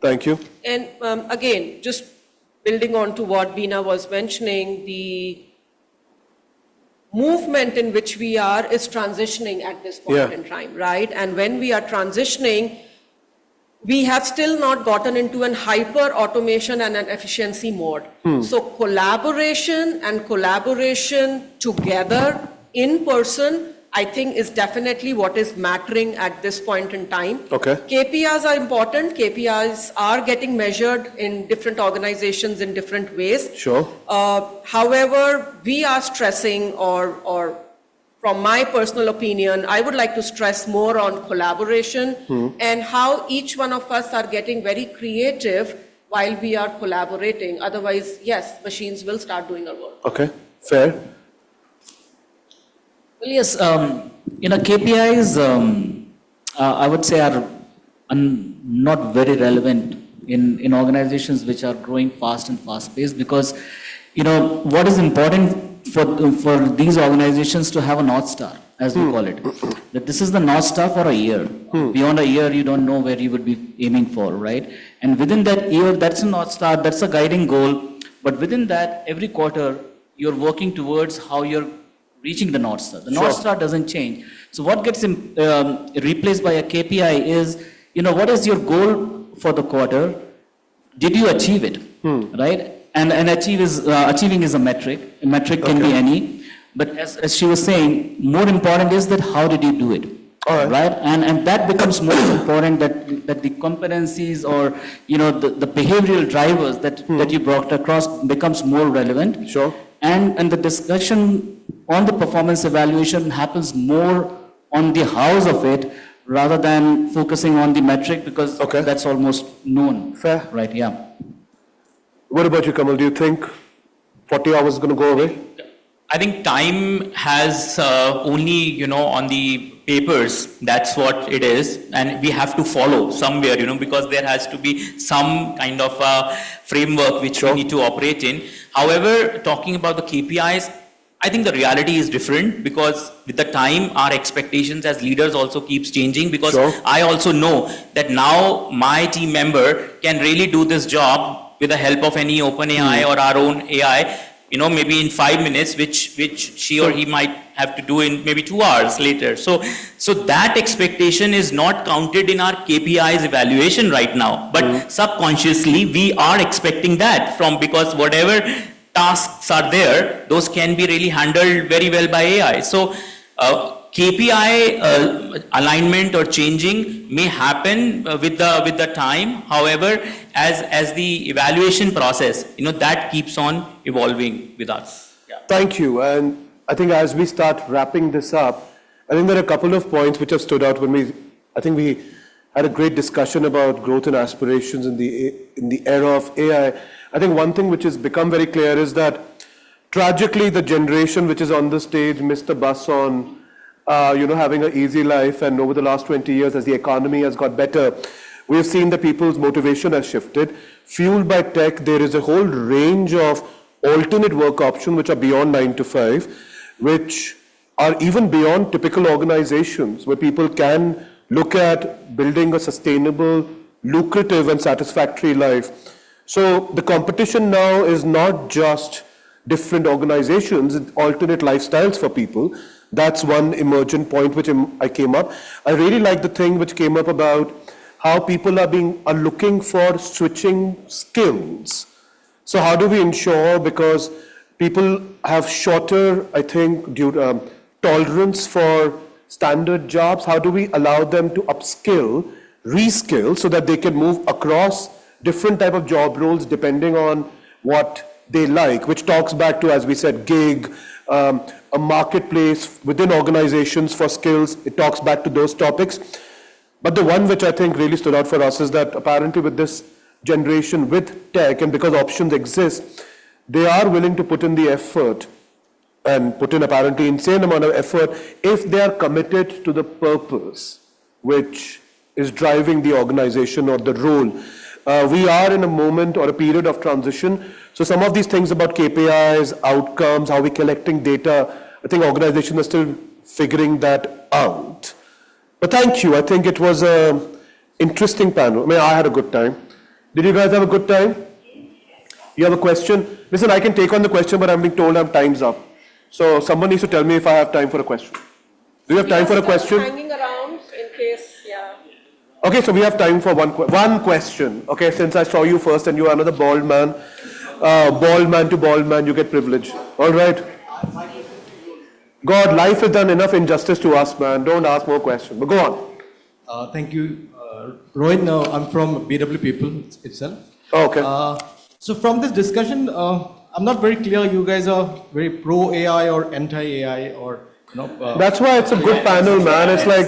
Thank you. And again, just building on to what Beena was mentioning, the movement in which we are is transitioning at this point in time, right? And when we are transitioning, we have still not gotten into an hyper automation and an efficiency mode. So collaboration together in person, I think is definitely what is mattering at this point in time. Okay. KPIs are important. KPIs are getting measured in different organizations in different ways. Sure. However, we are stressing, or from my personal opinion, I would like to stress more on collaboration and how each one of us are getting very creative while we are collaborating. Otherwise, yes, machines will start doing our work. Okay, fair. Well, yes, KPIs, I would say are not very relevant in organizations which are growing fast and fast-paced, because, what is important for these organizations to have a North Star, as we call it. That this is the North Star for a year. Beyond a year, you don't know where you would be aiming for, right? And within that year, that's a North Star, that's a guiding goal. But within that, every quarter, you're working towards how you're reaching the North Star. The North Star doesn't change. So what gets replaced by a KPI is, what is your goal for the quarter? Did you achieve it, right? And achieving is a metric. A metric can be any. But as she was saying, more important is that how did you do it? Right? And that becomes more important, that the competencies or, the behavioral drivers that you brought across becomes more relevant. Sure. And the discussion on the performance evaluation happens more on the hows of it rather than focusing on the metric, because that's almost known. Fair. Right, yeah. What about you, Kamal? Do you think 40 hours is going to go away? I think time has only, on the papers, that's what it is. And we have to follow somewhere, because there has to be some kind of a framework which we need to operate in. However, talking about the KPIs, I think the reality is different, because with the time, our expectations as leaders also keeps changing, because I also know that now my team member can really do this job with the help of any open AI or our own AI, maybe in 5 minutes, which she or he might have to do in maybe 2 hours later. So that expectation is not counted in our KPIs evaluation right now, but subconsciously we are expecting that because whatever tasks are there, those can be really handled very well by AI. So KPI alignment or changing may happen with the time. However, as the evaluation process, that keeps on evolving with us. Yeah. Thank you. And I think as we start wrapping this up, I think there are a couple of points which have stood out when we had a great discussion about growth and aspirations in the era of AI. I think one thing which has become very clear is that tragically the generation which is on the stage missed the bus on having an easy life, and over the last 20 years as the economy has got better, we have seen that people's motivation has shifted. Fueled by tech, there is a whole range of alternate work options which are beyond 9 to 5, which are even beyond typical organizations, where people can look at building a sustainable, lucrative and satisfactory life. So the competition now is not just different organizations, it's alternate lifestyles for people. That's one emergent point which I came up. I really like the thing which came up about how people are looking for switching skills. So how do we ensure, because people have shorter, I think, tolerance for standard jobs, how do we allow them to upskill, reskill, so that they can move across different type of job roles depending on what they like, which talks back to, as we said, gig, a marketplace within organizations for skills. It talks back to those topics. But the one which I think really stood out for us is that apparently with this generation, with tech, and because options exist, they are willing to put in the effort and put in apparently insane amount of effort if they are committed to the purpose which is driving the organization or the role. We are in a moment or a period of transition. So some of these things about KPIs, outcomes, how we're collecting data, I think organizations are still figuring that out. But thank you. I think it was an interesting panel. I mean, I had a good time. Did you guys have a good time? You have a question? Listen, I can take on the question, but I'm being told time's up. So someone needs to tell me if I have time for a question. Do you have time for a question? Hanging around in case, yeah. Okay, so we have time for one question. Okay, since I saw you first and you are another bald man to bald man, you get privilege. All right. God, life has done enough injustice to us, man. Don't ask more questions. But go on. Thank you. Rohit, I'm from BW People itself. Oh, okay. So from this discussion, I'm not very clear. You guys are very pro AI or anti AI, or That's why it's a good panel, man. It's like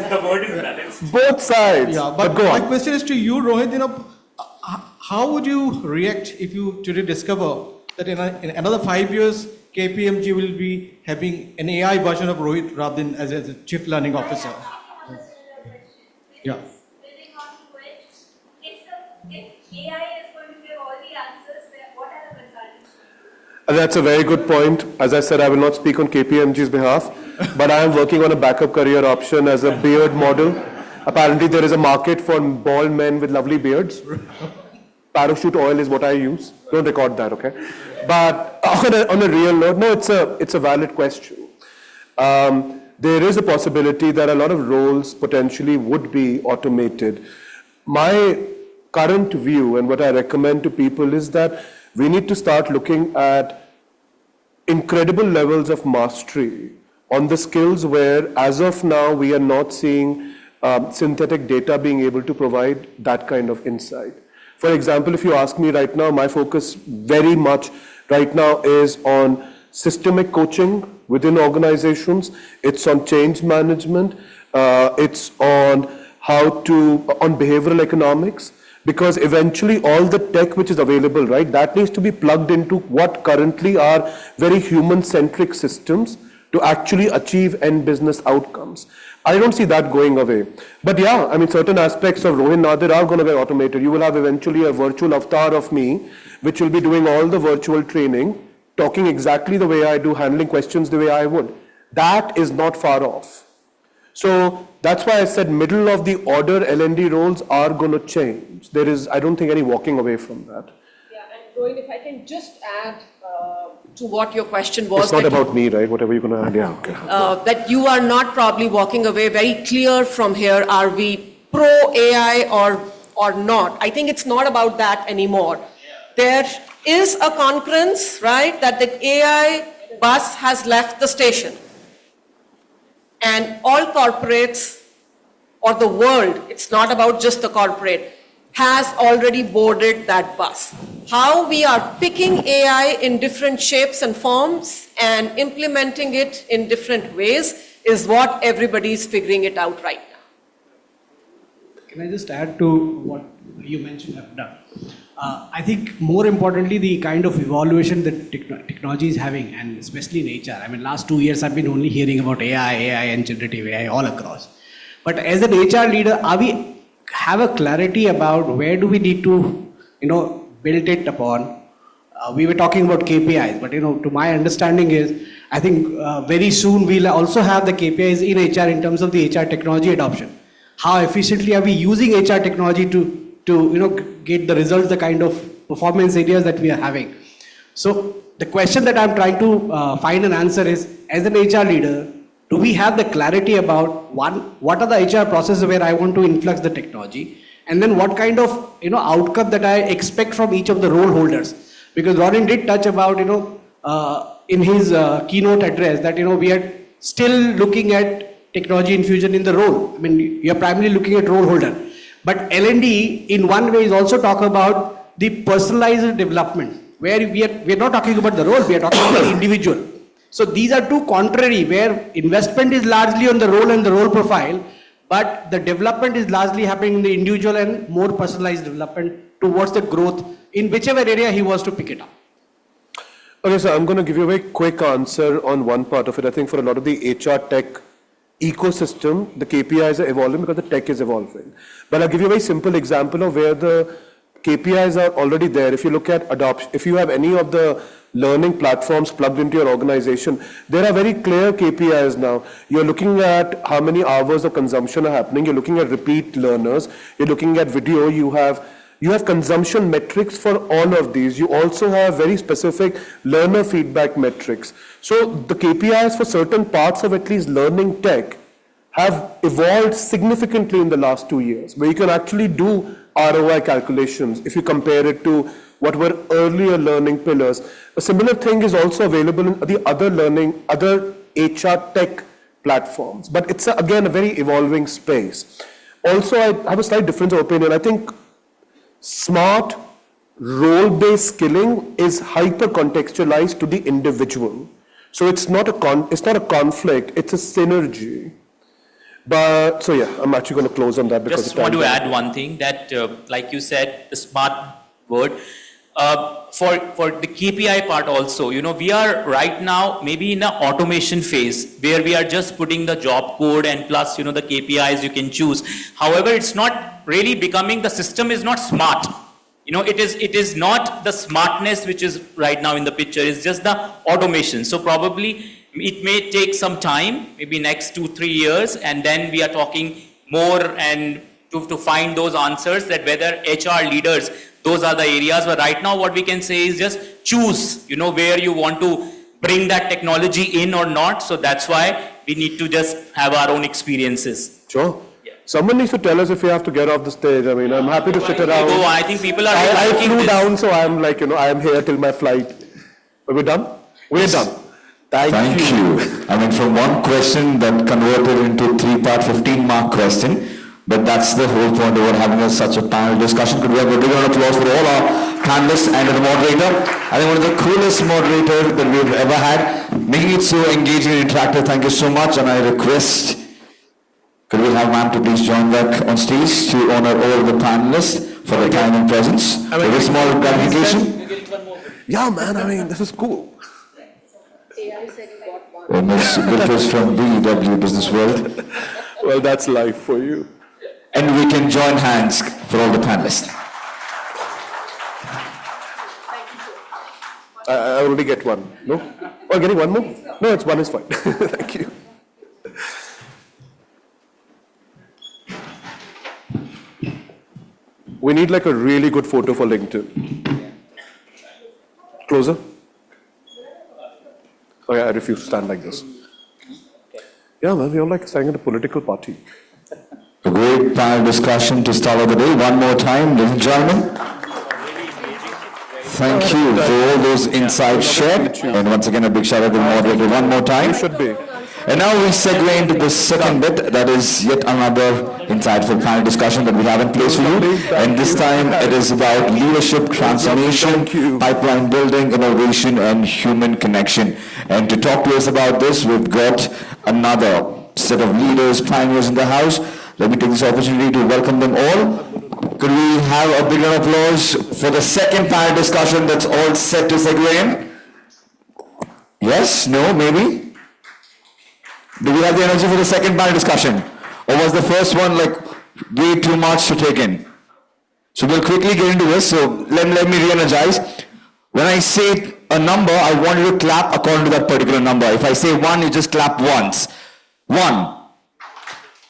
both sides. Yeah, but go my on. question is to you, Rohit. How would you react if you today discover that in another 5 years, KPMG will be having an AI version of Rohit rather than as a chief learning officer? Yeah. Building on to it, if AI is going to give all the answers, what are the consultants? That's a very good point. As I said, I will not speak on KPMG's behalf, but I am working on a backup career option as a beard model. Apparently, there is a market for bald men with lovely beards. Parachute oil is what I use. Don't record that, okay? But on a real note, no, it's a valid question. There is a possibility that a lot of roles potentially would be automated. My current view and what I recommend to people is that we need to start looking at incredible levels of mastery on the skills where, as of now, we are not seeing synthetic data being able to provide that kind of insight. For example, if you ask me right now, my focus very much right now is on systemic coaching within organizations. It's on change management. It's on on behavioral economics, because eventually all the tech which is available, right, that needs to be plugged into what currently are very human-centric systems to actually achieve end business outcomes. I don't see that going away. But yeah, I mean, certain aspects of Rohin Nadir are going to be automated. You will have eventually a virtual avatar of me, which will be doing all the virtual training, talking exactly the way I do, handling questions the way I would. That is not far off. So that's why I said middle of the order L&D roles are going to change. There is, I don't think, any walking away from that. Yeah, and Rohit, if I can just add to what your question was. It's not about me, right? Whatever you're going to add, yeah, okay. That you are not probably walking away very clear from here, are we pro AI or not? I think it's not about that anymore. There is a concurrence, right, that the AI bus has left the station. And all corporates, or the world, it's not about just the corporate, has already boarded that bus. How we are picking AI in different shapes and forms and implementing it in different ways is what everybody is figuring it out right now. Can I just add to what you mentioned have done? I think more importantly, the kind of evaluation that technology is having, and especially in HR. I mean, last 2 years I've been only hearing about AI and generative AI all across. But as an HR leader, are we have a clarity about where do we need to, build it upon? We were talking about KPIs, but to my understanding is, I think very soon we'll also have the KPIs in HR in terms of the HR technology adoption. How efficiently are we using HR technology to get the results, the kind of performance areas that we are having? So the question that I'm trying to find an answer is, as an HR leader, do we have the clarity about what are the HR processes where I want to influx the technology, and then what kind of outcome that I expect from each of the role holders? Because Ronin did touch about in his keynote address that we are still looking at technology infusion in the role. I mean, you're primarily looking at role holder. But L&D in one way is also talk about the personalized development, where we're not talking about the role, we are talking about the individual. So these are two contrary, where investment is largely on the role and the role profile, but the development is largely happening in the individual and more personalized development towards the growth in whichever area he was to pick it up. Okay, so I'm going to give you a very quick answer on one part of it. I think for a lot of the HR tech ecosystem, the KPIs are evolving because the tech is evolving. But I'll give you a very simple example of where the KPIs are already there. If you look at adoption, if you have any of the learning platforms plugged into your organization, there are very clear KPIs now. You're looking at how many hours of consumption are happening. You're looking at repeat learners. You're looking at video. You have You have consumption metrics for all of these. You also have very specific learner feedback metrics. So the KPIs for certain parts of at least learning tech have evolved significantly in the last 2 years, where you can actually do ROI calculations if you compare it to what were earlier learning pillars. A similar thing is also available in the other HR tech platforms, but it's again a very evolving space. Also, I have a slight difference of opinion. I think smart role-based skilling is hyper-contextualized to the individual. So it's not a conflict, it's a synergy. But, so yeah, I'm actually going to close on that because Just want to add one thing that, like you said, the smart word, for the KPI part also, we are right now maybe in an automation phase where we are just putting the job code and plus, the KPIs you can choose. However, it's not really becoming, the system is not smart. It is not the smartness which is right now in the picture, it's just the automation. So probably it may take some time, maybe next 2-3 years, and then we are talking more and to find those answers that whether HR leaders, those are the areas. But right now what we can say is just choose, where you want to bring that technology in or not. So that's why we need to just have our own experiences. Sure. Someone needs to tell us if we have to get off the stage. I mean, I'm happy to sit around. Oh, I think people are I liking flew this. down, so I'm like, I am here till my flight. Are we done? We're done. Thank you. I mean, from one question that converted into 3-part 15-mark question, but that's the whole point of having such a panel discussion. Could we have a big round of applause for all our panelists and the moderator? I think one of the coolest moderators that we've ever had, making it so engaging and interactive. Thank you so much, and I request, could we have ma'am to please join back on stage to honor all the panelists for their time and presence. With a small gratification. Yeah, man, I mean, this is cool. Ms. Bilkis from BW Business World. Well, that's life for you. And we can join hands for all the panelists. I already get one. No? Oh, getting one more? No, it's one is fine. Thank you. We need like a really good photo for LinkedIn. Closer. Oh yeah, I refuse to stand like this. Yeah, man, we're all like standing at a political party. A great panel discussion to start off the day. One more time, ladies and gentlemen. Thank you for all those insights shared. And once again, a big shout out to the moderator one more time. You should be. And now we segue into the second bit, that is yet another insightful panel discussion that we have in place for you. And this time it is about leadership transformation, pipeline building, innovation, and human connection. And to talk to us about this, we've got another set of leaders, pioneers in the house. Let me take this opportunity to welcome them all. Could we have a big round of applause for the second panel discussion that's all set to segue in? Yes? No? Maybe? Do we have the energy for the second panel discussion? Or was the first one like way too much to take in? So we'll quickly get into this. So let me re-energize. When I say a number, I want you to clap according to that particular number. If I say 1, you just clap once. 1,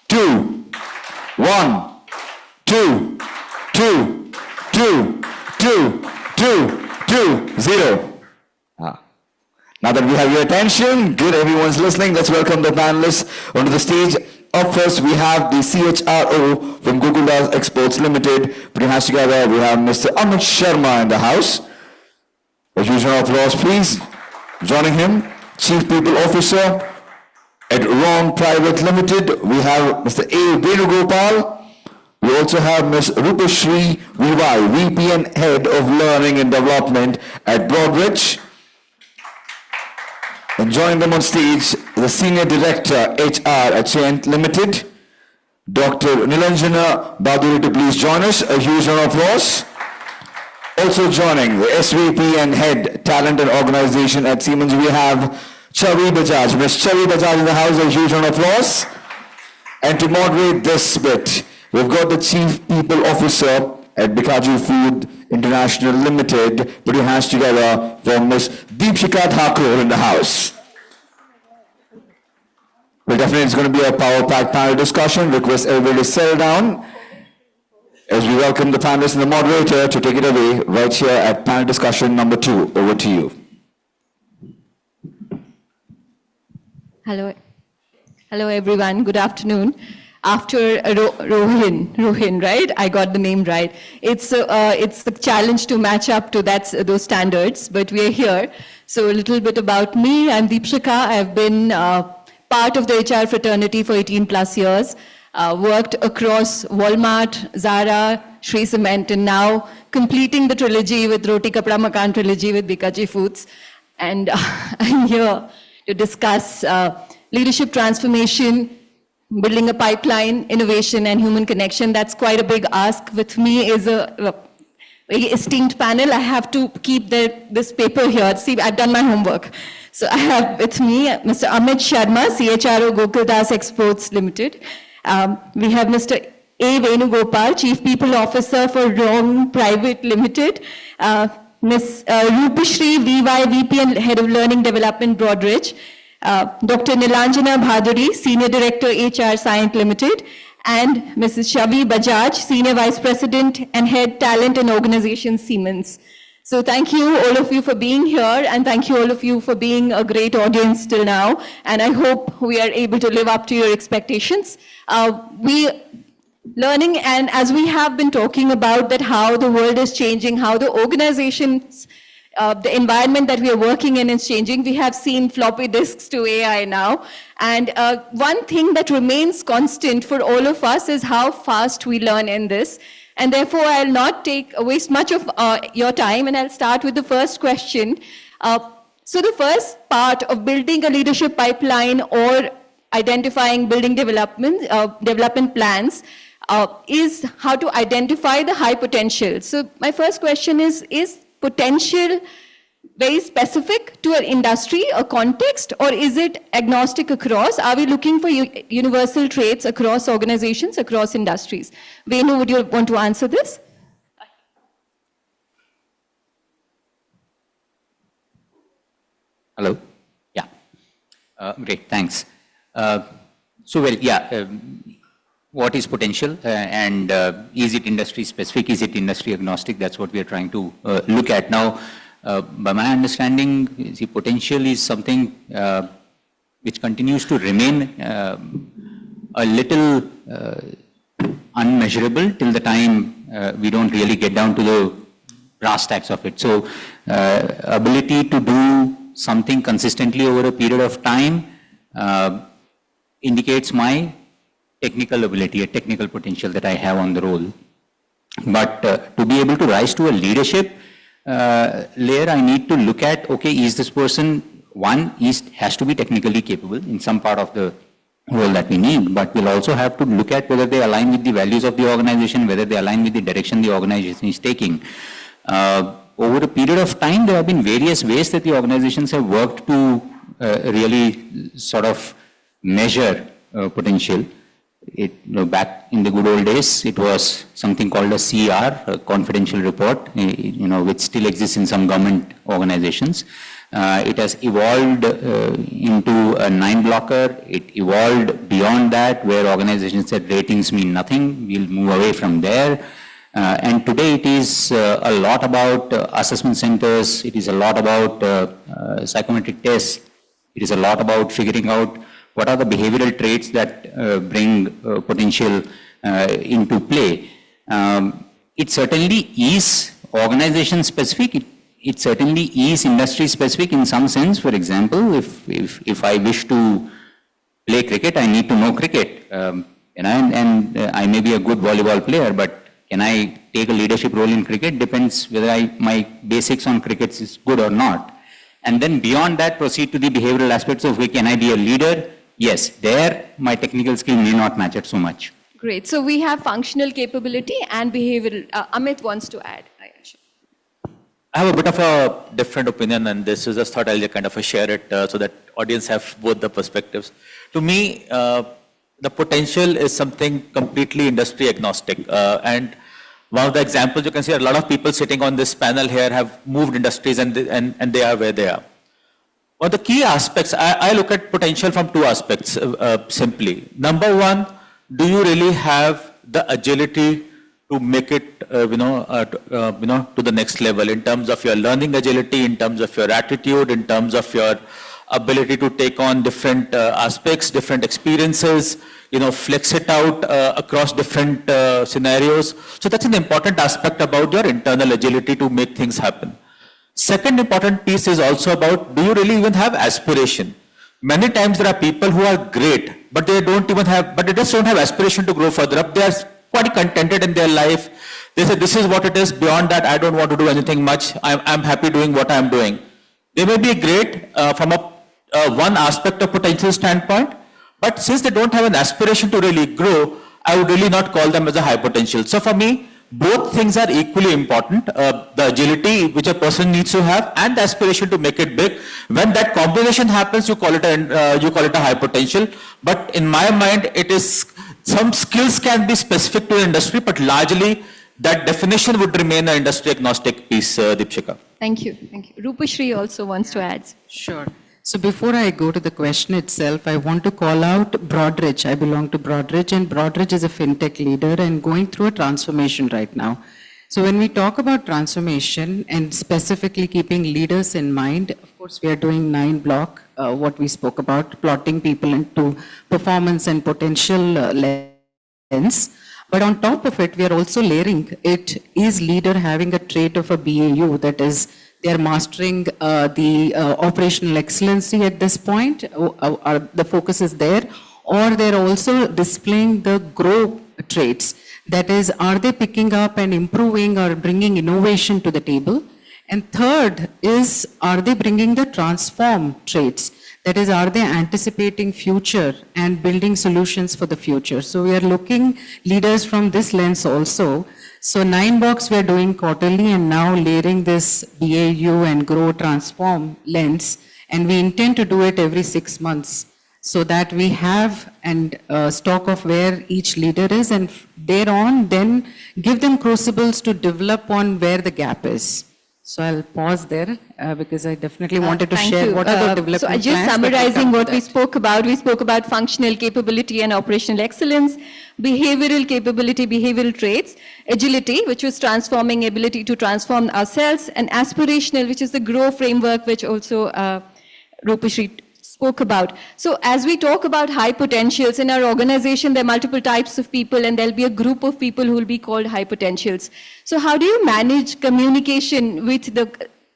2, 1, 2, 2, 2, 2, 2, 2, 0. Now that we have your attention, good, everyone's listening, let's welcome the panelists onto the stage. Up first, we have the CHRO from Google Exports Limited. Putting hands together, we have Mr. Amit Sharma in the house. A huge round of applause, please. Joining him, Chief People Officer at Wrong Private Limited, we have Mr. A. Venugopal. We also have Ms. Rupashri Vivai, VP and Head of Learning and Development at Broadridge. And joining them on stage, the Senior Director, HR at Chant Limited, Dr. Nilanjana Baduri, to please join us. A huge round of applause. Also joining the SVP and Head Talent and Organization at Siemens, we have Chavi Bajaj. Ms. Chavi Bajaj in the house, a huge round of applause. And to moderate this bit, we've got the Chief People Officer at Bikaju Food International Limited. Put your hands together for Ms. Deepshika Thakur in the house. Well, definitely it's going to be a power-packed panel discussion. Request everybody to settle down. As we welcome the panelists and the moderator to take it away right here at panel discussion number 2. Over to you. Hello. Hello, everyone. Good afternoon. After Rohin, right? I got the name right. It's a challenge to match up to those standards, but we are here. So a little bit about me. I'm Deepshika. I've been part of the HR fraternity for 18 plus years. Worked across Walmart, Zara, Shree Cement, and now completing the trilogy with Roti Kapda Makan trilogy with Bikaji Foods. And I'm here to discuss leadership transformation, building a pipeline, innovation, and human connection. That's quite a big ask. With me is a very esteemed panel. I have to keep this paper here. See, I've done my homework. So I have with me Mr. Amit Sharma, CHRO Gokuldas Exports Limited. We have Mr. A. Venugopal, Chief People Officer for Rong Private Limited. Ms. Rupashri VY, VP and Head of Learning Development, Broadridge. Dr. Nilanjana Bhaduri, Senior Director, HR Science Limited. And Mrs. Shavi Bajaj, Senior Vice President and Head Talent and Organization, Siemens. So thank you all of you for being here, and thank you all of you for being a great audience till now. And I hope we are able to live up to your expectations. Learning, and as we have been talking about that how the world is changing, how the organizations, the environment that we are working in is changing. We have seen floppy disks to AI now. And one thing that remains constant for all of us is how fast we learn in this. And therefore, I'll not waste much of your time, and I'll start with the first question. So the first part of building a leadership pipeline or identifying building development plans is how to identify the high potential. So my first question is potential very specific to an industry, a context, or is it agnostic across? Are we looking for universal traits across organizations, across industries? Venu, would you want to answer this? Hello? Yeah. Great, thanks. What is potential and is it industry specific, is it industry agnostic? That's what we are trying to look at now. By my understanding, the potential is something which continues to remain a little unmeasurable till the time we don't really get down to the brass tacks of it. So ability to do something consistently over a period of time indicates my technical ability, a technical potential that I have on the role. But to be able to rise to a leadership layer, I need to look at, okay, is this person, has to be technically capable in some part of the role that we need, but we'll also have to look at whether they align with the values of the organization, whether they align with the direction the organization is taking. Over a period of time, there have been various ways that the organizations have worked to really sort of measure potential. Back in the good old days, it was something called a CR, a confidential report, which still exists in some government organizations. It has evolved into a 9-blocker. It evolved beyond that, where organizations said ratings mean nothing. We'll move away from there. And today it is a lot about assessment centers. It is a lot about psychometric tests. It is a lot about figuring out what are the behavioral traits that bring potential into play. It certainly is organization specific. It certainly is industry specific in some sense. For example, if I wish to play cricket, I need to know cricket. And I may be a good volleyball player, but can I take a leadership role in cricket? Depends whether my basics on cricket is good or not. And then beyond that, proceed to the behavioral aspects of, can I be a leader? Yes, there my technical skill may not match it so much. Great. So we have functional capability and behavioral. Amit wants to add. I have a bit of a different opinion, and this is just thought I'll kind of share it so that audience have both the perspectives. To me, the potential is something completely industry agnostic. And one of the examples you can see, a lot of people sitting on this panel here have moved industries and they are where they are. One of the key aspects, I look at potential from two aspects simply. Number one, do you really have the agility to make it, to the next level in terms of your learning agility, in terms of your attitude, in terms of your ability to take on different aspects, different experiences, flex it out across different scenarios. So that's an important aspect about your internal agility to make things happen. Second important piece is also about, do you really even have aspiration? Many times there are people who are great, but they just don't have aspiration to grow further up. They are quite contented in their life. They say, this is what it is. Beyond that, I don't want to do anything much. I'm happy doing what I'm doing. They may be great from one aspect of potential standpoint, but since they don't have an aspiration to really grow, I would really not call them as a high potential. So for me, both things are equally important, the agility which a person needs to have and the aspiration to make it big. When that combination happens, you call it a high potential. But in my mind, it is, some skills can be specific to an industry, but largely that definition would remain an industry agnostic piece, Deepshika. Thank you. Rupashri also wants to add. Sure. So before I go to the question itself, I want to call out Broadridge. I belong to Broadridge, and Broadridge is a fintech leader and going through a transformation right now. So when we talk about transformation and specifically keeping leaders in mind, of course, we are doing 9 block, what we spoke about, plotting people into performance and potential lens. But on top of it, we are also layering it is leader having a trait of a BAU, that is, they are mastering the operational excellency at this point, the focus is there, or they're also displaying the grow traits. That is, are they picking up and improving or bringing innovation to the table? And third is, are they bringing the transform traits? That is, are they anticipating future and building solutions for the future? So we are looking leaders from this lens also. So 9 box we are doing quarterly and now layering this BAU and grow transform lens, and we intend to do it every 6 months so that we have a stock of where each leader is, and thereon then give them crucibles to develop on where the gap is. So I'll pause there because I definitely wanted to share what are the development So plans. just summarizing what we spoke about functional capability and operational excellence, behavioral capability, behavioral traits, agility, which was transforming ability to transform ourselves, and aspirational, which is the grow framework, which also Rupashri spoke about. So as we talk about high potentials in our organization, there are multiple types of people, and there'll be a group of people who will be called high potentials. So how do you manage communication with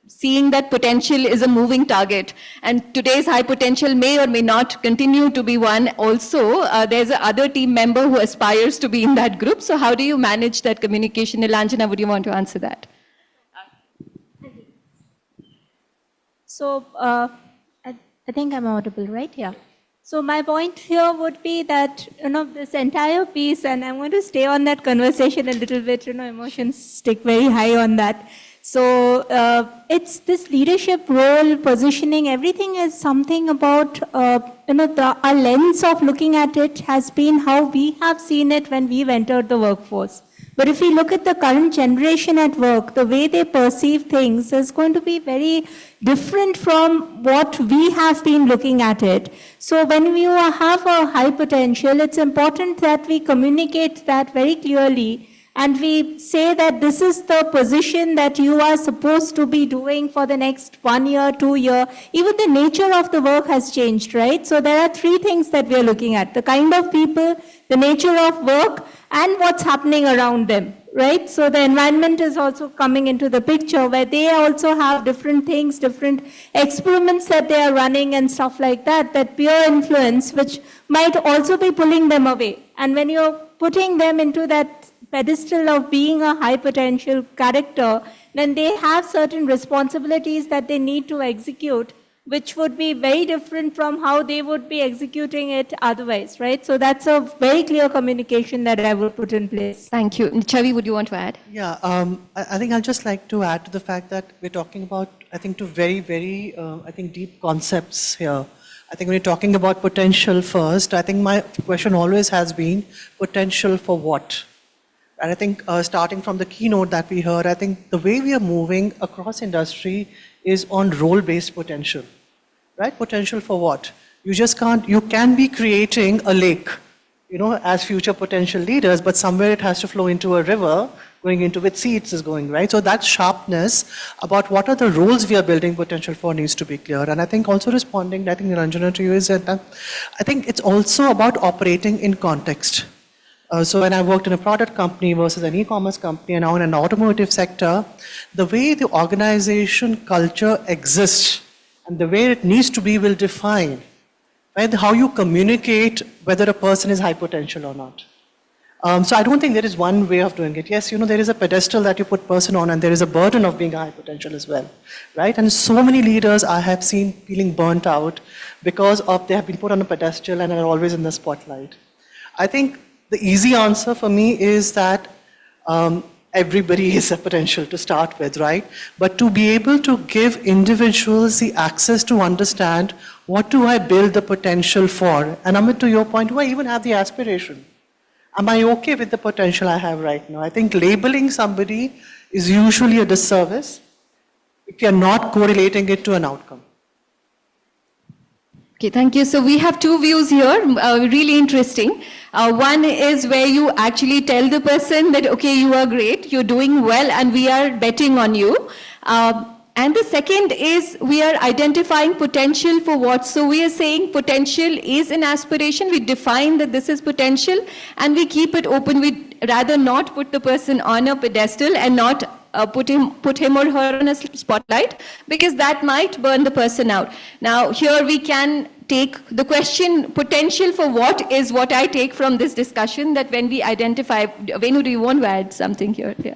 seeing that potential is a moving target, and today's high potential may or may not continue to be one also. There's another team member who aspires to be in that group. So how do you manage that communication? Nilanjana, would you want to answer that? So I think I'm audible, right? Yeah. So my point here would be that, this entire piece, and I'm going to stay on that conversation a little bit, emotions stick very high on that. So it's this leadership role, positioning, everything is something about, our lens of looking at it has been how we have seen it when we've entered the workforce. But if we look at the current generation at work, the way they perceive things is going to be very different from what we have been looking at it. So when you have a high potential, it's important that we communicate that very clearly, and we say that this is the position that you are supposed to be doing for the next 1 year, 2 years. Even the nature of the work has changed, right? So there are 3 things that we are looking at: the kind of people, the nature of work, and what's happening around them, right? So the environment is also coming into the picture, where they also have different things, different experiments that they are running and stuff like that, that peer influence, which might also be pulling them away. And when you're putting them into that pedestal of being a high potential character, then they have certain responsibilities that they need to execute, which would be very different from how they would be executing it otherwise, right? So that's a very clear communication that I would put in place. Thank you. Chavi, would you want to add? Yeah, I think I'll just like to add to the fact that we're talking about, I think, 2 very, very, deep concepts here. I think when you're talking about potential first, I think my question always has been potential for what? And I think starting from the keynote that we heard, I think the way we are moving across industry is on role-based potential, right? Potential for what? You just can't, you can be creating a lake, as future potential leaders, but somewhere it has to flow into a river, going into which seats is going, right? So that sharpness about what are the roles we are building potential for needs to be clear. And I think also responding, I think Niranjana to you is that I think it's also about operating in context. So when I worked in a product company versus an e-commerce company and now in an automotive sector, the way the organization culture exists and the way it needs to be will define, right, how you communicate whether a person is high potential or not. So I don't think there is one way of doing it. Yes, there is a pedestal that you put person on and there is a burden of being a high potential as well, right? And so many leaders I have seen feeling burnt out because of they have been put on a pedestal and are always in the spotlight. I think the easy answer for me is that everybody is a potential to start with, right? But to be able to give individuals the access to understand what do I build the potential for? And Amit, to your point, do I even have the aspiration? Am I okay with the potential I have right now? I think labeling somebody is usually a disservice if you're not correlating it to an outcome. Okay, thank you. So we have two views here, really interesting. One is where you actually tell the person that, okay, you are great, you're doing well, and we are betting on you. And the second is we are identifying potential for what. So we are saying potential is an aspiration. We define that this is potential, and we keep it open. We rather not put the person on a pedestal and not put him or her on a spotlight, because that might burn the person out. Now, here we can take the question, potential for what is what I take from this discussion, that when we identify, Venu, do you want to add something here? Yeah.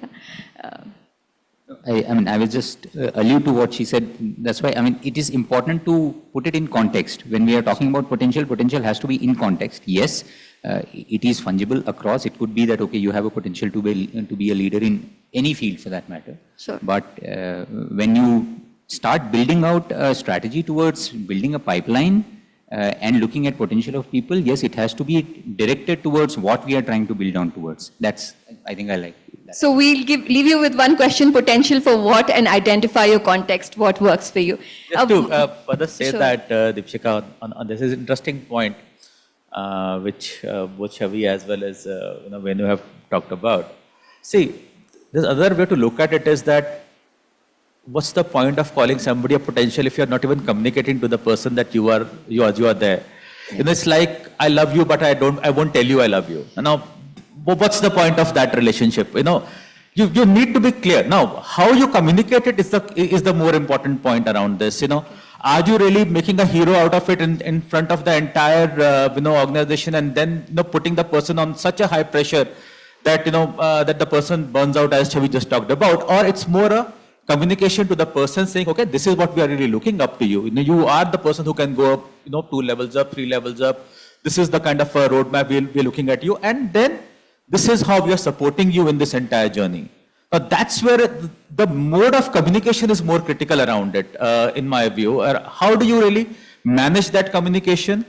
I will just allude to what she said. That's why, it is important to put it in context. When we are talking about potential, potential has to be in context. Yes, it is fungible across. It could be that, okay, you have a potential to be a leader in any field for that matter. Sure. But when you start building out a strategy towards building a pipeline and looking at potential of people, yes, it has to be directed towards what we are trying to build on towards. That's, I think I like that. So we'll leave you with one question, potential for what, and identify your context, what works for you. Just to further say sure. that, Deepshika, on this is interesting point, which both Shavi as well as Venu have talked about. See, this other way to look at it is that what's the point of calling somebody a potential if you're not even communicating to the person that you are there? Yeah. It's like, I love you, but I won't tell you I love you. Now, what's the point of that relationship? You need to be clear. Now, how you communicate it is the more important point around this. Are you really making a hero out of it in front of the entire organization, and then putting the person on such a high pressure that that the person burns out, as Chavi just talked about, or it's more a communication to the person saying, okay, this is what we are really looking up to you. You are the person who can go up, 2 levels up, 3 levels up. This is the kind of a roadmap we're looking at you, and then this is how we are supporting you in this entire journey. Now, that's where the mode of communication is more critical around it, in my view. How do you really manage that communication?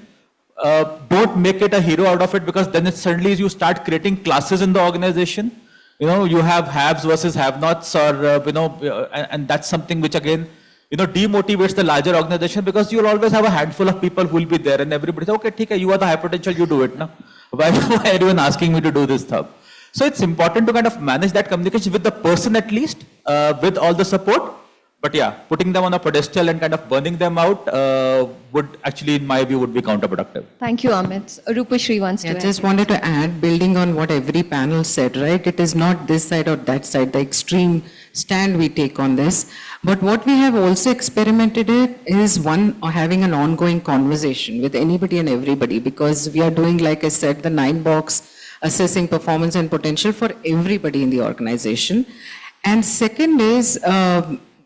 Don't make it a hero out of it, because then suddenly you start creating classes in the organization. You have haves versus have-nots, or, and that's something which again, demotivates the larger organization, because you'll always have a handful of people who will be there and everybody says, okay, okay, you are the high potential, you do it now. Why are you even asking me to do this stuff? So it's important to kind of manage that communication with the person at least, with all the support. But yeah, putting them on a pedestal and kind of burning them out would actually, in my view, would be counterproductive. Thank you, Amit. Rupashri wants to I add. just wanted to add, building on what every panel said, right? It is not this side or that side, the extreme stand we take on this. But what we have also experimented is having an ongoing conversation with anybody and everybody, because we are doing, like I said, the 9-box assessing performance and potential for everybody in the organization. And second is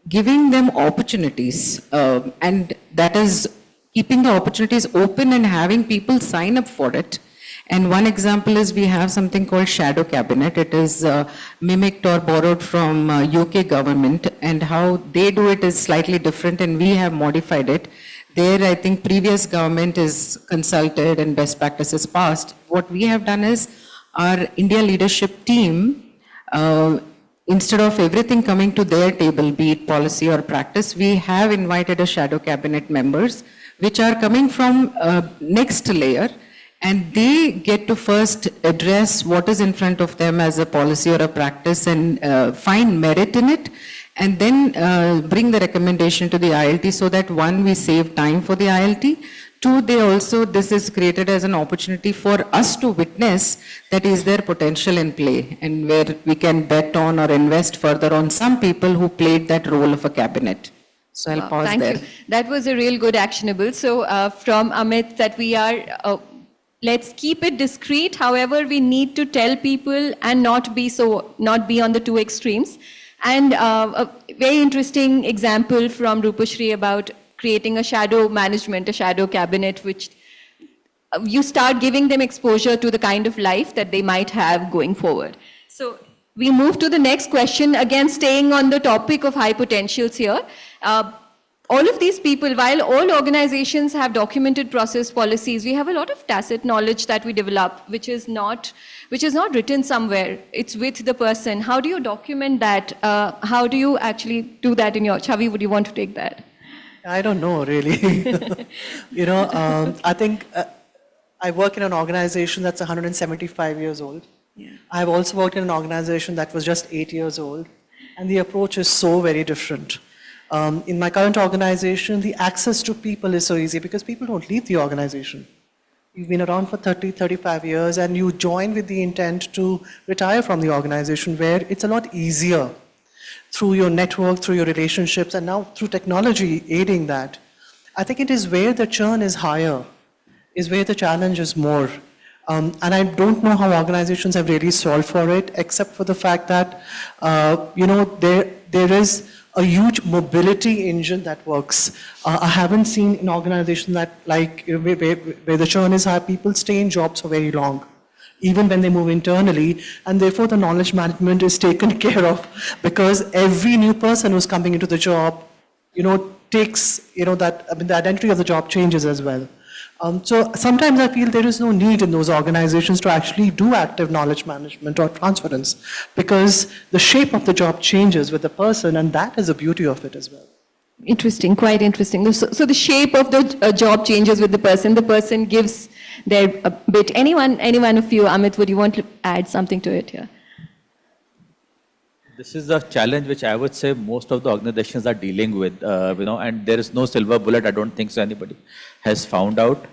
giving them opportunities, and that is keeping the opportunities open and having people sign up for it. And one example is we have something called Shadow Cabinet. It is mimicked or borrowed from UK government, and how they do it is slightly different, and we have modified it. There, I think previous government is consulted and best practices passed. What we have done is our India leadership team, instead of everything coming to their table, be it policy or practice, we have invited a shadow cabinet members, which are coming from next layer, and they get to first address what is in front of them as a policy or a practice and find merit in it, and then bring the recommendation to the ILT so that one, we save time for the ILT. Two, this is created as an opportunity for us to witness that is there potential in play and where we can bet on or invest further on some people who played that role of a cabinet. So I'll pause Thank there. you. That was a real good actionable. So from Amit, that we are, let's keep it discreet. However, we need to tell people and not be on the two extremes. And a very interesting example from Rupashri about creating a shadow management, a shadow cabinet, which you start giving them exposure to the kind of life that they might have going forward. So we move to the next question, again staying on the topic of high potentials here. All of these people, while all organizations have documented process policies, we have a lot of tacit knowledge that we develop, which is not written somewhere. It's with the person. How do you document that? How do you actually do that in your, Chavi, would you want to take that? I don't know, really. I think I work in an organization that's 175 years old. Yeah. I've also worked in an organization that was just 8 years old, and the approach is so very different. In my current organization, the access to people is so easy because people don't leave the organization. You've been around for 30, 35 years, and you join with the intent to retire from the organization, where it's a lot easier through your network, through your relationships, and now through technology aiding that. I think it is where the churn is higher, is where the challenge is more. And I don't know how organizations have really solved for it, except for the fact that, there is a huge mobility engine that works. I haven't seen an organization that, where the churn is high, people stay in jobs for very long, even when they move internally, and therefore the knowledge management is taken care of, because every new person who's coming into the job, takes, the identity of the job changes as well. So sometimes I feel there is no need in those organizations to actually do active knowledge management or transference, because the shape of the job changes with the person, and that is the beauty of it as well. Interesting, quite interesting. So the shape of the job changes with the person gives their bit. Anyone of you, Amit, would you want to add something to it here? This is a challenge which I would say most of the organizations are dealing with, and there is no silver bullet. I don't think so anybody has found out.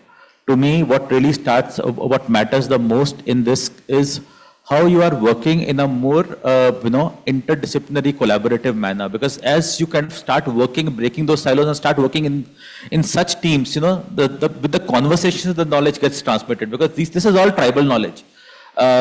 To me, what matters the most in this is how you are working in a more, interdisciplinary, collaborative manner. Because as you kind of start working, breaking those silos and start working in such teams, with the conversations, the knowledge gets transmitted. Because this is all tribal knowledge.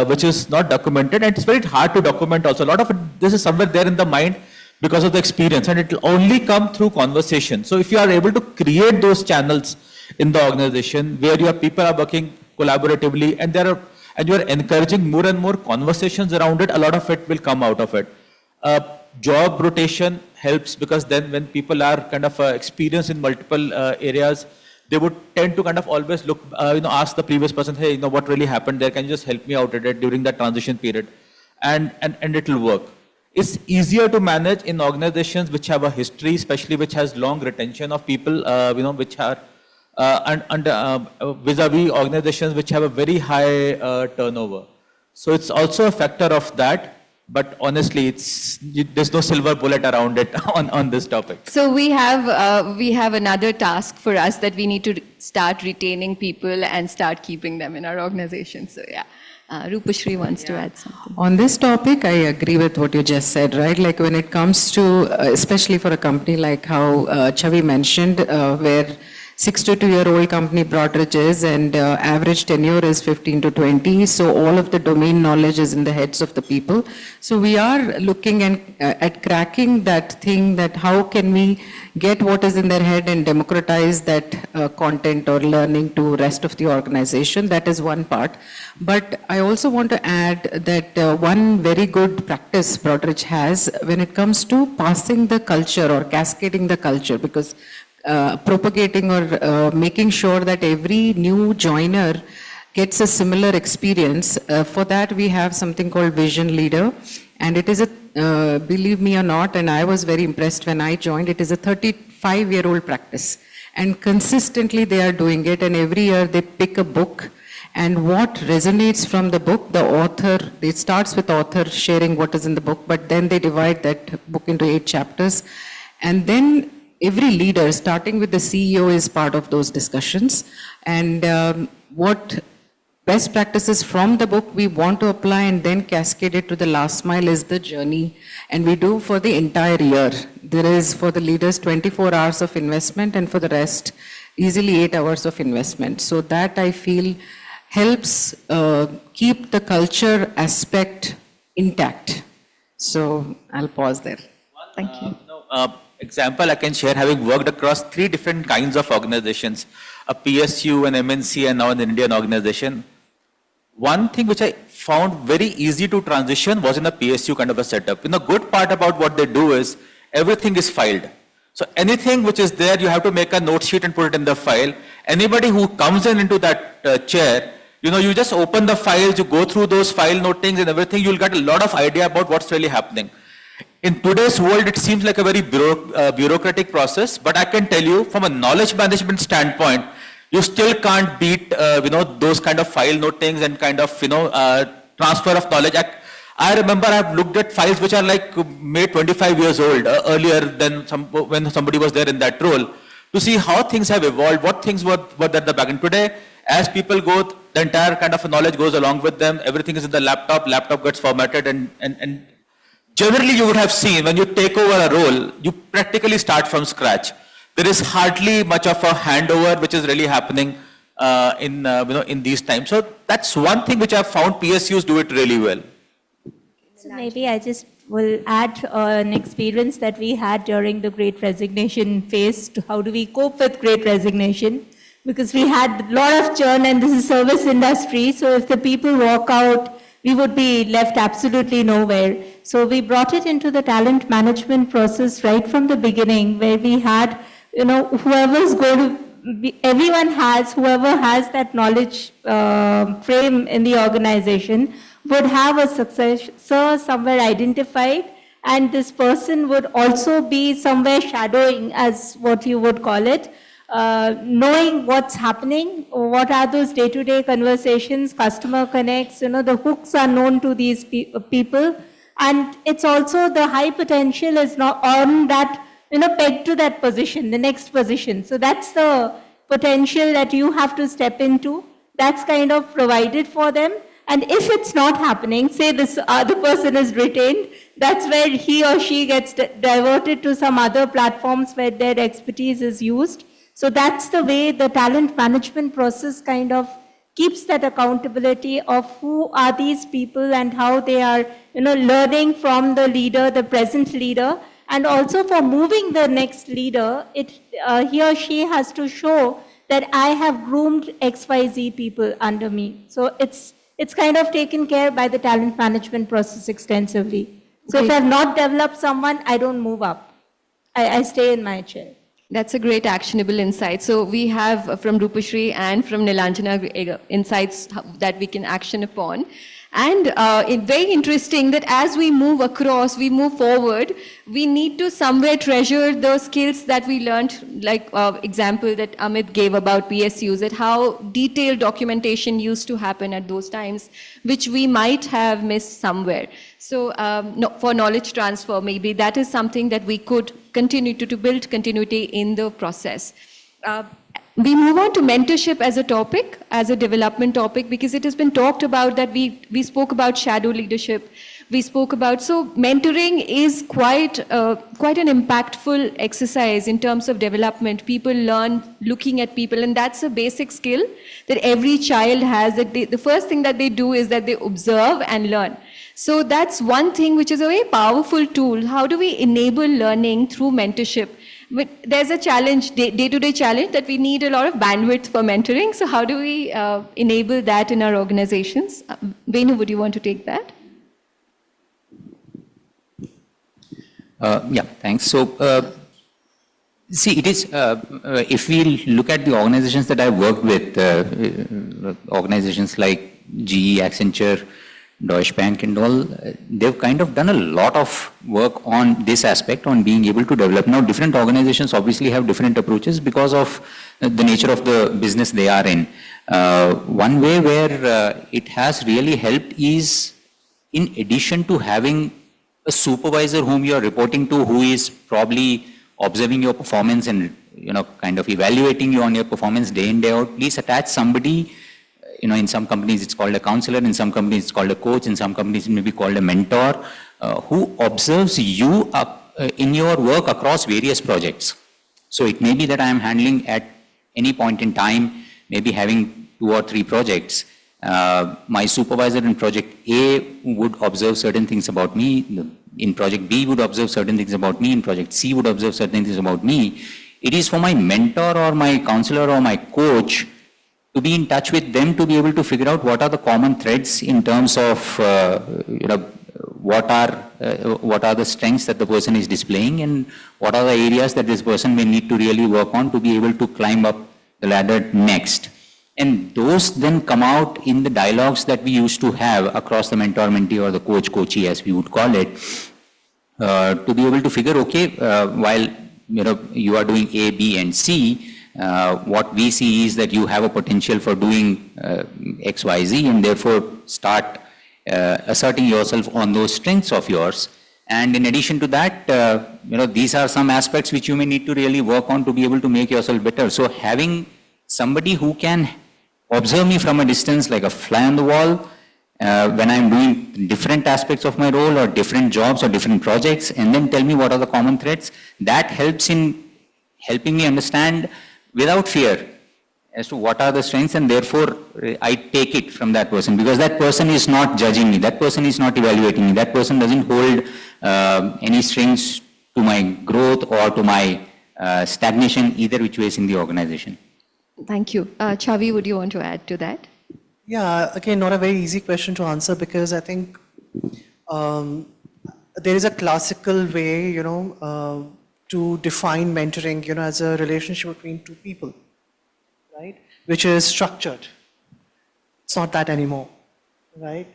Which is not documented, and it's very hard to document also. A lot of it, this is somewhere there in the mind because of the experience, and it will only come through conversation. So if you are able to create those channels in the organization where your people are working collaboratively, and you are encouraging more and more conversations around it, a lot of it will come out of it. Job rotation helps, because then when people are kind of experienced in multiple areas, they would tend to kind of always look, ask the previous person, hey, what really happened there? Can you just help me out with it during that transition period? And it will work. It's easier to manage in organizations which have a history, especially which has long retention of people, which are vis-a-vis organizations which have a very high turnover. So it's also a factor of that. But honestly, there's no silver bullet around it on this topic. So we have another task for us, that we need to start retaining people and start keeping them in our organization. So yeah, Rupashri wants to add something. On this topic, I agree with what you just said, right? Like when it comes to, especially for a company like how Chavi mentioned, where 62-year-old company Broadridge is, and average tenure is 15 to 20. So all of the domain knowledge is in the heads of the people. So we are looking at cracking that thing, that how can we get what is in their head and democratize that content or learning to rest of the organization. That is one part. But I also want to add that one very good practice Broadridge has when it comes to passing the culture or cascading the culture, because propagating or making sure that every new joiner gets a similar experience. For that, we have something called Vision Leader, and it is a, believe me or not, and I was very impressed when I joined, it is a 35-year-old practice, and consistently they are doing it, and every year they pick a book And what resonates from the book, the author, it starts with author sharing what is in the book, but then they divide that book into 8 chapters. And then every leader, starting with the CEO, is part of those discussions. And what best practices from the book we want to apply and then cascade it to the last mile is the journey. And we do for the entire year. There is for the leaders 24 hours of investment, and for the rest, easily 8 hours of investment. So that I feel helps keep the culture aspect intact. So I'll pause there. Thank you. Example I can share, having worked across 3 different kinds of organizations, a PSU, an MNC, and now an Indian organization. One thing which I found very easy to transition was in a PSU kind of a setup. The good part about what they do is everything is filed. So anything which is there, you have to make a note sheet and put it in the file. Anybody who comes into that chair, you just open the files, you go through those file notings and everything, you'll get a lot of idea about what's really happening. In today's world, it seems like a very bureaucratic process, but I can tell you from a knowledge management standpoint, you still can't beat, those kind of file notings and kind of, transfer of knowledge. I remember I've looked at files which are like made 25 years old, earlier than when somebody was there in that role, to see how things have evolved, what things were at the back end. Today, as people go, the entire kind of knowledge goes along with them, everything is in the laptop gets formatted, and generally you would have seen when you take over a role, you practically start from scratch. There is hardly much of a handover which is really happening in these times. So that's one thing which I've found PSUs do it really well. So maybe I just will add an experience that we had during the Great Resignation phase to how do we cope with Great Resignation, because we had a lot of churn and this is service industry. So if the people walk out, we would be left absolutely nowhere. So we brought it into the talent management process right from the beginning, where we had, whoever's going to be, whoever has that knowledge frame in the organization would have a successor somewhere identified, and this person would also be somewhere shadowing, as what you would call it, knowing what's happening, what are those day-to-day conversations, customer connects, the hooks are known to these people. And it's also the high potential is not on that, pegged to that position, the next position. So that's the potential that you have to step into. That's kind of provided for them. And if it's not happening, say this other person is retained, that's where he or she gets diverted to some other platforms where their expertise is used. So that's the way the talent management process kind of keeps that accountability of who are these people and how they are, learning from the leader, the present leader, and also for moving the next leader, he or she has to show that I have groomed XYZ people under me. So it's kind of taken care by the talent management process extensively. So if I have not developed someone, I don't move up. I stay in my chair. That's a great actionable insight. So we have from Rupashri and from Nilanjana insights that we can action upon. And it's very interesting that as we move across, we move forward, we need to somewhere treasure the skills that we learned, like example that Amit gave about PSUs, that how detailed documentation used to happen at those times, which we might have missed somewhere. So for knowledge transfer, maybe that is something that we could continue to build continuity in the process. We move on to mentorship as a topic, as a development topic, because it has been talked about that we spoke about shadow leadership. We spoke about, so mentoring is quite an impactful exercise in terms of development. People learn looking at people, and that's a basic skill that every child has. That the first thing that they do is that they observe and learn. So that's one thing which is a very powerful tool. How do we enable learning through mentorship? But there's a challenge, day-to-day challenge, that we need a lot of bandwidth for mentoring. So how do we enable that in our organizations? Venu, would you want to take that? Yeah, thanks. So, see, it is, if we look at the organizations that I've worked with, organizations like GE, Accenture, Deutsche Bank and all, they've kind of done a lot of work on this aspect, on being able to develop. Now, different organizations obviously have different approaches because of the nature of the business they are in. One way where it has really helped is, in addition to having a supervisor whom you are reporting to, who is probably observing your performance and, kind of evaluating you on your performance day in, day out, please attach somebody. In some companies it's called a counselor, in some companies it's called a coach, in some companies it may be called a mentor, who observes you in your work across various projects. So it may be that I am handling at any point in time, maybe having 2 or 3 projects. My supervisor in project A would observe certain things about me, in project B would observe certain things about me, in project C would observe certain things about me. It is for my mentor or my counselor or my coach to be in touch with them, to be able to figure out what are the common threads in terms of what are the strengths that the person is displaying, and what are the areas that this person may need to really work on to be able to climb up the ladder next. And those then come out in the dialogues that we used to have across the mentor-mentee or the coach-coachee, as we would call it, to be able to figure, okay, while you are doing A, B, and C, what we see is that you have a potential for doing X, Y, Z, and therefore start asserting yourself on those strengths of yours. And in addition to that, these are some aspects which you may need to really work on to be able to make yourself better. So having somebody who can observe me from a distance like a fly on the wall, when I'm doing different aspects of my role or different jobs or different projects, and then tell me what are the common threads, that helps in helping me understand without fear as to what are the strengths, and therefore I take it from that person, because that person is not judging me, that person is not evaluating me, that person doesn't hold any strings to my growth or to my stagnation either which ways in the organization. Thank you. Chavi, would you want to add to that? Yeah, again, not a very easy question to answer, because I think there is a classical way, to define mentoring, as a relationship between 2 people, right? Which is structured. It's not that anymore, right?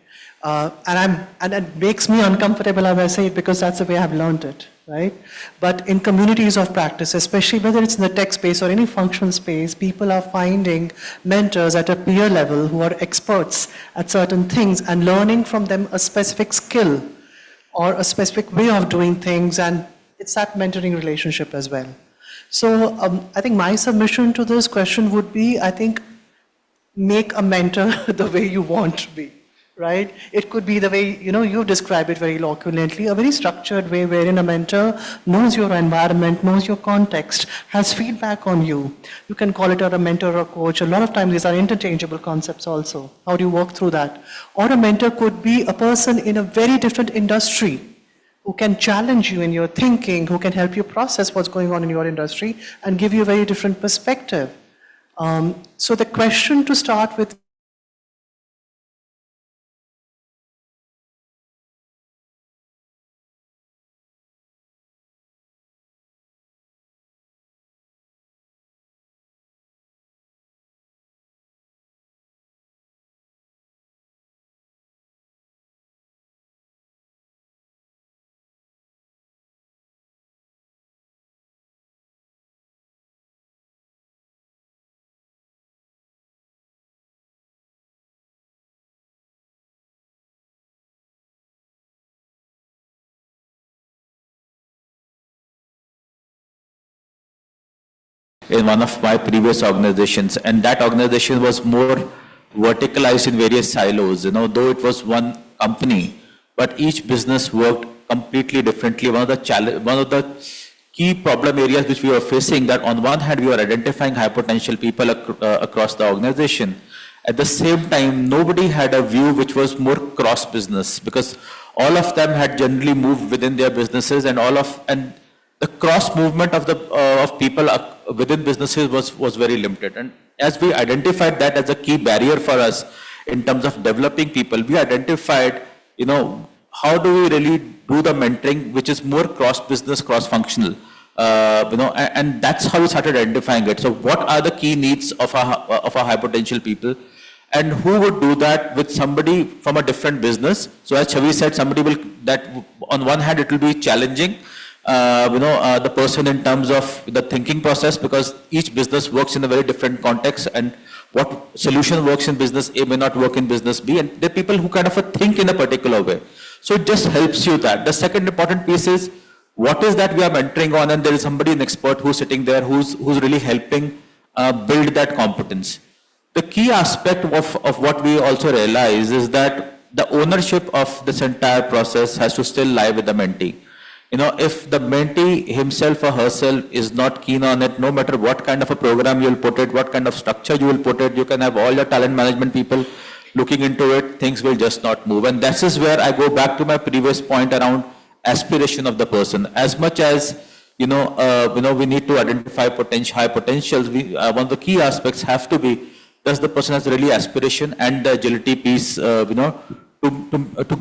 And it makes me uncomfortable as I say it, because that's the way I've learned it, right? But in communities of practice, especially whether it's in the tech space or any functional space, people are finding mentors at a peer level who are experts at certain things and learning from them a specific skill or a specific way of doing things, and it's that mentoring relationship as well. So I think my submission to this question would be, I think, make a mentor the way you want to be, right? It could be the way, you describe it very eloquently, a very structured way wherein a mentor knows your environment, knows your context, has feedback on you. You can call it a mentor or a coach. A lot of times these are interchangeable concepts also. How do you work through that? Or a mentor could be a person in a very different industry who can challenge you in your thinking, who can help you process what's going on in your industry and give you a very different perspective. So the question to start with in one of my previous organizations, and that organization was more verticalized in various silos, though it was one company, but each business worked completely differently. One of the key problem areas which we were facing, that on one hand we were identifying high potential people across the organization. At the same time, nobody had a view which was more cross business, because all of them had generally moved within their businesses, and the cross movement of people within businesses was very limited. And as we identified that as a key barrier for us in terms of developing people, we identified, how do we really do the mentoring which is more cross business, cross functional, and that's how we started identifying it. So what are the key needs of our high potential people? and who would do that with somebody from a different business? So as Chavi said, somebody will, that on one hand, it will be challenging, the person in terms of the thinking process, because each business works in a very different context, and what solution works in business A may not work in business B, and there are people who kind of think in a particular way. So it just helps you that. The second important piece is, what is that we are mentoring on, and there is somebody, an expert who's sitting there who's really helping build that competence. The key aspect of what we also realize is that the ownership of this entire process has to still lie with the mentee. If the mentee himself or herself is not keen on it, no matter what kind of a program you will put it, what kind of structure you will put it, you can have all your talent management people looking into it, things will just not move. And this is where I go back to my previous point around aspiration of the person. As much as, we need to identify high potentials, one of the key aspects have to be, does the person has really aspiration and the agility piece, to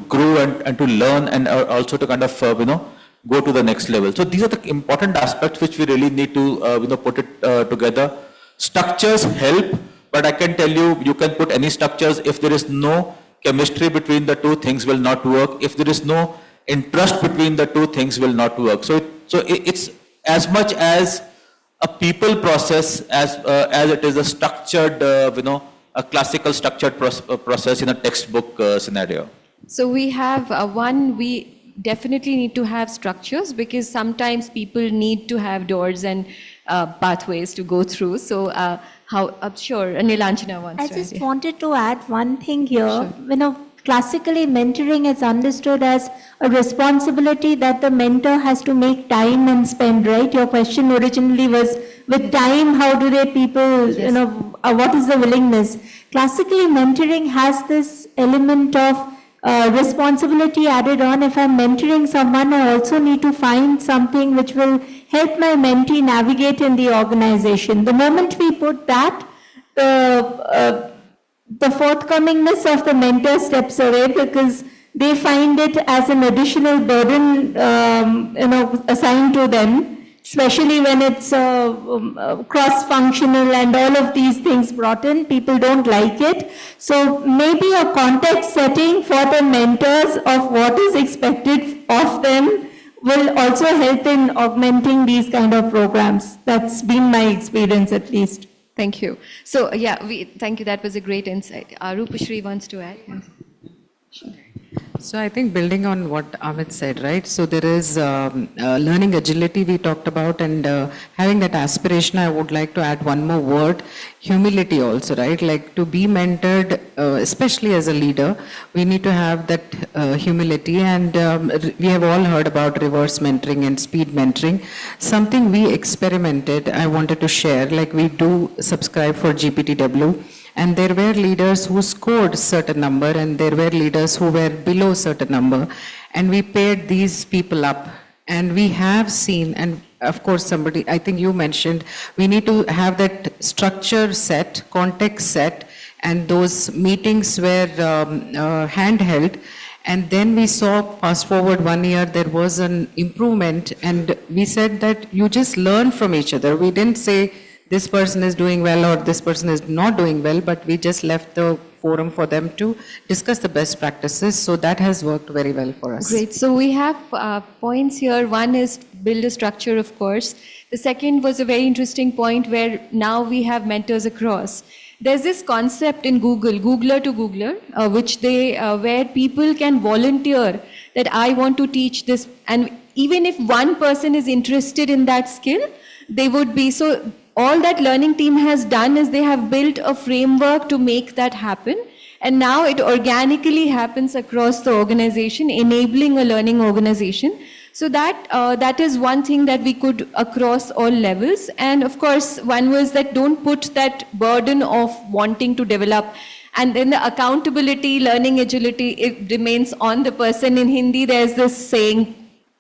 grow and to learn, and also to kind of, go to the next level. So these are the important aspects which we really need to, put it together. Structures help, but I can tell you, you can put any structures. If there is no chemistry between the two, things will not work. If there is no interest between the two, things will not work. So it's as much as a people process as it is a structured, a classical structured process in a textbook scenario. So we have we definitely need to have structures, because sometimes people need to have doors and pathways to go through. So sure, Nilanjana wants I to just add. wanted to add one thing here. Sure. Classically, mentoring is understood as a responsibility that the mentor has to make time and spend, right? Your question originally was, with time, how do they people, what is the willingness? Classically, mentoring has this element of responsibility added on. If I'm mentoring someone, I also need to find something which will help my mentee navigate in the organization. The moment we put that, the forthcomingness of the mentor steps away, because they find it as an additional burden, assigned to them, especially when it's cross-functional and all of these things brought in. People don't like it. So maybe a context setting for the mentors of what is expected of them will also help in augmenting these kind of programs. That's been my experience, at least. Thank you. So thank you. That was a great insight. Rupashri wants to add. Sure. So I think building on what Amit said, right? So there is learning agility we talked about, and having that aspiration, I would like to add one more word, humility also, right? Like to be mentored, especially as a leader, we need to have that humility, and we have all heard about reverse mentoring and speed mentoring. Something we experimented, I wanted to share, like we do subscribe for GPTW. And there were leaders who scored certain number, and there were leaders who were below certain number. And we paired these people up. And we have seen, and of course somebody, I think you mentioned, we need to have that structure set, context set, and those meetings were handheld. And then we saw, fast forward 1 year, there was an improvement. And we said that you just learn from each other. We didn't say, this person is doing well or this person is not doing well, but we just left the forum for them to discuss the best practices. So that has worked very well for us. Great. So we have points here. One is build a structure, of course. The second was a very interesting point where now we have mentors across. There's this concept in Google, Googler to Googler, where people can volunteer that I want to teach this. And even if one person is interested in that skill, they would be. So all that learning team has done is they have built a framework to make that happen. And now it organically happens across the organization, enabling a learning organization. So that is one thing that we could across all levels. And of course, one was that don't put that burden of wanting to develop. And then the accountability, learning agility, it remains on the person. In Hindi, there's this saying,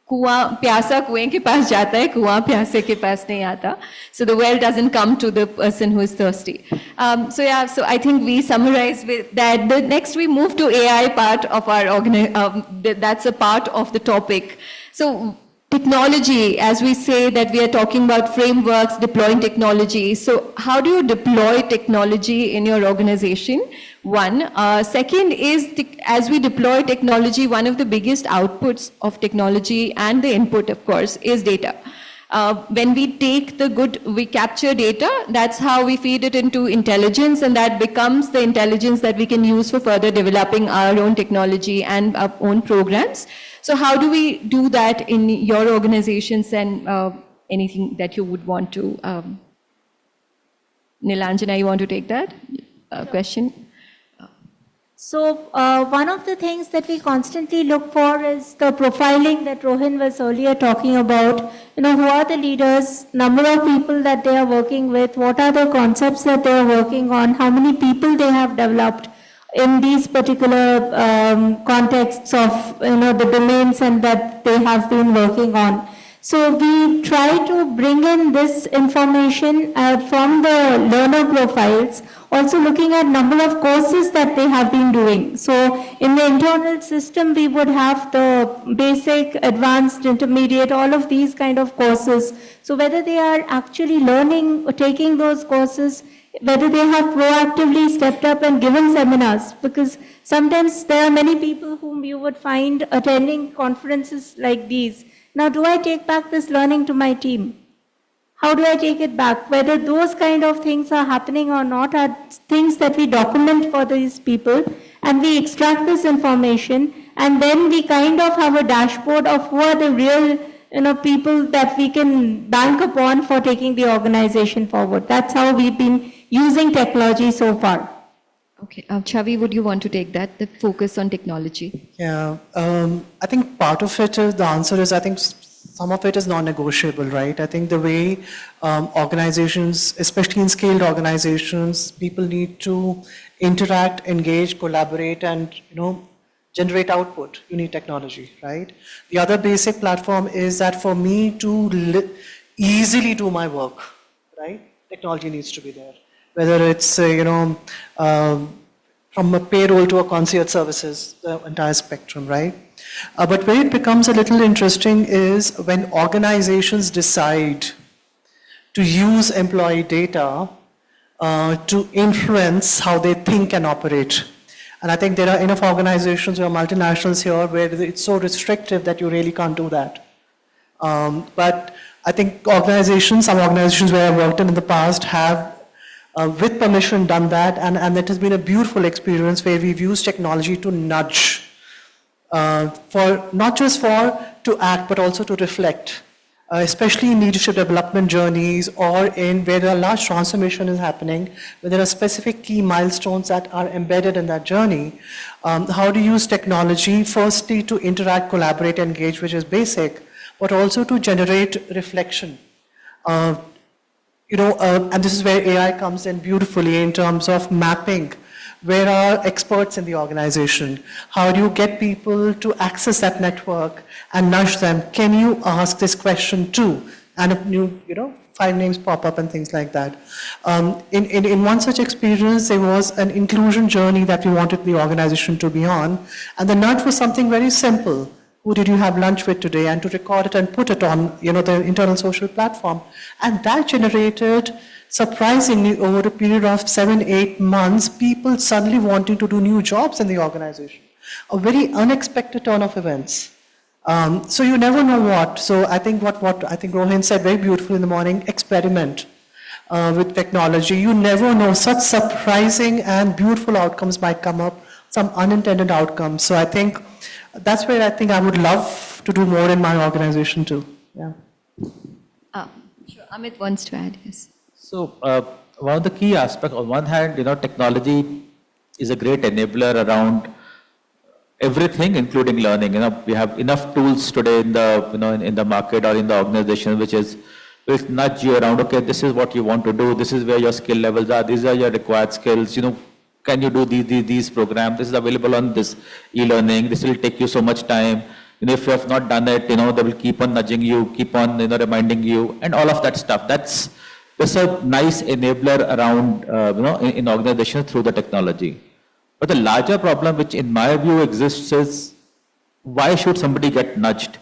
कुआं प्यासा कुएं के पास जाता है, कुआं प्यासे के पास नहीं आता. So the well doesn't come to the person who is thirsty. So I think we summarize with that. The next we move to AI part of our that's a part of the topic. So technology, as we say that we are talking about frameworks, deploying technology. So how do you deploy technology in your organization? One. Second is, as we deploy technology, one of the biggest outputs of technology and the input, of course, is data. When we take we capture data, that's how we feed it into intelligence, and that becomes the intelligence that we can use for further developing our own technology and our own programs. So how do we do that in your organizations, and anything that you would want to, Nilanjana, you want to take that question? So one of the things that we constantly look for is the profiling that Rohin was earlier talking about. Who are the leaders, number of people that they are working with, what are the concepts that they are working on, how many people they have developed in these particular contexts of the domains and that they have been working on. So we try to bring in this information from the learner profiles, also looking at number of courses that they have been doing. So in the internal system, we would have the basic, advanced, intermediate, all of these kind of courses. So whether they are actually learning or taking those courses, whether they have proactively stepped up and given seminars, because sometimes there are many people whom you would find attending conferences like these. Now, do I take back this learning to my team? How do I take it back? Whether those kind of things are happening or not are things that we document for these people, and we extract this information, and then we kind of have a dashboard of who are the real people that we can bank upon for taking the organization forward. That's how we've been using technology so far. Okay, Chavi, would you want to take that, the focus on technology? Yeah, I think part of it is, the answer is, I think some of it is non-negotiable, right? I think the way organizations, especially in scaled organizations, people need to interact, engage, collaborate, and, generate output. You need technology, right? The other basic platform is that for me to easily do my work, right? Technology needs to be there. Whether it's, from a payroll to a concierge services, the entire spectrum, right? But where it becomes a little interesting is when organizations decide to use employee data to influence how they think and operate. And I think there are enough organizations or multinationals here where it's so restrictive that you really can't do that. But I think some organizations where I've worked in the past have with permission done that, and it has been a beautiful experience where we've used technology to nudge, for not just to act, but also to reflect, especially in leadership development journeys or in where a large transformation is happening, where there are specific key milestones that are embedded in that journey. How to use technology, firstly to interact, collaborate, engage, which is basic, but also to generate reflection. And this is where AI comes in beautifully in terms of mapping. Where are experts in the organization? How do you get people to access that network and nudge them? Can you ask this question too? And if new, 5 names pop up and things like that. In one such experience, there was an inclusion journey that we wanted the organization to be on. And the nudge was something very simple. Who did you have lunch with today? And to record it and put it on, the internal social platform. And that generated, surprisingly, over a period of 7-8 months, people suddenly wanting to do new jobs in the organization. A very unexpected turn of events. So you never know what. So I think what I think Rohin said very beautifully in the morning, experiment with technology. You never know, such surprising and beautiful outcomes might come up, some unintended outcomes. So I think that's where I think I would love to do more in my organization too. Yeah. Sure. Amit wants to add, yes. So one of the key aspects, on one hand, technology is a great enabler around everything, including learning. We have enough tools today in the, in the market or in the organization, which nudge you around, okay, this is what you want to do, this is where your skill levels are, these are your required skills, can you do these programs, this is available on this e-learning, this will take you so much time, if you have not done it, they will keep on nudging you, keep on, reminding you, and all of that stuff. That's a nice enabler around, in organizations through the technology. But the larger problem, which in my view exists, is why should somebody get nudged?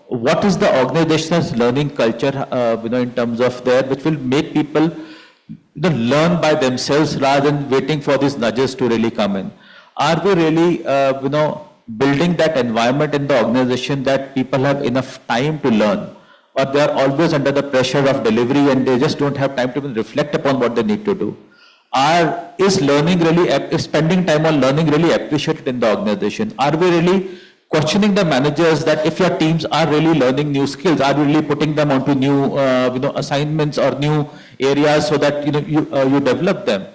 what is the organization's learning culture, in terms of there, which will make people learn by themselves rather than waiting for these nudges to really come in. Are we really, building that environment in the organization that people have enough time to learn, or they are always under the pressure of delivery and they just don't have time to even reflect upon what they need to do? Is learning really, is spending time on learning really appreciated in the organization? Are we really questioning the managers that if your teams are really learning new skills, are you really putting them onto new, assignments or new areas so that, you develop them?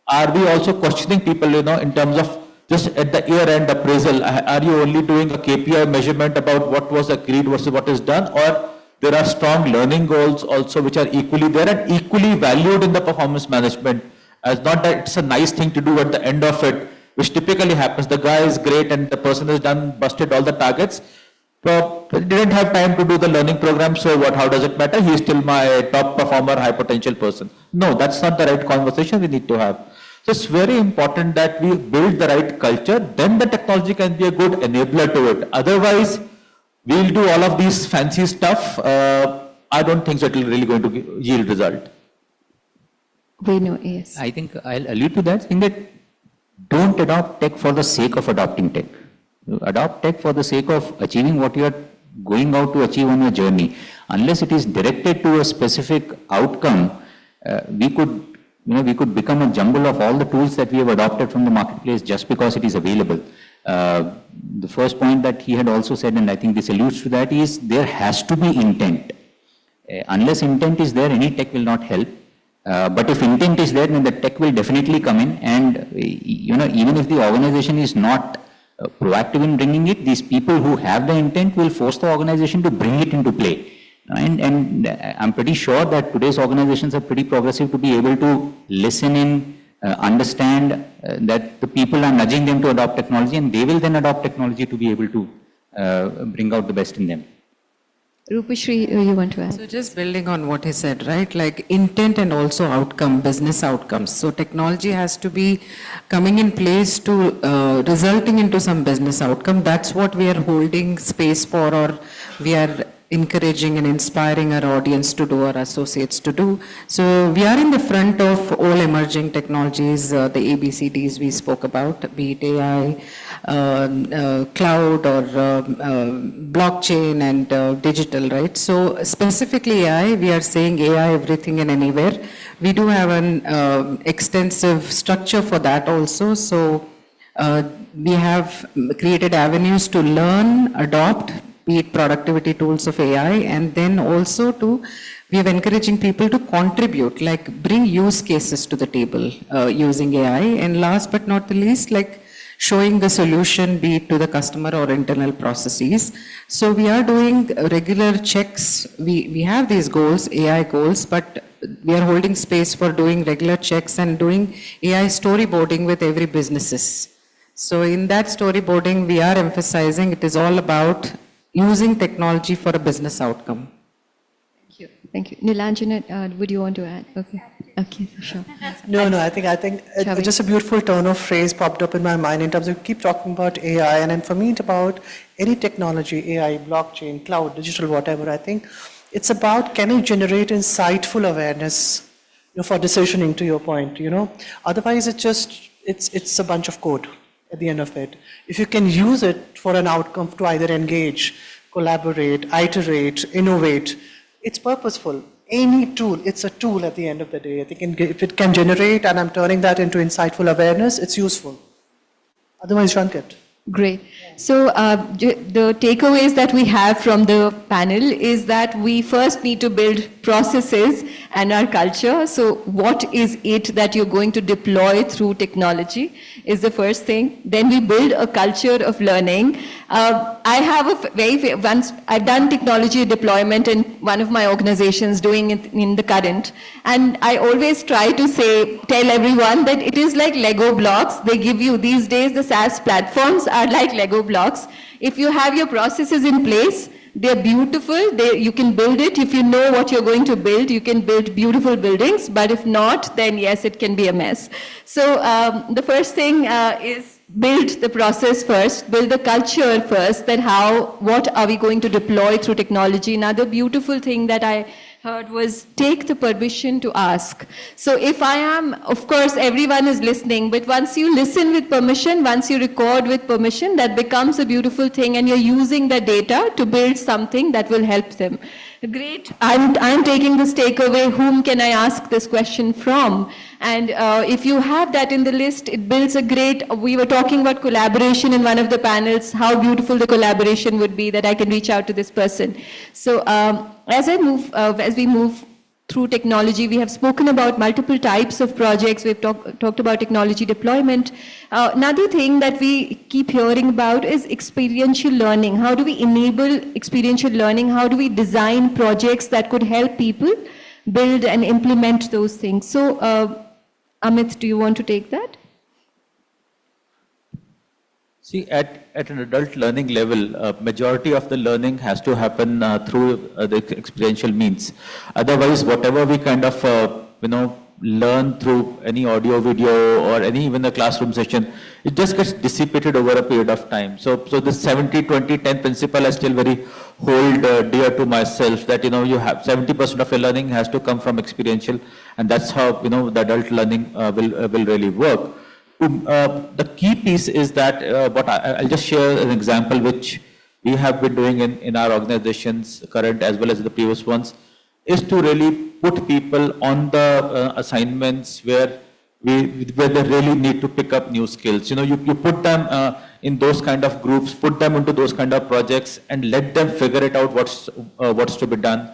Are we also questioning people, in terms of just at the year-end appraisal, are you only doing a KPI measurement about what was agreed versus what is done, or there are strong learning goals also which are equally there and equally valued in the performance management, as not that it's a nice thing to do at the end of it, which typically happens. The guy is great and the person has busted all the targets, but didn't have time to do the learning program, so what, how does it matter? He's still my top performer, high potential person. No, that's not the right conversation we need to have. So it's very important that we build the right culture, then the technology can be a good enabler to it. Otherwise, we'll do all of these fancy stuff. I don't think so it will really going to yield result. We know, yes. I think I'll allude to that, in that don't adopt tech for the sake of adopting tech. Adopt tech for the sake of achieving what you are going out to achieve on your journey. Unless it is directed to a specific outcome, we could become a jumble of all the tools that we have adopted from the marketplace just because it is available. The first point that he had also said, and I think this alludes to that, is there has to be intent. Unless intent is there, any tech will not help. But if intent is there, then the tech will definitely come in, and even if the organization is not proactive in bringing it, these people who have the intent will force the organization to bring it into play. And I'm pretty sure that today's organizations are pretty progressive to be able to listen in, understand that the people are nudging them to adopt technology, and they will then adopt technology to be able to bring out the best in them. Rupashri, you want to add? So just building on what he said, right? Like intent and also outcome, business outcomes. So technology has to be coming in place to resulting into some business outcome. That's what we are holding space for, or we are encouraging and inspiring our audience to do, our associates to do. So we are in the front of all emerging technologies, the ABCDs we spoke about, be it AI, cloud, or blockchain and digital, right? So specifically AI, we are saying AI everything and anywhere. We do have an extensive structure for that also. So we have created avenues to learn, adopt, be it productivity tools of AI, and then also we are encouraging people to contribute, like bring use cases to the table using AI, and last but not the least, like showing the solution, be it to the customer or internal processes. So we are doing regular checks. We have these goals, AI goals, but we are holding space for doing regular checks and doing AI storyboarding with every businesses. So in that storyboarding, we are emphasizing it is all about using technology for a business outcome. Thank you. Thank you. Nilanjana, would you want to add? Okay, for sure. No, I think just a beautiful turn of phrase popped up in my mind in terms of keep talking about AI, and then for me it's about any technology, AI, blockchain, cloud, digital, whatever. I think it's about can it generate insightful awareness, for decisioning, to your point, Otherwise it's a bunch of code at the end of it. If you can use it for an outcome to either engage, collaborate, iterate, innovate, it's purposeful. Any tool, it's a tool at the end of the day. I think if it can generate and I'm turning that into insightful awareness, it's useful. Otherwise, junk it. Great. So the takeaways that we have from the panel is that we first need to build processes and our culture. So what is it that you're going to deploy through technology is the first thing. Then we build a culture of learning. I have once I've done technology deployment in one of my organizations, doing it in the current, and I always try to tell everyone that it is like Lego blocks. They give you these days, the SaaS platforms are like Lego blocks. If you have your processes in place, they're beautiful. You can build it. If you know what you're going to build, you can build beautiful buildings. But if not, then yes, it can be a mess. So the first thing is build the process first, build the culture first, that what are we going to deploy through technology. Another beautiful thing that I heard was take the permission to ask. So if I am, of course, everyone is listening, but once you listen with permission, once you record with permission, that becomes a beautiful thing, and you're using the data to build something that will help them. Great. I'm taking this takeaway, whom can I ask this question from? And if you have that in the list, it builds a great, we were talking about collaboration in one of the panels, how beautiful the collaboration would be that I can reach out to this person. So as we move through technology, we have spoken about multiple types of projects. We've talked about technology deployment. Another thing that we keep hearing about is experiential learning. How do we enable experiential learning? How do we design projects that could help people build and implement those things? So, Amit, do you want to take that? See, at an adult learning level, majority of the learning has to happen through the experiential means. Otherwise, whatever we kind of, learn through any audio, video, or any even a classroom session, it just gets dissipated over a period of time. So this 70-20-10 principle I still very hold dear to myself, that, you have 70% of your learning has to come from experiential, and that's how, the adult learning will really work. The key piece is that, I'll just share an example which we have been doing in our organizations, current as well as the previous ones, is to really put people on the assignments where they really need to pick up new skills. You put them in those kind of groups, put them into those kind of projects, and let them figure it out what's to be done.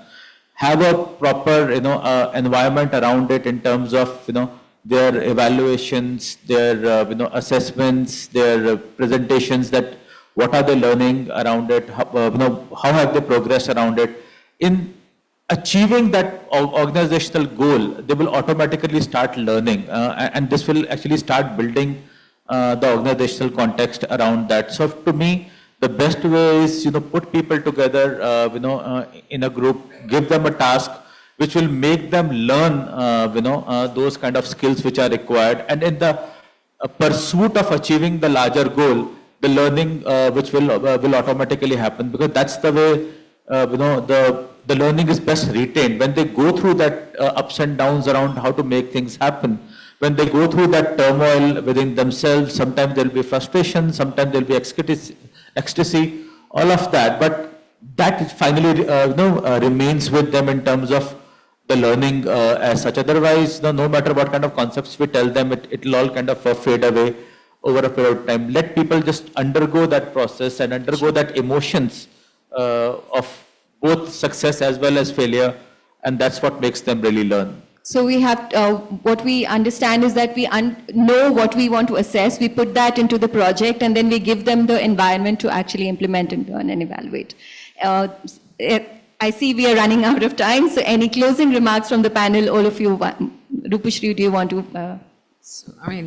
Have a proper environment around it in terms of their evaluations, their assessments, their presentations, that what are they learning around it, how have they progressed around it. In achieving that organizational goal, they will automatically start learning, and this will actually start building the organizational context around that. So to me, the best way is, put people together, in a group, give them a task, which will make them learn, those kind of skills which are required. And in the pursuit of achieving the larger goal, the learning which will automatically happen, because that's the way, the learning is best retained. When they go through that ups and downs around how to make things happen, when they go through that turmoil within themselves, sometimes there will be frustration, sometimes there will be ecstasy, all of that. But that finally, remains with them in terms of the learning as such. Otherwise, no matter what kind of concepts we tell them, it will all kind of fade away over a period of time. Let people just undergo that process and undergo that emotions of both success as well as failure, and that's what makes them really learn. So we have, what we understand is that we know what we want to assess, we put that into the project, and then we give them the environment to actually implement and learn and evaluate. I see we are running out of time, so any closing remarks from the panel, all of you? Rupashri, do you want to?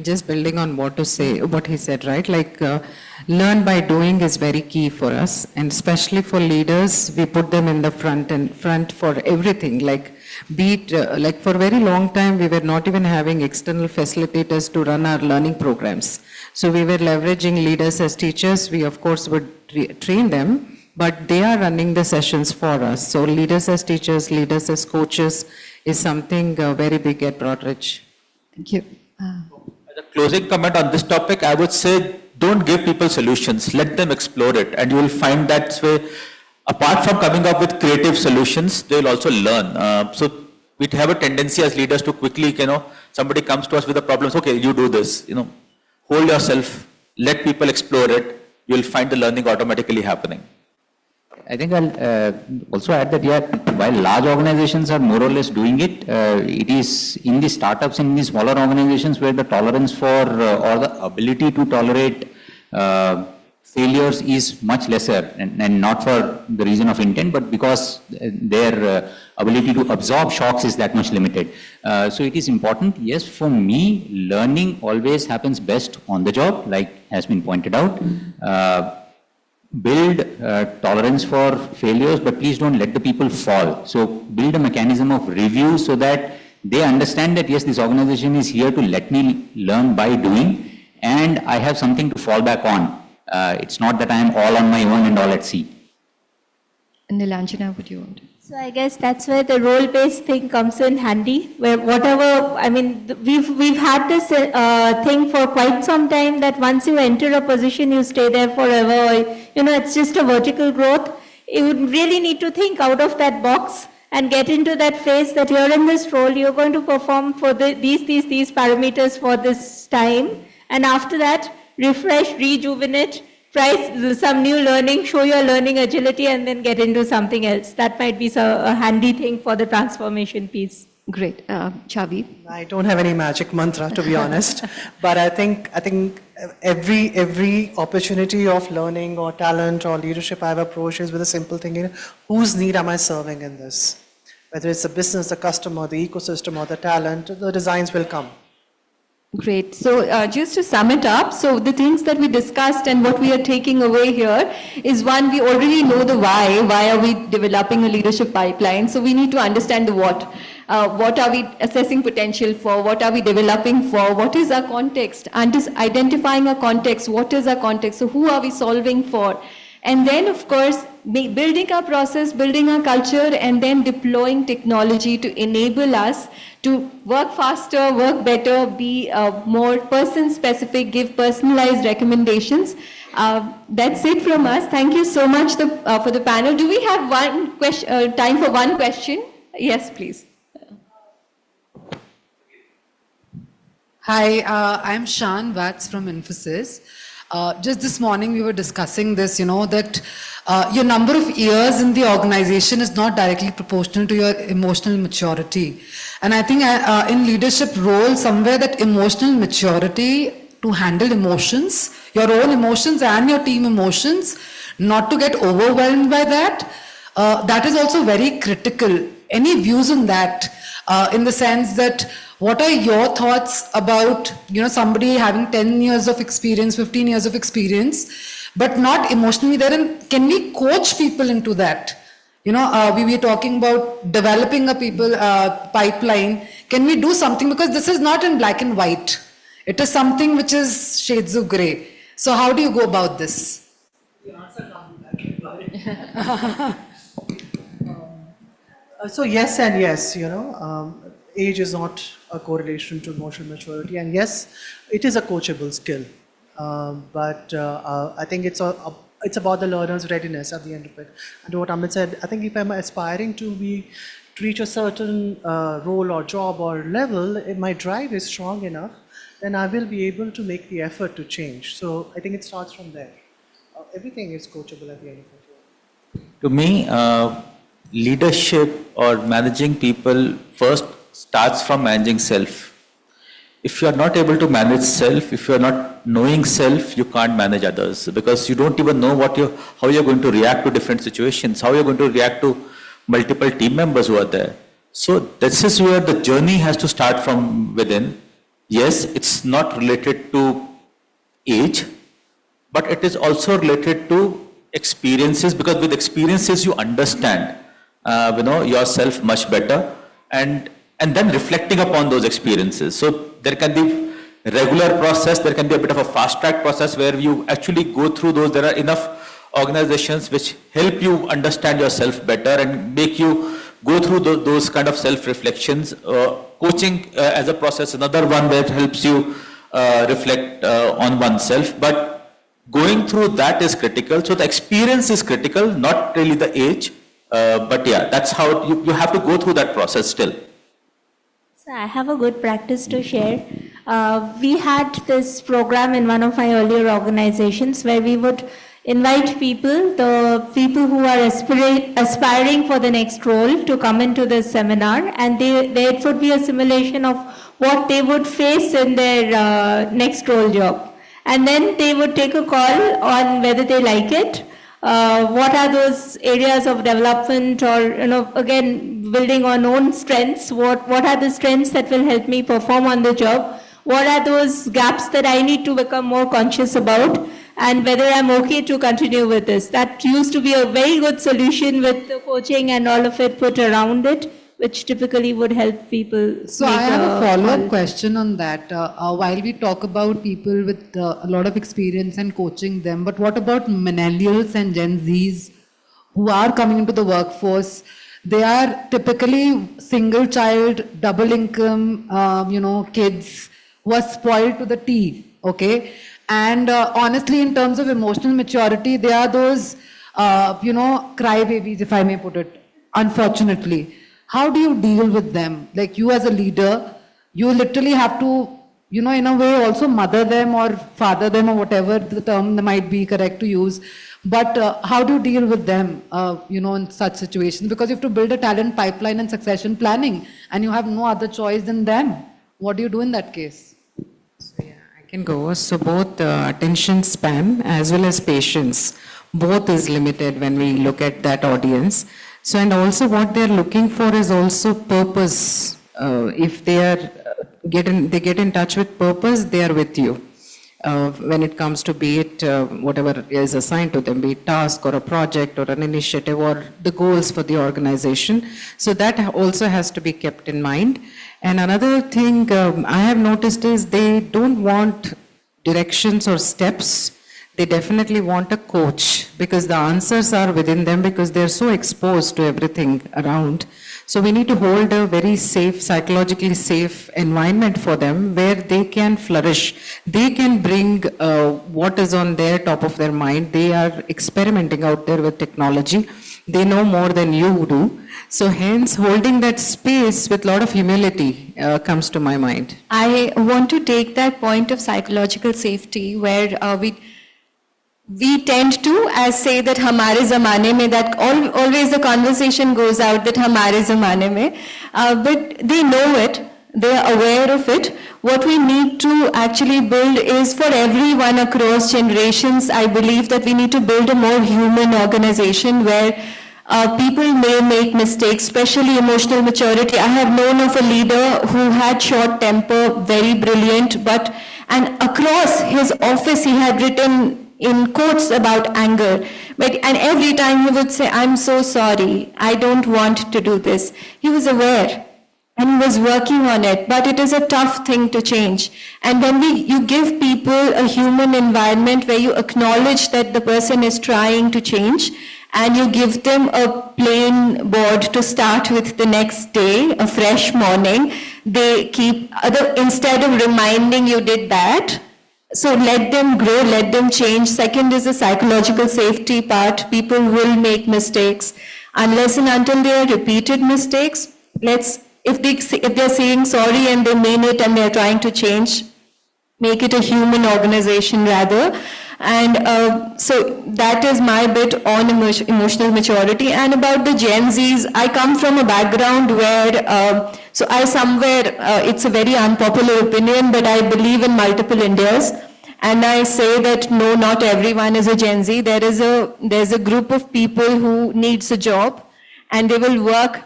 Just building on what he said, right? Learn by doing is very key for us, and especially for leaders, we put them in the front for everything. For a very long time, we were not even having external facilitators to run our learning programs. So we were leveraging leaders as teachers. We, of course, would train them, but they are running the sessions for us. So leaders as teachers, leaders as coaches is something very big at Broadridge. Thank you. As a closing comment on this topic, I would say, don't give people solutions, let them explore it, and you will find that way, apart from coming up with creative solutions, they will also learn. So we have a tendency as leaders to quickly, somebody comes to us with a problem, okay, you do this, hold yourself, let people explore it, you will find the learning automatically happening. I think I'll also add that, while large organizations are more or less doing it, it is in the startups and in the smaller organizations where the tolerance for or the ability to tolerate failures is much lesser, and not for the reason of intent, but because their ability to absorb shocks is that much limited. So it is important, yes, for me, learning always happens best on the job, like has been pointed out. Build tolerance for failures, but please don't let the people fall. So build a mechanism of review so that they understand that, yes, this organization is here to let me learn by doing, and I have something to fall back on. It's not that I am all on my own and all at sea. Nilanjana, would you want to? So I guess that's where the role-based thing comes in handy, where we've had this thing for quite some time that once you enter a position, you stay there forever. It's just a vertical growth. You would really need to think out of that box and get into that phase that you're in this role, you're going to perform for these parameters for this time. And after that, refresh, rejuvenate, try some new learning, show your learning agility, and then get into something else. That might be a handy thing for the transformation piece. Great. Chavi? I don't have any magic mantra, to be honest, but I think every opportunity of learning or talent or leadership I've approached is with a simple thing, whose need am I serving in this? Whether it's the business, the customer, the ecosystem, or the talent, the designs will come. Great. So just to sum it up, so the things that we discussed and what we are taking away here is, one, we already know the why. Why are we developing a leadership pipeline? So we need to understand the what. What are we assessing potential for? What are we developing for? What is our context? And just identifying a context. What is our context? So who are we solving for? And then, of course, building our process, building our culture, and then deploying technology to enable us to work faster, work better, be more person-specific, give personalized recommendations. That's it from us. Thank you so much for the panel. Do we have time for one question? Yes, please. Hi, I'm Shan Vats from Infosys. Just this morning we were discussing this, that your number of years in the organization is not directly proportional to your emotional maturity. And I think in leadership role, somewhere that emotional maturity to handle emotions, your own emotions and your team emotions, not to get overwhelmed by that, that is also very critical. Any views on that, in the sense that what are your thoughts about, somebody having 10 years of experience, 15 years of experience, but not emotionally there? And can we coach people into that? We were talking about developing a people pipeline. Can we do something? Because this is not in black and white. It is something which is shades of gray. So how do you go about this? So yes and yes, age is not a correlation to emotional maturity, and yes, it is a coachable skill, but I think it's about the learner's readiness at the end of it. And what Amit said, I think if I'm aspiring to reach a certain role or job or level, if my drive is strong enough, then I will be able to make the effort to change. So I think it starts from there. Everything is coachable at the end of it. To me, leadership or managing people first starts from managing self. If you are not able to manage self, if you are not knowing self, you can't manage others, because you don't even know how you're going to react to different situations, how you're going to react to multiple team members who are there. So this is where the journey has to start from within. Yes, it's not related to age, but it is also related to experiences, because with experiences you understand yourself much better, and then reflecting upon those experiences. So there can be a regular process, there can be a bit of a fast track process where you actually go through those. There are enough organizations which help you understand yourself better and make you go through those kind of self-reflections. Coaching as a process, another one that helps you reflect on oneself. But going through that is critical. So the experience is critical, not really the age. But yeah, that's how you have to go through that process still. So I have a good practice to share. We had this program in one of my earlier organizations where we would invite the people who are aspiring for the next role to come into this seminar, and it would be a simulation of what they would face in their next role job. And then they would take a call on whether they like it. What are those areas of development, or again building on own strengths? What are the strengths that will help me perform on the job? What are those gaps that I need to become more conscious about, and whether I'm okay to continue with this? That used to be a very good solution with the coaching and all of it put around it. which typically would help people. So I have a follow-up question on that. While we talk about people with a lot of experience and coaching them, but what about millennials and Gen Zs who are coming into the workforce? They are typically single child, double income, kids who are spoiled to the T, okay? And honestly, in terms of emotional maturity, they are those, crybabies, if I may put it, unfortunately. How do you deal with them? Like you as a leader, you literally have to, in a way also mother them or father them or whatever the term might be correct to use. But how do you deal with them, in such situations? Because you have to build a talent pipeline and succession planning, and you have no other choice than them. What do you do in that case? Can go. So both attention span as well as patience, both is limited when we look at that audience. So and also what they're looking for is also purpose. If they are they get in touch with purpose, they are with you. When it comes to be it whatever is assigned to them, be it task or a project or an initiative or the goals for the organization. So that also has to be kept in mind. And another thing I have noticed is they don't want directions or steps. They definitely want a coach because the answers are within them because they're so exposed to everything around. So we need to hold a very safe, psychologically safe environment for them where they can flourish. They can bring what is on their top of their mind. They are experimenting out there with technology. They know more than you do. So hence holding that space with a lot of humility comes to my mind. I want to take that point of psychological safety where we tend to say that hamare zamane mein, that always the conversation goes out that hamare zamane mein, but they know it, they are aware of it. What we need to actually build is for everyone across generations. I believe that we need to build a more human organization where people may make mistakes, especially emotional maturity. I have known of a leader who had short temper, very brilliant, and across his office he had written in quotes about anger. And every time he would say, "I'm so sorry, I don't want to do this." He was aware and he was working on it, but it is a tough thing to change. And when you give people a human environment where you acknowledge that the person is trying to change, and you give them a plain board to start with the next day, a fresh morning, they keep, instead of reminding you did that, so let them grow, let them change. Second is the psychological safety part. People will make mistakes. Unless and until they are repeated mistakes, if they're saying sorry and they mean it and they're trying to change, make it a human organization rather. And so that is my bit on emotional maturity. And about the Gen Zs, I come from a background where, it's a very unpopular opinion, but I believe in multiple Indias. And I say that no, not everyone is a Gen Z. There's a group of people who needs a job and they will work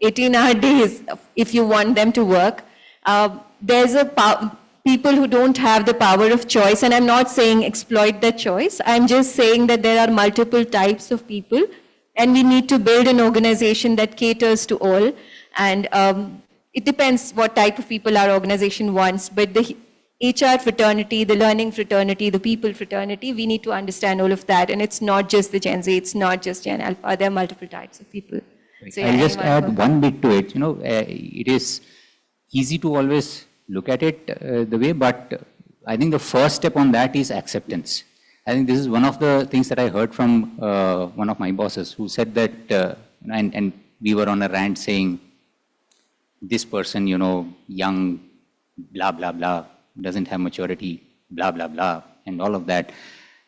18-hour days if you want them to work. There's people who don't have the power of choice, and I'm not saying exploit that choice. I'm just saying that there are multiple types of people, and we need to build an organization that caters to all. And it depends what type of people our organization wants, but the HR fraternity, the learning fraternity, the people fraternity, we need to understand all of that. And it's not just the Gen Z, it's not just Gen Alpha, there are multiple types of people. So, I'll just add one bit to it. It is easy to always look at it the way, but I think the first step on that is acceptance. I think this is one of the things that I heard from one of my bosses who said that, and we were on a rant saying, this person, young, blah, blah, blah, doesn't have maturity, blah, blah, blah, and all of that.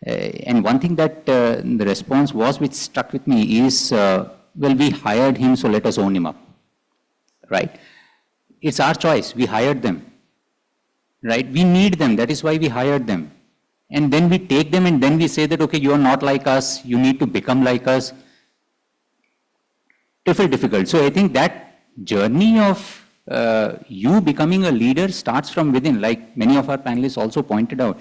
And one thing that the response was, which stuck with me, is, well, we hired him, so let us own him up, right? It's our choice. We hired them, right? We need them. That is why we hired them. And then we take them and then we say that, okay, you are not like us. You need to become like us. Difficult. So I think that journey of you becoming a leader starts from within, like many of our panelists also pointed out.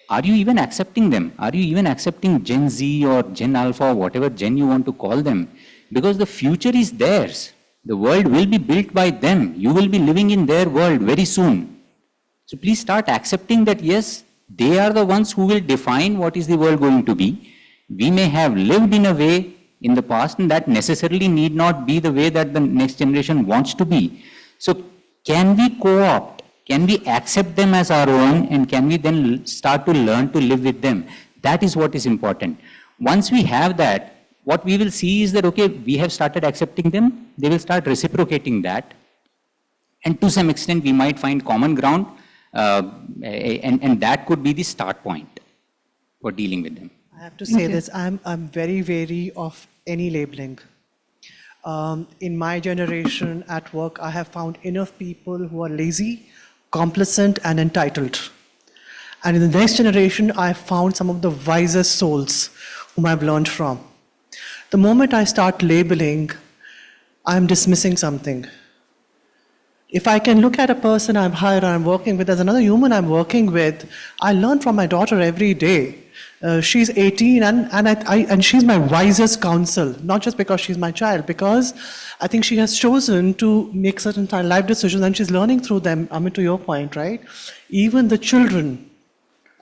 Are you even accepting them? Are you even accepting Gen Z or Gen Alpha or whatever Gen you want to call them? Because the future is theirs. The world will be built by them. You will be living in their world very soon. So please start accepting that, yes, they are the ones who will define what is the world going to be. We may have lived in a way in the past, and that necessarily need not be the way that the next generation wants to be. So can we co-opt? Can we accept them as our own, and can we then start to learn to live with them? That is what is important. Once we have that, what we will see is that, okay, we have started accepting them, they will start reciprocating that, and to some extent we might find common ground, and that could be the start point for dealing with them. I have to say this, I'm very wary of any labeling. In my generation at work, I have found enough people who are lazy, complacent, and entitled. And in the next generation, I have found some of the wisest souls whom I've learned from. The moment I start labeling, I'm dismissing something. If I can look at a person I've hired or I'm working with as another human I'm working with, I learn from my daughter every day. She's 18 and she's my wisest counsel, not just because she's my child, because I think she has chosen to make certain life decisions and she's learning through them. I mean, to your point, right? Even the children,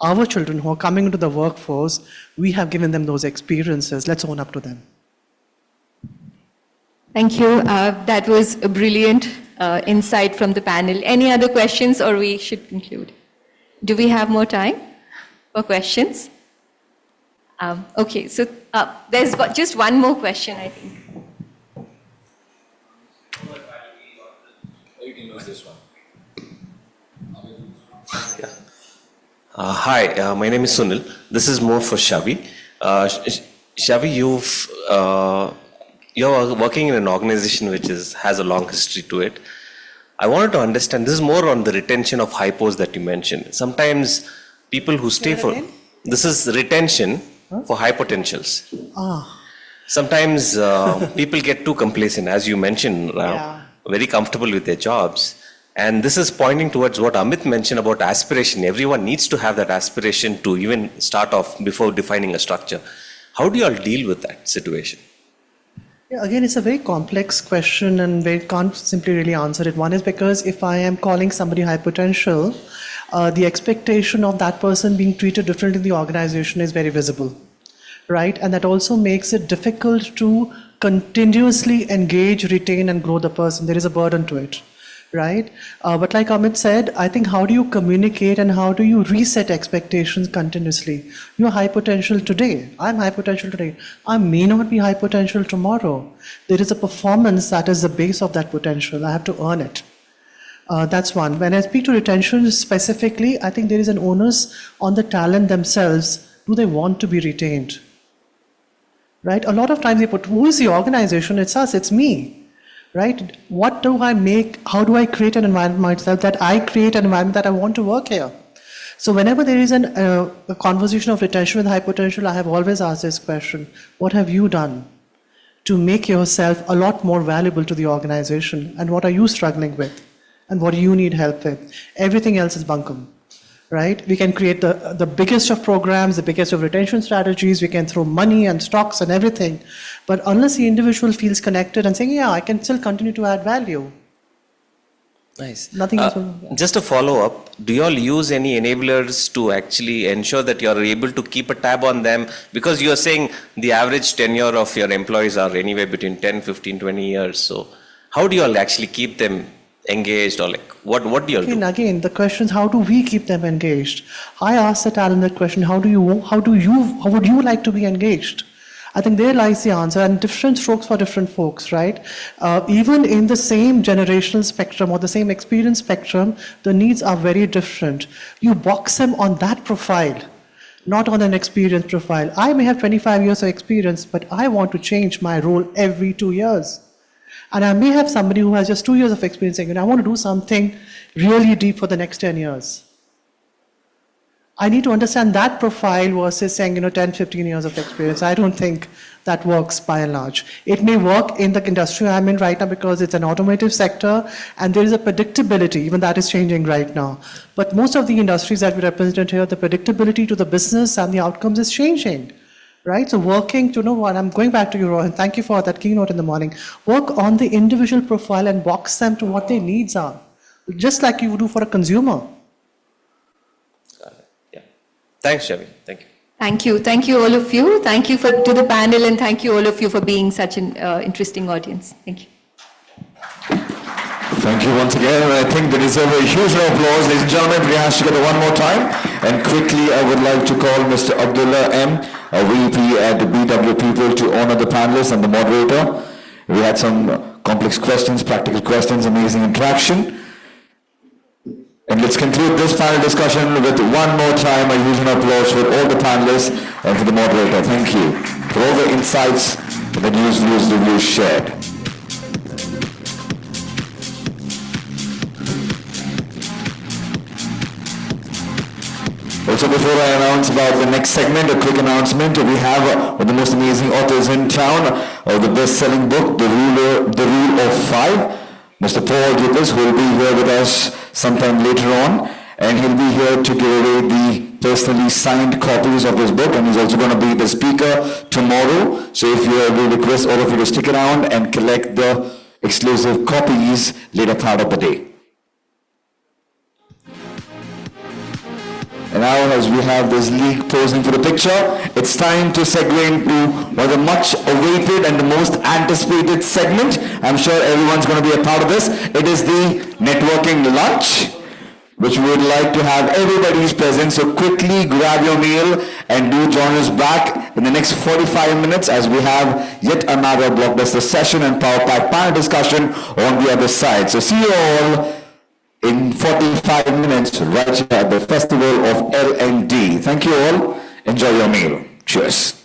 our children who are coming into the workforce, we have given them those experiences. Let's own up to them. Thank you. That was a brilliant insight from the panel. Any other questions, or we should conclude? Do we have more time for questions? Okay, so there's just one more question, I think. You can use this one. Hi, my name is Sunil. This is more for Shavi. Shavi, you're working in an organization which has a long history to it. I wanted to understand, this is more on the retention of hypos that you mentioned. Sometimes people who stay for, this is retention for high potentials. Sometimes people get too complacent, as you mentioned, very comfortable with their jobs. And this is pointing towards what Amit mentioned about aspiration. Everyone needs to have that aspiration to even start off before defining a structure. How do you all deal with that situation? Yeah, again, it's a very complex question and we can't simply really answer it. One is because if I am calling somebody high potential, the expectation of that person being treated differently in the organization is very visible, right? And that also makes it difficult to continuously engage, retain, and grow the person. There is a burden to it, right? But like Amit said, I think how do you communicate and how do you reset expectations continuously? You're high potential today. I'm high potential today. I may not be high potential tomorrow. There is a performance that is the base of that potential. I have to earn it. That's one. When I speak to retention specifically, I think there is an onus on the talent themselves. Do they want to be retained? Right? A lot of times they put, who is the organization? It's us, it's me. Right? What do I make? How do I create an environment myself that I create an environment that I want to work here? So whenever there is a conversation of retention with high potential, I have always asked this question: what have you done to make yourself a lot more valuable to the organization? And what are you struggling with? And what do you need help with? Everything else is bunkum. Right? We can create the biggest of programs, the biggest of retention strategies, we can throw money and stocks and everything. But unless the individual feels connected and saying, yeah, I can still continue to add value. Nice. Nothing else. Just a follow-up, do you all use any enablers to actually ensure that you're able to keep a tab on them? Because you're saying the average tenure of your employees are anywhere between 10, 15, 20 years. So how do you all actually keep them engaged, or like what do you all do? Again, the question is, how do we keep them engaged? I asked the talent that question, how would you like to be engaged? I think there lies the answer, and different strokes for different folks, right? Even in the same generational spectrum or the same experience spectrum, the needs are very different. You box them on that profile, not on an experience profile. I may have 25 years of experience, but I want to change my role every 2 years. And I may have somebody who has just 2 years of experience saying, I want to do something really deep for the next 10 years. I need to understand that profile versus saying, 10, 15 years of experience. I don't think that works by and large. It may work in the industry I'm in right now because it's an automotive sector and there is a predictability, even that is changing right now. But most of the industries that we represent here, the predictability to the business and the outcomes is changing. right? So working to know what, I'm going back to you, Rohan, thank you for that keynote in the morning. Work on the individual profile and box them to what their needs are, just like you would do for a consumer. Thanks, Shavi. Thank you. Thank you. Thank you, all of you. Thank you to the panel, and thank you, all of you, for being such an interesting audience. Thank you. Thank you once again. I think they deserve a huge round of applause. Ladies and gentlemen, we have together one more time. And quickly, I would like to call Mr. Abdullah M., a VP at BW People, to honor the panelists and the moderator. We had some complex questions, practical questions, amazing interaction. And let's conclude this panel discussion with one more time a huge round of applause for all the panelists and for the moderator. Thank you for all the insights and the views shared. Also, before I announce about the next segment, a quick announcement. We have one of the most amazing authors in town of the best-selling book, The Rule of Five, Mr. Paul Gibbs, who will be here with us sometime later on, and he'll be here to give away the personally signed copies of his book, and he's also going to be the speaker tomorrow. So if we request all of you to stick around and collect the exclusive copies later part of the day. And now, as we have this league posing for the picture, it's time to segue into one of the much awaited and the most anticipated segment. I'm sure everyone's going to be a part of this. It is the networking lunch, which we would like to have everybody's present. So quickly grab your meal and do join us back in the next 45 minutes as we have yet another blockbuster session and power pack panel discussion on the other side. So see you all in 45 minutes right here at the Festival of L&D. Thank you all. Enjoy your meal. Cheers.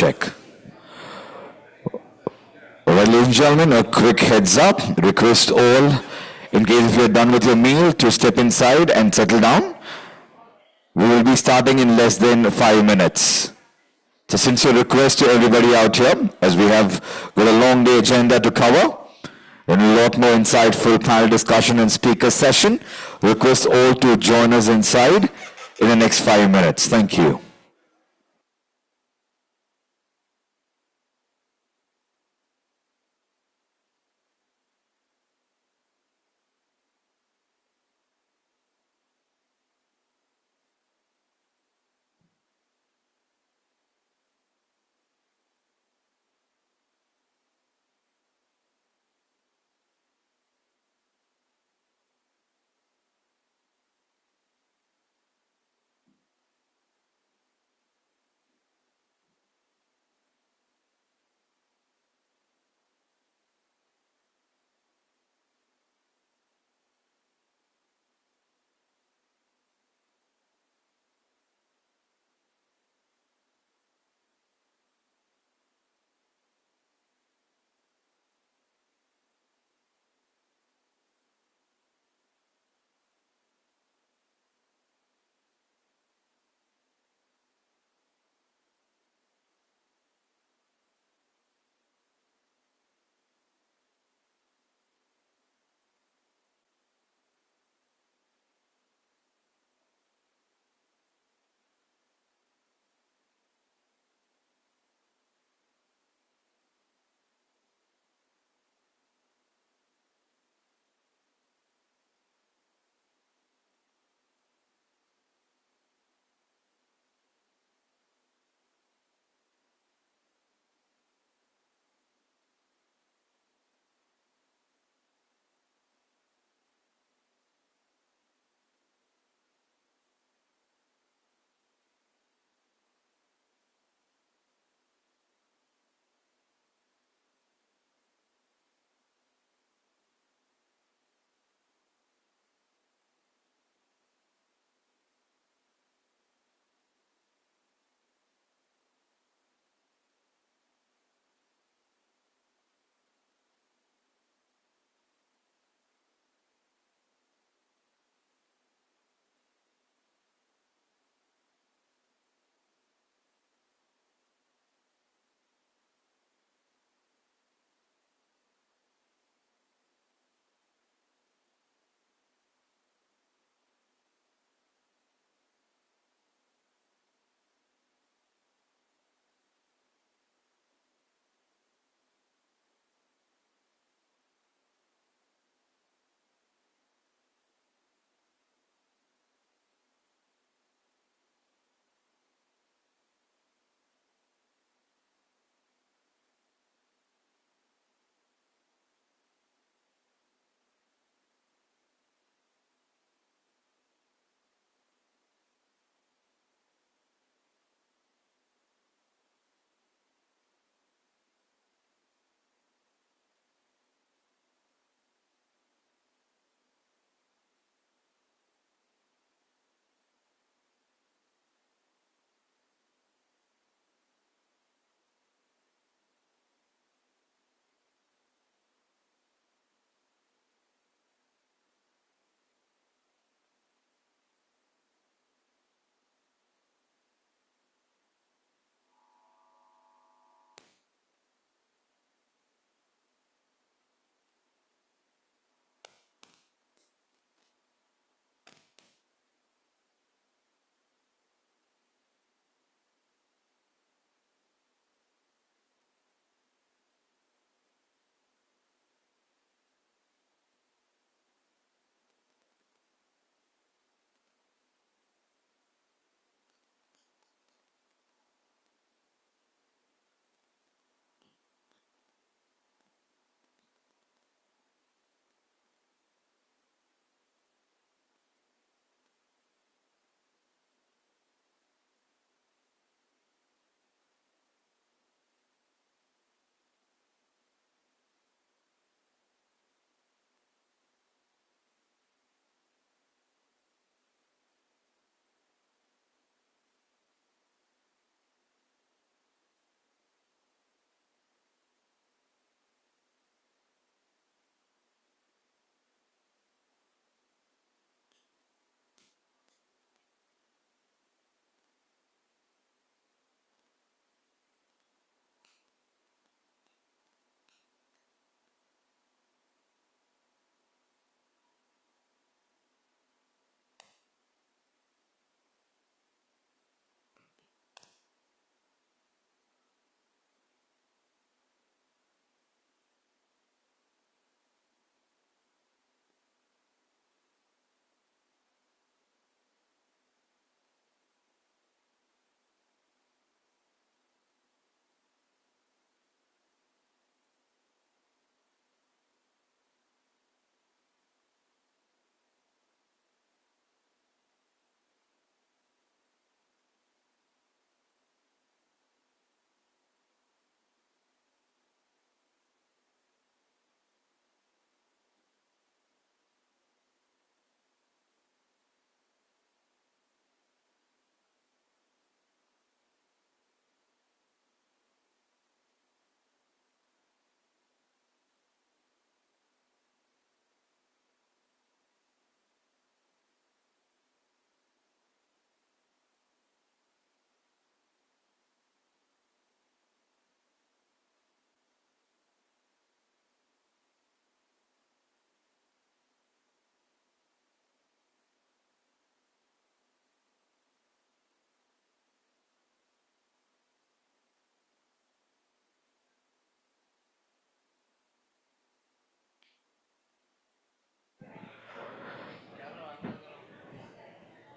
check. All right, ladies and gentlemen, a quick heads up. Request all, in case if you're done with your meal, to step inside and settle down. We will be starting in less than 5 minutes. It's a sincere request to everybody out here, as we have got a long day agenda to cover and a lot more insightful panel discussion and speaker session. Request all to join us inside in the next 5 minutes. Thank you.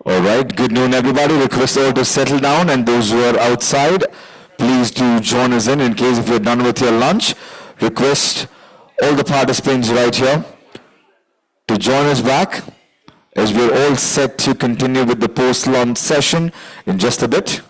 All right, good noon, everybody. Request all to settle down, and those who are outside, please do join us in case if you're done with your lunch. Request all the participants right here to join us back as we're all set to continue with the post-lunch session in just a bit.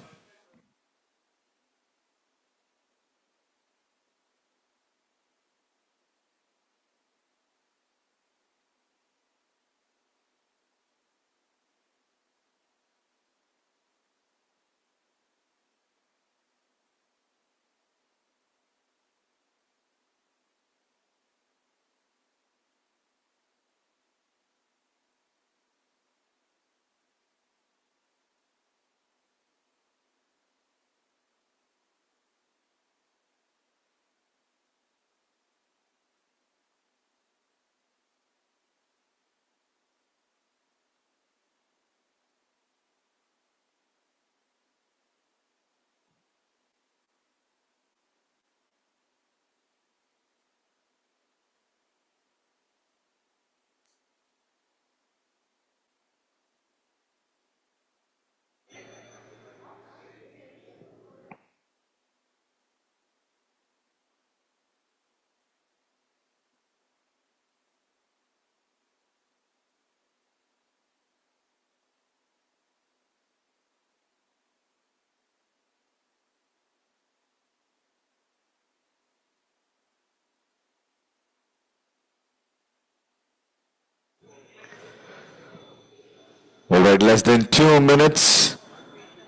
All right, less than 2 minutes.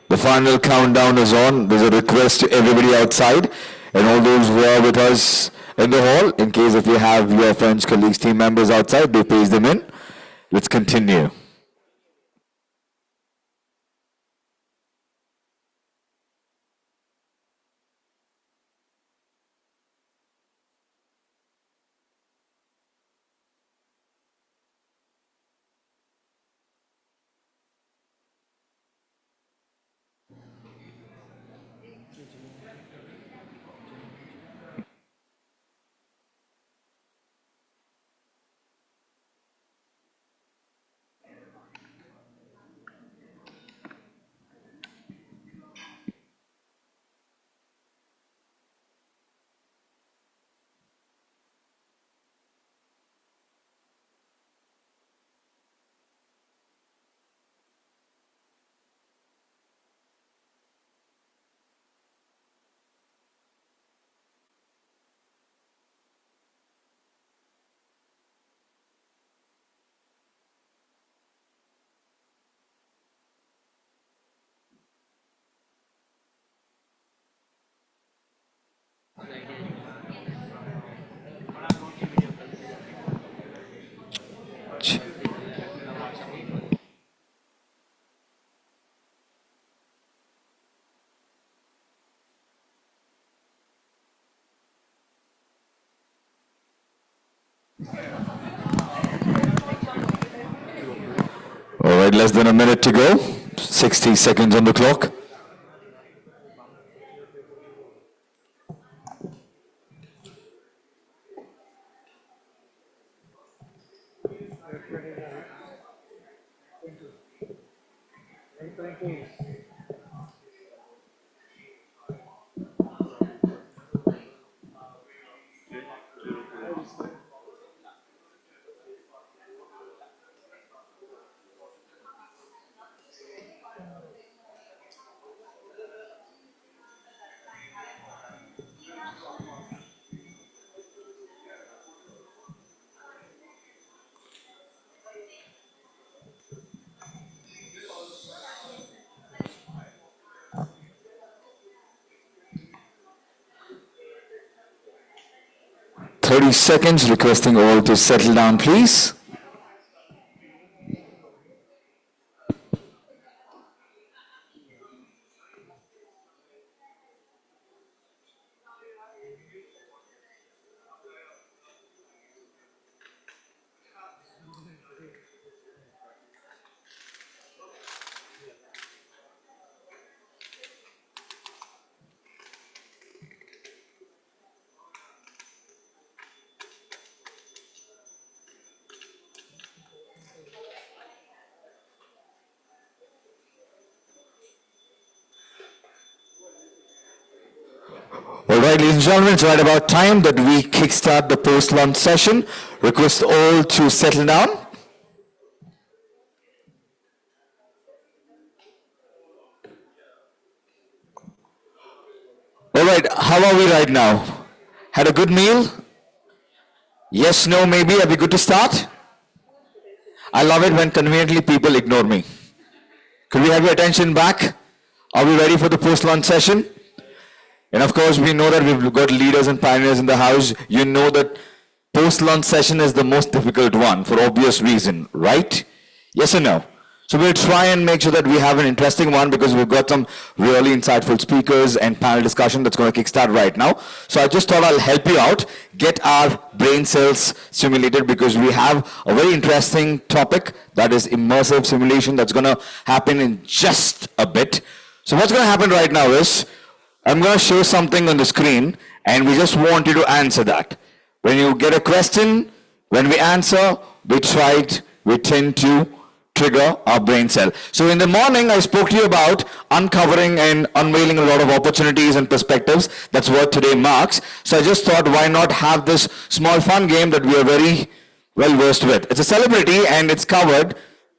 The final countdown is on. There's a request to everybody outside and all those who are with us in the hall, in case if you have your friends, colleagues, team members outside, do pace them in. Let's continue. All right, less than a minute to go. 60 seconds on the clock. Thirty seconds, requesting all to settle down, please. right, ladies and gentlemen, it's right about time that we kickstart the post-lunch session. Request all to settle down. All right, how are we right now? Had a good meal? Yes, no, maybe. Are we good to start? I love it when conveniently people ignore me. Could we have your attention back? Are we ready for the post-lunch session? And of course, we know that we've got leaders and pioneers in the house. You know that post-lunch session is the most difficult one for obvious reason, right? Yes or no? So we'll try and make sure that we have an interesting one because we've got some really insightful speakers and panel discussion that's going to kickstart right now. So I just thought I'll help you out, get our brain cells stimulated because we have a very interesting topic that is immersive simulation that's going to happen in just a bit. So what's going to happen right now is I'm going to show something on the screen and we just want you to answer that. When you get a question, when we answer, we tend to trigger our brain cell. So in the morning, I spoke to you about uncovering and unveiling a lot of opportunities and perspectives. That's what today marks. So I just thought, why not have this small fun game that we are very well versed with. It's a celebrity and it's covered,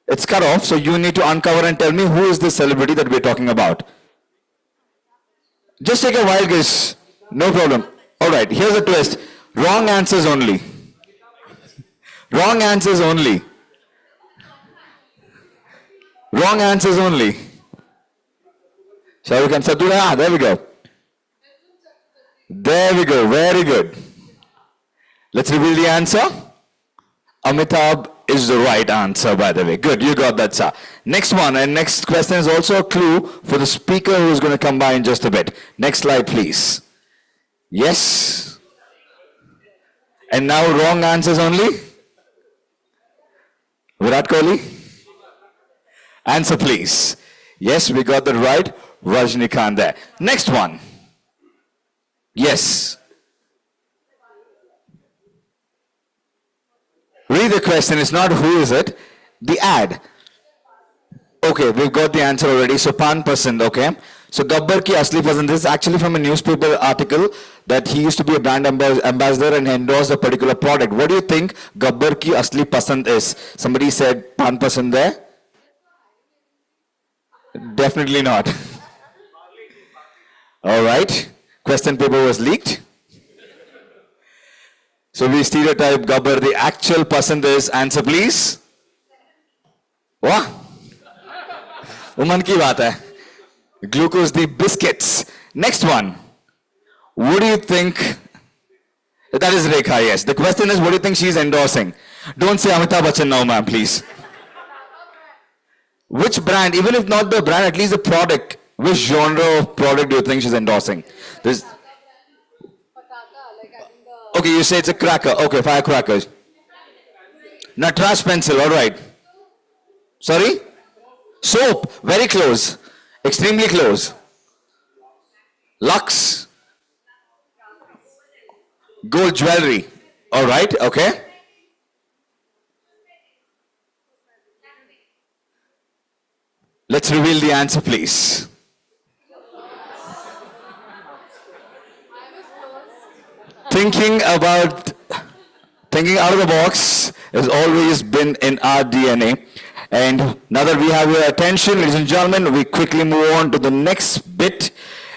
it's cut off. So you need to uncover and tell me who is this celebrity that we're talking about. Just take a wild guess. No problem. All right, here's a twist. Wrong answers only. Wrong answers only. Wrong answers only. So we can subdue that. There we go. There we go. Very good. Let's reveal the answer. Amitabh is the right answer, by the way. Good, you got that, sir. Next one, and next question is also a clue for the speaker who is going to come by in just a bit. Next slide, please. Yes. And now wrong answers only. Virat Kohli. Answer, please. Yes, we got that right. Rajnikant there. Next one. Yes. Read the question. It's not who is it. The ad. Okay, we've got the answer already. So, Pan Pasand, okay. So, Gabbar ki asli pasand. This is actually from a newspaper article that he used to be a brand ambassador and endorsed a particular product. What do you think Gabbar ki asli pasand is? Somebody said Pan Pasand there. Definitely not. All right. Question paper was leaked. So we stereotype Gabbar. The actual pasand is, answer please. What? Uman ki baat hai. Glucose the biscuits. Next one. What do you think? That is Rekha, yes. The question is, what do you think she's endorsing? Don't say Amitabh Bachchan now, ma'am, please. Which brand, even if not the brand, at least the product, which genre of product do you think she's endorsing? There's... Okay, you say it's a cracker. Okay, firecrackers. Natraj pencil, all right. Sorry? Soap, very close. Extremely close. Lux. Gold jewelry. All right, okay. Let's reveal the answer, please. Thinking out of the box has always been in our DNA. And now that we have your attention, ladies and gentlemen, we quickly move on to the next bit.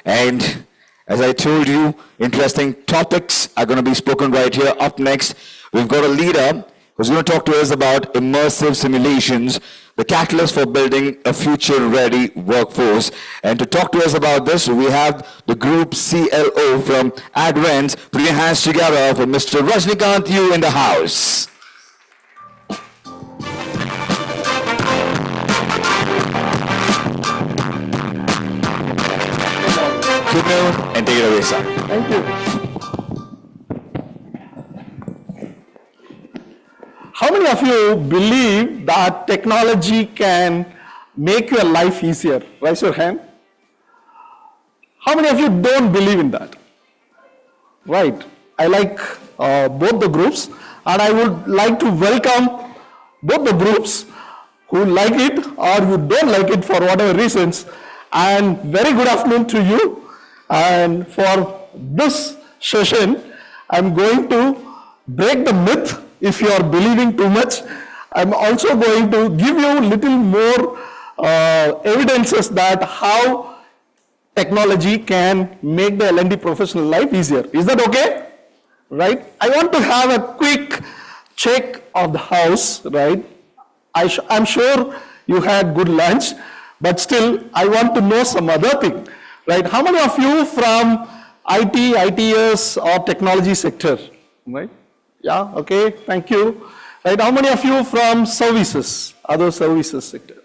And as I told you, interesting topics are going to be spoken right here. Up next, we've got a leader who's going to talk to us about immersive simulations, the catalyst for building a future-ready workforce. And to talk to us about this, we have the group CLO from Advent. Put your hands together for Mr. Rajnikant Yu in the house. Good noon, and take it away, sir. Thank you. How many of you believe that technology can make your life easier? Raise your hand. How many of you don't believe in that? Right. I like both the groups, and I would like to welcome both the groups who like it or who don't like it for whatever reasons. And very good afternoon to you. And for this session, I'm going to break the myth if you are believing too much. I'm also going to give you little more evidences that how technology can make the L&D professional life easier. Is that okay? Right? I want to have a quick check of the house, right? I'm sure you had good lunch, but still I want to know some other thing, right? How many of you from IT, ITS or technology sector, right? Yeah, okay, thank you. Right, how many of you from services, other services sector,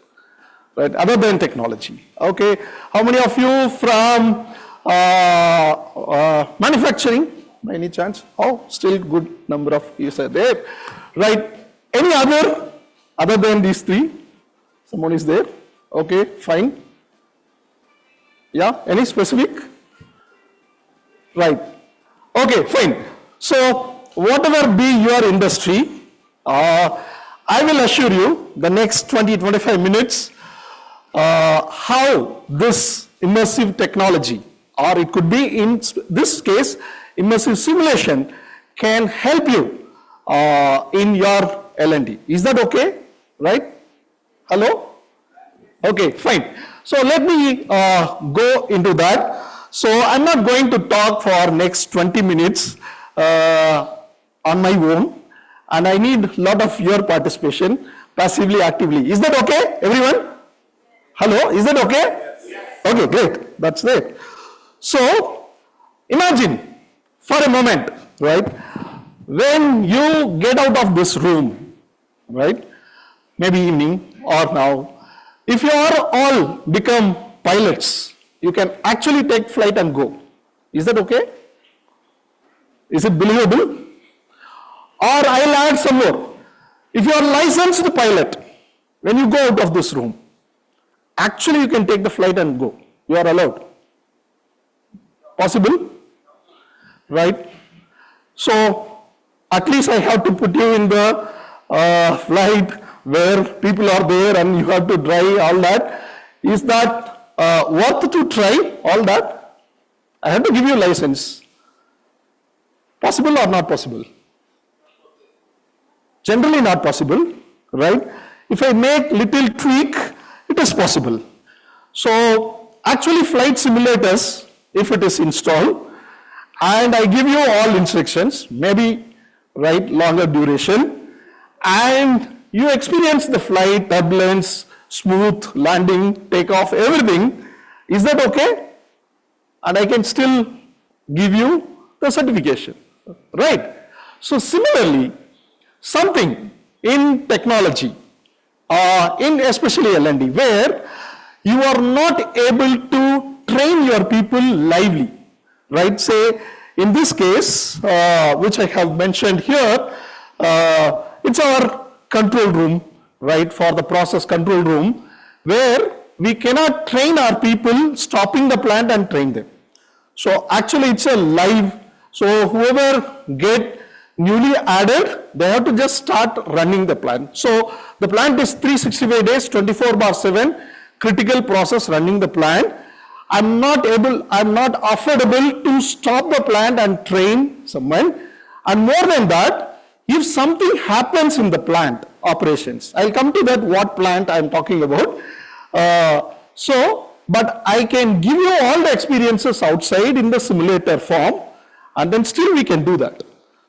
right, other than technology? Okay, how many of you from manufacturing, by any chance? Oh, still good number of you are there, right? Any other than these three? Someone is there? Okay, fine. Yeah, any specific? Right, okay, fine. So, whatever be your industry, I will assure you the next 20-25 minutes how this immersive technology, or it could be in this case immersive simulation, can help you in your L&D. Is that okay? Right? Hello? Okay, fine. So let me go into that. So I'm not going to talk for next 20 minutes on my own. And I need a lot of your participation, passively, actively. Is that okay, everyone? Hello, is that okay? Okay, great, that's great. So, imagine for a moment, right, when you get out of this room, right, maybe evening or now, if you are all become pilots, you can actually take flight and go. Is that okay? Is it believable? Or I'll add some more. If you are licensed pilot, when you go out of this room, actually you can take the flight and go. You are allowed. Possible? Right? So, at least I have to put you in the flight where people are there and you have to try all that. Is that worth to try all that? I have to give you a license. Possible or not possible? Generally not possible, right? If I make little tweak, it is possible. So actually flight simulators, if it is installed, and I give you all instructions, maybe right longer duration, and you experience the flight, turbulence, smooth landing, takeoff, everything, is that okay? And I can still give you the certification, right? So similarly, something in technology, in especially L&D, where you are not able to train your people lively, right? Say, in this case, which I have mentioned here, it's our control room, right, for the process control room, where we cannot train our people, stopping the plant and train them. So actually it's a live, so whoever get newly added, they have to just start running the plant. So the plant is 365 days, 24/7, critical process running the plant. I'm not affordable to stop the plant and train someone. And more than that, if something happens in the plant operations, I'll come to that what plant I'm talking about. But I can give you all the experiences outside in the simulator form, and then still we can do that.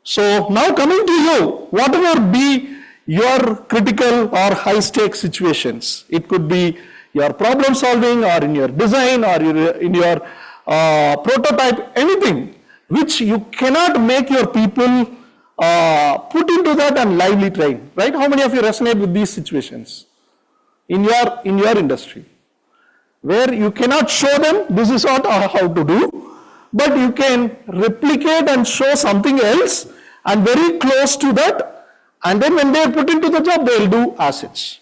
So now coming to you, whatever be your critical or high stakes situations, it could be your problem solving or in your design or in your prototype, anything which you cannot make your people put into that and lively train, right? How many of you resonate with these situations in your industry, where you cannot show them this is not how to do, but you can replicate and show something else and very close to that, and then when they are put into the job, they will do assets,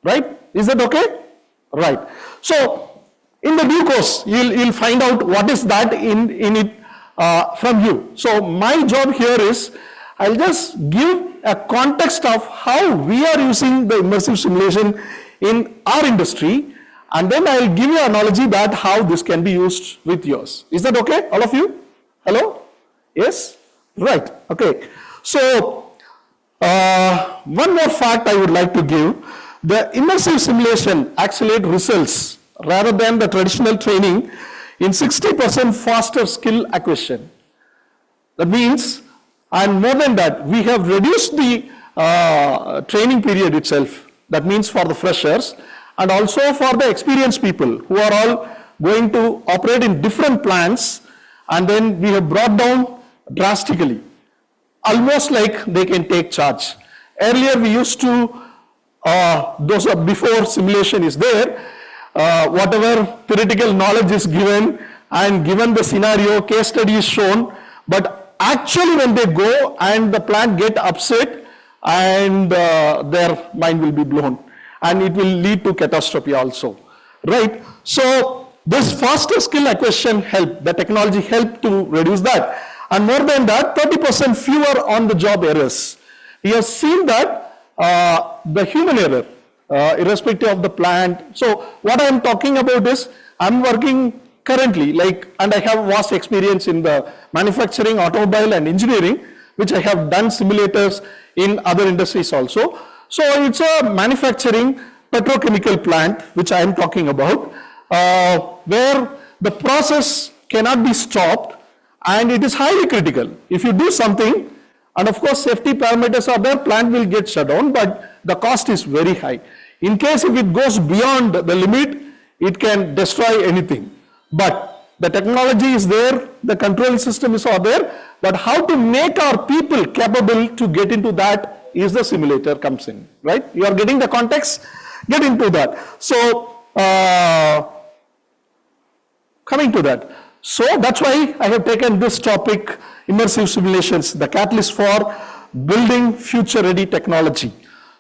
right? Is that okay? Right. So in the due course, you'll find out what is that in it from you. So my job here is, I'll just give a context of how we are using the immersive simulation in our industry, and then I'll give you an analogy that how this can be used with yours. Is that okay, all of you? Hello? Yes? Right. Okay. So, one more fact I would like to give. The immersive simulation accelerate results rather than the traditional training in 60% faster skill acquisition. That means, and more than that, we have reduced the training period itself. That means for the freshers and also for the experienced people who are all going to operate in different plants, and then we have brought down drastically, almost like they can take charge. Earlier we used to, those are before simulation is there, whatever theoretical knowledge is given and given the scenario, case study is shown, but actually when they go and the plant get upset and their mind will be blown and it will lead to catastrophe also, right? So this faster skill acquisition help, the technology help to reduce that. And more than that, 30% fewer on the job errors. We have seen that the human error, irrespective of the plant. So what I am talking about is, I'm working currently, and I have vast experience in the manufacturing, automobile and engineering, which I have done simulators in other industries also. So it's a manufacturing petrochemical plant, which I am talking about, where the process cannot be stopped and it is highly critical. If you do something, and of course safety parameters are there, plant will get shut down, but the cost is very high. In case if it goes beyond the limit, it can destroy anything. But the technology is there, the control system is all there, but how to make our people capable to get into that is the simulator comes in, right? You are getting the context, get into that. So, coming to that. So that's why I have taken this topic, immersive simulations, the catalyst for building future-ready technology.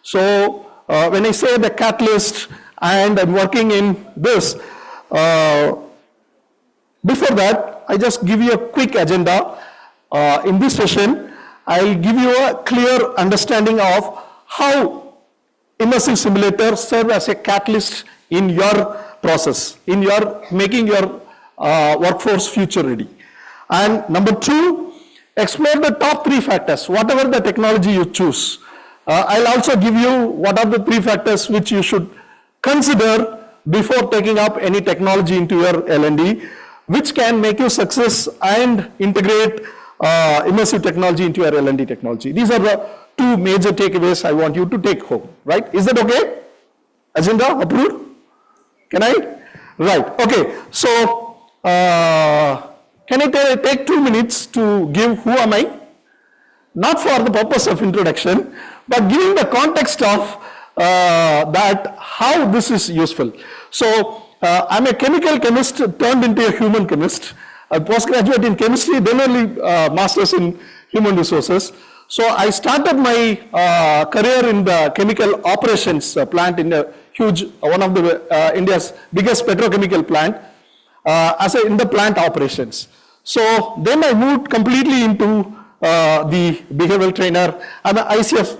So when I say the catalyst and I'm working in this, before that, I just give you a quick agenda. In this session, I'll give you a clear understanding of how immersive simulators serve as a catalyst in your process, in your making your workforce future ready. And number two, explore the top 3 factors, whatever the technology you choose. I'll also give you what are the 3 factors which you should consider before taking up any technology into your L&D, which can make you success and integrate immersive technology into your L&D technology. These are the 2 major takeaways I want you to take home, right? Is that okay? Agenda approved? Can I? Right, okay. So, can I take 2 minutes to give who am I? Not for the purpose of introduction, but giving the context of that how this is useful. So, I'm a chemical chemist turned into a human chemist, a postgraduate in chemistry, then only master's in human resources. So I started my career in the chemical operations plant in a huge, one of the India's biggest petrochemical plant, in the plant operations. So then I moved completely into the behavioral trainer. I'm an ICF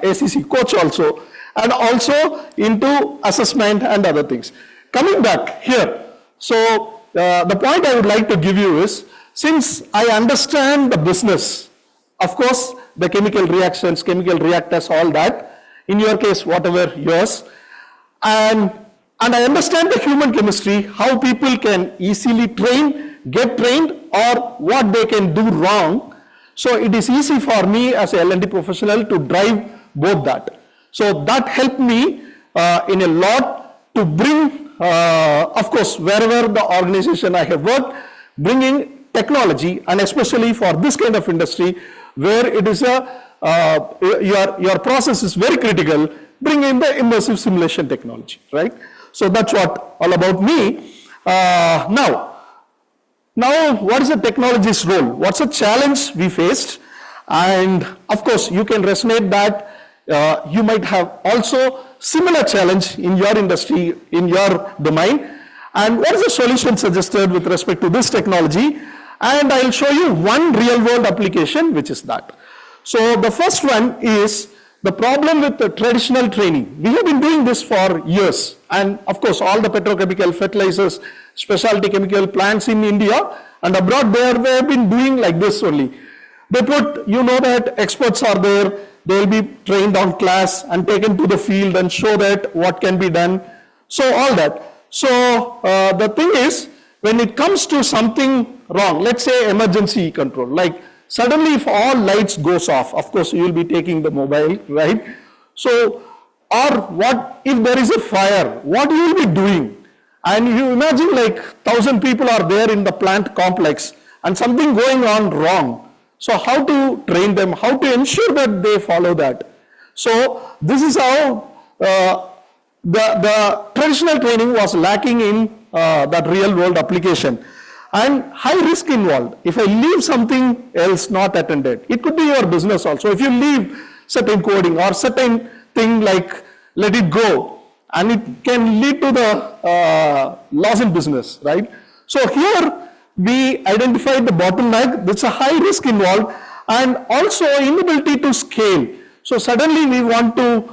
ACC coach also, and also into assessment and other things. Coming back here, so the point I would like to give you is, since I understand the business, of course, the chemical reactions, chemical reactors, all that, in your case, whatever yours, and I understand the human chemistry, how people can easily get trained, or what they can do wrong. So it is easy for me as a L&D professional to drive both that. So that helped me in a lot to bring, of course, wherever the organization I have worked, bringing technology, and especially for this kind of industry, where it is your process is very critical, bring in the immersive simulation technology, right? So that's what all about me. Now, what is the technology's role? What's the challenge we faced? And of course, you can resonate that you might have also similar challenge in your industry, in your domain. And what is the solution suggested with respect to this technology? And I'll show you one real world application, which is that. So the first one is the problem with the traditional training, we have been doing this for years. And of course, all the petrochemical, fertilizers, specialty chemical plants in India and abroad, they have been doing like this only. They put, you know that experts are there, they will be trained on class and taken to the field and show that what can be done. So all that. So the thing is, when it comes to something wrong, let's say emergency control, like suddenly if all lights goes off, of course you will be taking the mobile, right? So, or what if there is a fire, what you will be doing? And you imagine like 1,000 people are there in the plant complex and something going on wrong. So how to train them, how to ensure that they follow that. So this is how the traditional training was lacking in that real world application. And high risk involved. If I leave something else not attended, it could be your business also. If you leave certain coding or certain thing like let it go, and it can lead to the loss in business, right? So here we identified the bottleneck, that's a high risk involved, and also inability to scale. So suddenly we want to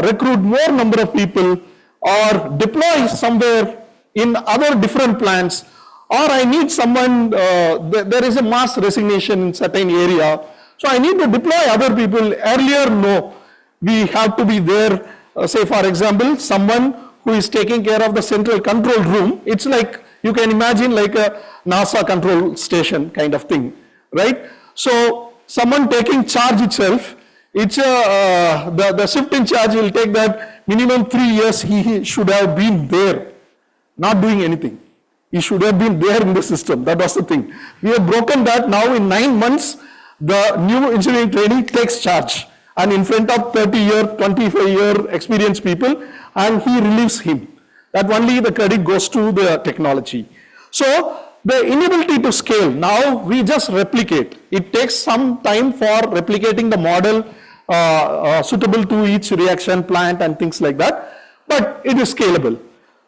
recruit more number of people or deploy somewhere in other different plants, or I need someone, there is a mass resignation in certain area, so I need to deploy other people. Earlier, no, we have to be there, say for example, someone who is taking care of the central control room. It's like, you can imagine like a NASA control station kind of thing, right? So someone taking charge itself, it's the shift in charge will take that minimum 3 years he should have been there, not doing anything. He should have been there in the system. That was the thing. We have broken that. Now in 9 months, the new engineering training takes charge. And in front of 30-year, 25-year experienced people, and he relieves him. That only the credit goes to the technology. So the inability to scale, now we just replicate. It takes some time for replicating the model suitable to each reaction plant and things like that, but it is scalable.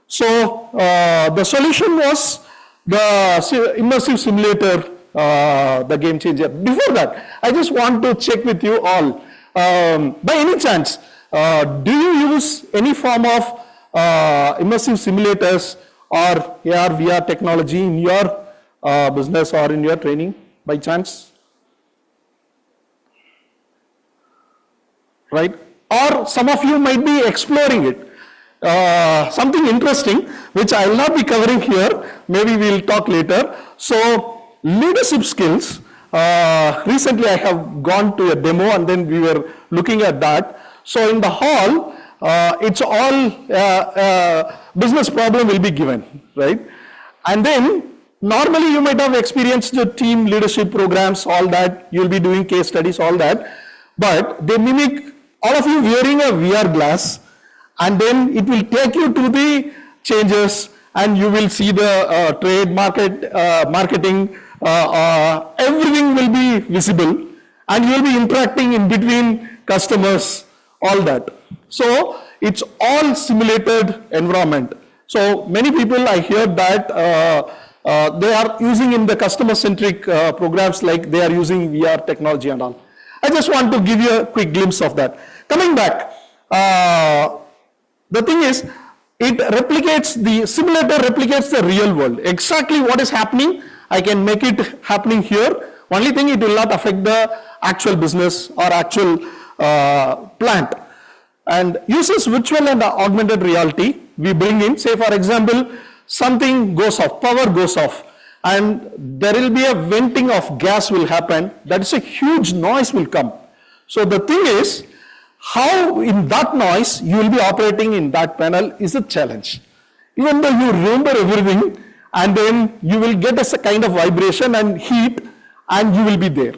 So the solution was the immersive simulator, the game changer. Before that, I just want to check with you all. By any chance, do you use any form of immersive simulators or AR, VR technology in your business or in your training by chance? Right? Or some of you might be exploring it. Something interesting, which I will not be covering here, maybe we will talk later. So, leadership skills, recently I have gone to a demo and then we were looking at that. So, in the hall, it's all business problem will be given, right? And then, normally you might have experienced the team leadership programs, all that, you will be doing case studies, all that. But they mimic all of you wearing a VR glass, and then it will take you to the changes and you will see the trade, marketing, everything will be visible and you will be interacting in between customers, all that. So it's all simulated environment. So many people I hear that they are using in the customer-centric programs, like they are using VR technology and all. I just want to give you a quick glimpse of that. Coming back, the thing is, it replicates, the simulator replicates the real world. Exactly what is happening, I can make it happening here. Only thing, it will not affect the actual business or actual plant. And uses virtual and augmented reality, we bring in, say for example, something goes off, power goes off, and there will be a venting of gas will happen, that is a huge noise will come. So the thing is, how in that noise you will be operating in that panel is a challenge. Even though you remember everything, and then you will get a kind of vibration and heat, and you will be there.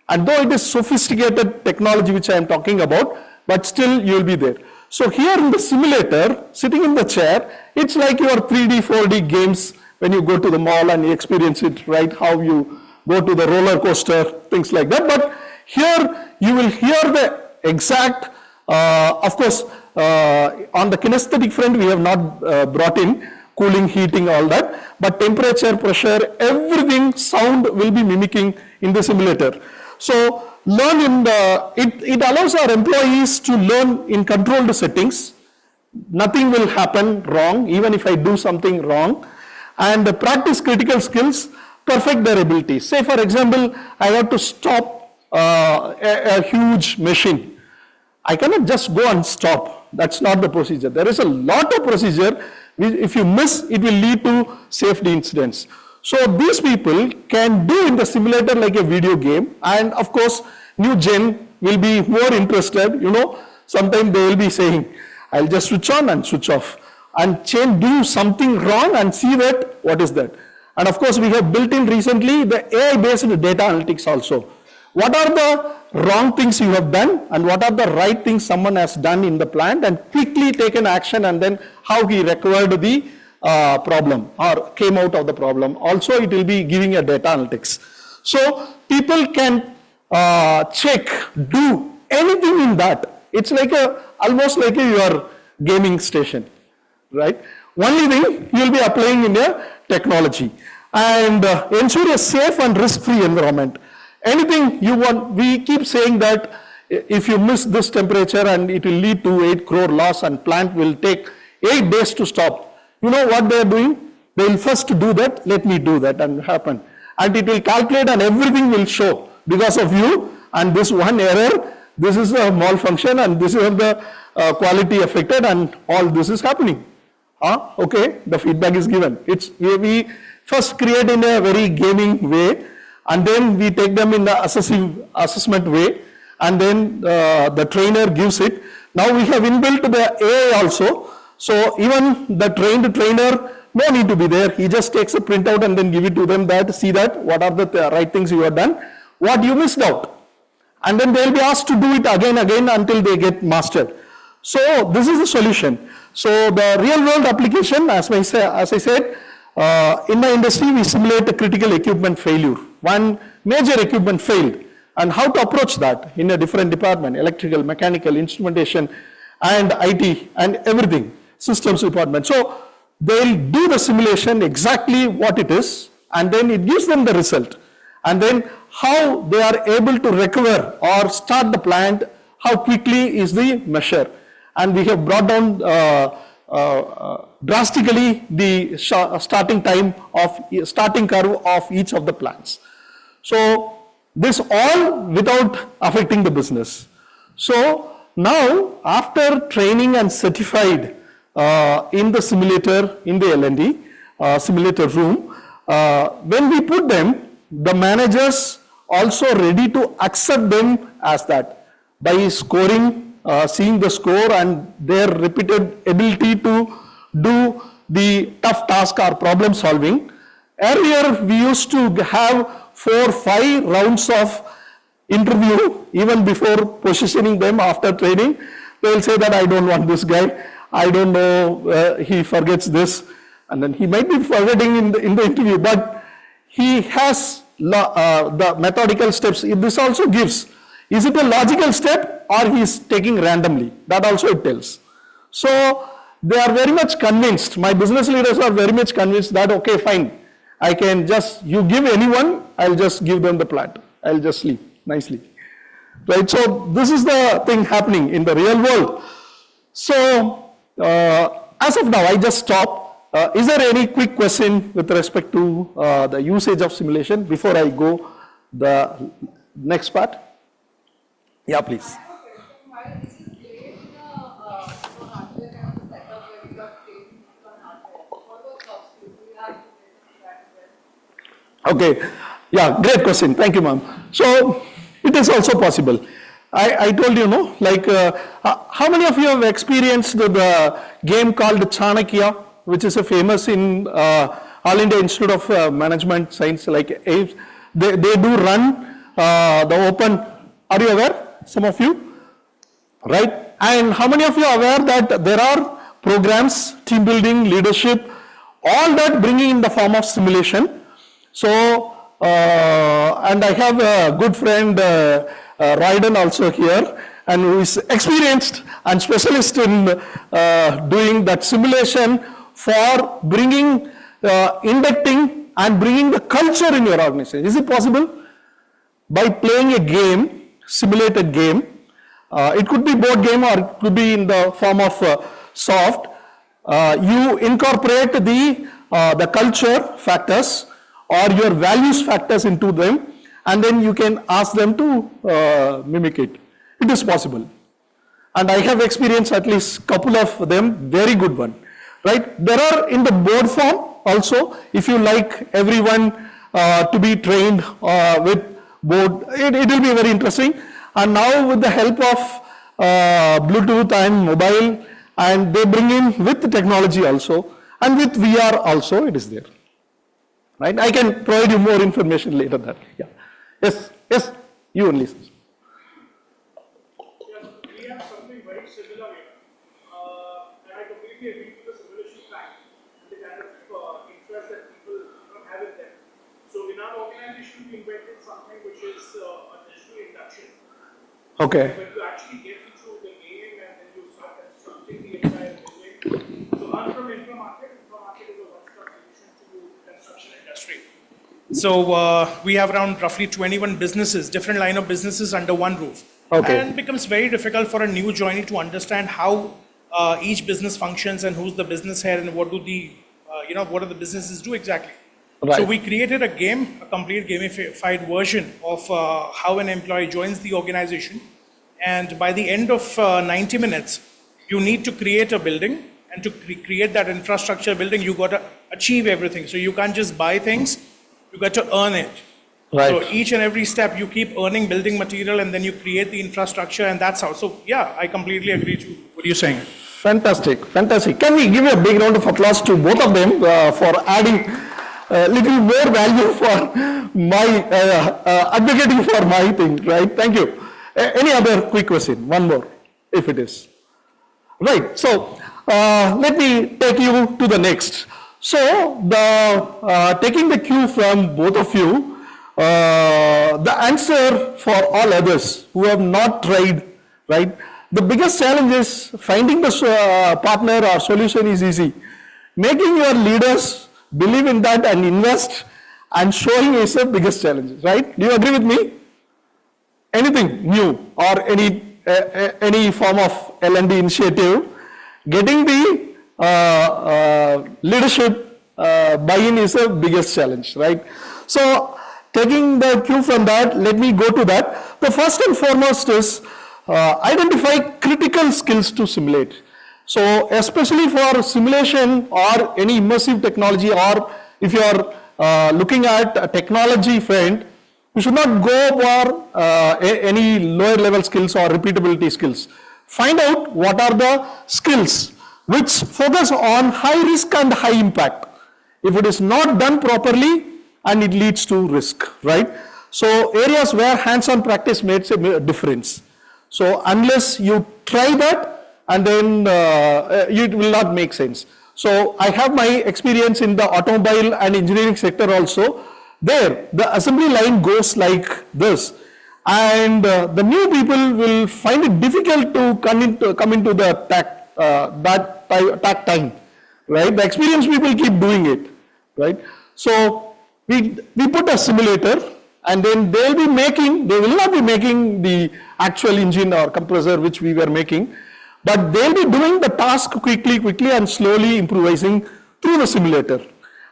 And though it is sophisticated technology which I am talking about, but still you will be there. So here in the simulator, sitting in the chair, it's like your 3D, 4D games when you go to the mall and you experience it, right? How you go to the roller coaster, things like that. But here you will hear the exact, of course, on the kinesthetic front we have not brought in cooling, heating, all that, but temperature, pressure, everything, sound will be mimicking in the simulator. So learn it allows our employees to learn in controlled settings. Nothing will happen wrong, even if I do something wrong. And practice critical skills, perfect their abilities. Say, for example, I have to stop a huge machine. I cannot just go and stop. That's not the procedure. There is a lot of procedure. If you miss, it will lead to safety incidents. So these people can do in the simulator like a video game. And of course, new gen will be more interested. Sometimes they will be saying, I'll just switch on and switch off and do something wrong and see that what is that. And of course, we have built in recently the AI-based data analytics also. What are the wrong things you have done and what are the right things someone has done in the plant, and quickly take an action, and then how he recovered the problem or came out of the problem. Also, it will be giving a data analytics. So people can check, do anything in that. It's like almost like your gaming station, right? Only thing you will be applying in a technology, and ensure a safe and risk-free environment. Anything you want, we keep saying that if you miss this temperature and it will lead to 8 crore loss and plant will take 8 days to stop. You know what they are doing? They will first do that, let me do that, and happen. And it will calculate and everything will show because of you and this one error, this is a malfunction and this is the quality affected and all this is happening. Okay, the feedback is given. We first create in a very gaming way, and then we take them in the assessment way, and then the trainer gives it. Now we have inbuilt the AI also, so even the trained trainer no need to be there. He just takes a printout and then give it to them, that see that what are the right things you have done, what you missed out, and then they will be asked to do it again until they get mastered. So this is the solution. So the real world application, as I said, in my industry we simulate a critical equipment failure. One major equipment failed, and how to approach that in a different department, electrical, mechanical, instrumentation, and IT, and everything, systems department. So they'll do the simulation exactly what it is, and then it gives them the result. And then how they are able to recover or start the plant, how quickly is the measure. And we have brought down drastically the starting curve of each of the plants. So this all without affecting the business. So now after training and certified in the simulator, in the L&D simulator room, when we put them, the managers also ready to accept them as that by scoring, seeing the score and their repeated ability to do the tough task or problem solving. Earlier we used to have 4-5 rounds of interview even before positioning them after training. They will say that I don't want this guy, I don't know, he forgets this, and then he might be forgetting in the interview, but he has the methodical steps. This also gives, is it a logical step or he is taking randomly? That also it tells. So they are very much convinced, my business leaders are very much convinced that okay, fine, I can just, you give anyone, I'll just give them the plant, I'll just sleep nicely. Right, so this is the thing happening in the real world. So as of now, I just stop. Is there any quick question with respect to the usage of simulation before I go the next part? Yeah, please. Okay, yeah, great question. Thank you, ma'am. So it is also possible. I told you, no, like how many of you have experienced the game called Chanakya, which is a famous in All India Institute of Management Science, like they do run the open. Are you aware? Some of you, right? And how many of you are aware that there are programs, team building, leadership, all that bringing in the form of simulation. So, and I have a good friend, Ryden also here, and who is experienced and specialist in doing that simulation for bringing, inducting and bringing the culture in your organization. Is it possible? By playing a game simulated game. It could be board game or it could be in the form of soft. You incorporate the culture factors or your values factors into them, and then you can ask them to mimic it. It is possible. And I have experienced at least couple of them, very good one, right? There are in the board form also, if you like everyone to be trained with board, it will be very interesting. And now with the help of Bluetooth and mobile, and they bring in with the technology also, and with VR also, it is there. Right? I can provide you more information later that. Yeah. Yes, yes, you only. We have something very similar here. And I completely agree with the simulation fact and the kind of interest that people have in them. So in our organization, we invented something which is a digital induction. Okay. When you actually get into the game and then you start constructing the entire building. So I'm from Inframarket. Inframarket is a one-stop solution to construction industry. So we have around roughly 21 businesses, different line of businesses under one roof. Okay. And it becomes very difficult for a new joinee to understand how each business functions and who's the business head and what do the, what do the businesses do exactly. Right. So we created a game, a complete gamified version of how an employee joins the organization. And by the end of 90 minutes, you need to create a building, and to create that infrastructure building, you got to achieve everything. So you can't just buy things, you got to earn it. Right. So each and every step you keep earning building material and then you create the infrastructure, and that's how. So yeah, I completely agree to what you're saying. Fantastic, fantastic. Can we give a big round of applause to both of them for adding a little more value for my, advocating for my thing, right? Thank you. Any other quick question? One more, if it is. Right, so let me take you to the next. So, taking the cue from both of you, the answer for all others who have not tried, right? The biggest challenge is finding the partner or solution is easy. Making your leaders believe in that and invest and showing is the biggest challenge, right? Do you agree with me? Anything new or any form of L&D initiative, getting the leadership buy-in is the biggest challenge, right? So, taking the cue from that, let me go to that. The first and foremost is identify critical skills to simulate. So, especially for simulation or any immersive technology, or if you are looking at a technology front, you should not go for any lower level skills or repeatability skills. Find out what are the skills which focus on high risk and high impact. If it is not done properly, and it leads to risk, right? So areas where hands-on practice makes a difference. So unless you try that, and then it will not make sense. So I have my experience in the automobile and engineering sector also. There, the assembly line goes like this, and the new people will find it difficult to come into the tack time, right? The experienced people keep doing it, right? So we put a simulator, and then they will not be making the actual engine or compressor which we were making, but they'll be doing the task quickly and slowly improvising through the simulator,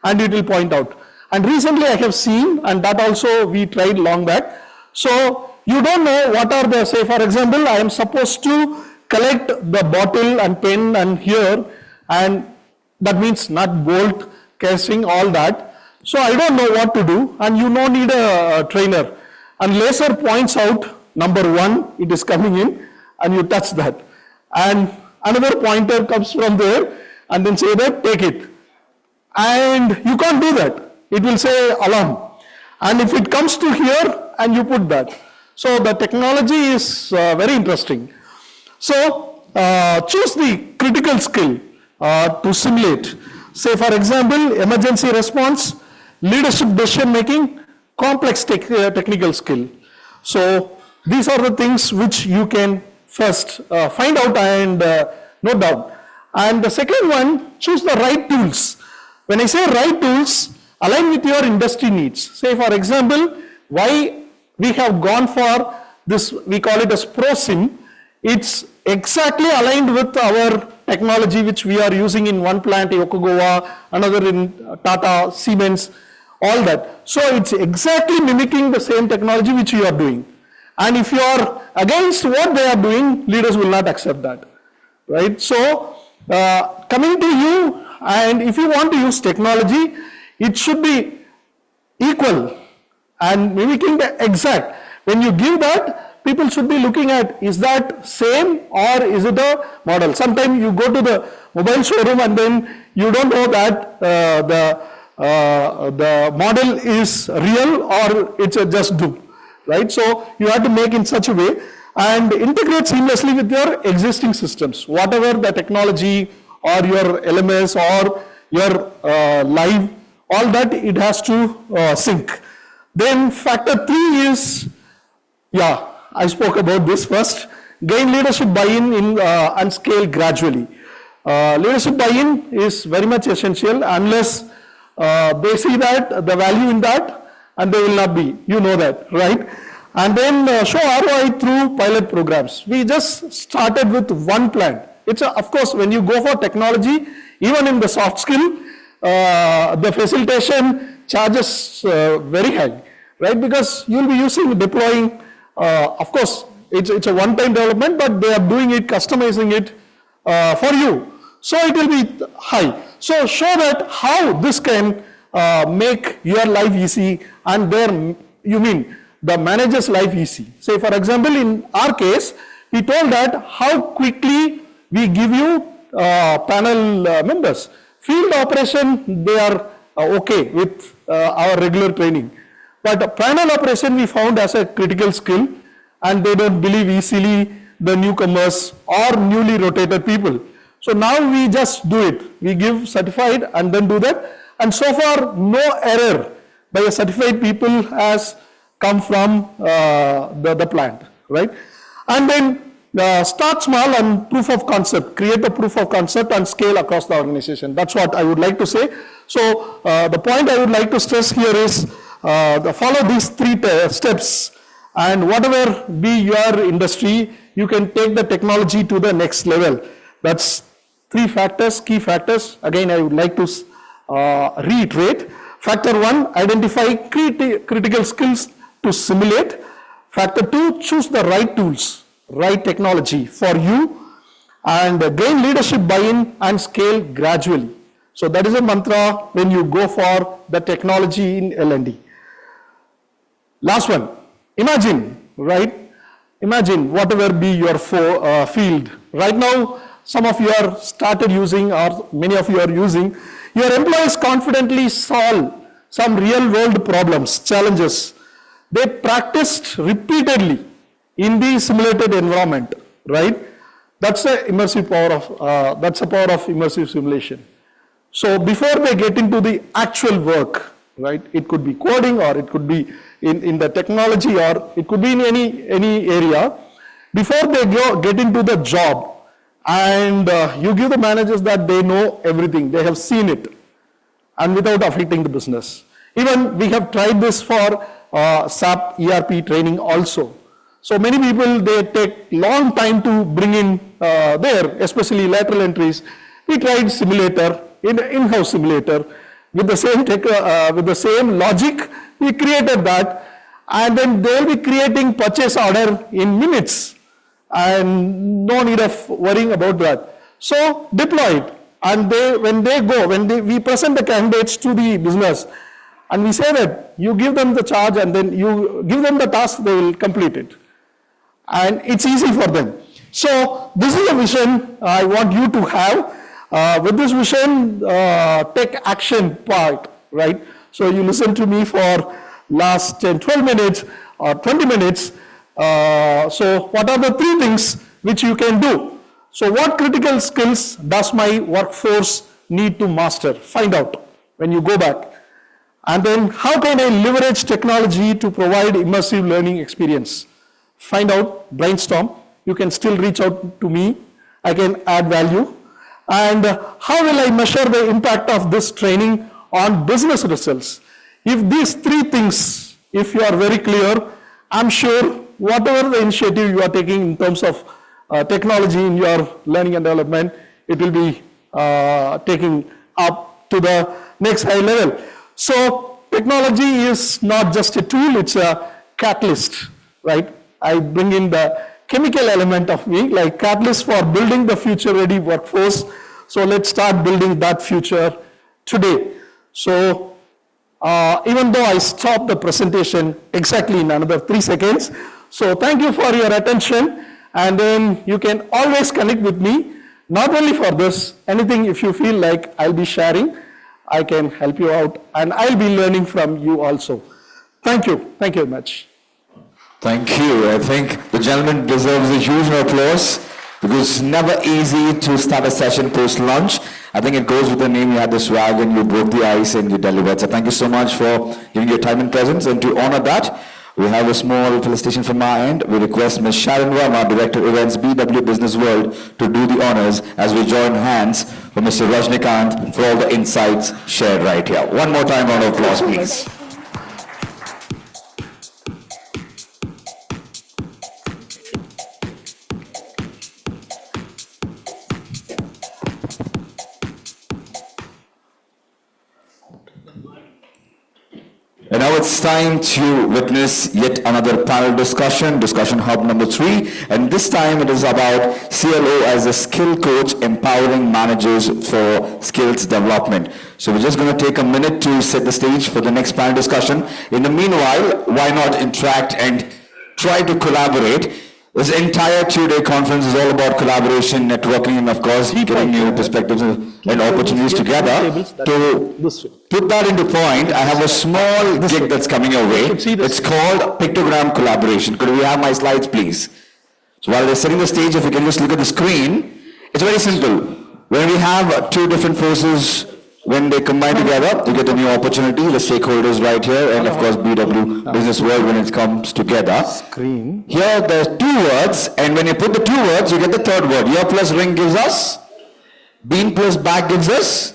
and it will point out. And recently I have seen, and that also we tried long back. So you don't know what are the, say for example, I am supposed to collect the bottle and pen and here, and that means nut, bolt, casing, all that. So I don't know what to do, and you don't need a trainer. And laser points out number 1, it is coming in, and you touch that. And another pointer comes from there, and then say that, take it. And you can't do that. It will say alarm. And if it comes to here, and you put that. So the technology is very interesting. So choose the critical skill to simulate. Say for example, emergency response, leadership decision making, complex technical skill. So these are the things which you can first find out and note down. And the second one, choose the right tools. When I say right tools, align with your industry needs. Say for example, why we have gone for this, we call it as ProSim. It's exactly aligned with our technology which we are using in one plant, Yokogawa, another in Tata, Siemens, all that. So it's exactly mimicking the same technology which you are doing. And if you are against what they are doing, leaders will not accept that, right? So coming to you, and if you want to use technology, it should be equal and mimicking the exact. When you give that, people should be looking at, is that same or is it a model? Sometimes you go to the mobile showroom and then you don't know that the model is real or it's a just dupe, right? So you have to make in such a way and integrate seamlessly with your existing systems, whatever the technology or your LMS or your live, all that it has to sync. Then factor 3 is, yeah, I spoke about this first, gain leadership buy-in and scale gradually. Leadership buy-in is very much essential unless they see that, the value in that, and they will not be, you know that, right? And then show ROI through pilot programs. We just started with one plant. It's of course, when you go for technology, even in the soft skill, the facilitation charges very high, right? Because you'll be deploying, of course, it's a one-time development, but they are doing it, customizing it for you. So it will be high. So show that how this can make your life easy and the manager's life easy. Say for example, in our case, we told that how quickly we give you panel members. Field operation, they are okay with our regular training. But panel operation we found as a critical skill, and they don't believe easily the newcomers or newly rotated people. So now we just do it. We give certified and then do that. And so far, no error by a certified people has come from the plant, right? And then start small and proof of concept, create a proof of concept and scale across the organization. That's what I would like to say. So the point I would like to stress here is follow these 3 steps, and whatever be your industry, you can take the technology to the next level. That's 3 factors, key factors. Again, I would like to reiterate. Factor 1, identify critical skills to simulate. Factor 2, choose the right tools, right technology for you, and gain leadership buy-in and scale gradually. So that is a mantra when you go for the technology in L&D. Last one, imagine, right? Imagine whatever be your field. Right now, some of you are started using, or many of you are using, your employees confidently solve some real world problems, challenges. They practiced repeatedly in the simulated environment, right? That's the immersive power of, that's the power of immersive simulation. So before they get into the actual work, right? It could be coding, or it could be in the technology, or it could be in any area. Before they get into the job, and you give the managers that they know everything, they have seen it, and without affecting the business. Even we have tried this for SAP ERP training also. So many people, they take long time to bring in there, especially lateral entries. We tried simulator, in-house simulator, with the same with the same logic. We created that, and then they will be creating purchase order in minutes, and no need of worrying about that. So deploy it, and we present the candidates to the business, and we say that you give them the charge and then you give them the task, they will complete it. And it's easy for them. So this is a vision I want you to have. With this vision, take action part, right? So you listen to me for last 10, 12 minutes or 20 minutes. So what are the 3 things which you can do? So what critical skills does my workforce need to master? Find out when you go back. And then how can I leverage technology to provide immersive learning experience? Find out, brainstorm. You can still reach out to me. I can add value. And how will I measure the impact of this training on business results? If these 3 things, if you are very clear, I'm sure whatever the initiative you are taking in terms of technology in your learning and development, it will be taking up to the next high level. So technology is not just a tool, it's a catalyst, right? I bring in the chemical element of me, like catalyst for building the future-ready workforce. So let's start building that future today. So even though I stopped the presentation exactly in another 3 seconds, so thank you for your attention, and then you can always connect with me, not only for this, anything if you feel like I'll be sharing, I can help you out, and I'll be learning from you also. Thank you very much. Thank you. I think the gentleman deserves a huge applause because it's never easy to start a session post-lunch. I think it goes with the name, you had the swag and you broke the ice and you delivered. So thank you so much for giving your time and presence. And to honor that, we have a small felicitation from our end. We request Ms. Sharon Verma, Director Events, BW Business World, to do the honors as we join hands for Mr. Rajnikant for all the insights shared right here. One more time, round of applause, please. And now it's time to witness yet another panel discussion, discussion hub number 3. And this time it is about CLO as a skill coach empowering managers for skills development. So we're just going to take a minute to set the stage for the next panel discussion. In the meanwhile, why not interact and try to collaborate? This entire 2-day conference is all about collaboration, networking, and of course, getting new perspectives and opportunities together. To put that into point, I have a small gig that's coming your way. It's called Pictogram Collaboration. Could we have my slides, please? So while they're setting the stage, if you can just look at the screen, it's very simple. When we have two different forces, when they combine together, you get a new opportunity, the stakeholders right here, and of course BW Business World when it comes together. Here there's 2 words, and when you put the 2 words, you get the 3rd word. Ear plus ring gives us, bean plus bag gives us,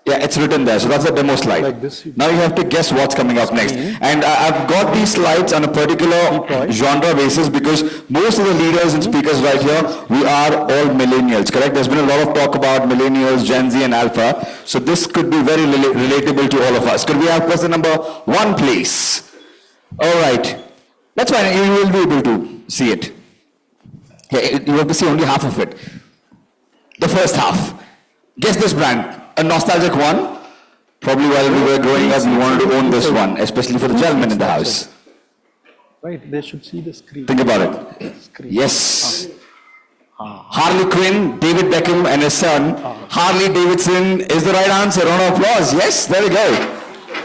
yeah, it's written there, so that's the demo slide. Now you have to guess what's coming up next. And I've got these slides on a particular genre basis because most of the leaders and speakers right here, we are all millennials, correct? There's been a lot of talk about millennials, Gen Z and Alpha, so this could be very relatable to all of us. Could we have person number 1, please? All right, that's fine, you will be able to see it. Yeah, you have to see only half of it. The first half. Guess this brand. A nostalgic one. Probably while we were growing up, we wanted to own this one, especially for the gentlemen in the house. Right, they should see the screen. Think about it. Yes. Harley Quinn, David Beckham and his son, Harley Davidson is the right answer. Round of applause. Yes, there we go.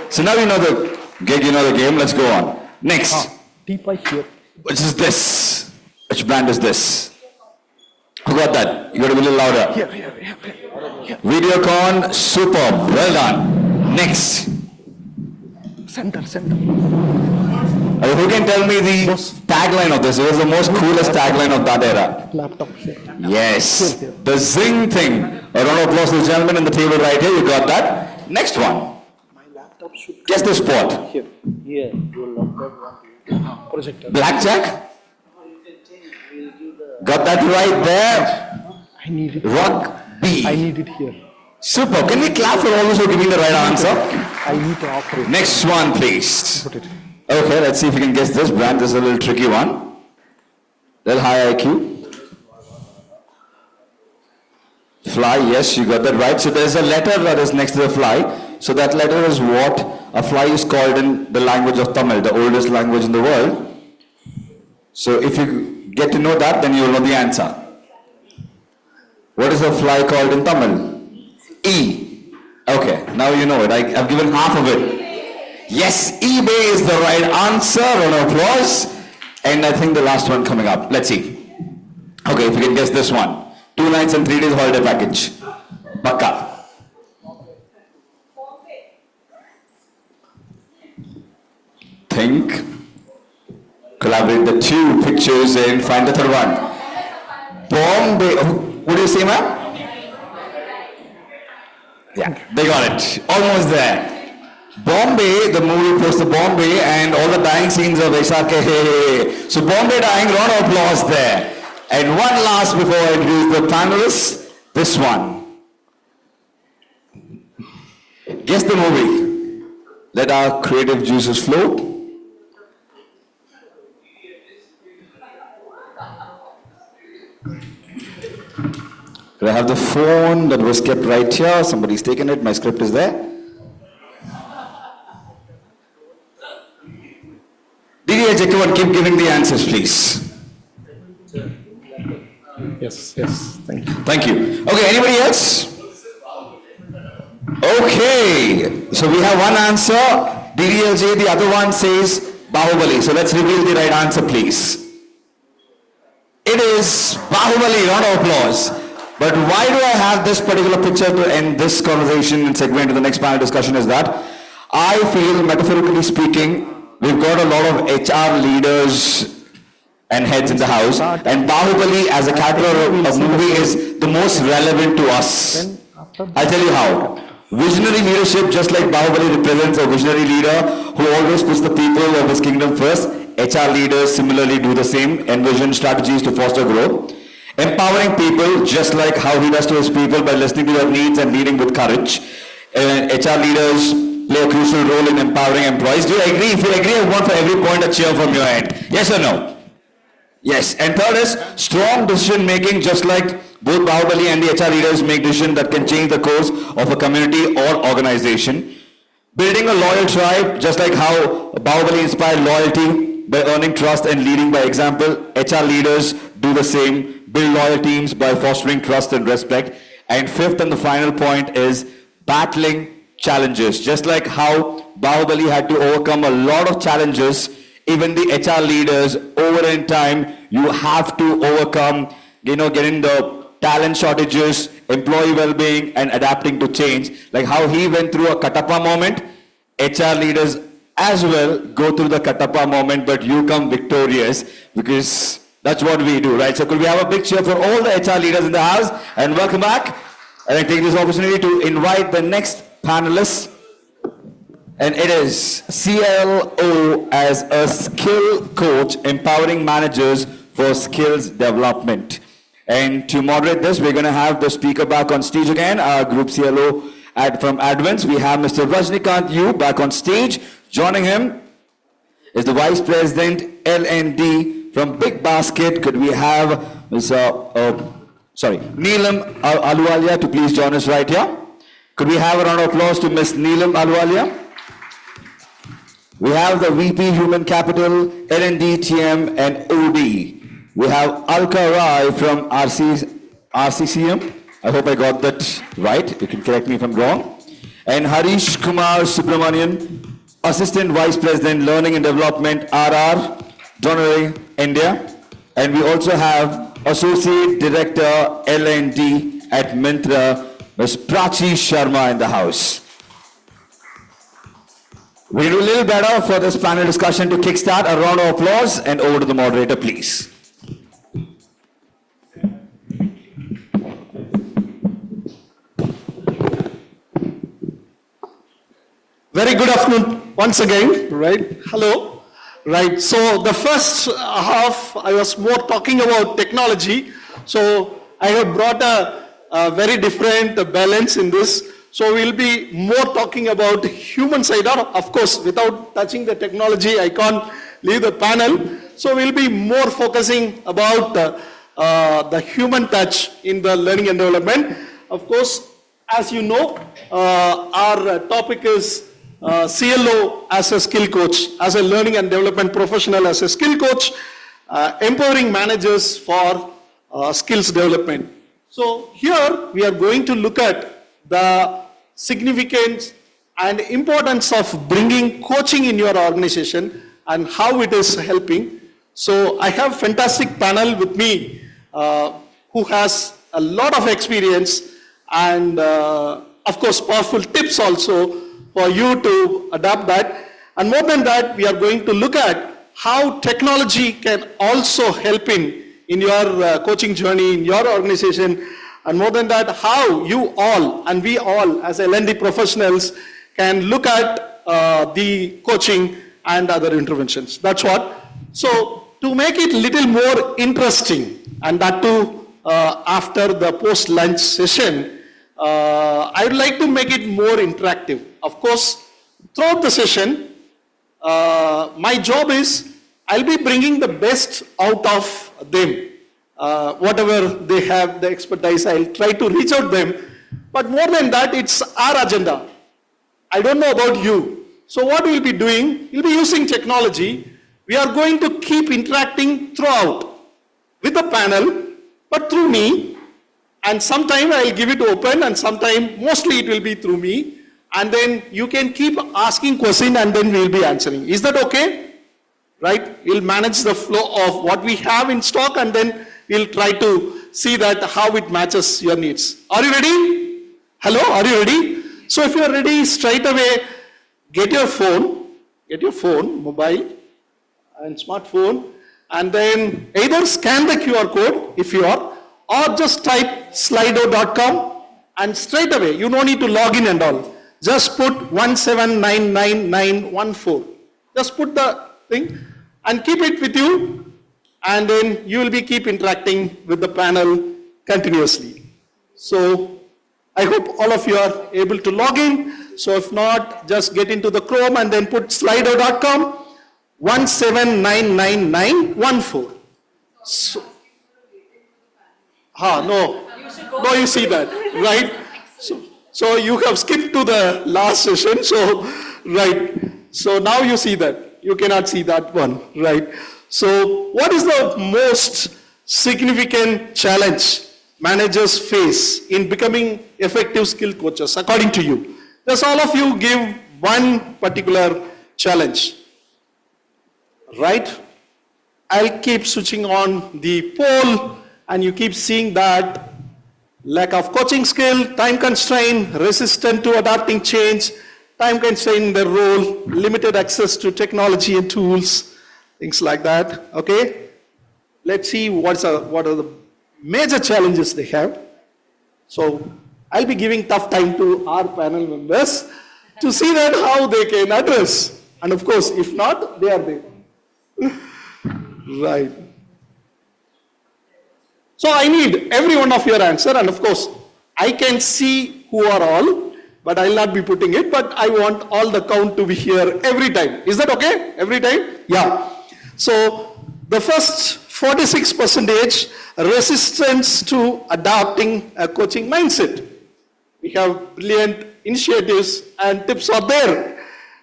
So now you know the gig, you know the game. Let's go on. Next. Which is this? Which brand is this? Who got that? You got to be a little louder. Here. Videocon, superb. Well done. Next. Center. Who can tell me the tagline of this? It was the most coolest tagline of that era. Laptop. Yes. The zing thing. A round of applause to the gentleman on the table right here. You got that. Next one. Guess the sport. Here. Projector. Blackjack. Got that right there. I need it. Rugby. I need it here. Super. Can we clap for all those who are giving the right answer? I need to operate. Next one, please. Put it. Okay, let's see if you can guess this brand. This is a little tricky one. Little high IQ. Fly, yes, you got that right. So there's a letter that is next to the fly. So that letter is what a fly is called in the language of Tamil, the oldest language in the world. So if you get to know that, then you will know the answer. What is a fly called in Tamil? E. Okay, now you know it. I've given half of it. Yes, eBay is the right answer. Round of applause. And I think the last one coming up. Let's see. Okay, if you can guess this one. 2 nights and 3 days holiday package. Bakka. Think. Collaborate the 2 pictures and find the 3rd one. Bombay. What do you say, ma'am? Yeah, they got it. Almost there. Bombay, the movie poster Bombay, and all the dying scenes of SRK. So Bombay dying, round of applause there. And one last before I introduce the panelists, this one. Guess the movie. Let our creative juices flow. Do I have the phone that was kept right here? Somebody's taken it. My script is there. DDLJ, come on, keep giving the answers, please. Yes, thank you. Thank you. Okay, anybody else? Okay, so we have one answer, DDLJ, the other one says Bahubali. So let's reveal the right answer, please. It is Bahubali, round of applause. But why do I have this particular picture to end this conversation and segue into the next panel discussion is that I feel, metaphorically speaking, we've got a lot of HR leaders and heads in the house, and Bahubali as a character of movie is the most relevant to us. I'll tell you how. Visionary leadership, just like Bahubali represents a visionary leader who always puts the people of his kingdom first, HR leaders similarly do the same, envision strategies to foster growth. Empowering people, just like how he does to his people by listening to their needs and leading with courage. HR leaders play a crucial role in empowering employees. Do you agree? If you agree, I want for every point a cheer from your end. Yes or no? Yes. And third is strong decision making, just like both Bahubali and the HR leaders make decisions that can change the course of a community or organization. Building a loyal tribe, just like how Bahubali inspired loyalty by earning trust and leading by example. HR leaders do the same. Build loyal teams by fostering trust and respect. And fifth and the final point is battling challenges. Just like how Bahubali had to overcome a lot of challenges, even the HR leaders over in time, you have to overcome, getting the talent shortages, employee well-being, and adapting to change. Like how he went through a Katappa moment, HR leaders as well go through the Katappa moment, but you come victorious because that's what we do, right? So could we have a big cheer for all the HR leaders in the house and welcome back. And I take this opportunity to invite the next panelist. And it is CLO as a skill coach, empowering managers for skills development. And to moderate this, we're going to have the speaker back on stage again, our group CLO from Advance. We have Mr. Rajnikant Yu back on stage. Joining him is the Vice President L&D from Big Basket. Could we have Neelam Ahluwalia to please join us right here? Could we have a round of applause to Ms. Neelam Ahluwalia? We have the VP Human Capital, L&D, TM, and OD. We have Alka Rai from RCCM. I hope I got that right. You can correct me if I'm wrong. And Harish Kumar Subramanian, Assistant Vice President, Learning and Development, RR, Donnery, India. And we also have Associate Director, L&D at Myntra, Ms. Prachi Sharma in the house. We'll do a little better for this panel discussion to kickstart. A round of applause and over to the moderator, please. Very good afternoon once again, right? Hello. Right, so the first half I was more talking about technology. So I have brought a very different balance in this. So we'll be more talking about human side. Of course, without touching the technology, I can't leave the panel. So we'll be more focusing about the human touch in the learning and development. Of course, as you know, our topic is CLO as a skill coach, as a learning and development professional, as a skill coach, empowering managers for skills development. So here we are going to look at the significance and importance of bringing coaching in your organization and how it is helping. So I have a fantastic panel with me who has a lot of experience and of course powerful tips also for you to adapt that. And more than that, we are going to look at how technology can also help in your coaching journey, in your organization. And more than that, how you all and we all as L&D professionals can look at the coaching and other interventions. That's what. So to make it little more interesting, and that too after the post-lunch session, I would like to make it more interactive. Of course, throughout the session, my job is I'll be bringing the best out of them. Whatever they have, the expertise, I'll try to reach out them. But more than that, it's our agenda. I don't know about you. So what we'll be doing, we'll be using technology. We are going to keep interacting throughout with the panel, but through me. And sometime I'll give it open, and sometime mostly it will be through me. And then you can keep asking questions, and then we'll be answering. Is that okay? Right? We'll manage the flow of what we have in stock, and then we'll try to see that how it matches your needs. Are you ready? Hello, are you ready? So if you're ready, straight away, get your phone, mobile and smartphone, and then either scan the QR code if you are, or just type slido.com, and straight away, you don't need to log in and all. Just put 1799914. Just put the thing and keep it with you, and then you will be keep interacting with the panel continuously. So I hope all of you are able to log in. So if not, just get into the Chrome and then put slido.com 1799914. So, no, you see that, right? So you have skipped to the last session, so, right. So now you see that. You cannot see that one, right? So what is the most significant challenge managers face in becoming effective skill coaches, according to you? Just all of you give one particular challenge, right? I'll keep switching on the poll, and you keep seeing that lack of coaching skill, time constraint, resistant to adapting change, time constraint in their role, limited access to technology and tools, things like that, okay? Let's see what are the major challenges they have. So I'll be giving tough time to our panel members to see that how they can address. And of course, if not, they are there. Right. So I need every one of your answer, and of course, I can see who are all, but I'll not be putting it, but I want all the count to be here every time. Is that okay? Every time? Yeah. So the first 46% resistance to adopting a coaching mindset. We have brilliant initiatives and tips are there.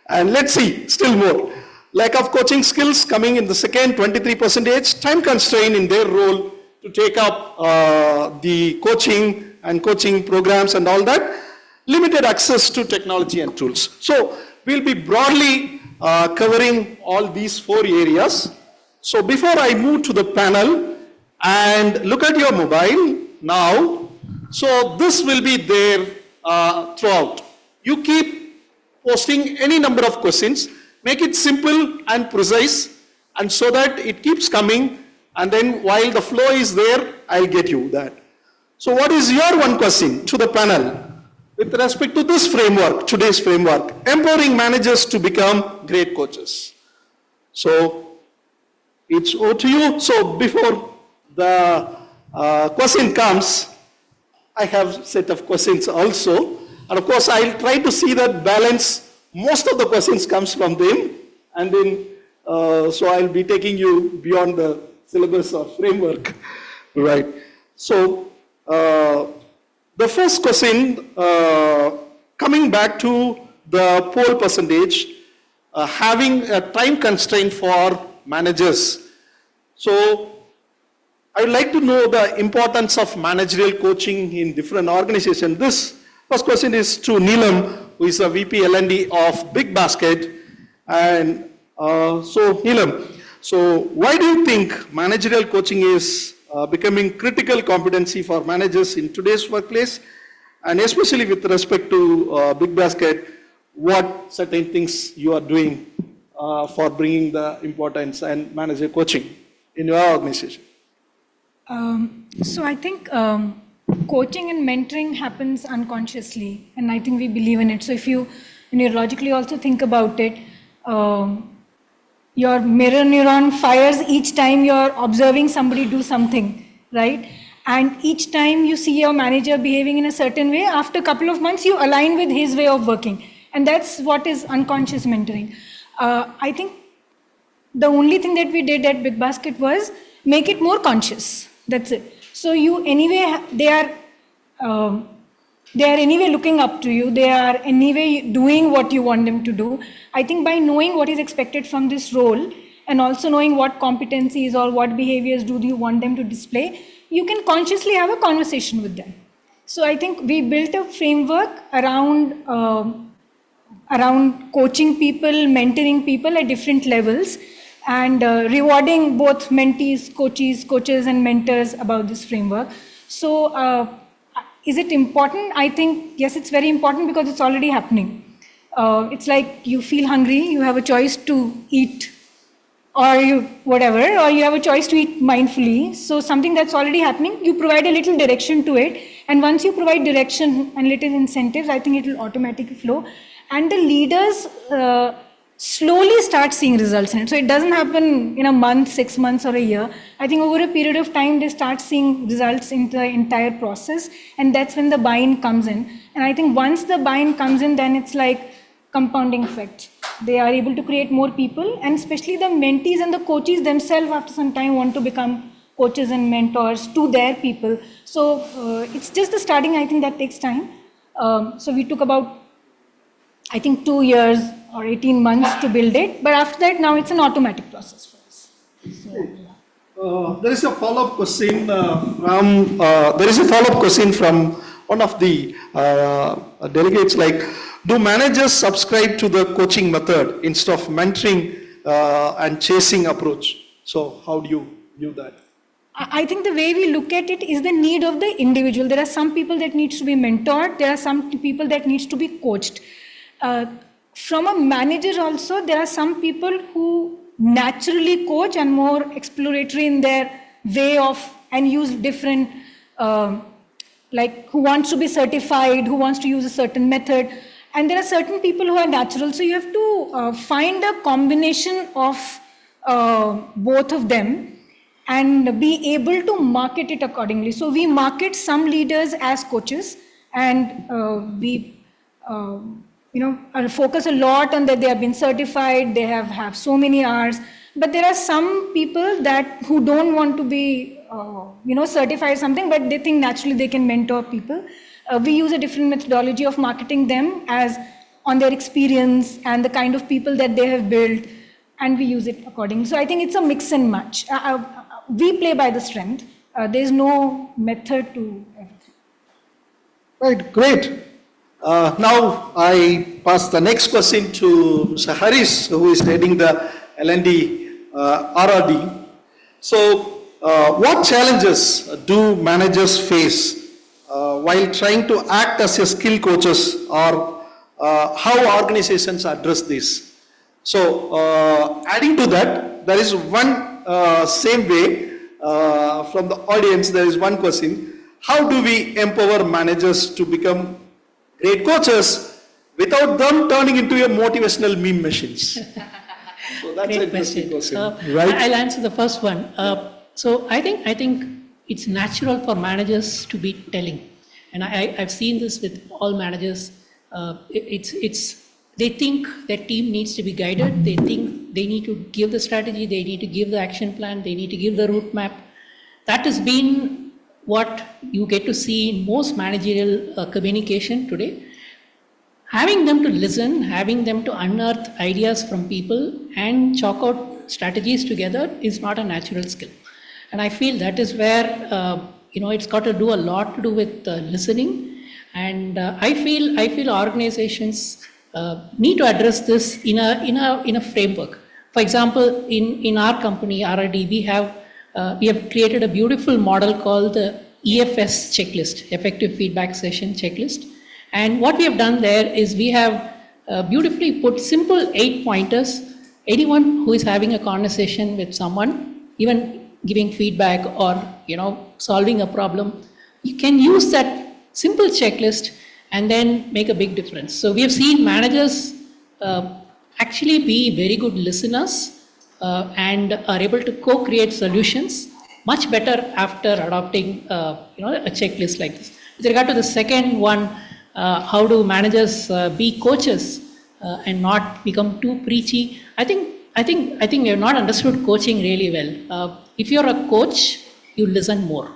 And let's see, still more. Lack of coaching skills coming in the second 23%, time constraint in their role to take up the coaching and coaching programs and all that. Limited access to technology and tools. So we'll be broadly covering all these 4 areas. So before I move to the panel and look at your mobile now, so this will be there throughout. You keep posting any number of questions, make it simple and precise, and so that it keeps coming, and then while the flow is there, I'll get you that. So what is your one question to the panel with respect to this framework, today's framework, empowering managers to become great coaches? So it's over to you. So before the question comes, I have a set of questions also. And of course, I'll try to see that balance. Most of the questions comes from them. And then, so I'll be taking you beyond the syllabus or framework. Right. So the first question, coming back to the poll percentage, having a time constraint for managers. So I would like to know the importance of managerial coaching in different organizations. This first question is to Neelam, who is a VP L&D of Big Basket. And so Neelam, so why do you think managerial coaching is becoming critical competency for managers in today's workplace? And especially with respect to Big Basket, what certain things you are doing for bringing the importance and manager coaching in your organization? So I think coaching and mentoring happens unconsciously, and I think we believe in it. So if you neurologically also think about it, your mirror neuron fires each time you're observing somebody do something, right? And each time you see your manager behaving in a certain way, after a couple of months, you align with his way of working. And that's what is unconscious mentoring. I think the only thing that we did at Big Basket was make it more conscious. That's it. So you anyway, they are anyway looking up to you. They are anyway doing what you want them to do. I think by knowing what is expected from this role and also knowing what competencies or what behaviors do you want them to display, you can consciously have a conversation with them. So I think we built a framework around coaching people, mentoring people at different levels, and rewarding both mentees, coaches and mentors about this framework. So is it important? I think, yes, it's very important because it's already happening. It's like you feel hungry, you have a choice to eat or you have a choice to eat mindfully. So something that's already happening, you provide a little direction to it. And once you provide direction and little incentives, I think it will automatically flow. And the leaders slowly start seeing results in it. So it doesn't happen in a month, 6 months or a year. I think over a period of time, they start seeing results in the entire process. And that's when the buy-in comes in. And I think once the buy-in comes in, then it's like compounding effect. They are able to create more people, and especially the mentees and the coaches themselves after some time want to become coaches and mentors to their people. So it's just the starting, I think that takes time. So we took about, I think 2 years or 18 months to build it, but after that now it's an automatic process for us. So, There is a follow-up question from one of the delegates, like, do managers subscribe to the coaching method instead of mentoring and chasing approach? So how do you view that? I think the way we look at it is the need of the individual. There are some people that needs to be mentored. There are some people that needs to be coached. From a manager also, there are some people who naturally coach and more exploratory in their way of and use different, like who wants to be certified, who wants to use a certain method. And there are certain people who are natural. So you have to find a combination of both of them and be able to market it accordingly. So we market some leaders as coaches, and we focus a lot on that they have been certified, they have so many hours. But there are some people who don't want to be certified or something, but they think naturally they can mentor people. We use a different methodology of marketing them as on their experience and the kind of people that they have built, and we use it accordingly. So I think it's a mix and match. We play by the strength. There's no method to everything. Right, great. Now I pass the next question to Mr. Harish, who is heading the L&D RRD. So what challenges do managers face while trying to act as a skill coaches, or how organizations address this? So adding to that, there is one same way from the audience, there is one question. How do we empower managers to become great coaches without them turning into a motivational meme machines? So that's an interesting question. Right? I'll answer the first one. So I think it's natural for managers to be telling, and I've seen this with all managers. They think their team needs to be guided. They think they need to give the strategy. They need to give the action plan. They need to give the route map. That has been what you get to see in most managerial communication today. Having them to listen, having them to unearth ideas from people and chalk out strategies together is not a natural skill. And I feel that is where it's got to do a lot to do with listening. And I feel organizations need to address this in a framework. For example, in our company RRD, we have created a beautiful model called the EFS checklist, Effective Feedback Session Checklist. And what we have done there is we have beautifully put simple 8 pointers. Anyone who is having a conversation with someone, even giving feedback or solving a problem, you can use that simple checklist and then make a big difference. So we have seen managers actually be very good listeners and are able to co-create solutions much better after adopting a checklist like this. With regard to the second one, how do managers be coaches and not become too preachy? I think you have not understood coaching really well. If you're a coach, you listen more.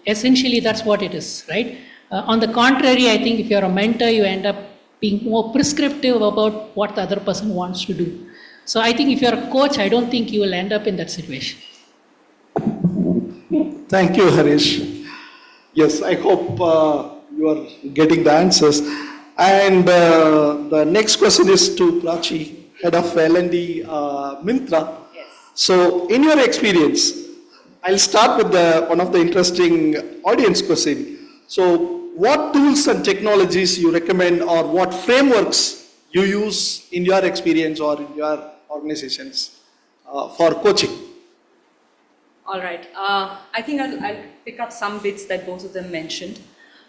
Essentially, that's what it is, right? On the contrary, I think if you're a mentor, you end up being more prescriptive about what the other person wants to do. So I think if you're a coach, I don't think you will end up in that situation. Thank you, Harish. Yes, I hope you are getting the answers. And the next question is to Prachi, Head of L&D Mintra. Yes. So in your experience, I'll start with one of the interesting audience question. So what tools and technologies you recommend, or what frameworks you use in your experience or in your organizations for coaching? All right. I think I'll pick up some bits that both of them mentioned.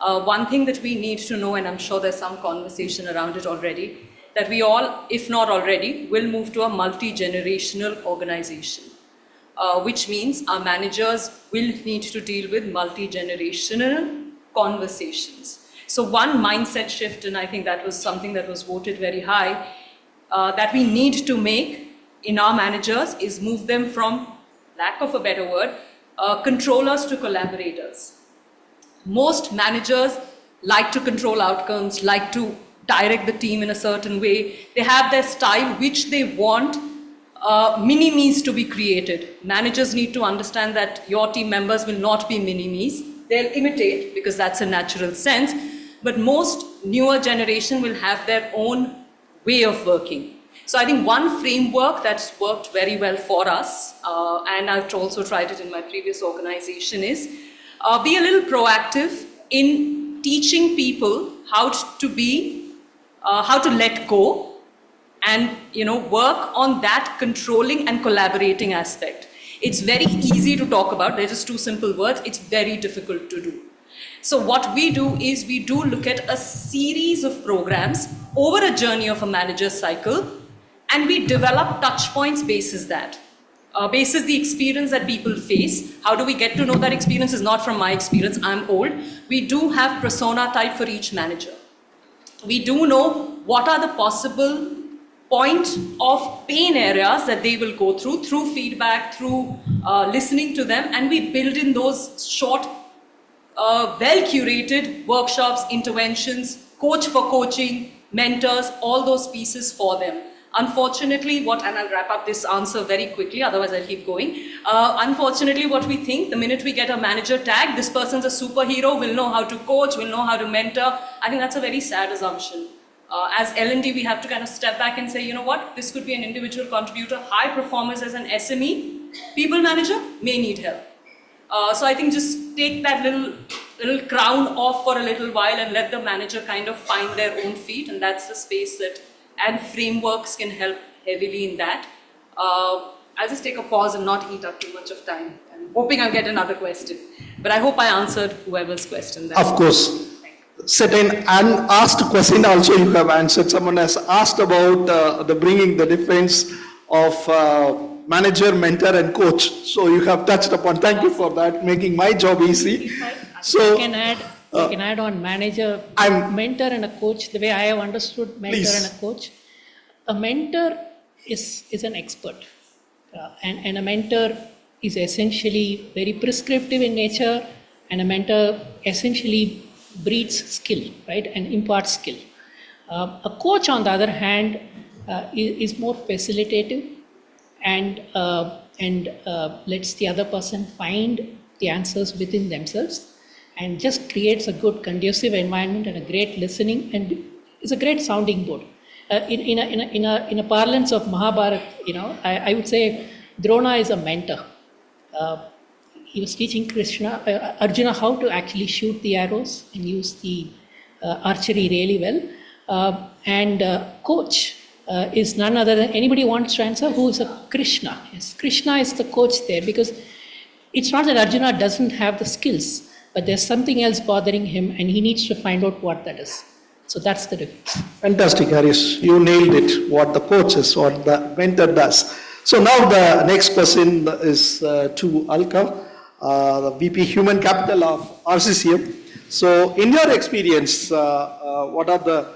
One thing that we need to know, and I'm sure there's some conversation around it already, that we all, if not already, will move to a multi-generational organization, which means our managers will need to deal with multi-generational conversations. So one mindset shift, and I think that was something that was voted very high, that we need to make in our managers is move them from, lack of a better word, controllers to collaborators. Most managers like to control outcomes, like to direct the team in a certain way. They have their style which they want mini-me's to be created. Managers need to understand that your team members will not be mini-me's. They'll imitate because that's a natural sense. But most newer generation will have their own way of working. So I think one framework that's worked very well for us, and I've also tried it in my previous organization, is be a little proactive in teaching people how to let go and work on that controlling and collaborating aspect. It's very easy to talk about. They're just two simple words. It's very difficult to do. So what we do is we do look at a series of programs over a journey of a manager's cycle, and we develop touch points basis that. Basis the experience that people face. How do we get to know that experience is not from my experience? I'm old. We do have persona type for each manager. We do know what are the possible point of pain areas that they will go through feedback, through listening to them, and we build in those short, well-curated workshops, interventions, coach for coaching, mentors, all those pieces for them. Unfortunately, and I'll wrap up this answer very quickly, otherwise I'll keep going. Unfortunately, what we think, the minute we get a manager tag, this person's a superhero, will know how to coach, will know how to mentor. I think that's a very sad assumption. As L&D, we have to kind of step back and say, you know what, this could be an individual contributor, high performers as an SME, people manager may need help. So I think just take that little crown off for a little while and let the manager kind of find their own feet, and that's the space that, and frameworks can help heavily in that. I'll just take a pause and not eat up too much of time. I'm hoping I'll get another question, but I hope I answered whoever's question. Of course. Certain unasked question also you have answered. Someone has asked about the bringing the difference of manager, mentor and coach. So you have touched upon. Thank you for that, making my job easy. So I can add on manager, mentor and a coach, the way I have understood mentor and a coach. A mentor is an expert and a mentor is essentially very prescriptive in nature, and a mentor essentially breeds skill, right, and imparts skill. A coach, on the other hand, is more facilitative and lets the other person find the answers within themselves, and just creates a good conducive environment and a great listening, and is a great sounding board. In a parlance of Mahabharata, I would say Drona is a mentor. He was teaching Arjuna how to actually shoot the arrows and use the archery really well. And coach is none other than, anybody wants to answer, who is a Krishna. Yes, Krishna is the coach there, because it's not that Arjuna doesn't have the skills, but there's something else bothering him and he needs to find out what that is. So that's the difference. Fantastic, Harish. You nailed it, what the coach is, what the mentor does. So now the next question is to Alka, the VP Human Capital of RCCM. So in your experience, what are the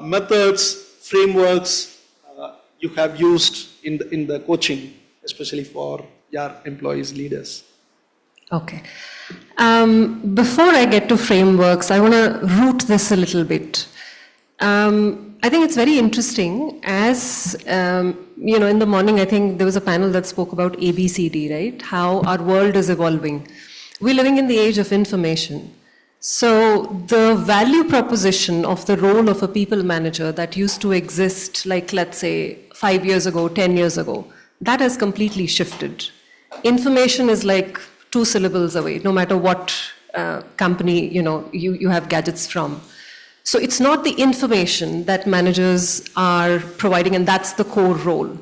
methods, frameworks you have used in the coaching, especially for your employees, leaders? Okay. Before I get to frameworks, I want to root this a little bit. I think it's very interesting. As in the morning, I think there was a panel that spoke about ABCD, right? How our world is evolving. We're living in the age of information. So the value proposition of the role of a people manager that used to exist, like let's say 5 years ago, 10 years ago, that has completely shifted. Information is like 2 syllables away, no matter what company you have gadgets from. So it's not the information that managers are providing, and that's the core role.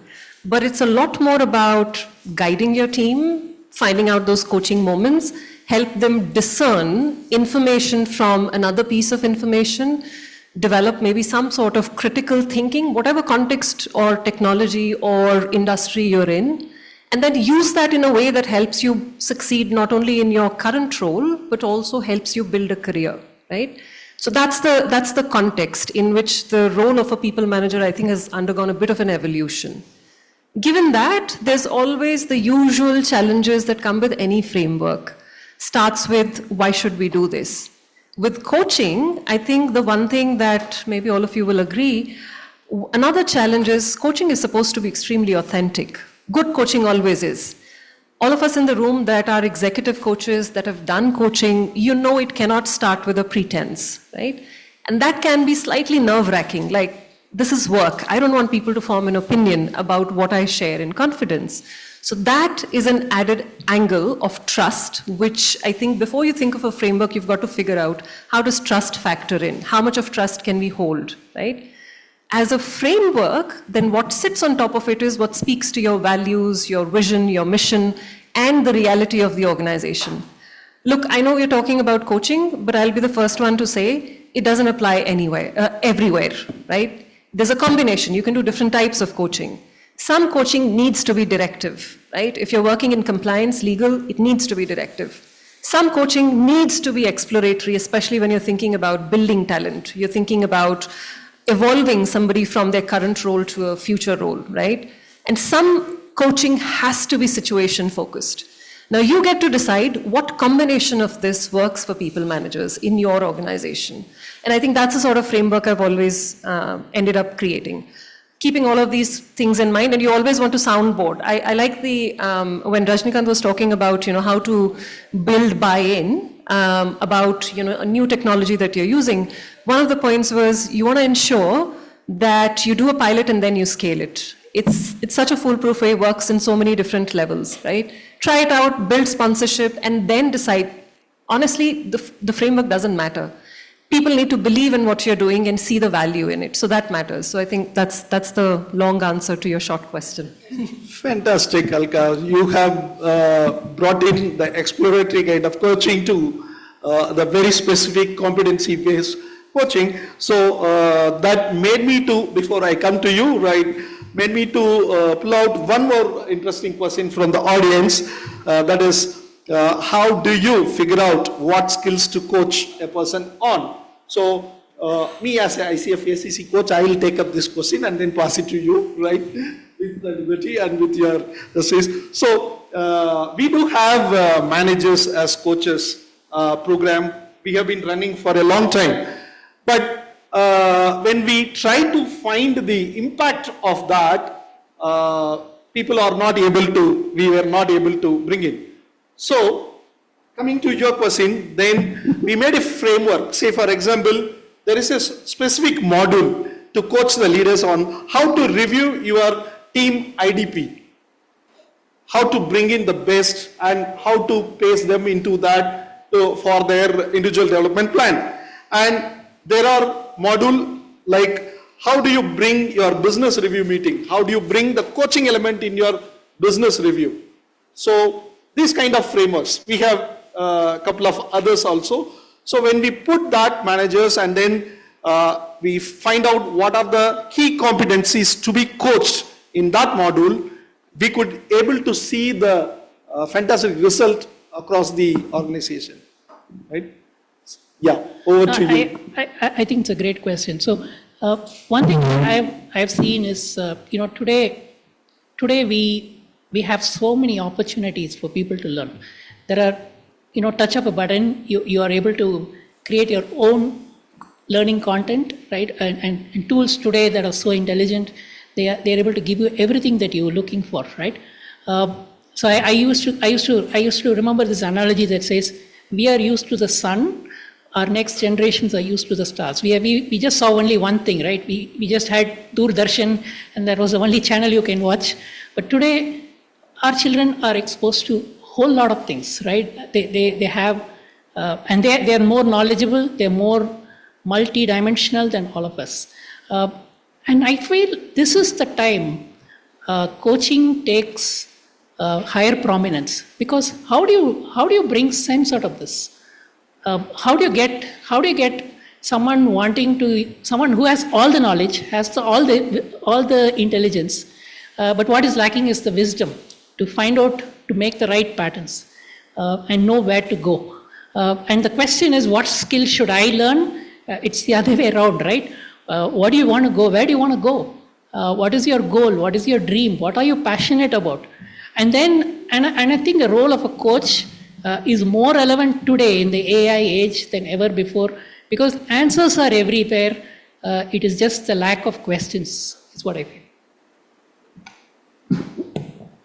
But it's a lot more about guiding your team, finding out those coaching moments, help them discern information from another piece of information, develop maybe some sort of critical thinking, whatever context or technology or industry you're in, and then use that in a way that helps you succeed not only in your current role, but also helps you build a career, right? So that's the context in which the role of a people manager, I think, has undergone a bit of an evolution. Given that, there's always the usual challenges that come with any framework. Starts with, why should we do this? With coaching, I think the one thing that maybe all of you will agree, another challenge is coaching is supposed to be extremely authentic. Good coaching always is. All of us in the room that are executive coaches, that have done coaching, it cannot start with a pretense, right? And that can be slightly nerve-wracking, like, this is work. I don't want people to form an opinion about what I share in confidence. So that is an added angle of trust, which I think before you think of a framework, you've got to figure out, how does trust factor in? How much of trust can we hold, right? As a framework, then what sits on top of it is what speaks to your values, your vision, your mission, and the reality of the organization. Look, I know we're talking about coaching, but I'll be the first one to say it doesn't apply everywhere, right? There's a combination. You can do different types of coaching. Some coaching needs to be directive, right? If you're working in compliance, legal, it needs to be directive. Some coaching needs to be exploratory, especially when you're thinking about building talent. You're thinking about evolving somebody from their current role to a future role, right? And some coaching has to be situation focused. Now you get to decide what combination of this works for people managers in your organization. And I think that's the sort of framework I've always ended up creating. Keeping all of these things in mind, and you always want to soundboard. I like when Rajnikant was talking about, how to build buy-in, about, a new technology that you're using. One of the points was you want to ensure that you do a pilot and then you scale it. It's such a foolproof way, works in so many different levels, right? Try it out, build sponsorship, and then decide. Honestly, the framework doesn't matter. People need to believe in what you're doing and see the value in it. So that matters. So I think that's the long answer to your short question. Fantastic, Alka. You have brought in the exploratory kind of coaching to the very specific competency-based coaching. So that made me to, before I come to you, right, made me to pull out one more interesting question from the audience. That is, how do you figure out what skills to coach a person on? So me as an ICF ACC coach, I will take up this question and then pass it to you, right? With the liberty and with your assist. So we do have managers as coaches program. We have been running for a long time. But when we try to find the impact of that, people are not able to, we were not able to bring in. So, coming to your question, then we made a framework. Say, for example, there is a specific module to coach the leaders on how to review your team IDP, how to bring in the best and how to pace them into that for their individual development plan. And there are modules like how do you bring your business review meeting? How do you bring the coaching element in your business review? So, these kind of frameworks. We have a couple of others also. So when we put that managers and then we find out what are the key competencies to be coached in that module, we could able to see the fantastic result across the organization, right? Yeah, over to you. I think it's a great question. So one thing I've seen is, today we have so many opportunities for people to learn. There are, touch of a button, you are able to create your own learning content, right? And tools today that are so intelligent, they are able to give you everything that you're looking for, right? So I used to remember this analogy that says, we are used to the sun, our next generations are used to the stars. We just saw only one thing, right? We just had Doordarshan, and that was the only channel you can watch. But today, our children are exposed to a whole lot of things, right? They have, and they are more knowledgeable, they're more multi-dimensional than all of us. And I feel this is the time coaching takes higher prominence, because how do you bring sense out of this? How do you get someone who has all the knowledge, has all the intelligence, but what is lacking is the wisdom to find out, to make the right patterns and know where to go. And the question is, what skill should I learn? It's the other way around, right? What do you want to go? Where do you want to go? What is your goal? What is your dream? What are you passionate about? And then, and I think the role of a coach is more relevant today in the AI age than ever before, because answers are everywhere. It is just the lack of questions, is what I feel.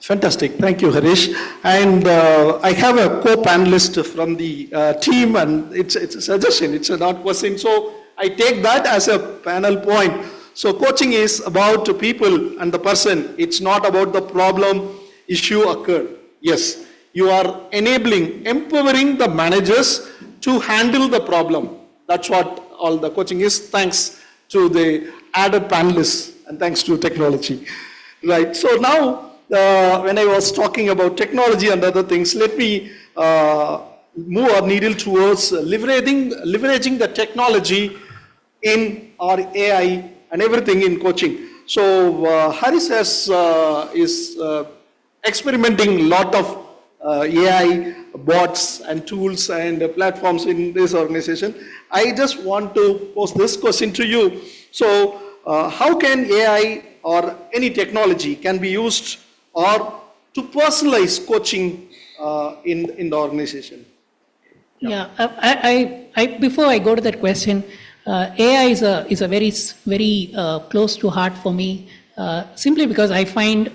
Fantastic. Thank you, Harish. And I have a co-panelist from the team, and it's a suggestion, it's a not question. So I take that as a panel point. So coaching is about people and the person. It's not about the problem issue occurred. Yes, you are empowering the managers to handle the problem. That's what all the coaching is, thanks to the added panelists and thanks to technology. Right, so now, when I was talking about technology and other things, let me move our needle towards leveraging the technology in our AI and everything in coaching. So Harris is experimenting a lot of AI bots and tools and platforms in this organization. I just want to pose this question to you. So how can AI or any technology can be used or to personalize coaching in the organization? Yeah, I before I go to that question, AI is a very close to heart for me, simply because I find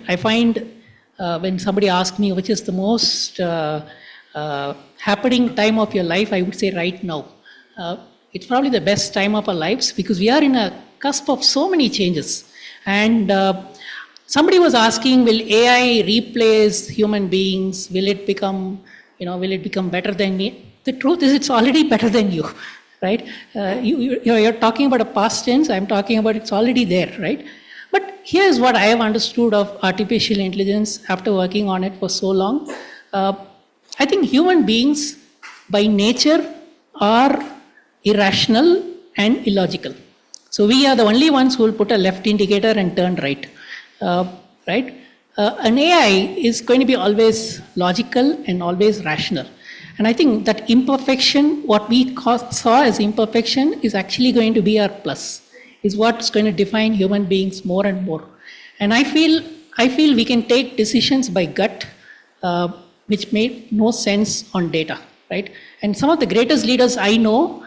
when somebody asks me which is the most happening time of your life, I would say right now. It's probably the best time of our lives because we are in a cusp of so many changes. And somebody was asking, will AI replace human beings? Will it become better than me? The truth is, it's already better than you, right? You're talking about a past tense. I'm talking about it's already there, right? But here's what I have understood of artificial intelligence after working on it for so long. I think human beings, by nature, are irrational and illogical. So we are the only ones who will put a left indicator and turn right. Right? An AI is going to be always logical and always rational. And I think that imperfection, what we saw as imperfection, is actually going to be our plus, is what's going to define human beings more and more. And I feel we can take decisions by gut, which make no sense on data, right? And some of the greatest leaders I know,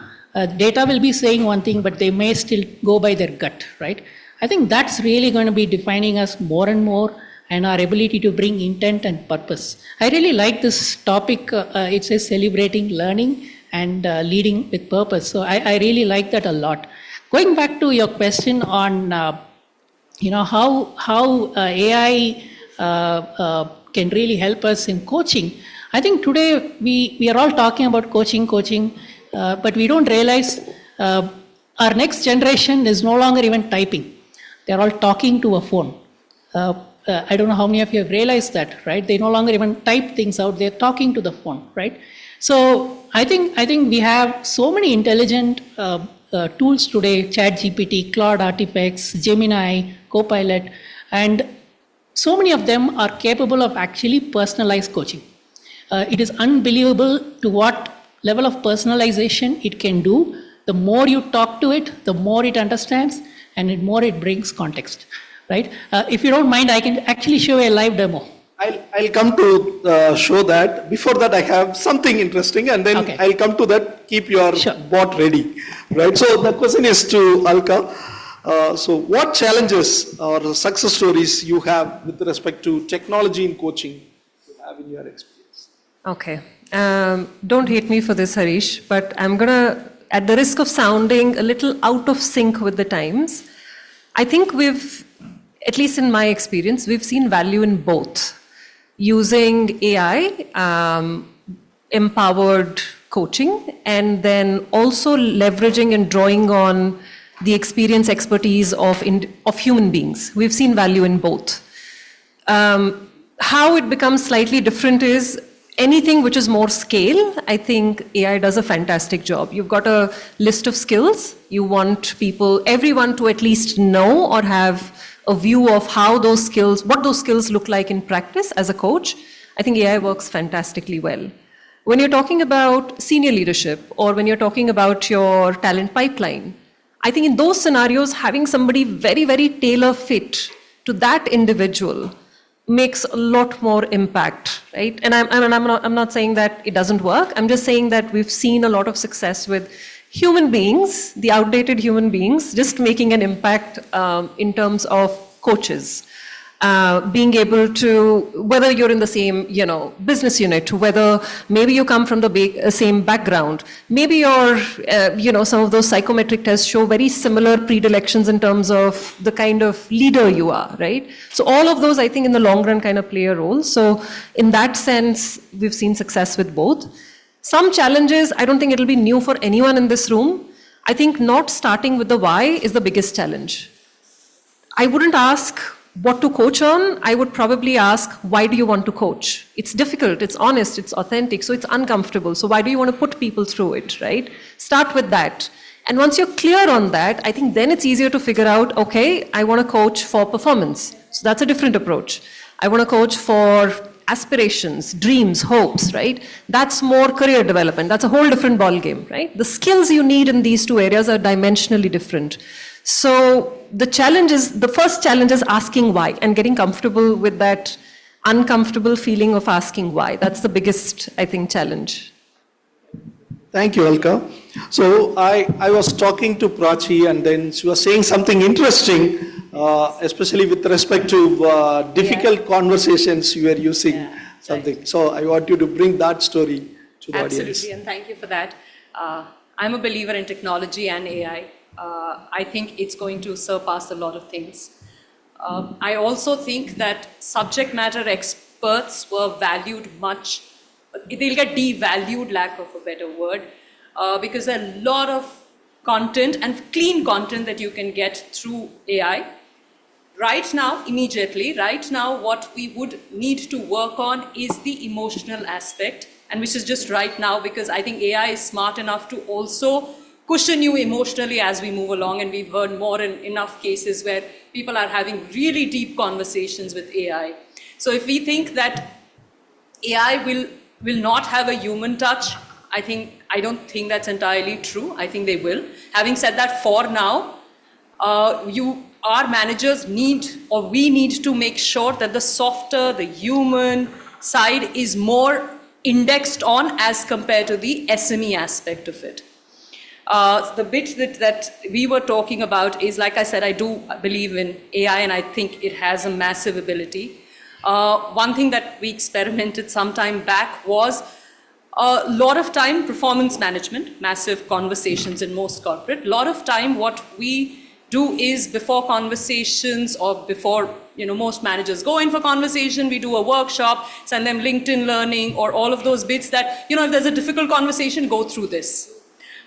data will be saying one thing, but they may still go by their gut, right? I think that's really going to be defining us more and more, and our ability to bring intent and purpose. I really like this topic. It says celebrating learning and leading with purpose. So I really like that a lot. Going back to your question on how AI can really help us in coaching. I think today we are all talking about coaching, but we don't realize our next generation is no longer even typing. They're all talking to a phone. I don't know how many of you have realized that, right? They no longer even type things out, they're talking to the phone, right? So I think we have so many intelligent tools today, ChatGPT, Claude Artifacts, Gemini, Copilot, and so many of them are capable of actually personalized coaching. It is unbelievable to what level of personalization it can do. The more you talk to it, the more it understands, and the more it brings context, right? If you don't mind, I can actually show a live demo. I'll come to show that. Before that, I have something interesting, and then I'll come to that. Keep your bot ready, right? So the question is to Alka. So what challenges or success stories you have with respect to technology in coaching you have in your experience? Okay. Don't hate me for this, Harish, but I'm going to, at the risk of sounding a little out of sync with the times, I think we've, at least in my experience, we've seen value in both. Using AI, empowered coaching, and then also leveraging and drawing on the experience, expertise of human beings. We've seen value in both. How it becomes slightly different is anything which is more scale, I think AI does a fantastic job. You've got a list of skills. You want everyone to at least know or have a view of how those skills, what those skills look like in practice as a coach. I think AI works fantastically well. When you're talking about senior leadership or when you're talking about your talent pipeline, I think in those scenarios, having somebody very, very tailor fit to that individual makes a lot more impact, right? And I'm not saying that it doesn't work. I'm just saying that we've seen a lot of success with human beings, the outdated human beings, just making an impact in terms of coaches. Being able to, whether you're in the same, business unit, whether maybe you come from the same background, maybe your, some of those psychometric tests show very similar predilections in terms of the kind of leader you are, right? So all of those, I think, in the long run kind of play a role. So in that sense, we've seen success with both. Some challenges, I don't think it'll be new for anyone in this room. I think not starting with the why is the biggest challenge. I wouldn't ask what to coach on. I would probably ask, why do you want to coach? It's difficult, it's honest, it's authentic, so it's uncomfortable. So why do you want to put people through it, right? Start with that. And once you're clear on that, I think then it's easier to figure out, okay, I want to coach for performance. So that's a different approach. I want to coach for aspirations, dreams, hopes, right? That's more career development. That's a whole different ballgame, right? The skills you need in these two areas are dimensionally different. So the first challenge is asking why and getting comfortable with that uncomfortable feeling of asking why. That's the biggest, I think, challenge. Thank you, Alka. So I was talking to Prachi and then she was saying something interesting, especially with respect to difficult conversations you were using something. Right. So I want you to bring that story to the audience. Absolutely, and thank you for that. I'm a believer in technology and AI. I think it's going to surpass a lot of things. I also think that subject matter experts were valued much. They'll get devalued, lack of a better word, because there are a lot of content and clean content that you can get through AI. Right now, immediately, what we would need to work on is the emotional aspect, and which is just right now, because I think AI is smart enough to also cushion you emotionally as we move along, and we've heard more in enough cases where people are having really deep conversations with AI. So if we think that AI will not have a human touch, I don't think that's entirely true. I think they will. Having said that, for now, our managers need, or we need to make sure that the softer, the human side is more indexed on as compared to the SME aspect of it. The bit that we were talking about is, like I said, I do believe in AI and I think it has a massive ability. One thing that we experimented some time back was a lot of time performance management, massive conversations in most corporate. A lot of time what we do is before conversations or before most managers go in for conversation, we do a workshop, send them LinkedIn Learning or all of those bits that, if there's a difficult conversation, go through this.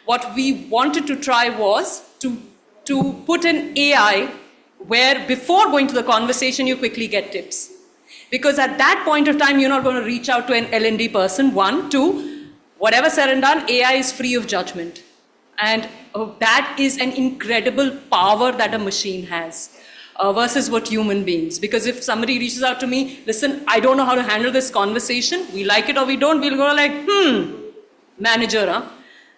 What we wanted to try was to put an AI where before going to the conversation, you quickly get tips. Because at that point of time, you're not going to reach out to an L&D person, one. Two, Whatever said and done, AI is free of judgment. And that is an incredible power that a machine has versus what human beings. Because if somebody reaches out to me, listen, I don't know how to handle this conversation, we like it or we don't, we'll go like, manager, huh?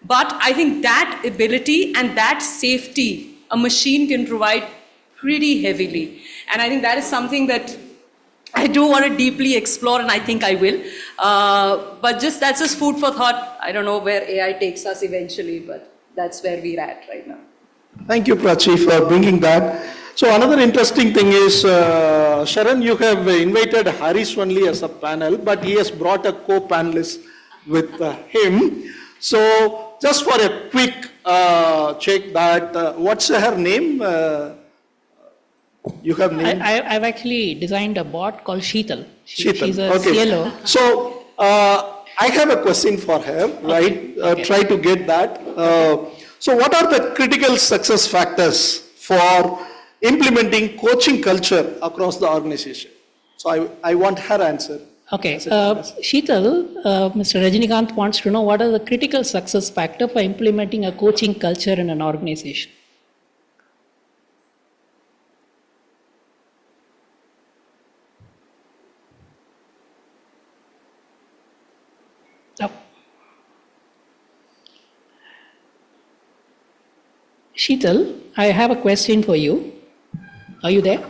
But I think that ability and that safety a machine can provide pretty heavily. And I think that is something that I do want to deeply explore, and I think I will. But that's just food for thought. I don't know where AI takes us eventually, but that's where we're at right now. Thank you, Prachi, for bringing that. So another interesting thing is, Sharan, you have invited Harish only as a panel, but he has brought a co-panelist with him. So just for a quick check that, what's her name? You have named? I've actually designed a bot called Sheetal. Sheetal. She's a Okay. CLO. So I have a question for her, right? Okay. Try to get that. So what are the critical success factors for implementing coaching culture across the organization? So I want her answer. Okay, Sheetal, Mr. Rajinikanth wants to know what are the critical success factors for implementing a coaching culture in an organization? Sheetal, I have a question for you. Are you there?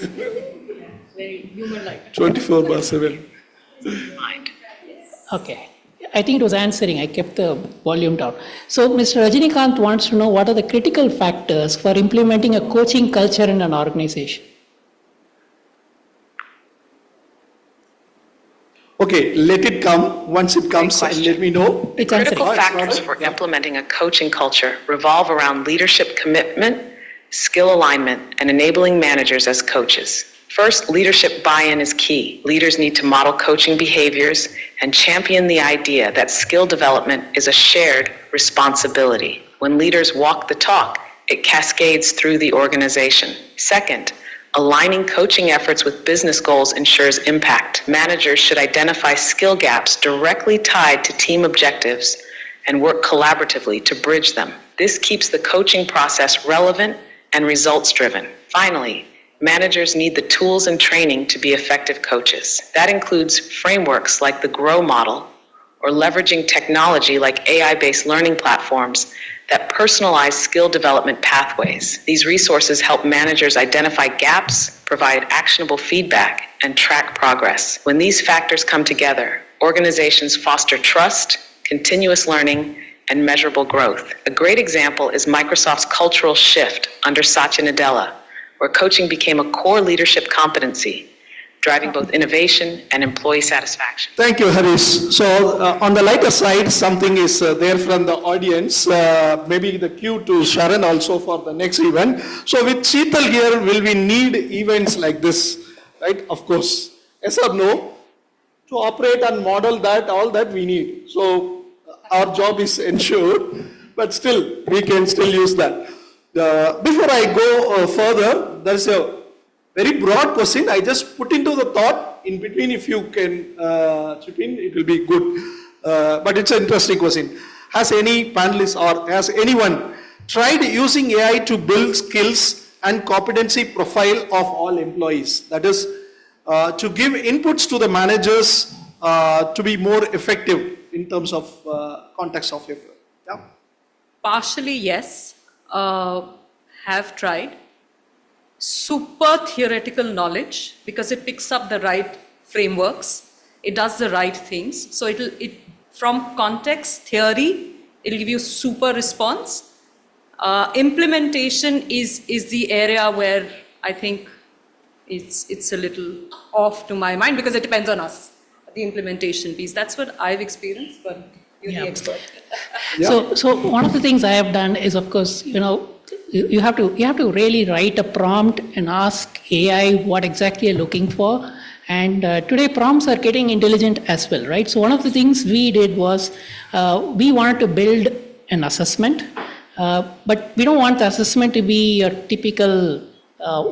Very human-like. 24/7. Okay. I think it was answering. I kept the volume down. So Mr. Rajinikanth wants to know what are the critical factors for implementing a coaching culture in an organization? Okay, let it come. Once it comes, let me know. It's Critical answering. factors for implementing a coaching culture revolve around leadership commitment, skill alignment, and enabling managers as coaches. First, leadership buy-in is key. Leaders need to model coaching behaviors and champion the idea that skill development is a shared responsibility. When leaders walk the talk, it cascades through the organization. Second, aligning coaching efforts with business goals ensures impact. Managers should identify skill gaps directly tied to team objectives and work collaboratively to bridge them. This keeps the coaching process relevant and results-driven. Finally, managers need the tools and training to be effective coaches. That includes frameworks like the GROW model or leveraging technology like AI-based learning platforms that personalize skill development pathways. These resources help managers identify gaps, provide actionable feedback, and track progress. When these factors come together, organizations foster trust, continuous learning, and measurable growth. A great example is Microsoft's cultural shift under Satya Nadella, where coaching became a core leadership competency, driving both innovation and employee satisfaction. Thank you, Harish. So on the lighter side, something is there from the audience, maybe the cue to Sharan also for the next event. So with Sheetal here, will we need events like this, right? Of course. Yes or no? To operate and model that, all that we need. So our job is ensured, but still, we can still use that. Before I go further, there's a very broad question. I just put into the thought in between. If you can chip in, it will be good. But it's an interesting question. Has any panelist or has anyone tried using AI to build skills and competency profile of all employees? That is, to give inputs to the managers to be more effective in terms of context of effort. Yeah. Partially, yes. Have tried. Super theoretical knowledge because it picks up the right frameworks. It does the right things. So from context, theory, it'll give you super response. Implementation is the area where I think it's a little off to my mind because it depends on us, the implementation piece. That's what I've experienced, but you're the expert. So one of the things I have done is, of course, you have to really write a prompt and ask AI what exactly you're looking for. And today prompts are getting intelligent as well, right? So one of the things we did was we wanted to build an assessment, but we don't want the assessment to be your typical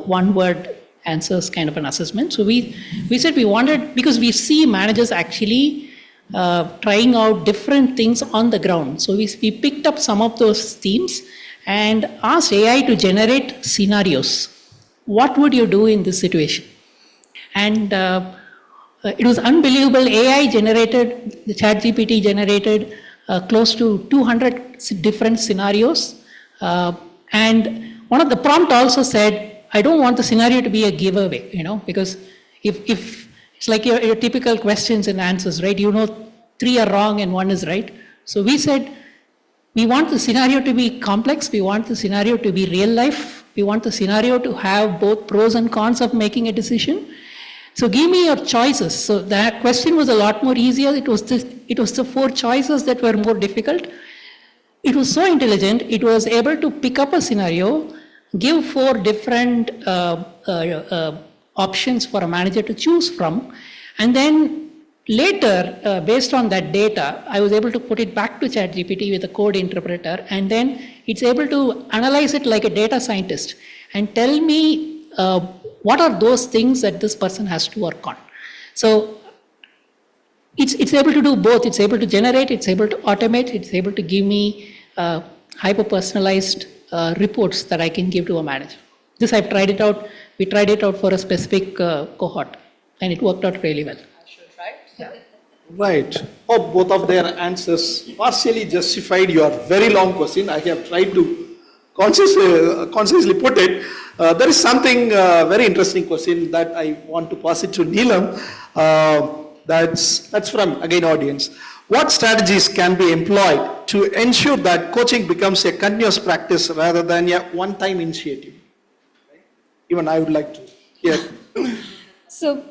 one-word answers kind of an assessment. So we said we wanted, because we see managers actually trying out different things on the ground. So we picked up some of those themes and asked AI to generate scenarios. What would you do in this situation? And it was unbelievable. AI generated, the ChatGPT generated close to 200 different scenarios. And one of the prompt also said, I don't want the scenario to be a giveaway, because if it's like your typical questions and answers, right? 3 are wrong and 1 is right. So we said, we want the scenario to be complex. We want the scenario to be real life. We want the scenario to have both pros and cons of making a decision. So give me your choices. So that question was a lot more easier. It was the 4 choices that were more difficult. It was so intelligent. It was able to pick up a scenario, give 4 different options for a manager to choose from, and then later, based on that data, I was able to put it back to ChatGPT with a code interpreter, and then it's able to analyze it like a data scientist and tell me what are those things that this person has to work on. So it's able to do both. It's able to generate, it's able to automate, it's able to give me hyper-personalized reports that I can give to a manager. This I've tried it out. We tried it out for a specific cohort, and it worked out really well. Right. Hope both of their answers partially justified your very long question. I have tried to consciously put it. There is something very interesting question that I want to pass it to Neelam. That's from, again, audience. What strategies can be employed to ensure that coaching becomes a continuous practice rather than a one-time initiative? Even I would like to hear. So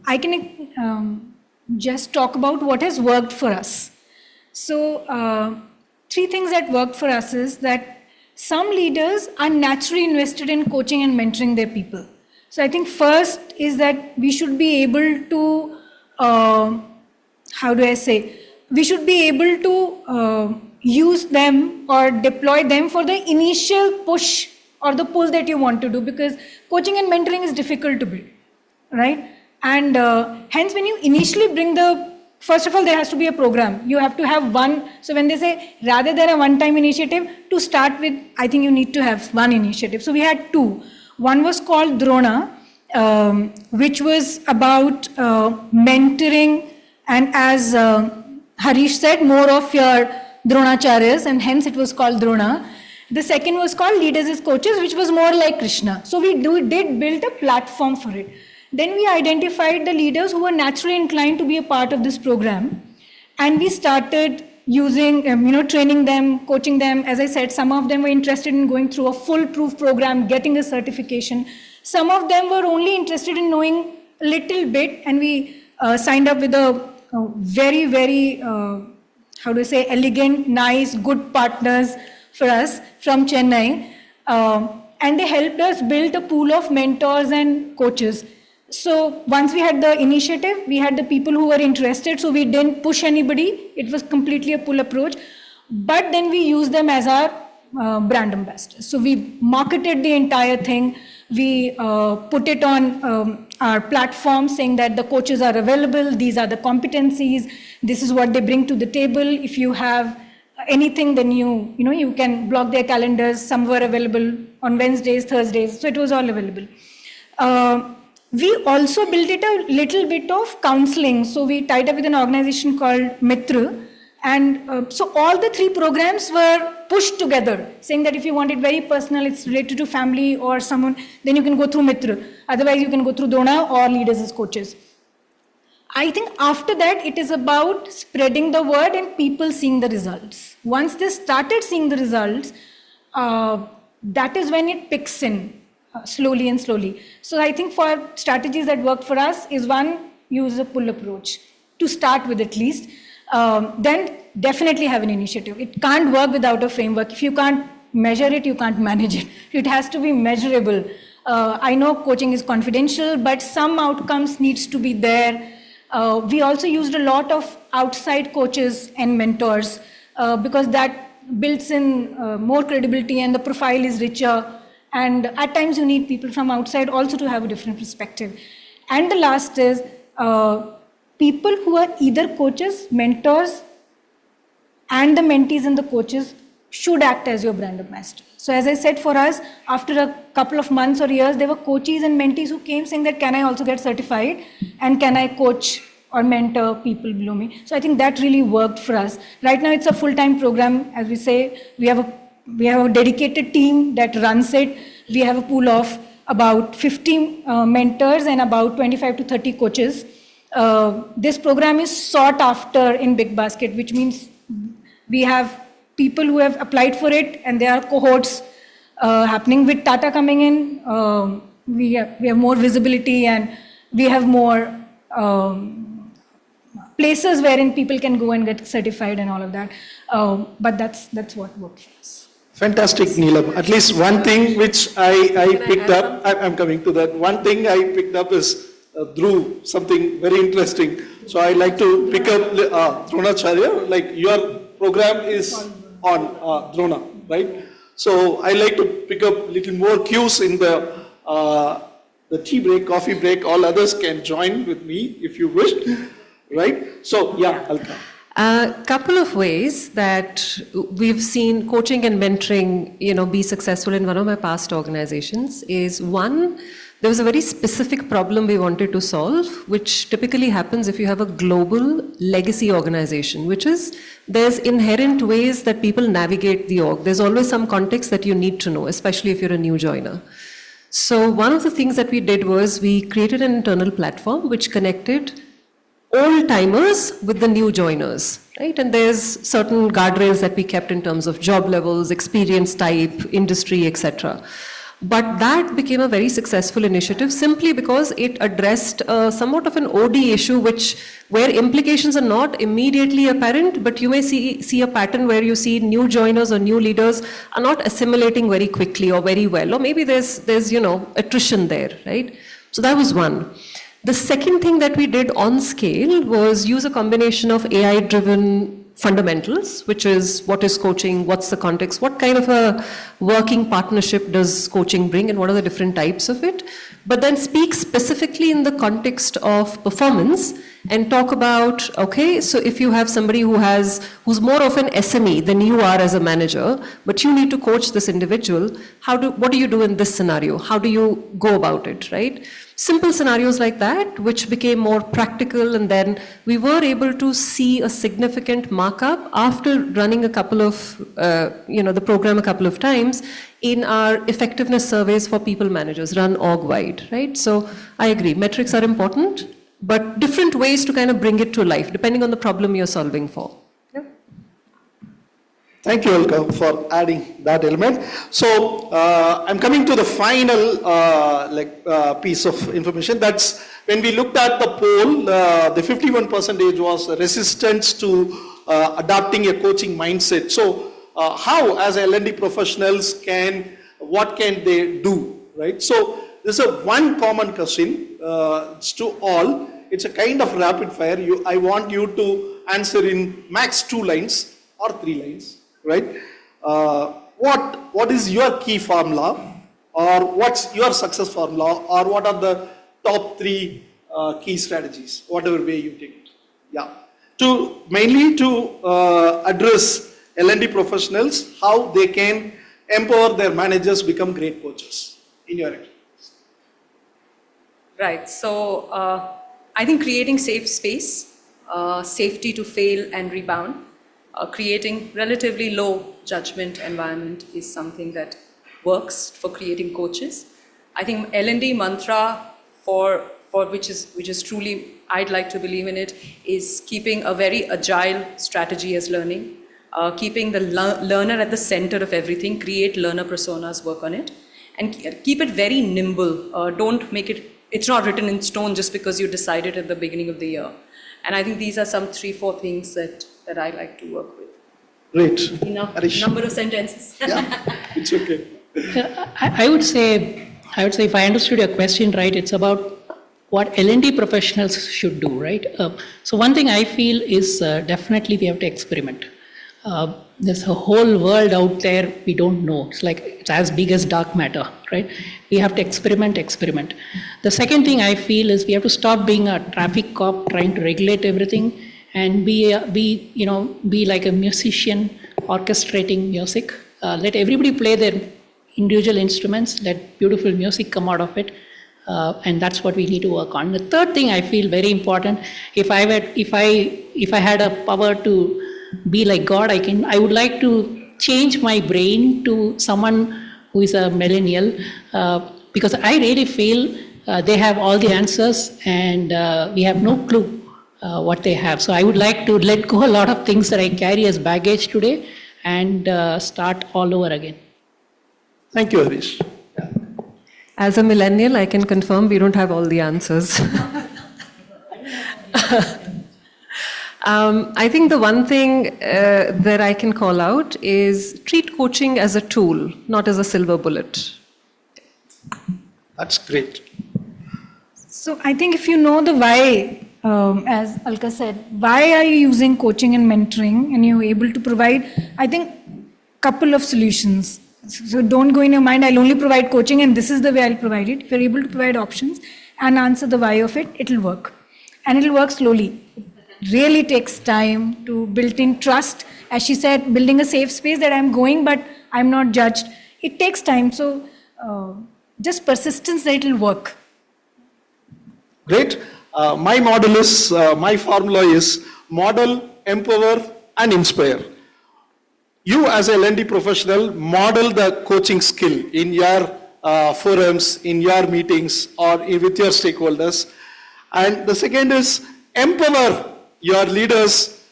I can just talk about what has worked for us. So 3 things that worked for us is that some leaders are naturally invested in coaching and mentoring their people. So I think first is that we should be able to, we should be able to use them or deploy them for the initial push or the pull that you want to do, because coaching and mentoring is difficult to build, right? And hence when you initially bring first of all, there has to be a program. You have to have one. So when they say rather than a one-time initiative, to start with, I think you need to have one initiative. So we had 2. One was called Drona, which was about mentoring, and as Harish said, more of your Dronacharyas, and hence it was called Drona. The second was called Leaders as Coaches, which was more like Krishna. So we did build a platform for it. Then we identified the leaders who were naturally inclined to be a part of this program, and we started using, training them, coaching them. As I said, some of them were interested in going through a foolproof program, getting the certification. Some of them were only interested in knowing a little bit, and we signed up with a very, very, elegant, nice, good partners for us from Chennai. And they helped us build a pool of mentors and coaches. So once we had the initiative, we had the people who were interested, so we didn't push anybody. It was completely a pull approach. But then we used them as our brand ambassadors. So we marketed the entire thing. We put it on our platform saying that the coaches are available, these are the competencies, this is what they bring to the table. If you have anything, then you can block their calendars. Some were available on Wednesdays, Thursdays, so it was all available. We also built it a little bit of counseling. So we tied up with an organization called Mitra. And so all the 3 programs were pushed together, saying that if you want it very personal, it's related to family or someone, then you can go through Mitra. Otherwise, you can go through Drona or Leaders as Coaches. I think after that, it is about spreading the word and people seeing the results. Once they started seeing the results, that is when it picks in. Slowly and slowly. So I think for strategies that work for us is one, use a pull approach to start with at least. Then definitely have an initiative. It can't work without a framework. If you can't measure it, you can't manage it. It has to be measurable. I know coaching is confidential, but some outcomes needs to be there. We also used a lot of outside coaches and mentors because that builds in more credibility and the profile is richer. And at times you need people from outside also to have a different perspective. And the last is people who are either coaches, mentors, and the mentees and the coaches should act as your brand ambassador. So as I said, for us, after a couple of months or years, there were coaches and mentees who came saying that, can I also get certified? And can I coach or mentor people below me? So I think that really worked for us. Right now, it's a full-time program. As we say, we have a dedicated team that runs it. We have a pool of about 50 mentors and about 25 to 30 coaches. This program is sought after in Big Basket, which means we have people who have applied for it, and there are cohorts happening with Tata coming in. We have more visibility, and we have more places wherein people can go and get certified and all of that. But that's what worked for us. Fantastic, Neelam. At least one thing which I picked up, I'm coming to that. One thing I picked up is Dhruv, something very interesting. So I like to pick up Dronacharya, like your program is on Drona, right? So I like to pick up little more cues in the tea break, coffee break. All others can join with me if you wish, right? So yeah, I'll come. A couple of ways that we've seen coaching and mentoring, be successful in one of my past organizations is one, there was a very specific problem we wanted to solve, which typically happens if you have a global legacy organization, which is there's inherent ways that people navigate the org. There's always some context that you need to know, especially if you're a new joiner. So one of the things that we did was we created an internal platform which connected old timers with the new joiners, right? And there's certain guardrails that we kept in terms of job levels, experience type, industry, etc. But that became a very successful initiative simply because it addressed somewhat of an OD issue, where implications are not immediately apparent, but you may see a pattern where you see new joiners or new leaders are not assimilating very quickly or very well, or maybe there's attrition there, right? So that was one. The second thing that we did on scale was use a combination of AI-driven fundamentals, which is what is coaching, what's the context, what kind of a working partnership does coaching bring, and what are the different types of it, but then speak specifically in the context of performance and talk about, okay, so if you have somebody who's more of an SME than you are as a manager, but you need to coach this individual, what do you do in this scenario? How do you go about it, right? Simple scenarios like that, which became more practical, and then we were able to see a significant markup after running a couple of, the program a couple of times in our effectiveness surveys for people managers, run org-wide, right? So I agree, metrics are important, but different ways to kind of bring it to life, depending on the problem you're solving for. Thank you, Alka, for adding that element. So I'm coming to the final piece of information. That's when we looked at the poll, the 51% was resistance to adopting a coaching mindset. So how, as L&D professionals, what can they do, right? So this is a one common question. It's to all. It's a kind of rapid fire. I want you to answer in max 2 lines or 3 lines. Right? What is your key formula, or what's your success formula, or what are the top 3 key strategies, whatever way you take it? Yeah. Mainly to address L&D professionals, how they can empower their managers become great coaches, in your experience. Right. So I think creating safe space, safety to fail and rebound, creating relatively low judgment environment is something that works for creating coaches. I think L&D mantra for which is truly, I'd like to believe in it, is keeping a very agile strategy as learning, keeping the learner at the center of everything, create learner personas, work on it, and keep it very nimble. Don't make it's not written in stone just because you decided at the beginning of the year. And I think these are some 3-4 things that I like to work with. Great. Enough number of sentences. Yeah, it's okay. I would say if I understood your question right, it's about what L&D professionals should do, right? So one thing I feel is definitely we have to experiment. there's a whole world out there we don't know. It's as big as dark matter, right? We have to experiment. The second thing I feel is we have to stop being a traffic cop trying to regulate everything and be like a musician orchestrating music. Let everybody play their individual instruments, let beautiful music come out of it. And that's what we need to work on. The third thing I feel very important, if I had a power to be like God, I would like to change my brain to someone who is a millennial, because I really feel they have all the answers and we have no clue what they have. So I would like to let go a lot of things that I carry as baggage today and start all over again. Thank you, Harish. As a millennial, I can confirm we don't have all the answers. I think the one thing that I can call out is treat coaching as a tool, not as a silver bullet. That's great. So I think if you know the why, as Alka said, why are you using coaching and mentoring, and you're able to provide, I think, couple of solutions. So don't go in your mind, I'll only provide coaching and this is the way I'll provide it. If you're able to provide options and answer the why of it, it'll work. And it'll work slowly. It really takes time to build in trust. As she said, building a safe space that I'm going, but I'm not judged. It takes time. So just persistence that it'll work. Great. My model is, my formula is model, empower, and inspire. You as a L&D professional model the coaching skill in your forums, in your meetings, or with your stakeholders. And the second is empower your leaders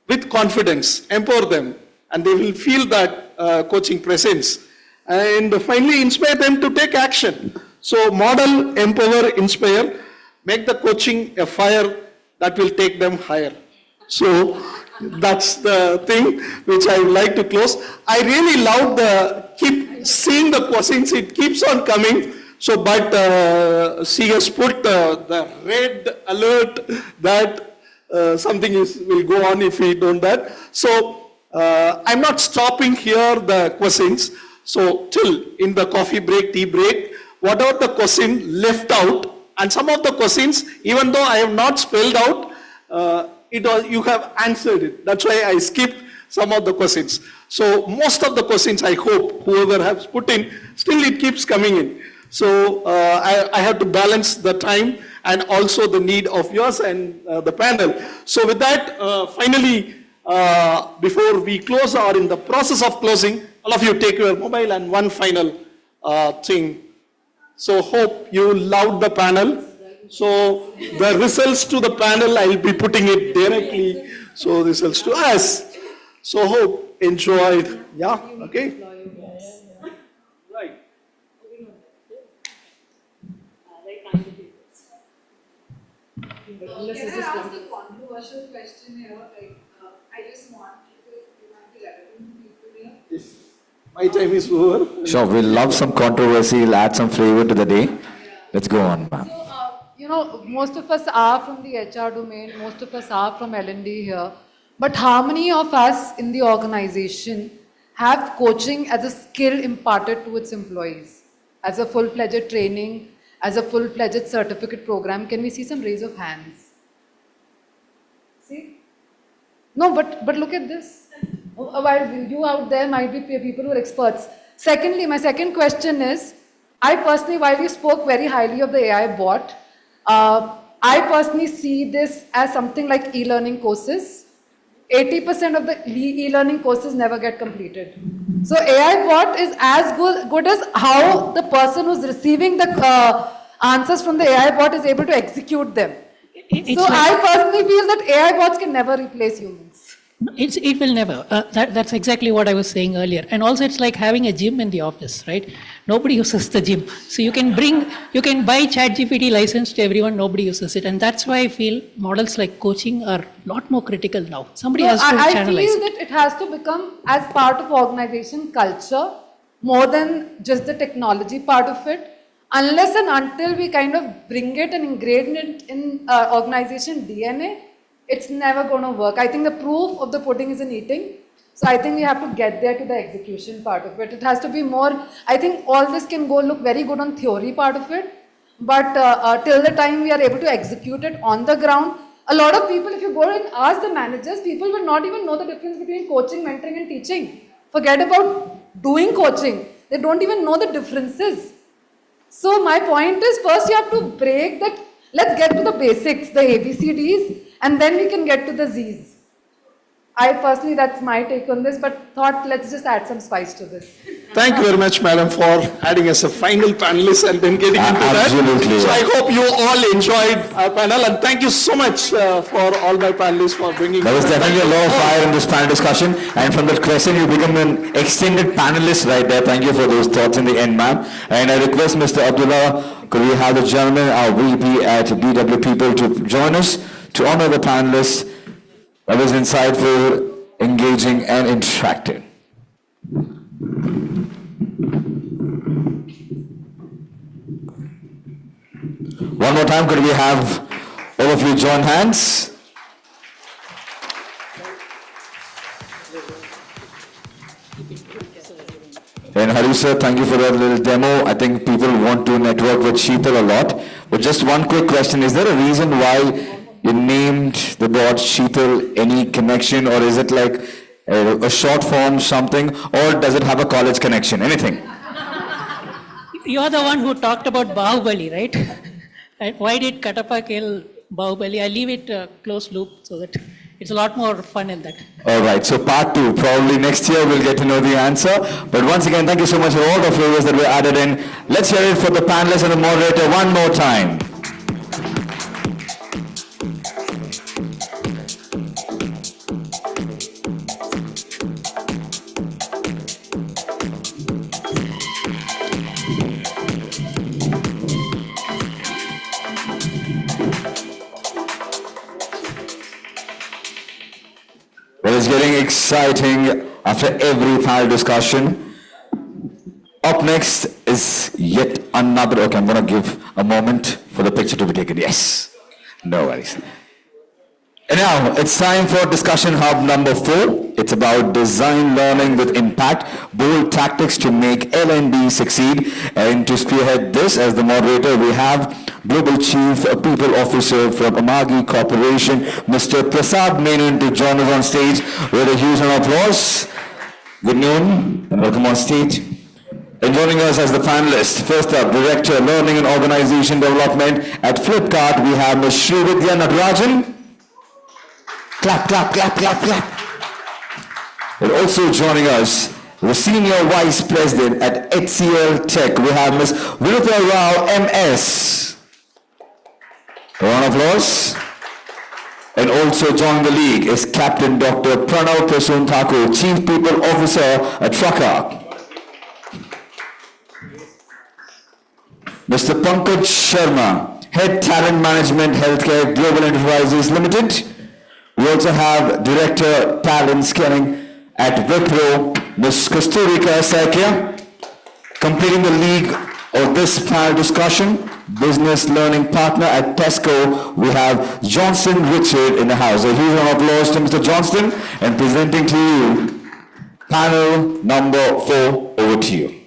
with confidence, empower them, and they will feel that coaching presence. And finally, inspire them to take action. So model, empower, inspire, make the coaching a fire that will take them higher. So that's the thing which I would like to close. I really love keep seeing the questions, it keeps on coming. So, but she has put the red alert that something will go on if we don't that. So, I'm not stopping here the questions. So, till in the coffee break, tea break, whatever the question left out, and some of the questions, even though I have not spelled out, you have answered it. That's why I skipped some of the questions. So most of the questions, I hope, whoever has put in, still it keeps coming in. So I have to balance the time and also the need of yours and the panel. So with that, finally, before we close or in the process of closing, all of you take your mobile and one final thing. So hope you loved the panel. So the results to the panel, I will be putting it directly. So results to us. So hope enjoyed. Yeah, okay. Right. Can I ask a controversial question here? I just want, because you might be relevant to people here. Yes. My time is over. Sure, we'll love some controversy, we'll add some flavor to the day. Let's go on, ma'am. So, most of us are from the HR domain, most of us are from L&D here. But how many of us in the organization have coaching as a skill imparted to its employees? As a full-fledged training, as a full-fledged certificate program? Can we see some raise of hands? See? No, but look at this. While you out there might be people who are experts. Secondly, my second question is, I personally, while you spoke very highly of the AI bot, I personally see this as something like e-learning courses. 80% of the e-learning courses never get completed. So AI bot is as good as how the person who's receiving the answers from the AI bot is able to execute them. So I personally feel that AI bots can never replace humans. It will never. That's exactly what I was saying earlier. And also it's like having a gym in the office, right? Nobody uses the gym. So you can buy ChatGPT license to everyone, nobody uses it. And that's why I feel models like coaching are a lot more critical now. Somebody has to channelize I feel that it has to become as part of organization culture more than just the technology part of it. Unless and until we kind of bring it and ingrain it in organization DNA, it's never going to work. I think the proof of the pudding is in eating. So I think we have to get there to the execution part of it. It has to be more, I think all this can go look very good on theory part of it, but till the time we are able to execute it on the ground, a lot of people, if you go and ask the managers, people will not even know the difference between coaching, mentoring and teaching. Forget about doing coaching. They don't even know the differences. So my point is, first you have to break that, let's get to the basics, the ABCDs, and then we can get to the Zs. I personally, that's my take on this, but thought let's just add some spice to this. Thank you very much, madam, for adding as a final panelist and then getting into that. Absolutely. So I hope you all enjoyed our panel, and thank you so much for all my panelists for bringing. There was definitely a lot of fire in this panel discussion, and from that question you become an extended panelist right there. Thank you for those thoughts in the end, ma'am. And I request Mr. Abdullah, could we have the gentleman, our VP at BW People, to join us to honor the panelists. That was insightful, engaging, and interactive. One more time, could we have all of you join hands? And Hari sir, thank you for that little demo. I think people want to network with Sheetal a lot. But just one quick question, is there a reason why you named the dot Sheetal? Any connection, or is it like a short form something, or does it have a college connection? Anything? You're the one who talked about Bahubali, right? And why did Katappa kill Bahubali? I leave it closed loop so that it's a lot more fun in that. All right, so part 2, probably next year we'll get to know the answer. But once again, thank you so much for all the flavors that were added in. Let's hear it for the panelists and the moderator one more time. It's getting exciting after every panel discussion. Up next is yet another, okay, I'm going to give a moment for the picture to be taken. Yes, no worries. And now it's time for discussion hub number 4. It's about design learning with impact, bold tactics to make L&D succeed. And to spearhead this as the moderator, we have Global Chief People Officer from Amagi Corporation, Mr. Prasad Menon, to join us on stage with a huge round of applause. Good noon and welcome on stage. And joining us as the panelists, first up, Director Learning and Organization Development at Flipkart, we have Ms. Srividya Natarajan. Clap, clap, clap, clap, clap. And also joining us, the Senior Vice President at HCL Tech, we have Ms. Vinutha Rao, MS. A round of applause. And also joining the league is Captain Dr. Pranav Prasoon Thakur, Chief People Officer at Trucker. Mr. Pankaj Sharma, Head Talent Management Healthcare Global Enterprises Limited. We also have Director Talent Scaling at Wipro, Ms. Kusturika Saikya. Completing the league of this panel discussion, Business Learning Partner at Tesco, we have Johnston Richard in the house. A huge round of applause to Mr. Johnston, and presenting to you panel number 4, over to you.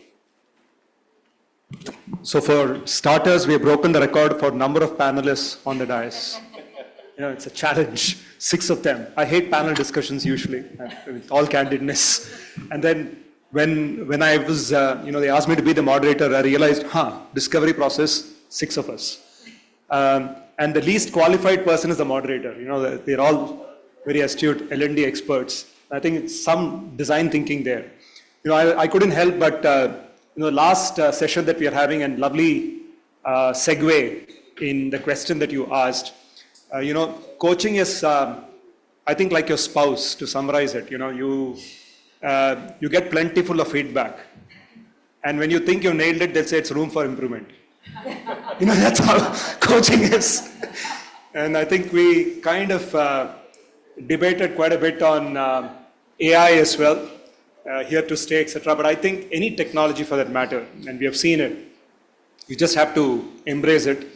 So for starters, we have broken the record for number of panelists on the dais. You know, it's a challenge, 6 of them. I hate panel discussions usually, with all candidness. And then when I was, they asked me to be the moderator, I realized, discovery process, 6 of us. And the least qualified person is the moderator. You know, they're all very astute L&D experts. I think it's some design thinking there. You know, I couldn't help but, last session that we are having, and lovely segue in the question that you asked. Coaching is, I think, like your spouse, to summarize it. You get plentiful of feedback. And when you think you nailed it, they'll say it's room for improvement. That's how coaching is. And I think we kind of debated quite a bit on AI as well, here to stay, etc. But I think any technology for that matter, and we have seen it, you just have to embrace it.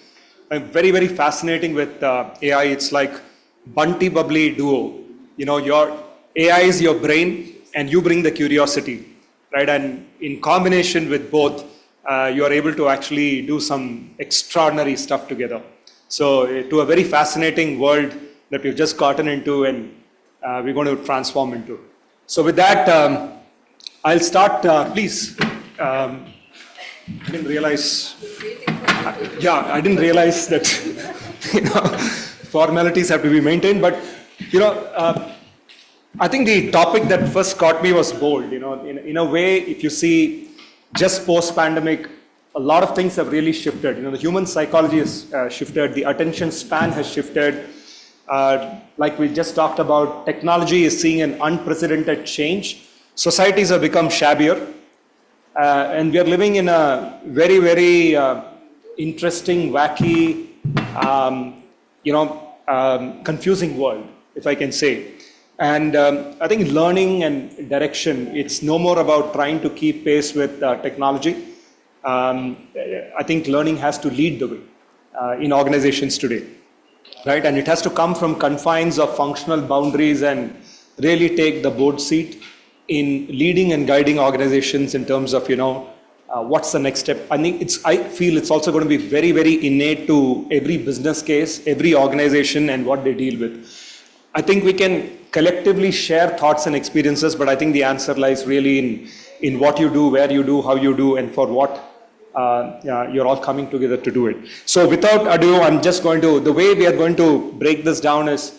I'm very, very fascinating with AI. It's like Bunty Bubbly duo. Your AI is your brain, and you bring the curiosity, right? And in combination with both, you are able to actually do some extraordinary stuff together. So to a very fascinating world that we've just gotten into and we're going to transform into. So with that, I'll start, please. I didn't realize, I didn't realize that, formalities have to be maintained, but, I think the topic that first caught me was bold. In a way, if you see just post-pandemic, a lot of things have really shifted. The human psychology has shifted, the attention span has shifted. Like we just talked about, technology is seeing an unprecedented change. Societies have become shabbier, and we are living in a very, very interesting, wacky, confusing world, if I can say. And I think learning and direction, it's no more about trying to keep pace with technology. I think learning has to lead the way in organizations today, right? And it has to come from confines of functional boundaries and really take the board seat in leading and guiding organizations in terms of, what's the next step. I feel it's also going to be very, very innate to every business case, every organization and what they deal with. I think we can collectively share thoughts and experiences, but I think the answer lies really in what you do, where you do, how you do, and for what you're all coming together to do it. So without ado, the way we are going to break this down is,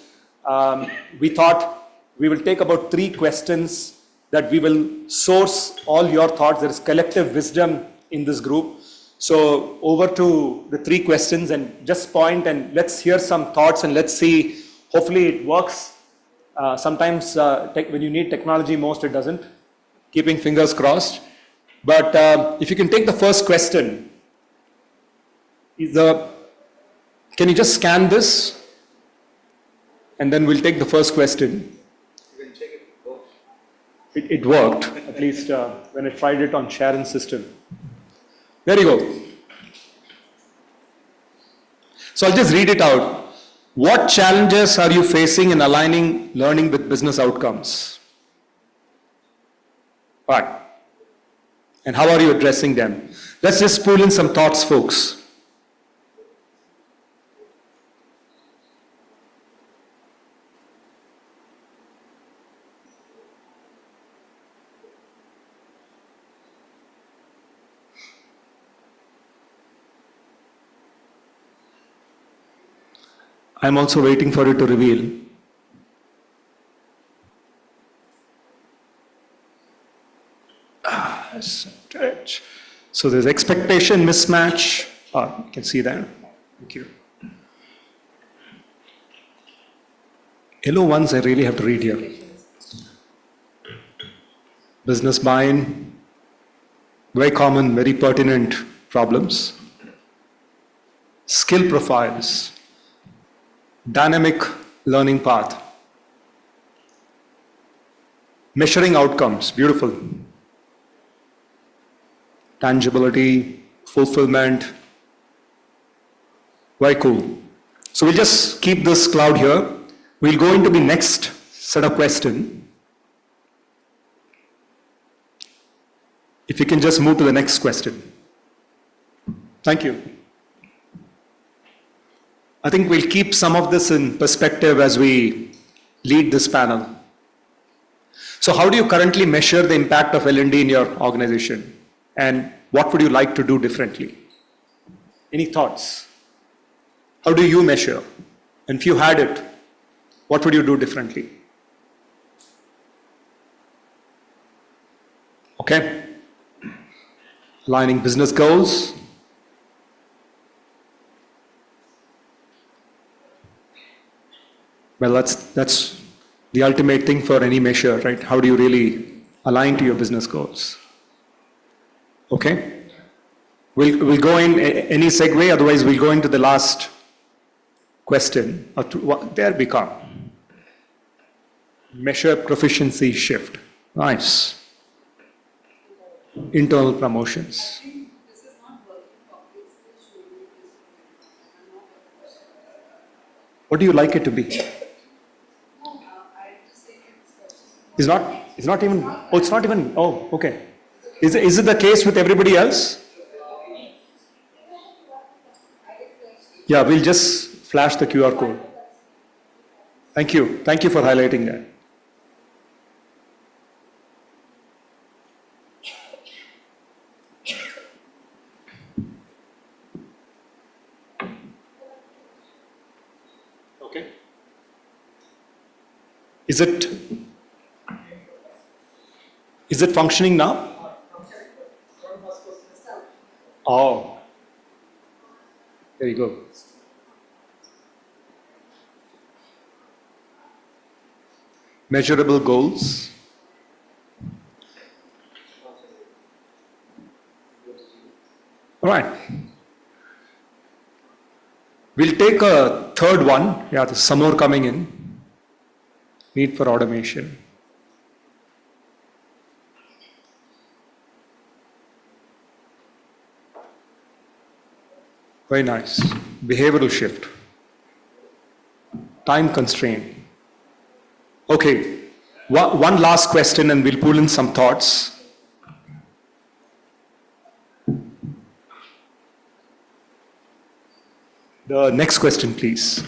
we thought we will take about 3 questions that we will source all your thoughts. There is collective wisdom in this group. So over to the 3 questions and just point and let's hear some thoughts and let's see, hopefully it works. Sometimes when you need technology most, it doesn't. Keeping fingers crossed. But if you can take the first question, can you just scan this? And then we'll take the first question. You can check it. It worked, at least when I tried it on Sharon's system. There you go. So I'll just read it out. What challenges are you facing in aligning learning with business outcomes? Right. And how are you addressing them? Let's just pull in some thoughts, folks. I'm also waiting for it to reveal. So there's expectation mismatch. You can see that. Thank you. Yellow ones I really have to read here. Business buy-in, very common, very pertinent problems. Skill profiles, dynamic learning path, measuring outcomes, beautiful. Tangibility, fulfillment, very cool. So we'll just keep this cloud here. We'll go into the next set of questions. If you can just move to the next question. Thank you. I think we'll keep some of this in perspective as we lead this panel. So how do you currently measure the impact of L&D in your organization? And what would you like to do differently? Any thoughts? How do you measure? And if you had it, what would you do differently? Okay. Aligning business goals. Well, that's the ultimate thing for any measure, right? How do you really align to your business goals? Okay. We'll go in any segue, otherwise we'll go into the last question. There we come. Measure proficiency shift. Nice. Internal promotions. What do you like it to be? Is not? It's not even, oh, okay. Is it the case with everybody else? Yeah, we'll just flash the QR code. Thank you. Thank you for highlighting that. Okay. Is it functioning now? Oh. There you go. Measurable goals. All right. We'll take a third one. Yeah, there's some more coming in. Need for automation. Very nice. Behavioral shift. Time constraint. Okay. One last question and we'll pull in some thoughts. The next question, please.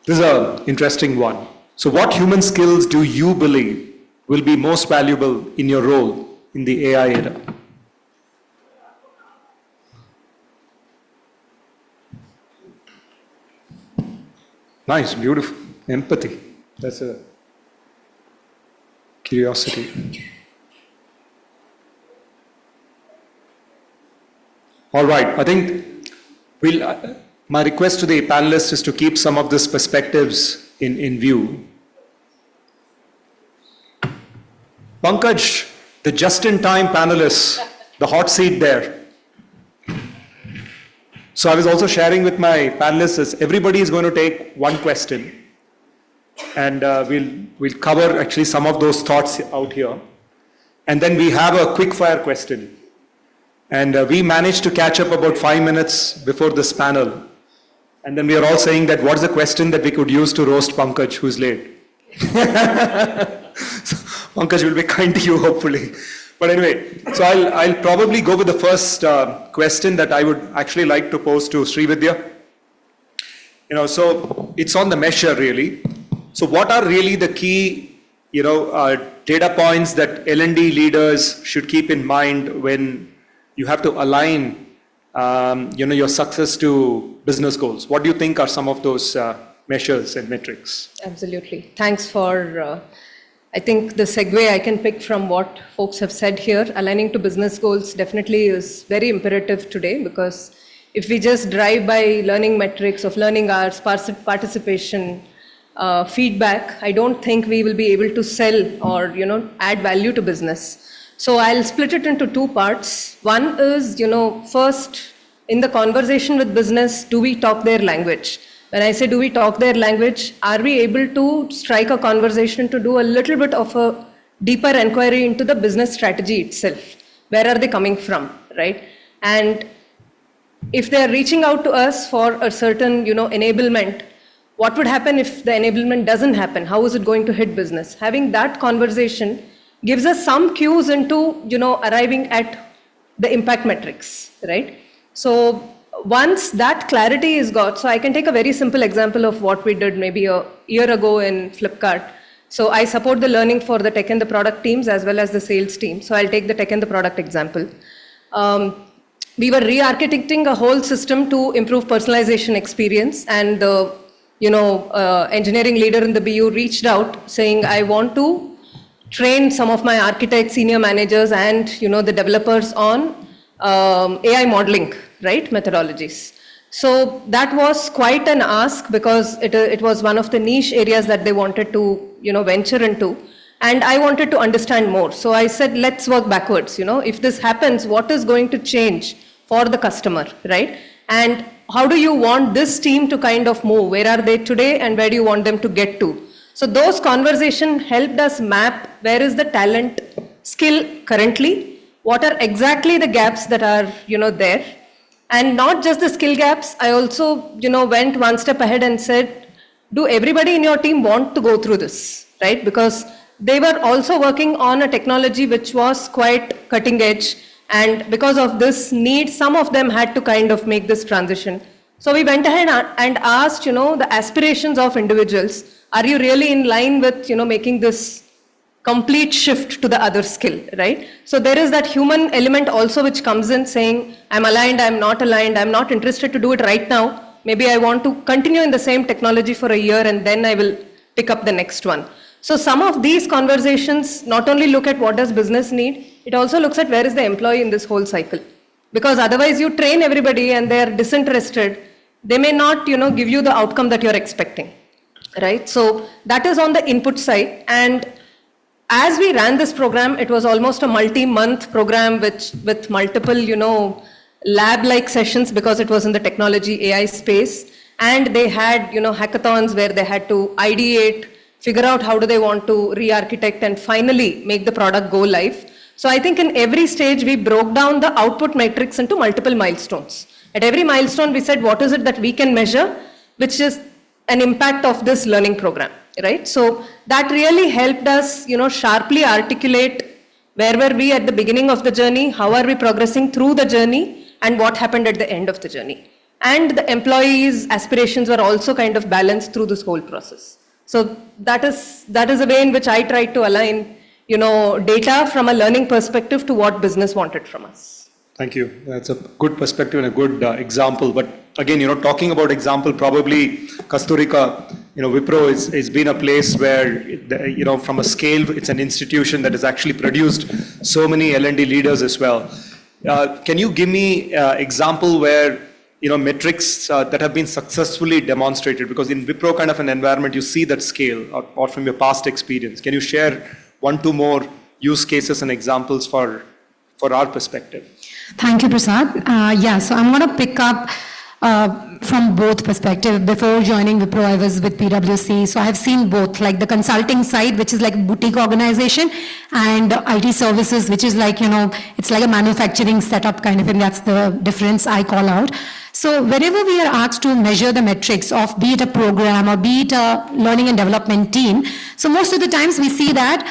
This is an interesting one. So what human skills do you believe will be most valuable in your role in the AI era? Nice, beautiful. Empathy. That's a curiosity. All right, I think my request to the panelists is to keep some of these perspectives in view. Pankaj, the just-in-time panelists, the hot seat there. So I was also sharing with my panelists is everybody is going to take one question and we'll cover actually some of those thoughts out here. And then we have a quick fire question. And we managed to catch up about 5 minutes before this panel. And then we are all saying that what's the question that we could use to roast Pankaj who's late? So, Pankaj will be kind to you hopefully. But anyway, so I'll probably go with the first question that I would actually like to pose to Srividya. So it's on the measure really. So what are really the key, data points that L&D leaders should keep in mind when you have to align, your success to business goals? What do you think are some of those measures and metrics? Absolutely. Thanks for I think the segue I can pick from what folks have said here, aligning to business goals definitely is very imperative today, because if we just drive by learning metrics of learning hours, participation, feedback, I don't think we will be able to sell or, add value to business. So I'll split it into two parts. One is, first in the conversation with business, do we talk their language? When I say do we talk their language, are we able to strike a conversation to do a little bit of a deeper inquiry into the business strategy itself? Where are they coming from, right? And if they're reaching out to us for a certain, enablement, what would happen if the enablement doesn't happen? How is it going to hit business? Having that conversation gives us some cues into, arriving at the impact metrics, right? So once that clarity is got, so I can take a very simple example of what we did maybe a year ago in Flipkart. So I support the learning for the tech and the product teams as well as the sales team. So I'll take the tech and the product example. We were re-architecting a whole system to improve personalization experience, and the engineering leader in the BU reached out saying, I want to train some of my architects, senior managers, and the developers on AI modeling, right, methodologies. So that was quite an ask, because it was one of the niche areas that they wanted to venture into, and I wanted to understand more. So I said, let's work backwards. If this happens, what is going to change for the customer, right? And how do you want this team to kind of move? Where are they today and where do you want them to get to? So those conversations helped us map where is the talent skill currently, what are exactly the gaps that are there. And not just the skill gaps, I also went one step ahead and said, do everybody in your team want to go through this, right? Because they were also working on a technology which was quite cutting edge. And because of this need, some of them had to kind of make this transition. So we went ahead and asked, the aspirations of individuals. Are you really in line with, making this complete shift to the other skill, right? So there is that human element also which comes in saying, I'm aligned, I'm not aligned, I'm not interested to do it right now. Maybe I want to continue in the same technology for a year and then I will pick up the next one. So some of these conversations not only look at what does business need, it also looks at where is the employee in this whole cycle. Because otherwise you train everybody and they're disinterested, they may not, give you the outcome that you're expecting, right? So that is on the input side. And as we ran this program, it was almost a multi-month program with multiple, lab-like sessions because it was in the technology AI space. And they had, hackathons where they had to ideate, figure out how do they want to re-architect and finally make the product go live. So I think in every stage, we broke down the output metrics into multiple milestones. At every milestone, we said, what is it that we can measure, which is an impact of this learning program, right? So that really helped us, sharply articulate where were we at the beginning of the journey, how are we progressing through the journey, and what happened at the end of the journey. And the employees' aspirations were also kind of balanced through this whole process. So that is a way in which I tried to align, data from a learning perspective to what business wanted from us. Thank you. That's a good perspective and a good example. But again, talking about example, probably Kasturika, Wipro is been a place where, from a scale, it's an institution that has actually produced so many L&D leaders as well. Can you give me example where, metrics that have been successfully demonstrated? Because in Wipro kind of an environment, you see that scale or from your past experience. Can you share 1-2 more use cases and examples for our perspective? Thank you, Prasad. So I'm going to pick up from both perspectives. Before joining Wipro, I was with PwC, so I have seen both, like the consulting side, which is like a boutique organization, and IT services, which is like, it's like a manufacturing setup kind of thing. That's the difference I call out. So wherever we are asked to measure the metrics of be it a program or be it a learning and development team, so most of the times we see that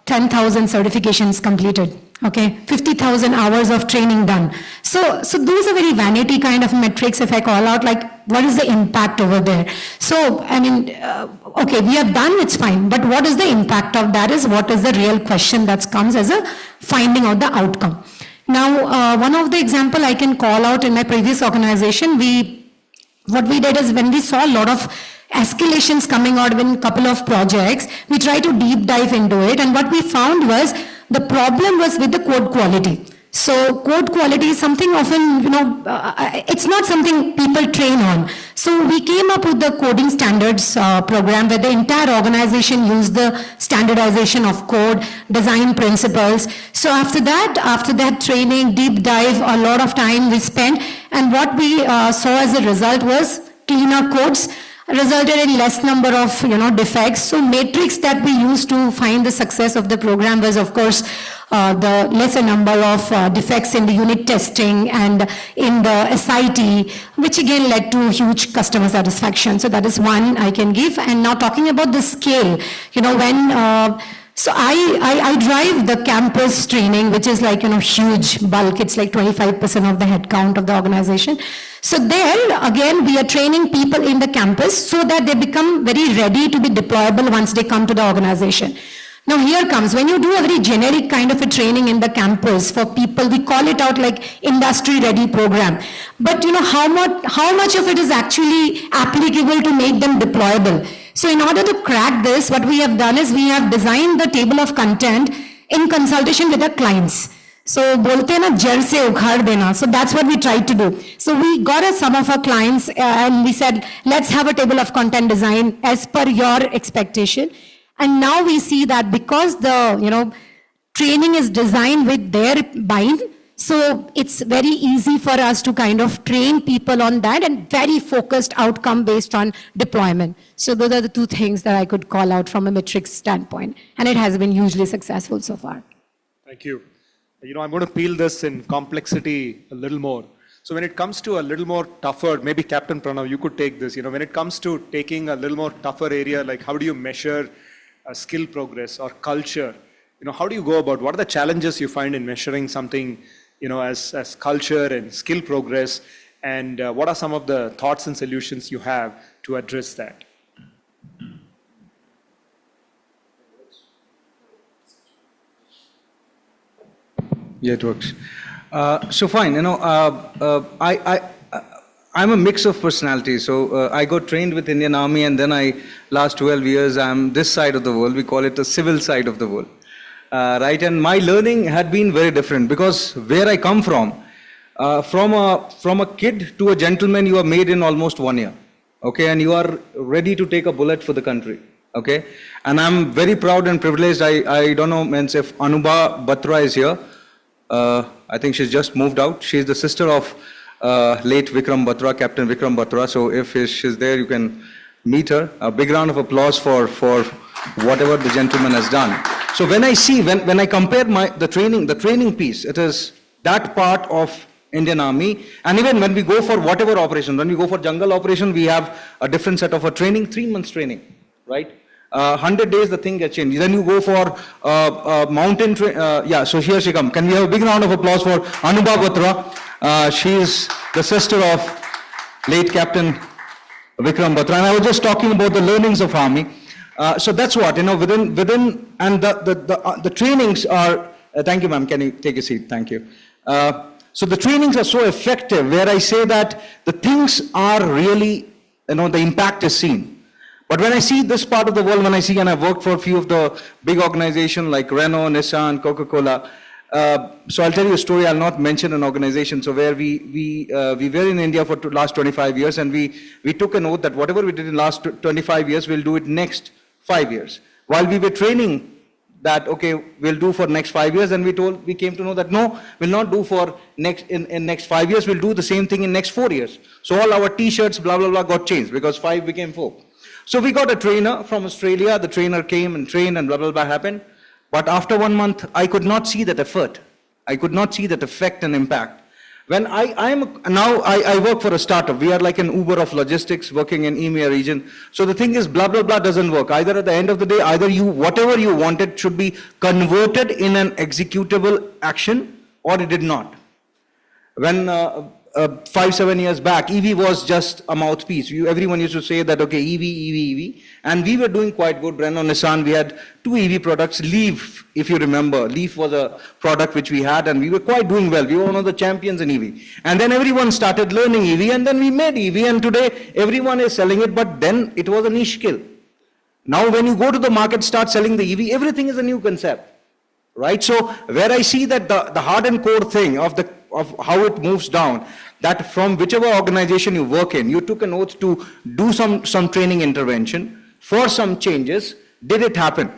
10,000 certifications completed. Okay, 50,000 hours of training done. So those are very vanity kind of metrics if I call out, like what is the impact over there? So, I mean, okay, we have done, it's fine, but what is the impact of that is what is the real question that comes as a finding out the outcome. Now, one of the example I can call out in my previous organization, what we did is when we saw a lot of escalations coming out in a couple of projects, we tried to deep dive into it, and what we found was the problem was with the code quality. So code quality is something often, it's not something people train on. So we came up with the coding standards program where the entire organization used the standardization of code, design principles. So after that training, deep dive, a lot of time we spent, and what we saw as a result was cleaner codes, resulted in less number of defects. So matrix that we used to find the success of the program was, of course, the lesser number of defects in the unit testing and in the SIT, which again led to huge customer satisfaction. So that is one I can give. And now talking about the scale, so I drive the campus training, which is like, huge bulk. It's like 25% of the headcount of the organization. So there, again, we are training people in the campus so that they become very ready to be deployable once they come to the organization. Now here comes, when you do a very generic kind of a training in the campus for people, we call it out like industry ready program. But how much of it is actually applicable to make them deployable? So in order to crack this, what we have done is we have designed the table of content in consultation with the clients. So bolte na jar se ukhad dena. So that's what we tried to do. So we got some of our clients and we said, let's have a table of content design as per your expectation. And now we see that because the training is designed with their bind, so it's very easy for us to kind of train people on that and very focused outcome based on deployment. So those are the two things that I could call out from a metrics standpoint. And it has been hugely successful so far. Thank you. I'm going to peel this in complexity a little more. So when it comes to a little more tougher, maybe Captain Pranav, you could take this, when it comes to taking a little more tougher area, like how do you measure skill progress or culture, how do you go about, what are the challenges you find in measuring something, as culture and skill progress, and what are some of the thoughts and solutions you have to address that? Yeah, it works. So fine, I'm a mix of personalities. So I got trained with Indian Army, and then last 12 years, I'm this side of the world. We call it the civil side of the world, right? And my learning had been very different because where I come from a kid to a gentleman, you are made in almost 1 year, okay? And you are ready to take a bullet for the country, okay? And I'm very proud and privileged. I don't know, if Anubha Batra is here. I think she's just moved out. She's the sister of late Vikram Batra, Captain Vikram Batra. So if she's there, you can meet her. A big round of applause for whatever the gentleman has done. So when I see, when I compare the training piece, it is that part of Indian Army. And even when we go for whatever operation, when we go for jungle operation, we have a different set of a training, 3 months training, right? 100 days, the thing gets changed. Then you go for mountain yeah, so here she comes. Can we have a big round of applause for Anubha Batra? She is the sister of late Captain Vikram Batra. And I was just talking about the learnings of Army. So that's what, within, and the trainings are, thank you ma'am, can you take a seat? Thank you. So the trainings are so effective where I say that the things are really, the impact is seen. But when I see this part of the world, and I've worked for a few of the big organizations like Renault, Nissan, Coca-Cola. So I'll tell you a story. I'll not mention an organization. So where we were in India for last 25 years, and we took an oath that whatever we did in last 25 years, we'll do it next 5 years. While we were training that, okay, we'll do for next 5 years, and we came to know that no, we'll not do for in next 5 years. We'll do the same thing in next 4 years. So all our T-shirts, blah blah blah, got changed because 5 became 4. So we got a trainer from Australia. The trainer came and trained, and blah, blah, blah happened. But after 1 month, I could not see that effort. I could not see that effect and impact. When I work for a startup. We are like an Uber of logistics working in EMEA region. So the thing is, blah, blah, blah doesn't work. Either at the end of the day, whatever you wanted should be converted in an executable action, or it did not. When 5-7 years back, EV was just a mouthpiece. Everyone used to say that, okay, EV. And we were doing quite good. Renault, Nissan, we had 2 EV products. Leaf, if you remember, Leaf was a product which we had, and we were quite doing well. We were one of the champions in EV. And then everyone started learning EV, and then we made EV, and today everyone is selling it, but then it was a niche skill. Now when you go to the market, start selling the EV, everything is a new concept, right? So where I see that the hard and core thing of how it moves down, that from whichever organization you work in, you took an oath to do some training intervention for some changes. Did it happen?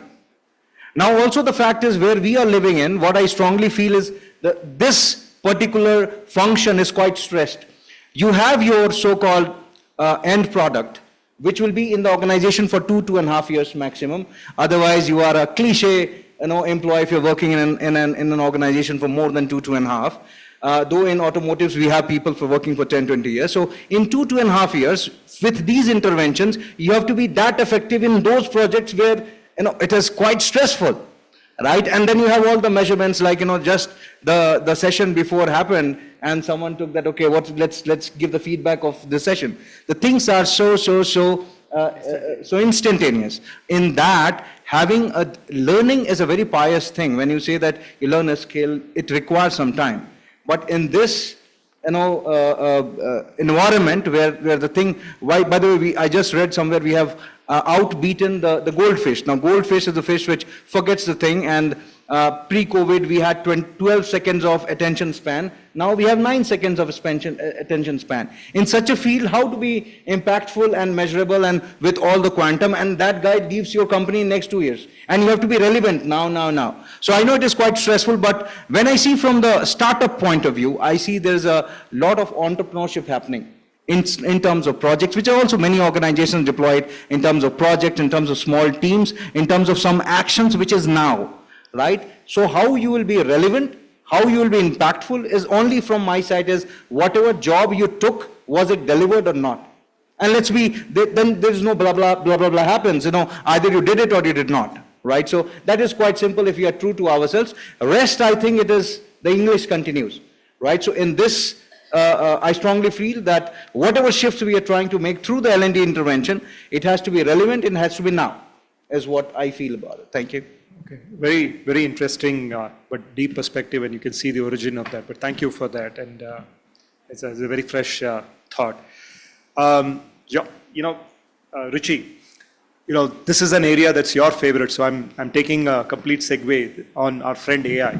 Now also the fact is, where we are living in, what I strongly feel is that this particular function is quite stressed. You have your so-called end product, which will be in the organization for 2.5 years maximum. Otherwise you are a cliche employee if you're working in an organization for more than 2.5. Though in automotives we have people working for 10-20 years. So in 2.5 years, with these interventions, you have to be that effective in those projects where it is quite stressful, right? And then you have all the measurements, like just the session before happened, and someone took that, okay, let's give the feedback of the session. The things are so instantaneous. In that, learning is a very pious thing. When you say that you learn a skill, it requires some time. But in this, environment where the thing, by the way, I just read somewhere we have outbeaten the goldfish. Now, goldfish is the fish which forgets the thing, and pre-COVID we had 12 seconds of attention span. Now we have 9 seconds of attention span. In such a field, how to be impactful and measurable and with all the quantum, and that guide gives your company in next 2 years. And you have to be relevant now. So I know it is quite stressful, but when I see from the startup point of view, I see there's a lot of entrepreneurship happening in terms of projects, which are also many organizations deployed in terms of projects, in terms of small teams, in terms of some actions, which is now, right? So how you will be relevant, how you will be impactful is only from my side is whatever job you took, was it delivered or not? And then there's no blah, blah, blah, blah, blah happens, either you did it or you did not. right? So that is quite simple if we are true to ourselves. Rest, I think it is, the English continues, right? So in this, I strongly feel that whatever shifts we are trying to make through the L&D intervention, it has to be relevant, it has to be now, is what I feel about it. Thank you. Okay, very, very interesting but deep perspective, and you can see the origin of that. But thank you for that, and it's a very fresh thought. Ruchi, this is an area that's your favorite, so I'm taking a complete segue on our friend AI.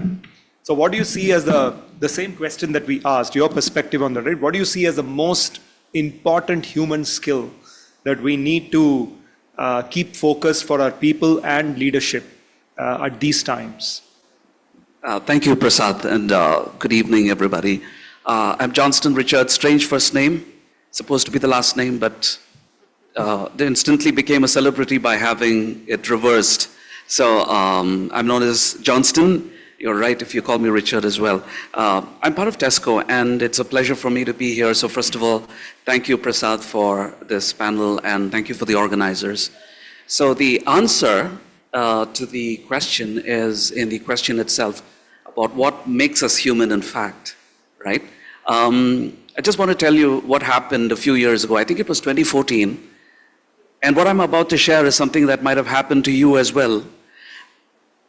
So what do you see as the same question that we asked, your perspective on that, right? What do you see as the most important human skill that we need to keep focused for our people and leadership at these times? Thank you, Prasad, and good evening, everybody. I'm Johnston Richard, strange first name, supposed to be the last name, but they instantly became a celebrity by having it reversed. So I'm known as Johnston. You're right if you call me Richard as well. I'm part of TESCO, and it's a pleasure for me to be here. So first of all, thank you, Prasad, for this panel, and thank you for the organizers. So the answer to the question is in the question itself about what makes us human, in fact, right? I just want to tell you what happened a few years ago. I think it was 2014. And what I'm about to share is something that might have happened to you as well.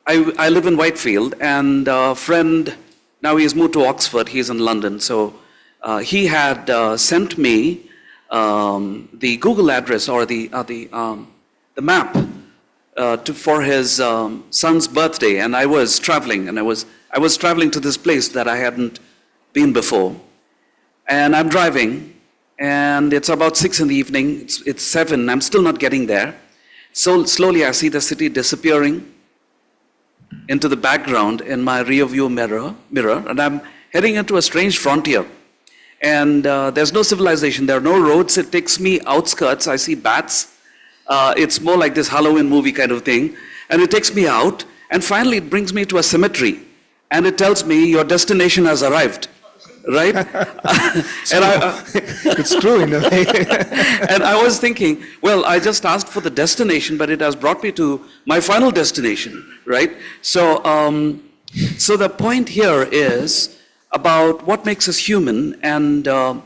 I live in Whitefield, and a friend, now he has moved to Oxford, he's in London. So he had sent me the Google address or the map for his son's birthday, and I was traveling, and I was traveling to this place that I hadn't been before. And I'm driving, and it's about 6 in the evening, it's 7, I'm still not getting there. So slowly I see the city disappearing into the background in my rear view mirror, and I'm heading into a strange frontier. And there's no civilization, there are no roads, it takes me outskirts, I see bats. It's more like this Halloween movie kind of thing. And it takes me out, and finally it brings me to a cemetery. And it tells me your destination has arrived, right? It's true in a way. And I was thinking, well, I just asked for the destination, but it has brought me to my final destination, right? So, so the point here is about what makes us human and the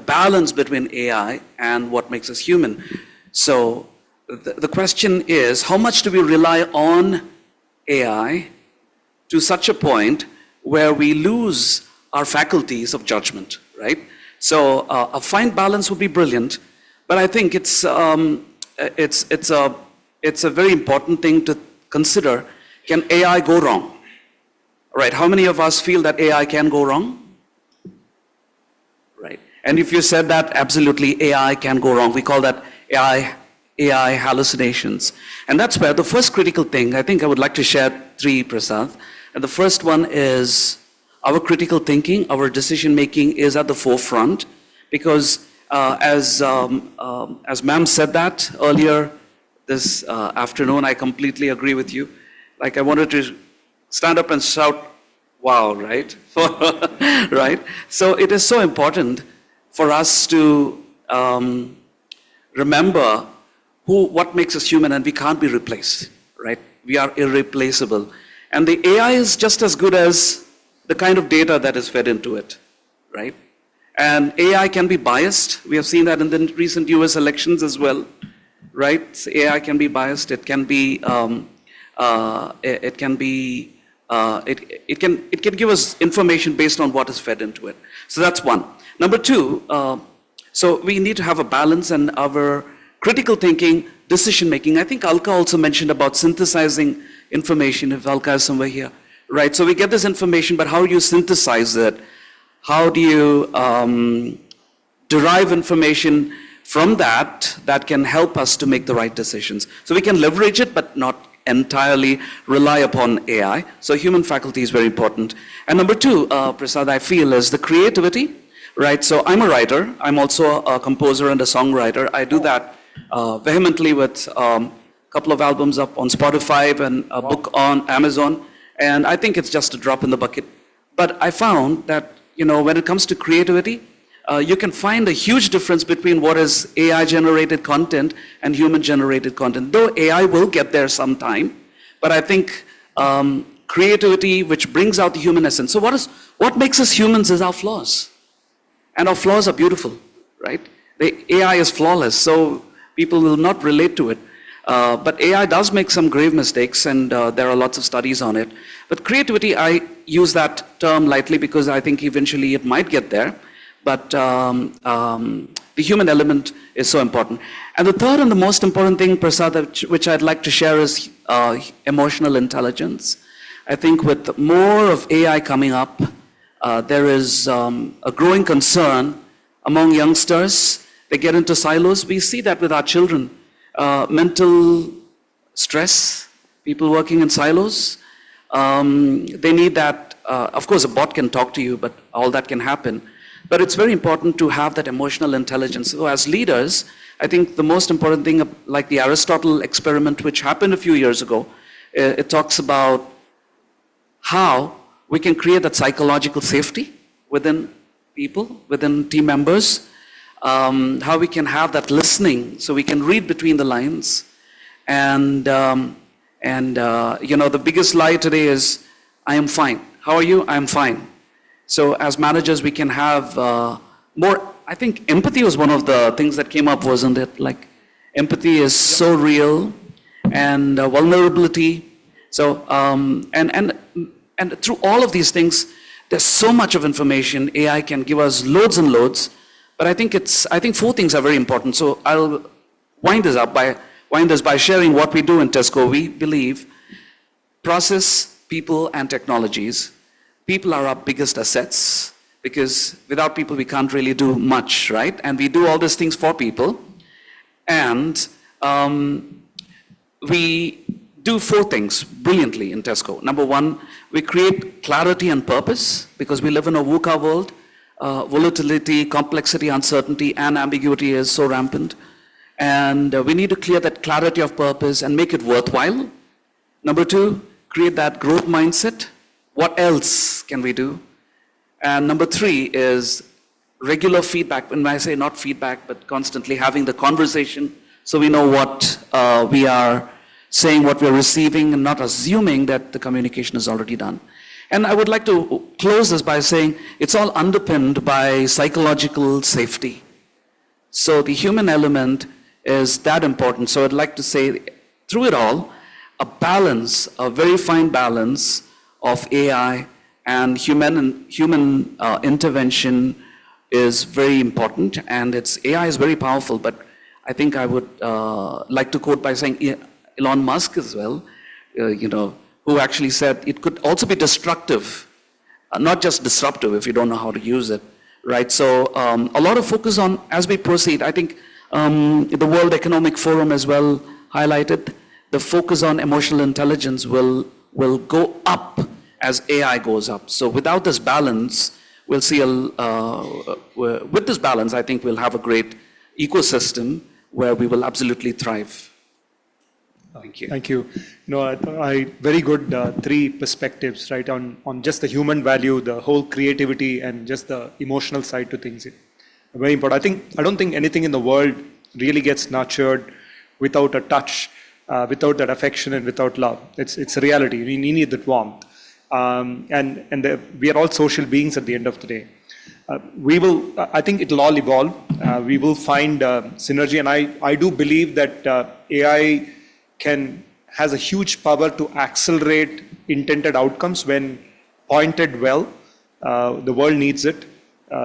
balance between AI and what makes us human. So the question is, how much do we rely on AI to such a point where we lose our faculties of judgment, right? So a fine balance would be brilliant, but I think it's a very important thing to consider. Can AI go wrong? Right? How many of us feel that AI can go wrong? Right. And if you said that, absolutely, AI can go wrong. We call that AI hallucinations. And that's where the first critical thing, I think I would like to share 3, Prasad. And the first one is our critical thinking, our decision making is at the forefront, because as ma'am said that earlier this afternoon, I completely agree with you. Like I wanted to stand up and shout, wow, right? Right? So it is so important for us to remember what makes us human, and we can't be replaced, right? We are irreplaceable. And the AI is just as good as the kind of data that is fed into it, right? And AI can be biased. We have seen that in the recent US elections as well, right? So AI can be biased. It can be, it can give us information based on what is fed into it. So that's one. Number 2, so we need to have a balance in our critical thinking, decision making. I think Alka also mentioned about synthesizing information, if Alka is somewhere here, right? So we get this information, but how do you synthesize it? How do you derive information from that can help us to make the right decisions? So we can leverage it, but not entirely rely upon AI. So human faculty is very important. And number 2, Prasad, I feel is the creativity, right? So I'm a writer. I'm also a composer and a songwriter. I do that vehemently with a couple of albums up on Spotify and a book on Amazon. And I think it's just a drop in the bucket. But I found that, when it comes to creativity, you can find a huge difference between what is AI-generated content and human-generated content. Though AI will get there sometime, but I think creativity, which brings out the human essence. So what makes us humans is our flaws. And our flaws are beautiful, right? The AI is flawless, so people will not relate to it. But AI does make some grave mistakes, and there are lots of studies on it. But creativity, I use that term lightly because I think eventually it might get there. But the human element is so important. And the third and the most important thing, Prasad, which I'd like to share is emotional intelligence. I think with more of AI coming up, there is a growing concern among youngsters. They get into silos. We see that with our children. Mental stress, people working in silos. They need that. Of course, a bot can talk to you, but all that can happen. But it's very important to have that emotional intelligence. So as leaders, I think the most important thing, like the Aristotle experiment, which happened a few years ago, it talks about how we can create that psychological safety within people, within team members, how we can have that listening so we can read between the lines. And you know, the biggest lie today is, I am fine. How are you? I am fine. So as managers, we can have more, I think empathy was one of the things that came up, wasn't it? Like empathy is so real, and vulnerability. So, and through all of these things, there's so much of information. AI can give us loads and loads, but I think four things are very important. So I'll wind this by sharing what we do in Tesco. We believe process, people, and technologies. People are our biggest assets, because without people we can't really do much, right? And we do all these things for people. And we do four things brilliantly in Tesco. Number one, we create clarity and purpose, because we live in a VUCA world. Volatility, complexity, uncertainty, and ambiguity is so rampant. And we need to clear that clarity of purpose and make it worthwhile. Number two, create that growth mindset. What else can we do? And number three is regular feedback. When I say not feedback, but constantly having the conversation so we know what we are saying, what we're receiving, and not assuming that the communication is already done. And I would like to close this by saying it's all underpinned by psychological safety. So the human element is that important. So I'd like to say, through it all, a balance, a very fine balance of AI and human intervention is very important. And AI is very powerful, but I think I would like to quote by saying Elon Musk as well, you know, who actually said it could also be destructive, not just disruptive if you don't know how to use it, right? So a lot of focus on, as we proceed, I think the World Economic Forum as well highlighted, the focus on emotional intelligence will go up as AI goes up. So without this balance, we'll see with this balance, I think we'll have a great ecosystem where we will absolutely thrive. Thank you. Thank you. You know, I very good three perspectives, right, on just the human value, the whole creativity, and just the emotional side to things. Very important. I don't think anything in the world really gets nurtured without a touch, without that affection, and without love. It's a reality. We need that warmth. We are all social beings at the end of the day. I think it'll all evolve. We will find synergy, and I do believe that AI has a huge power to accelerate intended outcomes when pointed well. The world needs it.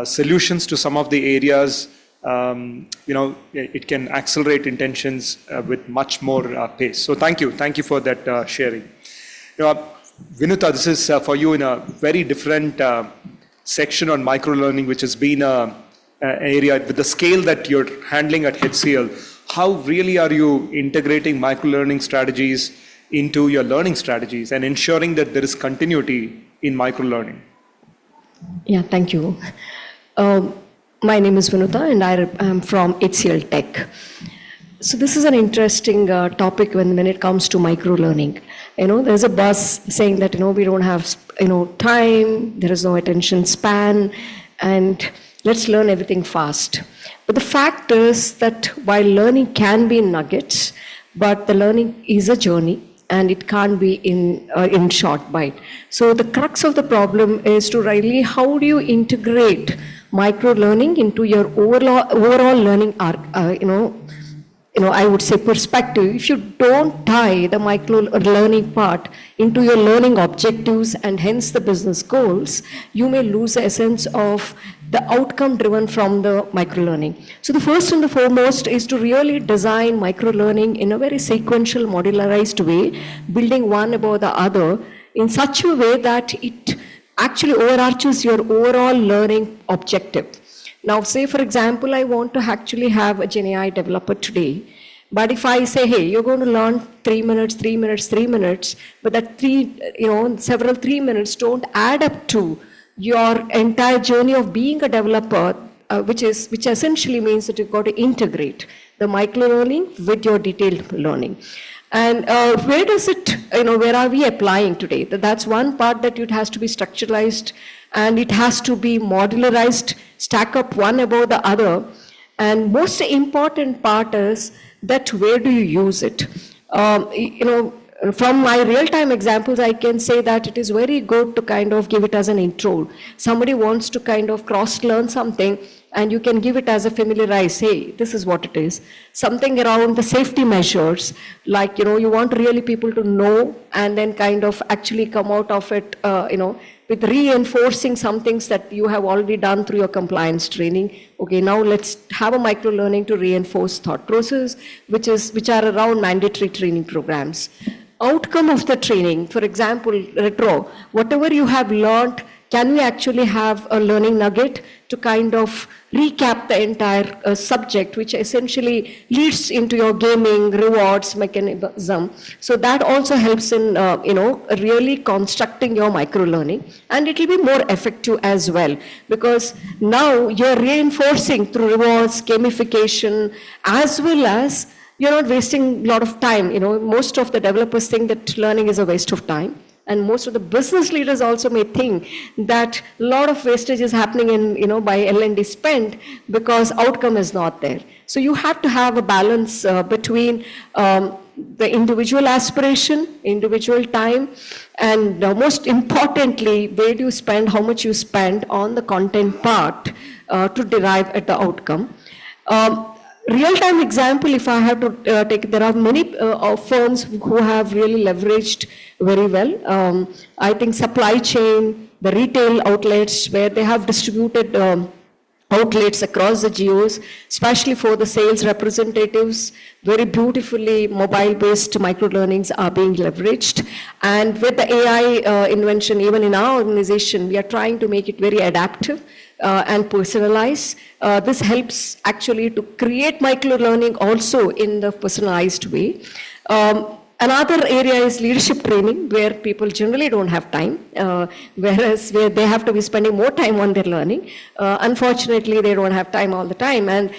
Solutions to some of the areas, you know, it can accelerate intentions with much more pace. So thank you for that sharing. You know, Vinuta, this is for you in a very different section on microlearning, which has been an area with the scale that you're handling at HCL. How really are you integrating microlearning strategies into your learning strategies and ensuring that there is continuity in microlearning? Yeah, thank you. My name is Vinuta, and I am from HCL Tech. So this is an interesting topic when it comes to microlearning. You know, there's a buzz saying that, you know, we don't have, you know, time, there is no attention span, and let's learn everything fast. But the fact is that while learning can be in nuggets, but the learning is a journey and it can't be in short bite. So the crux of the problem is to really how do you integrate micro learning into your overall learning arc, I would say perspective. If you don't tie the micro learning part into your learning objectives and hence the business goals, you may lose the essence of the outcome driven from the micro learning. So the first and the foremost is to really design micro learning in a very sequential, modularized way, building one above the other in such a way that it actually overarches your overall learning objective. Now, say for example, I want to actually have a Gen AI developer today, but if I say, hey, you're going to learn 3 minutes, 3 minutes, 3 minutes, but that several 3 minutes don't add up to your entire journey of being a developer, which essentially means that you've got to integrate the micro learning with your detailed learning. And where does it, where are we applying today? That's one part that it has to be structuralized and it has to be modularized, stack up one above the other. And most important part is that where do you use it? From my real-time examples, I can say that it is very good to kind of give it as an intro. Somebody wants to kind of cross-learn something, and you can give it as a familiarize, hey, this is what it is. Something around the safety measures, like, you want really people to know and then kind of actually come out of it, with reinforcing some things that you have already done through your compliance training. Okay, now let's have a micro learning to reinforce thought process, which are around mandatory training programs. Outcome of the training, for example, retro, whatever you have learned, can we actually have a learning nugget to kind of recap the entire subject, which essentially leads into your gaming, rewards mechanism. So that also helps in, really constructing your micro learning, and it will be more effective as well, because now you're reinforcing through rewards, gamification, as well as you're not wasting a lot of time. Most of the developers think that learning is a waste of time. And most of the business leaders also may think that a lot of wastage is happening in, by L&D spend because outcome is not there. So you have to have a balance between the individual aspiration, individual time, and most importantly, where do you spend, how much you spend on the content part to derive at the outcome. Real-time example, if I have to take, there are many firms who have really leveraged very well. I think supply chain, the retail outlets where they have distributed outlets across the geos, especially for the sales representatives, very beautifully mobile-based micro-learnings are being leveraged. And with the AI invention, even in our organization, we are trying to make it very adaptive and personalize. This helps actually to create micro-learning also in the personalized way. Another area is leadership training, where people generally don't have time, whereas where they have to be spending more time on their learning. Unfortunately, they don't have time all the time. And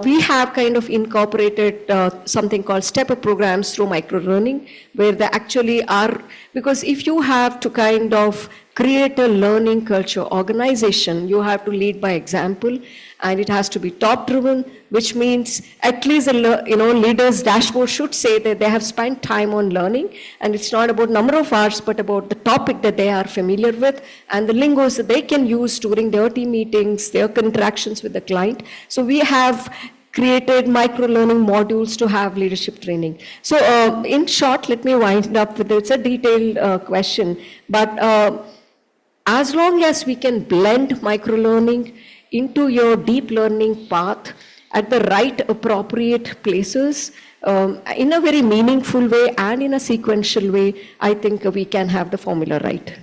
we have kind of incorporated something called step-up programs through micro-learning, where they actually are, because if you have to kind of create a learning culture organization, you have to lead by example, and it has to be top-driven, which means at least leaders' dashboard should say that they have spent time on learning, and it's not about number of hours, but about the topic that they are familiar with and the lingos that they can use during their team meetings, their interactions with the client. So we have created micro-learning modules to have leadership training. So in short, let me wind up with, it's a detailed question, but as long as we can blend micro-learning into your deep learning path at the right appropriate places, in a very meaningful way and in a sequential way, I think we can have the formula right.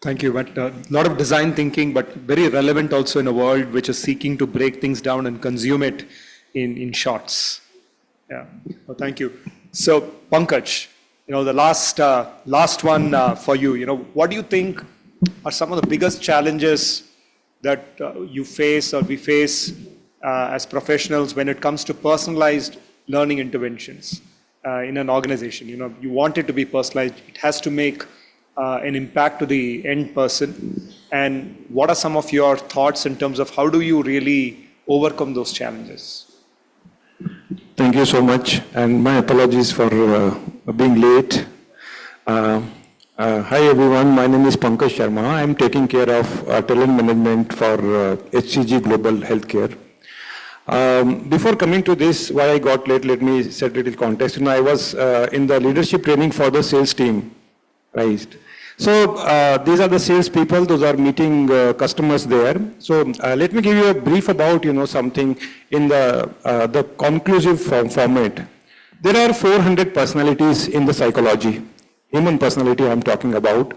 Thank you. But a lot of design thinking, but very relevant also in a world which is seeking to break things down and consume it in shots. Yeah. Well, thank you. So, Pankaj, the last one for you. What do you think are some of the biggest challenges that you face or we face as professionals when it comes to personalized learning interventions in an organization? You want it to be personalized. It has to make an impact to the end person? And what are some of your thoughts in terms of how do you really overcome those challenges? Thank you so much, and my apologies for being late. Hi everyone, my name is Pankaj Sharma. I'm taking care of talent management for HCG Global Healthcare. Before coming to this, why I got late, let me set a little context. I was in the leadership training for the sales team, right? So these are the sales people, those are meeting customers there. So let me give you a brief about, something in the conclusive format. There are 400 personalities in the psychology, human personality I'm talking about.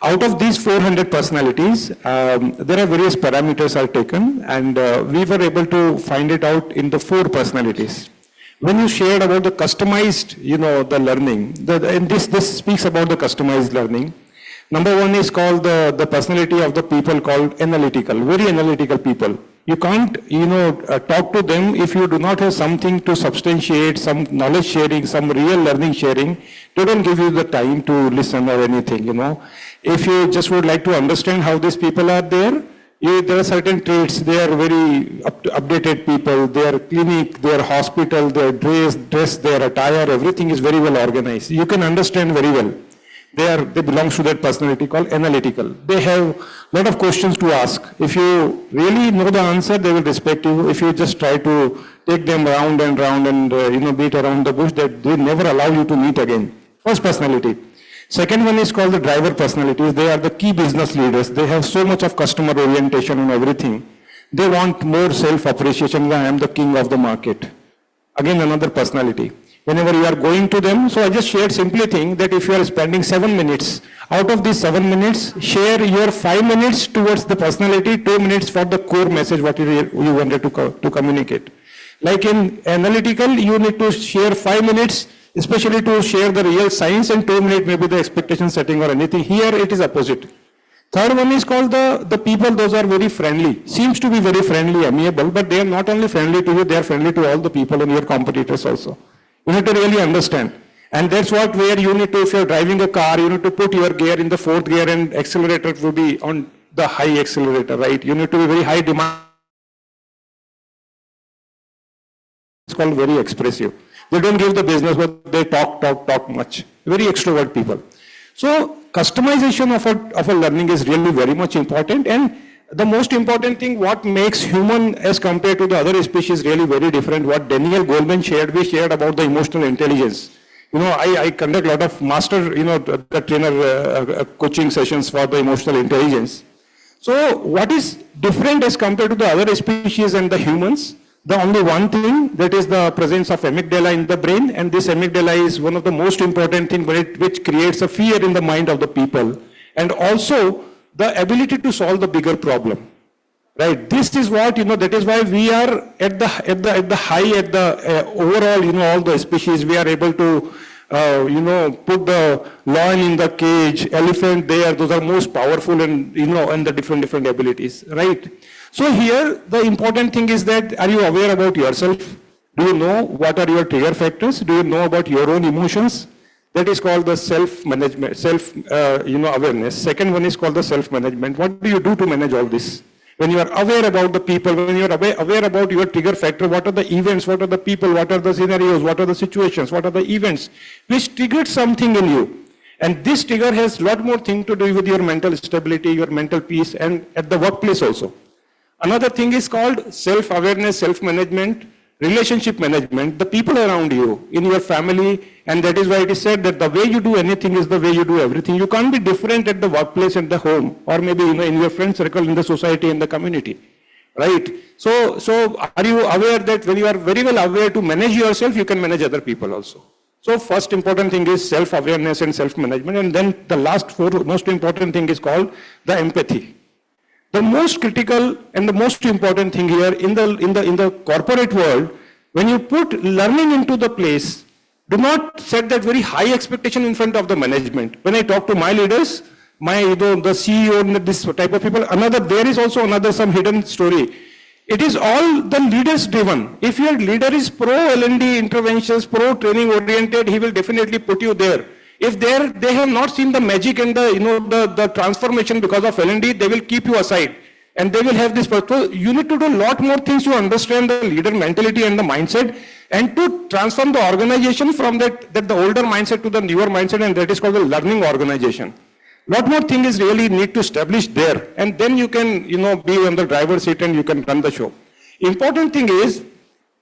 Out of these 400 personalities, there are various parameters are taken, and we were able to find it out in the 4 personalities. When you shared about the customized, the learning, and this speaks about the customized learning. Number 1 is called the personality of the people called analytical, very analytical people. You can't, talk to them if you do not have something to substantiate, some knowledge sharing, some real learning sharing. They don't give you the time to listen or anything, If you just would like to understand how these people are there are certain traits. They are very updated people. Their clinic, their hospital, their dress, their attire, everything is very well organized. You can understand very well. They belong to that personality called analytical. They have a lot of questions to ask. If you really know the answer, they will respect you. If you just try to take them round and round and beat around the bush, that they never allow you to meet again. First personality. Second one is called the driver personalities. They are the key business leaders. They have so much of customer orientation and everything. They want more self-appreciation. I am the king of the market. Again, another personality. Whenever you are going to them, so I just shared simply thing that if you are spending 7 minutes, out of these 7 minutes, share your 5 minutes towards the personality, 2 minutes for the core message, what you wanted to communicate. Like in analytical, you need to share 5 minutes, especially to share the real science, and 2 minutes maybe the expectation setting or anything. Here it is opposite. Third one is called the people, those are very friendly. Seems to be very friendly, amiable, but they are not only friendly to you, they are friendly to all the people and your competitors also. You need to really understand. And that's where you need to, if you're driving a car, you need to put your gear in the 4th gear and accelerator will be on the high accelerator, right? You need to be very high demand. It's called very expressive. They don't give the business, but they talk much. Very extrovert people. So customization of a learning is really very much important. And the most important thing, what makes human as compared to the other species really very different, what Daniel Goleman shared, we shared about the emotional intelligence. I conduct a lot of master, the trainer coaching sessions for the emotional intelligence. So what is different as compared to the other species and the humans? The only one thing, that is the presence of amygdala in the brain, and this amygdala is one of the most important things which creates a fear in the mind of the people. And also, the ability to solve the bigger problem, right? This is what, that is why we are at the overall, all the species, we are able to, put the lion in the cage, elephant there, those are most powerful and, and the different abilities, right? So here, the important thing is that, are you aware about yourself? Do you know what are your trigger factors? Do you know about your own emotions? That is called the self-management, awareness. Second one is called the self-management. What do you do to manage all this? When you are aware about the people, when you are aware about your trigger factor, what are the events, what are the people, what are the scenarios, what are the situations, what are the events which triggered something in you. And this trigger has a lot more thing to do with your mental stability, your mental peace, and at the workplace also. Another thing is called self-awareness, self-management, relationship management, the people around you, in your family, and that is why it is said that the way you do anything is the way you do everything. You can't be different at the workplace and the home, or maybe in your friend circle, in the society, in the community, right? So are you aware that when you are very well aware to manage yourself, you can manage other people also? So first important thing is self-awareness and self-management, and then the last most important thing is called the empathy. The most critical and the most important thing here in the corporate world, when you put learning into the place, do not set that very high expectation in front of the management. When I talk to my leaders, the CEO and this type of people, there is also some hidden story. It is all the leaders driven. If your leader is pro L&D interventions, pro training oriented, he will definitely put you there. If they have not seen the magic and the transformation because of L&D, they will keep you aside. And they will have this purpose. You need to do a lot more things to understand the leader mentality and the mindset, and to transform the organization from that the older mindset to the newer mindset, and that is called the learning organization. Lot more things really need to establish there, and then you can, be on the driver's seat and you can run the show. Important thing is,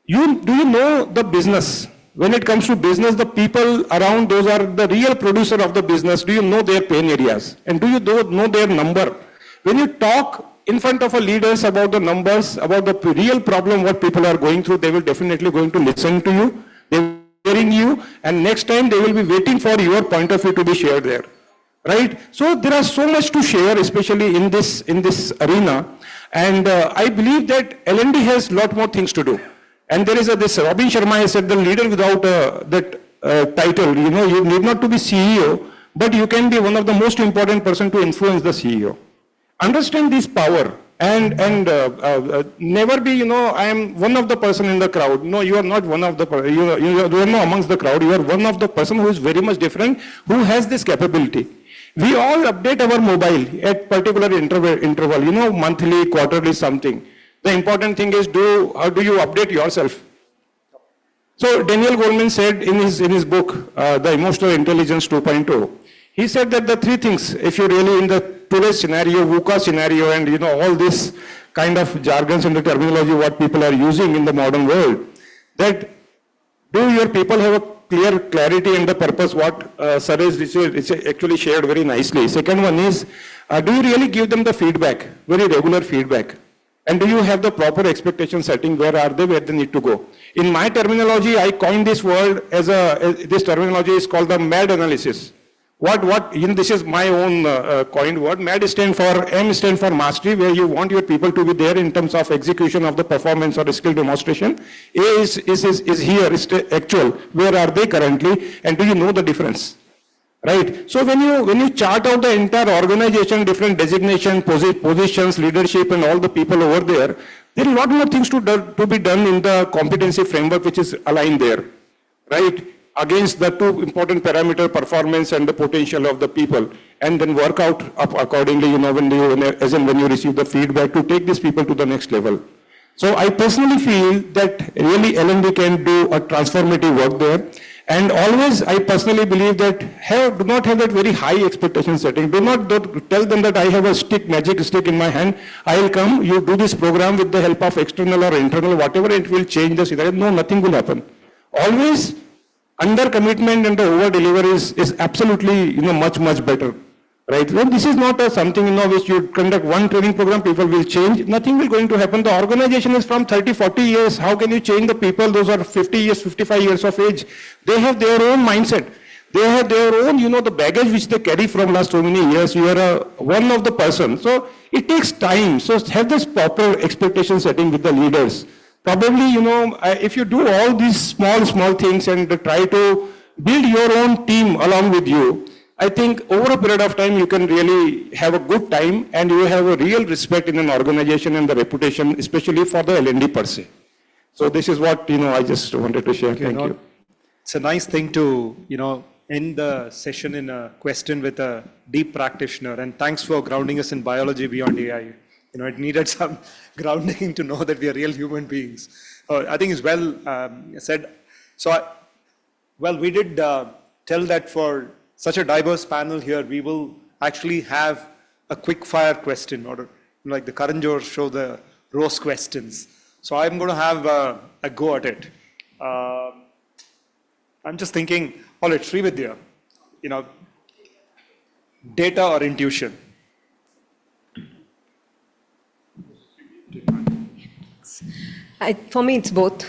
do you know the business? When it comes to business, the people around, those are the real producer of the business. Do you know their pain areas? And do you know their number? When you talk in front of a leaders about the numbers, about the real problem, what people are going through, they will definitely going to listen to you. They will be hearing you, and next time they will be waiting for your point of view to be shared there. Right? So there are so much to share, especially in this arena. And I believe that L&D has a lot more things to do. And there is this Robin Sharma has said, the leader without that title, you need not to be CEO, but you can be one of the most important person to influence the CEO. Understand this power and never be, I am one of the person in the crowd. No, you are not one of the, you are not amongst the crowd. You are one of the person who is very much different, who has this capability. We all update our mobile at particular interval, monthly, quarterly, something. The important thing is how do you update yourself? So Daniel Goleman said in his book, The Emotional Intelligence 2.0, he said that the three things, if you really in the today's scenario, VUCA scenario, and all this kind of jargons and the terminology what people are using in the modern world, that do your people have a clarity and the purpose what Sir is actually shared very nicely. Second one is, do you really give them the feedback, very regular feedback? And do you have the proper expectation setting? Where are they, where they need to go? In my terminology, I coined this word this terminology is called the MAD analysis. This is my own coined word. MAD stands for mastery, where you want your people to be there in terms of execution of the performance or skill demonstration. A is here, is actual. Where are they currently? And do you know the difference? Right? So when you chart out the entire organization, different designation, positions, leadership, and all the people over there, there are a lot more things to be done in the competency framework which is aligned there. Right? Against the two important parameter, performance and the potential of the people, and then work out accordingly, when you receive the feedback to take these people to the next level. So I personally feel that really L&D can do a transformative work there. And always, I personally believe that do not have that very high expectation setting. Do not tell them that I have a magic stick in my hand. I will come, you do this program with the help of external or internal, whatever, it will change the scenario. No, nothing will happen. Always, under commitment and the over delivery is absolutely much better, right? Then this is not something which you conduct one training program, people will change. Nothing will going to happen. The organization is from 30-40 years. How can you change the people? Those are 50 years, 55 years of age. They have their own mindset. They have their own, the baggage which they carry from last so many years. You are one of the person. So it takes time. So have this proper expectation setting with the leaders. Probably, if you do all these small things and try to build your own team along with you, I think over a period of time, you can really have a good time and you have a real respect in an organization and the reputation, especially for the L&D per se. So this is what, I just wanted to share. Thank you. It's a nice thing to, end the session in a question with a deep practitioner. And thanks for grounding us in biology beyond AI. It needed some grounding to know that we are real human beings. I think it's well said. So, we did tell that for such a diverse panel here, we will actually have a quick fire question, or like the Karanjor show, the rose questions. So I'm going to have a go at it. I'm just thinking, all right, Srividya, data or intuition? For me, it's both,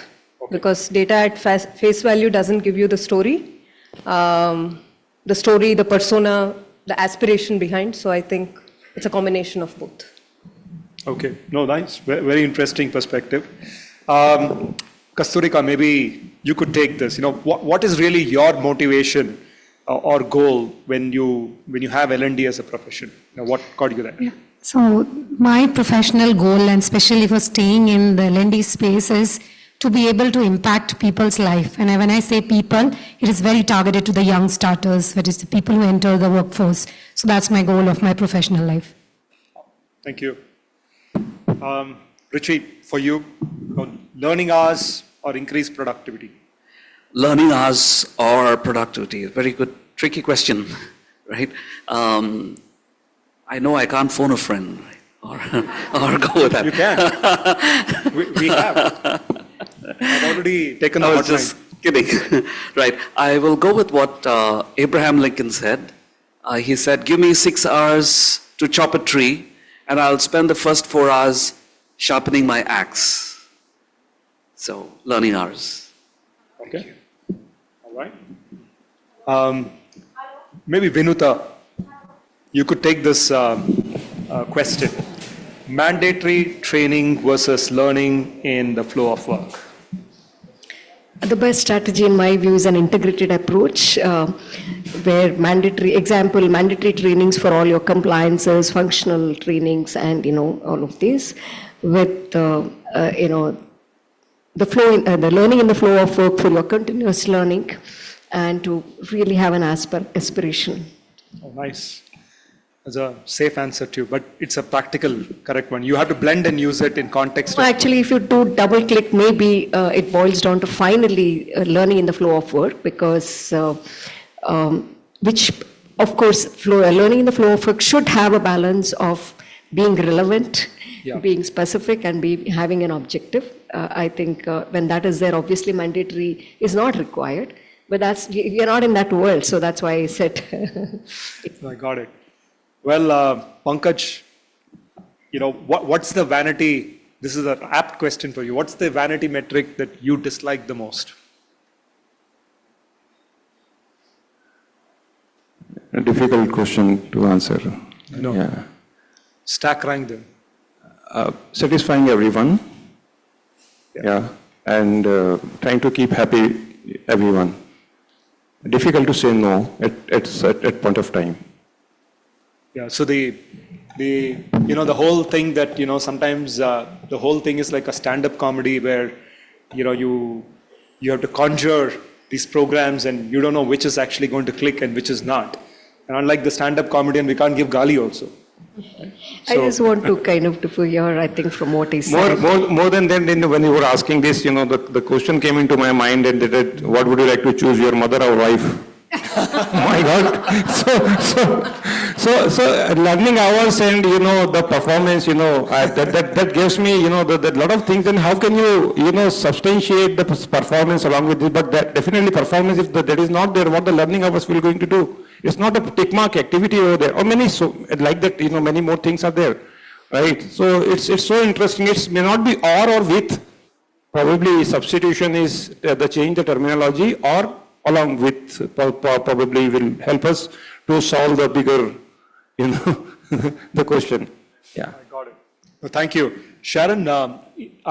because data at face value doesn't give you the story, the persona, the aspiration behind. So I think it's a combination of both. Okay, no, nice, very interesting perspective. Kasturika, maybe you could take this. What is really your motivation or goal when you have L&D as a profession? What got you there? Yeah. So my professional goal, and especially for staying in the L&D space, is to be able to impact people's life. And when I say people, it is very targeted to the young starters, which is the people who enter the workforce. So that's my goal of my professional life. Thank you. Richie, for you, learning hours or increased productivity? Learning hours or productivity? Very good, tricky question, right? I know I can't phone a friend, right? or go with that. You can. we have. I've already taken the I was hotline. just kidding. Right. I will go with what Abraham Lincoln said. He said, give me 6 hours to chop a tree, and I'll spend the first 4 hours sharpening my axe. So, learning hours. Okay. All right. Maybe Vinuta, you could take this question. Mandatory training versus learning in the flow of work. The best strategy in my view is an integrated approach where mandatory trainings for all your compliances, functional trainings, and all of these with the learning in the flow of work for your continuous learning and to really have an aspiration. Oh, nice. That's a safe answer too, but it's a practical, correct one. You have to blend and use it in context. Well, actually, if you do double click, maybe it boils down to finally learning in the flow of work because which, of course, learning in the flow of work should have a balance of being relevant, being specific, and having an objective. I think when that is there, obviously mandatory is not required, but we are not in that world, so that's why I said. I got it. Well, Pankaj, what's the vanity? This is an apt question for you. What's the vanity metric that you dislike the most? A difficult question to answer. No. Yeah. Stack rank them. Satisfying everyone. Yeah. And trying to keep happy everyone. Difficult to say no at point of time. Yeah, so the whole thing that, sometimes the whole thing is like a stand-up comedy where, you have to conjure these programs and you don't know which is actually going to click and which is not. And unlike the stand-up comedian, we can't give gali also. I just want to kind of differ here, I think, from what he said. More than that, when you were asking this, the question came into my mind that what would you like to choose, your mother or wife? My God. So learning hours and, the performance, that gives me, the lot of things. And how can you, substantiate the performance along with it? But that definitely performance, if that is not there, what the learning hours will going to do? It's not a tick mark activity over there. Or many, like that, many more things are there, right? So it's so interesting. It may not be or with. Probably substitution is the change the terminology, or along with probably will help us to solve the bigger, the question. Yeah. I got it. Well, thank you. Sharon, are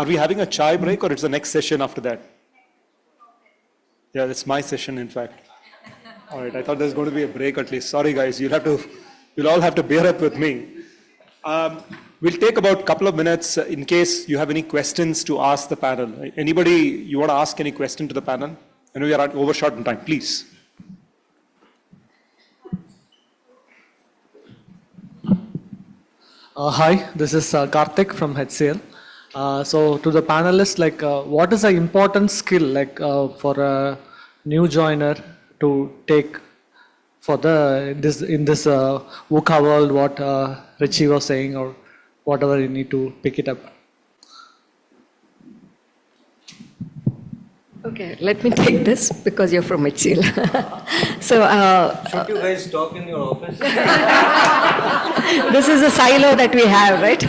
we having a chai break or it's the next session after that? Yeah, that's my session, in fact. All right, I thought there's going to be a break at least. Sorry, guys, you'll all have to bear up with me. We'll take about a couple of minutes in case you have any questions to ask the panel. Anybody, you want to ask any question to the panel? I know we are overshot in time, please. Hi, this is Karthik from HCL. So to the panelists, what is the important skill for a new joiner to take for in this VUCA world, what Richie was saying, or whatever you need to pick it up? Okay, let me take this because you're from HCL. Should you guys talk in your office? This is a silo that we have, right?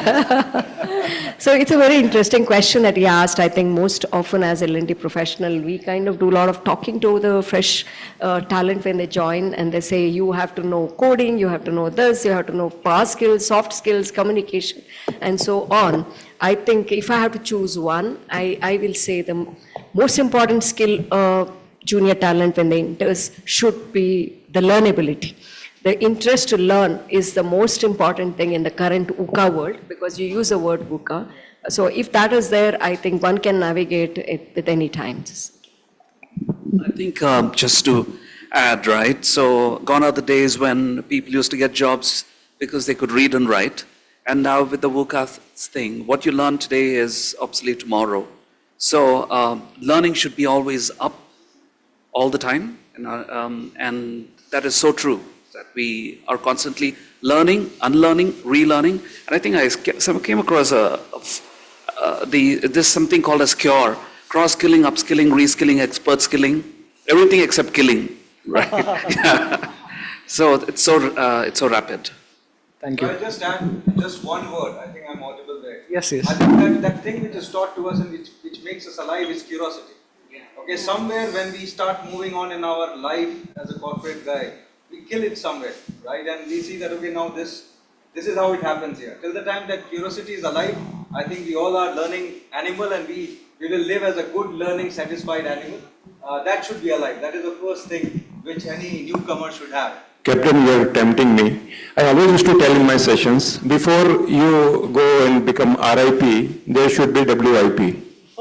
So it's a very interesting question that he asked. I think most often as L&D professional, we kind of do a lot of talking to the fresh talent when they join, and they say, you have to know coding, you have to know this, you have to know power skills, soft skills, communication, and so on. I think if I have to choose one, I will say the most important skill junior talent when they enters should be the learnability. The interest to learn is the most important thing in the current VUCA world, because you use the word VUCA, So if that is there, I think one can navigate it with any times. I think just to add, right? So gone are the days when people used to get jobs because they could read and write. And now with the WCAS thing, what you learn today is obsolete tomorrow. So learning should be always up all the time. And that is so true, that we are constantly learning, unlearning, relearning. And I think I came across there's something called as CURE, cross-skilling, upskilling, reskilling, expert skilling, everything except killing, right? Yeah. So it's so rapid. Thank you. I'll just add just one word. I think I'm audible there. Yes, yes. I think that thing which is taught to us and which makes us alive is curiosity. Okay, somewhere when we start moving on in our life as a corporate guy, we kill it somewhere, right? And we see that, okay, now this is how it happens here. Till the time that curiosity is alive, I think we all are learning animal, and we will live as a good learning satisfied animal. That should be alive. That is the first thing which any newcomer should have. Captain, you are tempting me. I always used to tell in my sessions, before you go and become RIP, there should be WIP,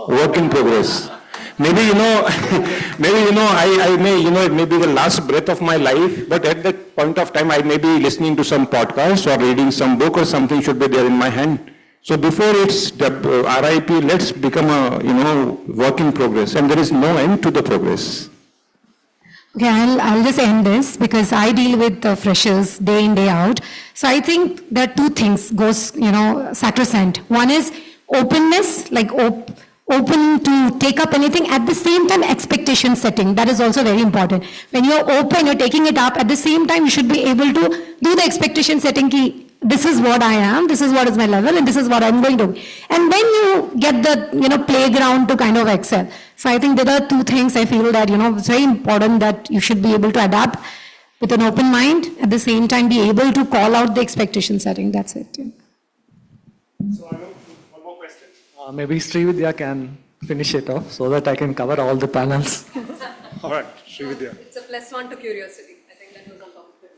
work in progress. Maybe, I may, it may be the last breath of my life, but at that point of time, I may be listening to some podcast or reading some book or something should be there in my hand. So before it's RIP, let's become a, work in progress, and there is no end to the progress. Okay, I'll just end this because I deal with freshers day in, day out. So I think there are two things goes, sacrosanct. One is openness, like open to take up anything. At the same time, expectation setting. That is also very important. When you're open, you're taking it up. At the same time, you should be able to do the expectation setting. Ki, this is what I am, this is what is my level, and this is what I'm going to be. And then you get the playground to kind of excel. So I think there are two things I feel that it's very important that you should be able to adapt with an open mind. At the same time, be able to call out the expectation setting. That's it. Yeah. So I have one more question. Maybe Srividya can finish it off so that I can cover all the panels. All right, Srividya. It's a +1 to curiosity. I think that was on top of it.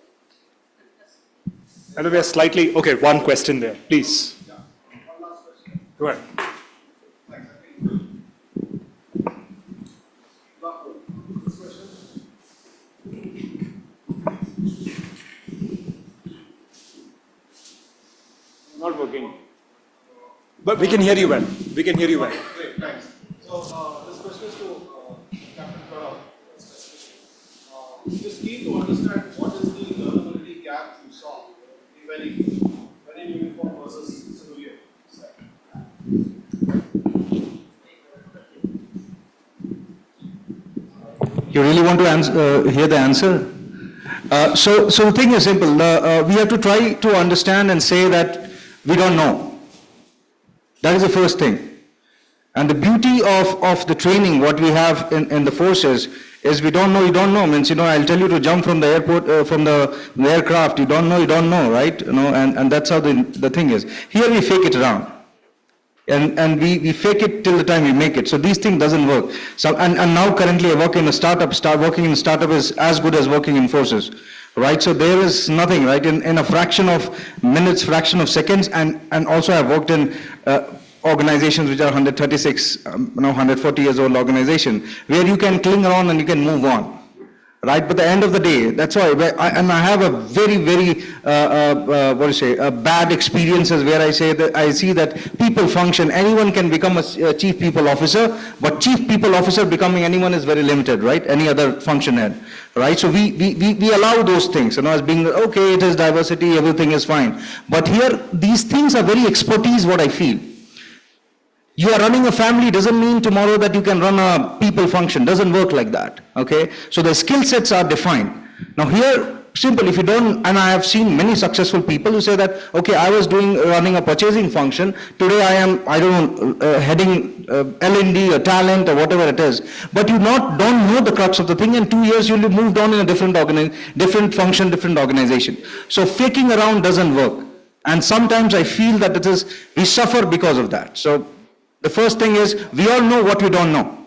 And we are slightly, okay, one question there, please. Yeah, one last question. Go ahead. Thanks. This question. Not working. But we can hear you well. We can hear you well. Great, thanks. So this question is to Captain Pranav specifically. Just keen to understand what is the learnability gap you saw in very uniform versus civilian side. You really want to hear the answer? So the thing is simple. We have to try to understand and say that we don't know. That is the first thing. And the beauty of the training, what we have in the forces, is we don't know, you don't know. Means, I'll tell you to jump from the airport, from the aircraft, you don't know, right? And that's how the thing is. Here we fake it around. And we fake it till the time we make it. So these things doesn't work. So, and now currently I work in a startup. Working in a startup is as good as working in forces. Right, so there is nothing, right, in a fraction of minutes, fraction of seconds, and also I've worked in organizations which are 136, 140 years old organization, where you can cling around and you can move on, right, but at the end of the day, that's why, I have a very, very, bad experiences where I see that people function, anyone can become a chief people officer, but chief people officer becoming anyone is very limited, right, any other function head. Right, so we allow those things, as being, okay, it is diversity, everything is fine. But here, these things are very expertise, what I feel. You are running a family doesn't mean tomorrow that you can run a people function, doesn't work like that, okay? So the skill sets are defined. Now here, simple, if you don't, and I have seen many successful people who say that, okay, I was running a purchasing function, today I am, heading L&D or talent or whatever it is, but you don't know the crux of the thing, and 2 years you'll be moved on in a different function, different organization. So faking around doesn't work. And sometimes I feel that we suffer because of that. So the first thing is, we all know what we don't know.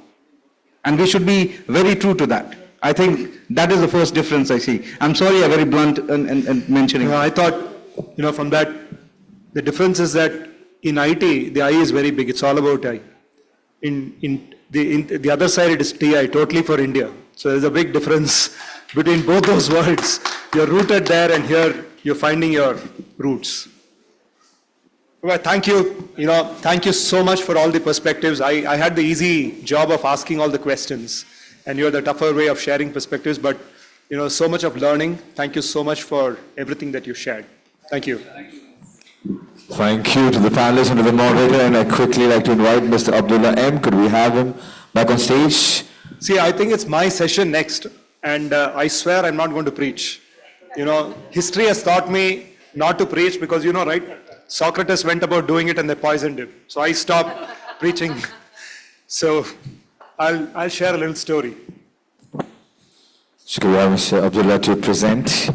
And we should be very true to that. I think that is the first difference I see. I'm sorry I'm very blunt in mentioning. I thought, from that, the difference is that in IT, the I is very big. It's all about I. In the other side, it is TI, totally for India. So there's a big difference between both those worlds. You're rooted there, and here you're finding your roots. Well, thank you. Thank you so much for all the perspectives. I had the easy job of asking all the questions, and you had the tougher way of sharing perspectives. But so much of learning. Thank you so much for everything that you shared. Thank you. Thank you to the panelists and to the moderator, and I quickly like to invite Mr. Abdullah M. Could we have him back on stage? See, I think it's my session next, and I swear I'm not going to preach. History has taught me not to preach because, right? Socrates went about doing it and they poisoned him. So I stopped preaching. So I'll share a little story. So could we have Mr. Abdullah to present?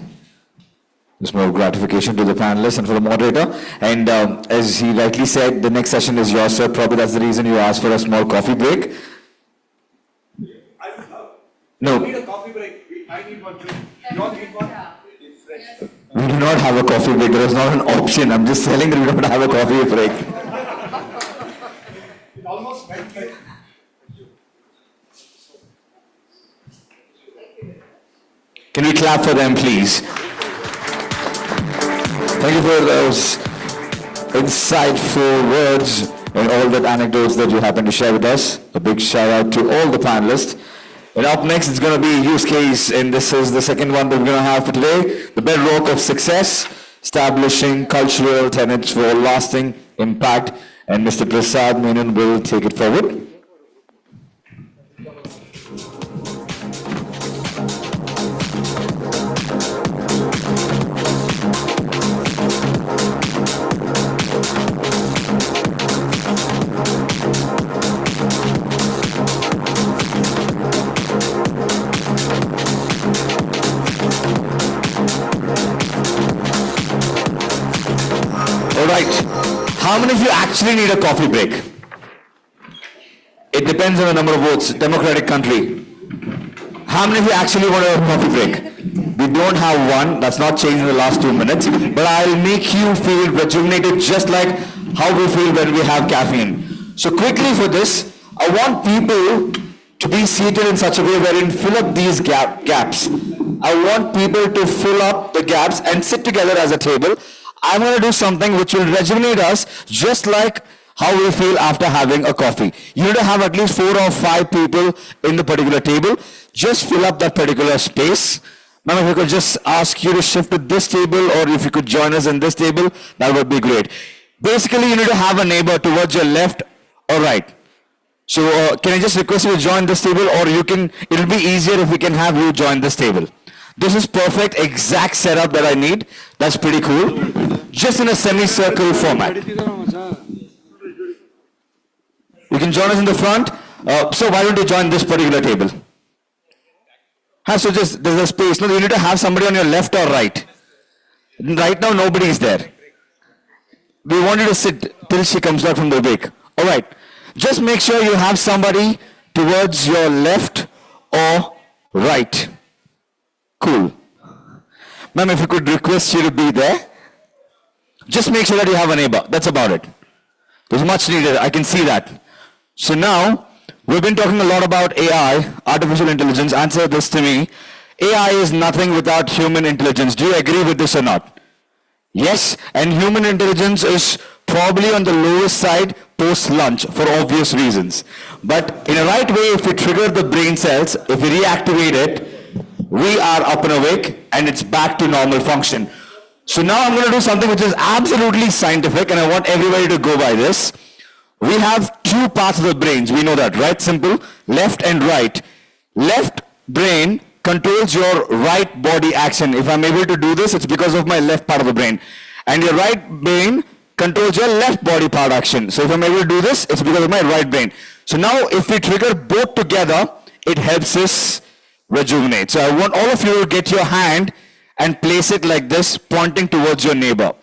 There's more gratification to the panelists and for the moderator. And as he rightly said, the next session is yours, sir. Probably that's the reason you asked for a small coffee break. No. We need a coffee break. I need one too. You all need one? It's fresh. We do not have a coffee break. There is not an option. I'm just telling that we don't have a coffee break. It almost went like. Can we clap for them, please? Thank you for those insightful words and all the anecdotes that you happen to share with us. A big shout out to all the panelists. And up next, it's going to be a use case, and this is the second one that we're going to have for today. The bedrock of success, establishing cultural tenets for lasting impact. And Mr. Prasad Menon will take it forward. How many of you actually need a coffee break? It depends on the number of votes. Democratic country. How many of you actually want a coffee break? We don't have one. That's not changed in the last 2 minutes. But I'll make you feel rejuvenated just like how we feel when we have caffeine. So quickly for this, I want people to be seated in such a way wherein fill up these gaps. I want people to fill up the gaps and sit together as a table. I'm going to do something which will rejuvenate us just like how we feel after having a coffee. You need to have at least 4 or 5 people in the particular table. Just fill up that particular space. Now, if we could just ask you to shift to this table, or if you could join us in this table, that would be great. Basically, you need to have a neighbor towards your left or right. So can I just request you to join this table, or it'll be easier if we can have you join this table. This is perfect, exact setup that I need. That's pretty cool. Just in a semicircle format. You can join us in the front. So why don't you join this particular table? So just, there's a space. No, you need to have somebody on your left or right. Right now, nobody is there. We want you to sit till she comes back from the break. All right. Just make sure you have somebody towards your left or right. Cool. Ma'am, if you could request you to be there. Just make sure that you have a neighbor. That's about it. There's much needed. I can see that. So now, we've been talking a lot about AI, artificial intelligence. Answer this to me. AI is nothing without human intelligence. Do you agree with this or not? Yes, and human intelligence is probably on the lowest side post-lunch for obvious reasons. But in a right way, if we trigger the brain cells, if we reactivate it, we are up and awake and it's back to normal function. So now I'm going to do something which is absolutely scientific, and I want everybody to go by this. We have 2 parts of the brains. We know that, right? Simple. Left and right. Left brain controls your right body action. If I'm able to do this, it's because of my left part of the brain. And your right brain controls your left body part action. So if I'm able to do this, it's because of my right brain. So now if we trigger both together, it helps us rejuvenate. So I want all of you to get your hand and place it like this, pointing towards your neighbor.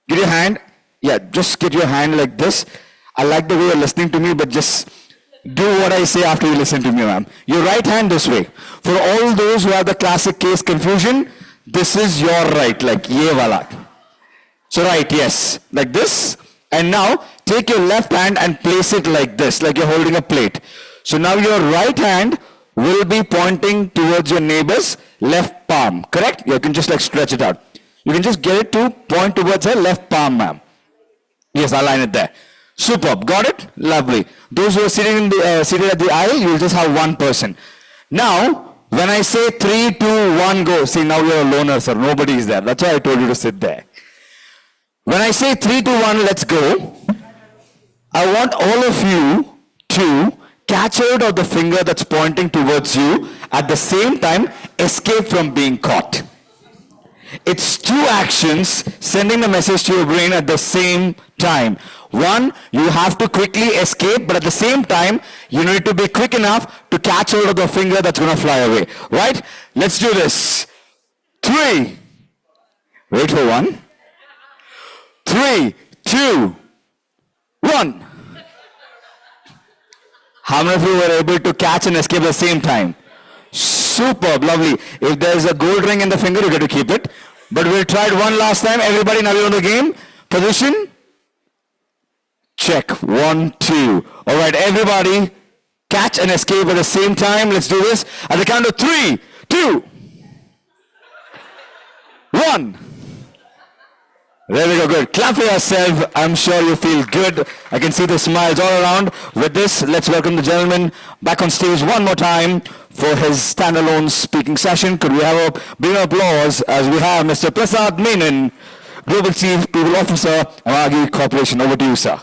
Get your hand. Yeah, just get your hand like this. I like the way you're listening to me, but just do what I say after you listen to me, ma'am. Your right hand this way. For all those who have the classic case confusion, this is your right, like ye wala. So right, yes, like this. And now take your left hand and place it like this, like you're holding a plate. So now your right hand will be pointing towards your neighbor's left palm, correct? You can just like stretch it out. You can just get it to point towards her left palm, ma'am. Yes, I'll line it there. Superb. Got it? Lovely. Those who are sitting in the, seated at the aisle, you'll just have one person. Now, when I say 3, 2, 1, go. See, now you're a loner, sir. Nobody is there. That's why I told you to sit there. When I say 3, 2, 1, let's go. I want all of you to catch hold of the finger that's pointing towards you. At the same time, escape from being caught. It's 2 actions sending the message to your brain at the same time. 1, you have to quickly escape, but at the same time, you need to be quick enough to catch hold of the finger that's going to fly away. Right? Let's do this. 3. Wait for 1. 3, 2, 1. How many of you were able to catch and escape at the same time? Superb, lovely. If there's a gold ring in the finger, you get to keep it. But we'll try it one last time. Everybody, now you're on the game. Position. Check. 1, 2. All right, everybody, catch and escape at the same time. Let's do this. At the count of 3, 2, 1. There we go, good. Clap for yourself. I'm sure you feel good. I can see the smiles all around. With this, let's welcome the gentleman back on stage one more time for his standalone speaking session. Could we have a big applause as we have Mr. Prasad Menon, Global Chief People Officer, Amagi Corporation. Over to you, sir.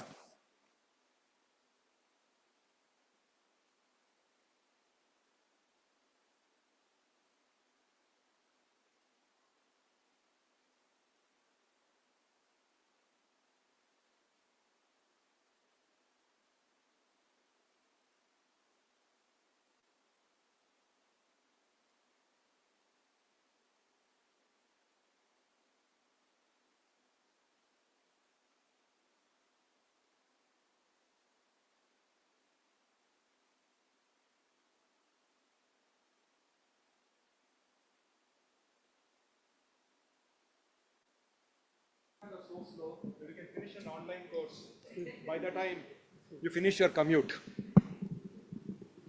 So slow that you can finish an online course by the time you finish your commute.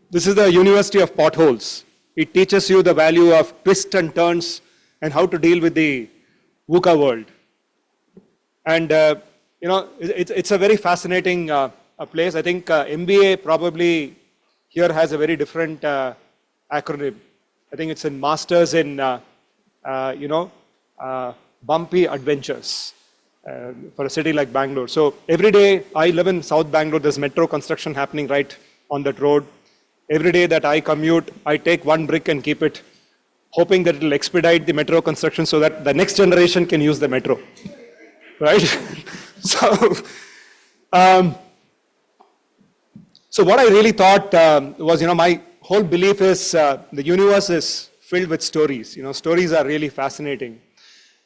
This is the University of Potholes. It teaches you the value of twists and turns and how to deal with the VUCA world. And it's a very fascinating place. I think MBA probably here has a very different acronym. I think it's in Masters in Bumpy Adventures. For a city like Bangalore. So every day I live in South Bangalore, there's metro construction happening right on that road. Every day that I commute, I take one brick and keep it, hoping that it will expedite the metro construction so that the next generation can use the metro. Right? So what I really thought was, my whole belief is the universe is filled with stories. Stories are really fascinating.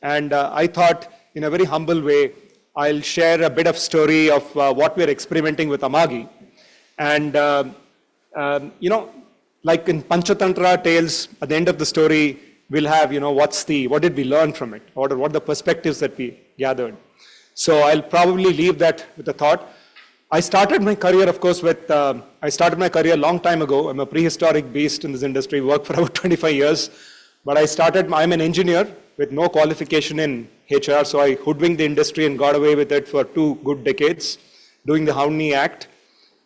And I thought, in a very humble way, I'll share a bit of story of what we're experimenting with Amagi. And, like in Panchatantra tales, at the end of the story, we'll have, what did we learn from it? Or what are the perspectives that we gathered? So I'll probably leave that with a thought. I started my career, of course, I started my career a long time ago. I'm a prehistoric beast in this industry, worked for about 25 years. But I'm an engineer with no qualification in HR, so I hoodwinked the industry and got away with it for 2 good decades, doing the Howney Act.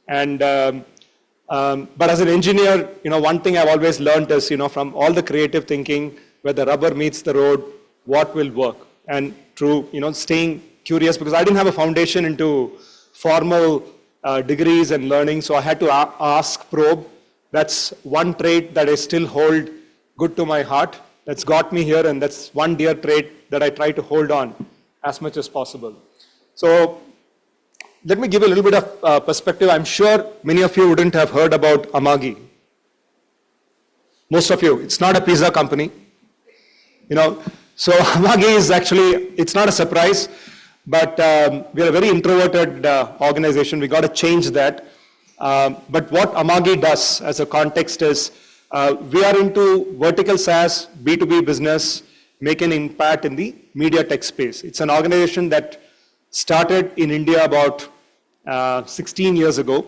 And but as an engineer, one thing I've always learned is, from all the creative thinking, where the rubber meets the road, what will work, and through staying curious, because I didn't have a foundation into formal degrees and learning, so I had to ask, probe. That's one trait that I still hold good to my heart. That's got me here, and that's one dear trait that I try to hold on as much as possible. So let me give a little bit of perspective. I'm sure many of you wouldn't have heard about Amagi. Most of you. It's not a pizza company. So Amagi is actually, it's not a surprise, but we are a very introverted organization. We got to change that. But what Amagi does as a context is, we are into vertical SaaS, B2B business, make an impact in the media tech space. It's an organization that started in India about 16 years ago.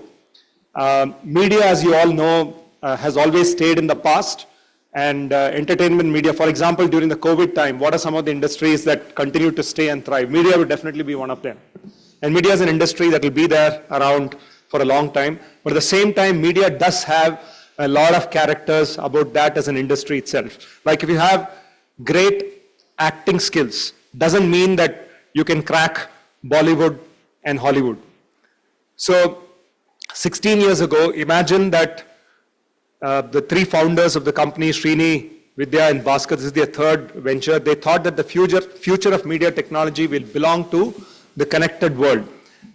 Media, as you all know, has always stayed in the past, and entertainment media, for example, during the COVID time, what are some of the industries that continue to stay and thrive? Media would definitely be one of them. And media is an industry that will be there around for a long time, but at the same time, media does have a lot of characters about that as an industry itself. Like if you have great acting skills, doesn't mean that you can crack Bollywood and Hollywood. So 16 years ago, imagine that the three founders of the company, Srini, Vidya and Bhaskar, this is their third venture, they thought that the future of media technology will belong to the connected world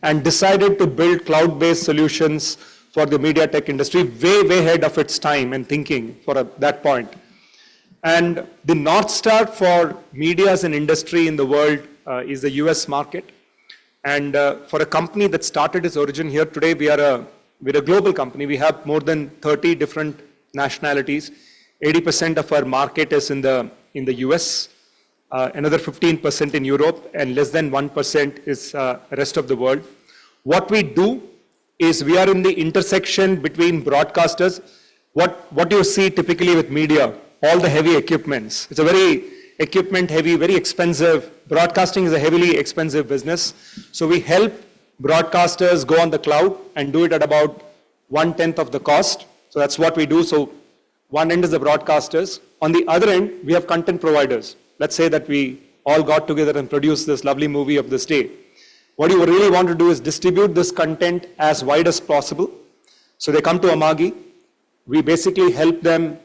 and decided to build cloud-based solutions for the media tech industry way ahead of its time and thinking for that point. And the North Star for media as an industry in the world is the US market. And for a company that started its origin here, today we're a global company. We have more than 30 different nationalities. 80% of our market is in the US, another 15% in Europe, and less than 1% is rest of the world. What we do is we are in the intersection between broadcasters. What you see typically with media, all the heavy equipments. It's a very equipment heavy, very expensive. Broadcasting is a heavily expensive business. So we help broadcasters go on the cloud and do it at about 1/10 of the cost. So that's what we do. So one end is the broadcasters. On the other end, we have content providers. Let's say that we all got together and produced this lovely movie of this day. What you really want to do is distribute this content as wide as possible. So they come to Amagi. We basically help them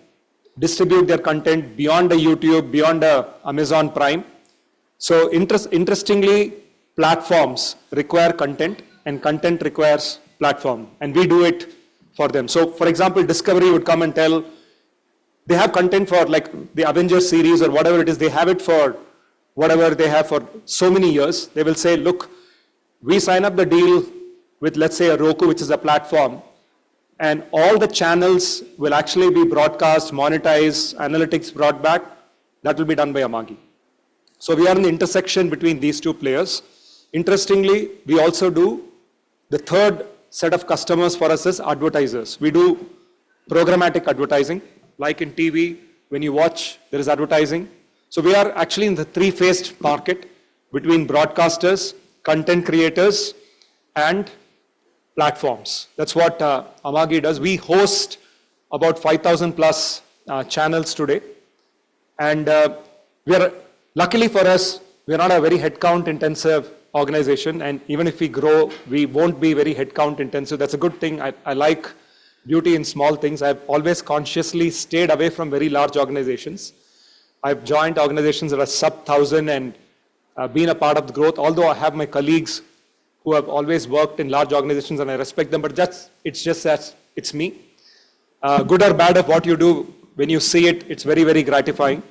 distribute their content beyond the YouTube, beyond the Amazon Prime. So interestingly, platforms require content and content requires platform, and we do it for them. So for example, Discovery would come and tell, they have content for like the Avengers series or whatever it is, they have it for whatever they have for so many years. They will say, look, we sign up the deal with, let's say, a Roku, which is a platform, and all the channels will actually be broadcast, monetized, analytics brought back. That will be done by Amagi. So we are in the intersection between these two players. Interestingly, we also do, the third set of customers for us is advertisers. We do programmatic advertising, like in TV, when you watch, there is advertising. So we are actually in the three-phased market between broadcasters, content creators, and platforms. That's what Amagi does. We host about 5,000 plus channels today. And luckily for us, we're not a very headcount intensive organization. And even if we grow, we won't be very headcount intensive. That's a good thing. I like beauty in small things. I've always consciously stayed away from very large organizations. I've joined organizations that are sub 1,000 and been a part of the growth, although I have my colleagues who have always worked in large organizations and I respect them, but it's just that it's me. Good or bad of what you do, when you see it, it's very, very gratifying.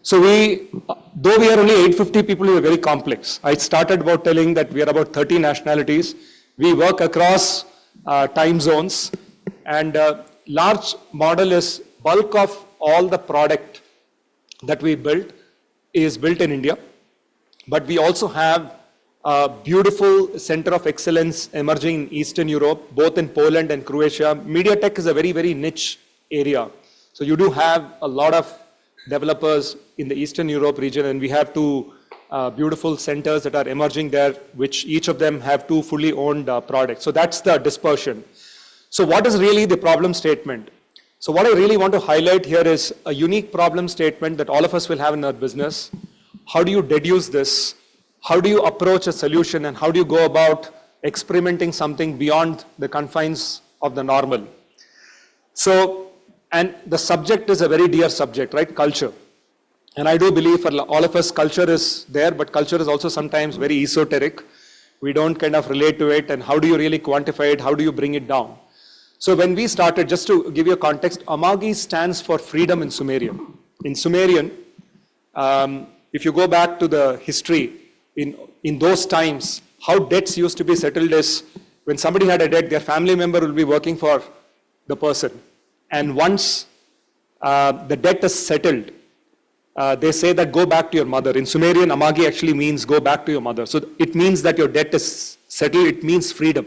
So though we are only 850 people, we are very complex. I started about telling that we are about 30 nationalities. We work across time zones, and large model is bulk of all the product that we built is built in India. But we also have a beautiful center of excellence emerging in Eastern Europe, both in Poland and Croatia. Media tech is a very, very niche area. So you do have a lot of developers in the Eastern Europe region, and we have two beautiful centers that are emerging there, which each of them have two fully owned products. So that's the dispersion. So what is really the problem statement? So what I really want to highlight here is a unique problem statement that all of us will have in our business. How do you deduce this? How do you approach a solution, and how do you go about experimenting something beyond the confines of the normal? So, and the subject is a very dear subject, right? Culture. And I do believe for all of us, culture is there, but culture is also sometimes very esoteric. We don't kind of relate to it, and how do you really quantify it? How do you bring it down? So when we started, just to give you a context, Amagi stands for freedom in Sumerian. In Sumerian, if you go back to the history, in those times, how debts used to be settled is when somebody had a debt, their family member will be working for the person. And once the debt is settled, they say that go back to your mother. In Sumerian, Amagi actually means go back to your mother. So it means that your debt is settled. It means freedom.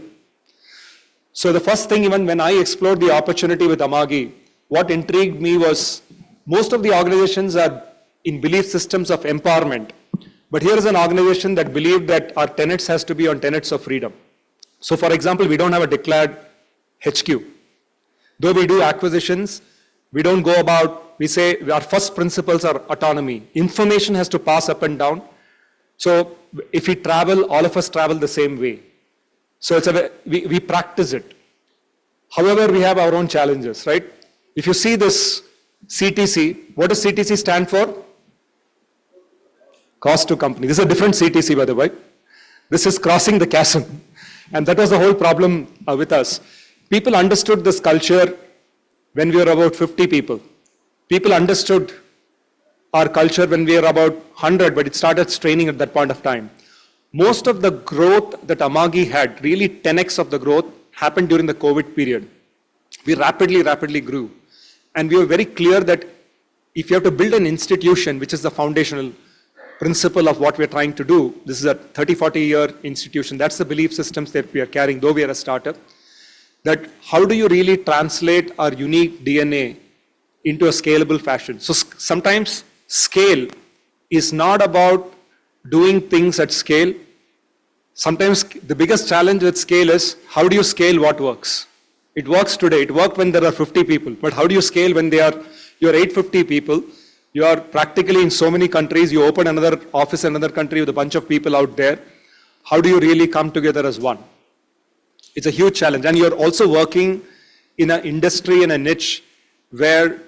So the first thing, even when I explored the opportunity with Amagi, what intrigued me was most of the organizations are in belief systems of empowerment. But here is an organization that believed that our tenets has to be on tenets of freedom. So for example, we don't have a declared HQ. Though we do acquisitions, we don't go about, we say our first principles are autonomy. Information has to pass up and down. So if we travel, all of us travel the same way. So we practice it. However, we have our own challenges, right? If you see this CTC, what does CTC stand for? Cost to company. This is a different CTC, by the way. This is crossing the chasm. And that was the whole problem with us. People understood this culture when we were about 50 people. People understood our culture when we were about 100, but it started straining at that point of time. Most of the growth that Amagi had, really 10x of the growth, happened during the COVID period. We rapidly grew. And we were very clear that if you have to build an institution, which is the foundational principle of what we're trying to do, this is a 30, 40-year institution, that's the belief systems that we are carrying, though we are a startup, that how do you really translate our unique DNA into a scalable fashion? So sometimes scale is not about doing things at scale. Sometimes the biggest challenge with scale is how do you scale what works? It works today, it worked when there are 50 people, but how do you scale when you're 850 people? You are practically in so many countries, you open another office in another country with a bunch of people out there. How do you really come together as one? It's a huge challenge. And you're also working in an industry, in a niche where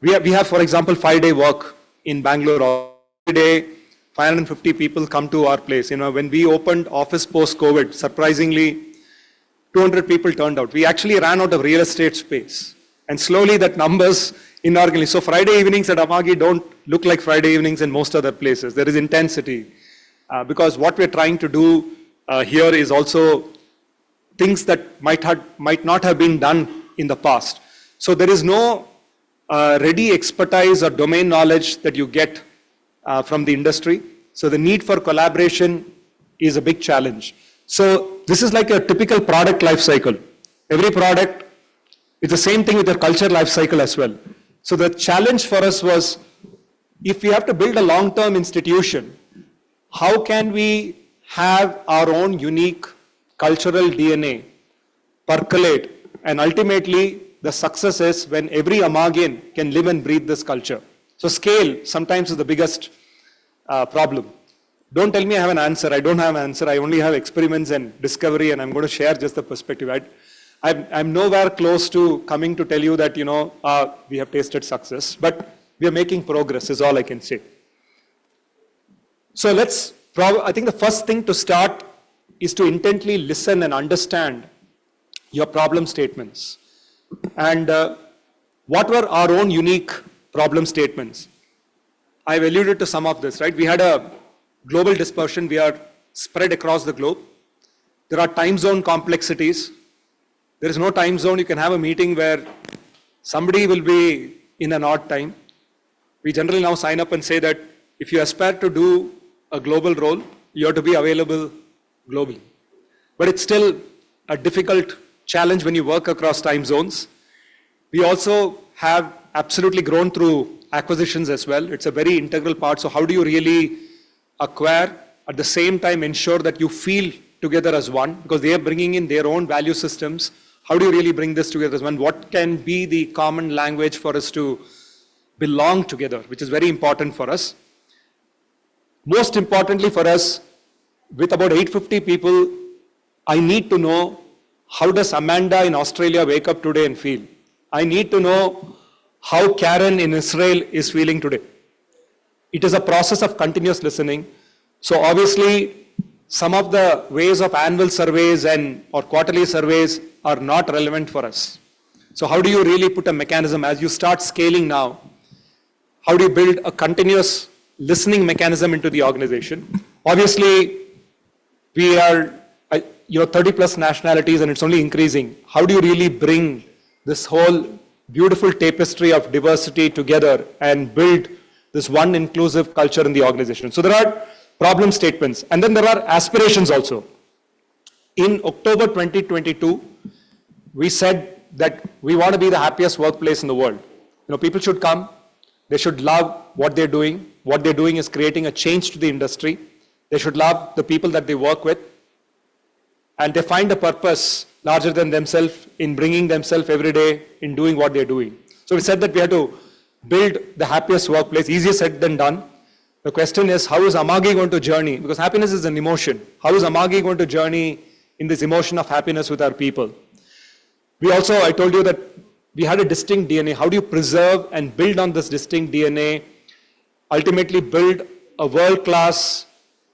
we have, for example, 5-day work in Bangalore. Every day, 550 people come to our place. You know, when we opened office post-COVID, surprisingly, 200 people turned out. We actually ran out of real estate space. And slowly that numbers inorganically. So Friday evenings at Amagi don't look like Friday evenings in most other places. There is intensity. Because what we're trying to do here is also things that might not have been done in the past. So there is no ready expertise or domain knowledge that you get from the industry. So the need for collaboration is a big challenge. So this is like a typical product life cycle. Every product, it's the same thing with your culture life cycle as well. So the challenge for us was, if we have to build a long-term institution, how can we have our own unique cultural DNA percolate? And ultimately, the success is when every Amagian can live and breathe this culture. So scale sometimes is the biggest problem. Don't tell me I have an answer. I don't have an answer. I only have experiments and discovery, and I'm going to share just the perspective. I'm nowhere close to coming to tell you that, you know, we have tasted success, but we are making progress is all I can say. So I think the first thing to start is to intently listen and understand your problem statements. And what were our own unique problem statements? I've alluded to some of this, right? We had a global dispersion. We are spread across the globe. There are time zone complexities. There is no time zone. You can have a meeting where somebody will be in an odd time. We generally now sign up and say that if you aspire to do a global role, you have to be available globally. But it's still a difficult challenge when you work across time zones. We also have absolutely grown through acquisitions as well. It's a very integral part. So how do you really acquire, at the same time ensure that you feel together as one? Because they are bringing in their own value systems. How do you really bring this together as one? What can be the common language for us to belong together, which is very important for us. Most importantly for us, with about 850 people, I need to know, how does Amanda in Australia wake up today and feel? I need to know how Karen in Israel is feeling today. It is a process of continuous listening. So obviously, some of the ways of annual surveys or quarterly surveys are not relevant for us. So how do you really put a mechanism as you start scaling now? How do you build a continuous listening mechanism into the organization? Obviously, we are 30 plus nationalities and it's only increasing. How do you really bring this whole beautiful tapestry of diversity together and build this one inclusive culture in the organization. So there are problem statements, and then there are aspirations also. In October 2022, we said that we want to be the happiest workplace in the world. People should come, they should love what they're doing. What they're doing is creating a change to the industry. They should love the people that they work with, and they find a purpose larger than themselves in bringing themselves every day in doing what they're doing. So we said that we have to build the happiest workplace. Easier said than done. The question is, how is Amagi going to journey? Because happiness is an emotion. How is Amagi going to journey in this emotion of happiness with our people? We also, I told you that we had a distinct DNA. How do you preserve and build on this distinct DNA? Ultimately build a world-class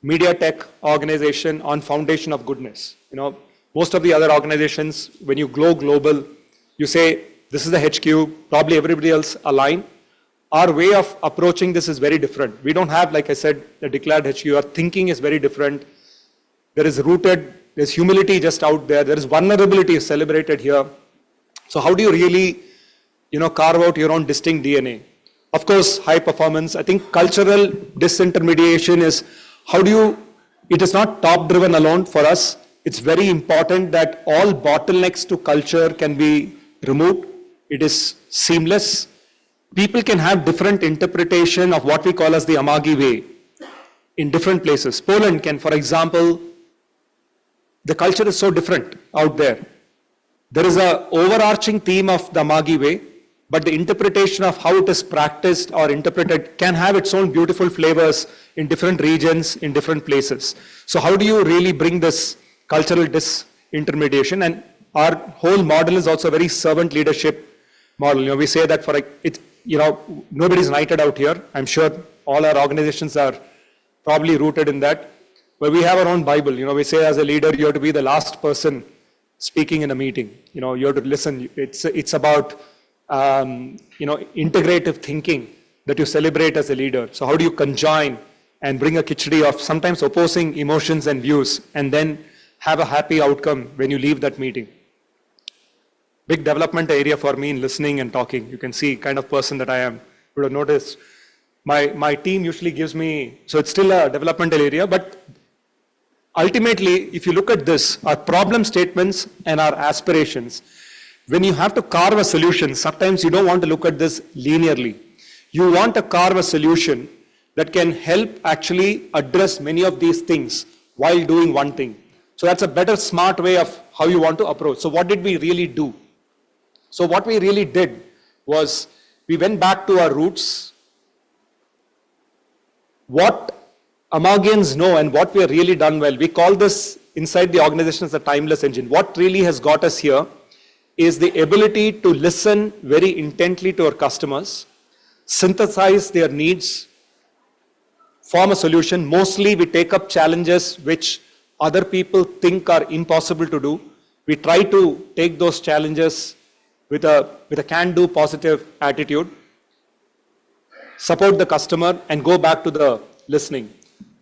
media tech organization on foundation of goodness. Most of the other organizations, when you go global, you say, this is the HQ, probably everybody else align. Our way of approaching this is very different. We don't have, like I said, a declared HQ. Our thinking is very different. There's humility just out there. There is vulnerability celebrated here. So how do you really, carve out your own distinct DNA? Of course, high performance. I think cultural disintermediation is it is not top driven alone for us. It's very important that all bottlenecks to culture can be removed. It is seamless. People can have different interpretation of what we call as the Amagi way in different places. Poland can, for example, the culture is so different out there. There is an overarching theme of the Amagi way, but the interpretation of how it is practiced or interpreted can have its own beautiful flavors in different regions, in different places. So how do you really bring this cultural disintermediation? And our whole model is also a very servant leadership model. We say that nobody's knighted out here. I'm sure all our organizations are probably rooted in that. But we have our own Bible. We say as a leader, you have to be the last person speaking in a meeting. You have to listen. It's about integrative thinking that you celebrate as a leader. So how do you conjoin and bring a khichdi of sometimes opposing emotions and views, and then have a happy outcome when you leave that meeting? Big development area for me in listening and talking. You can see kind of person that I am. You would have noticed my team usually gives me, so it's still a developmental area, but ultimately, if you look at this, our problem statements and our aspirations, when you have to carve a solution, sometimes you don't want to look at this linearly. You want to carve a solution that can help actually address many of these things while doing one thing. So that's a better, smart way of how you want to approach. So what did we really do? So what we really did was we went back to our roots. What Amagians know and what we have really done well, we call this inside the organization as a timeless engine. What really has got us here is the ability to listen very intently to our customers, synthesize their needs, form a solution. Mostly we take up challenges which other people think are impossible to do. We try to take those challenges with a can-do positive attitude, support the customer, and go back to the listening.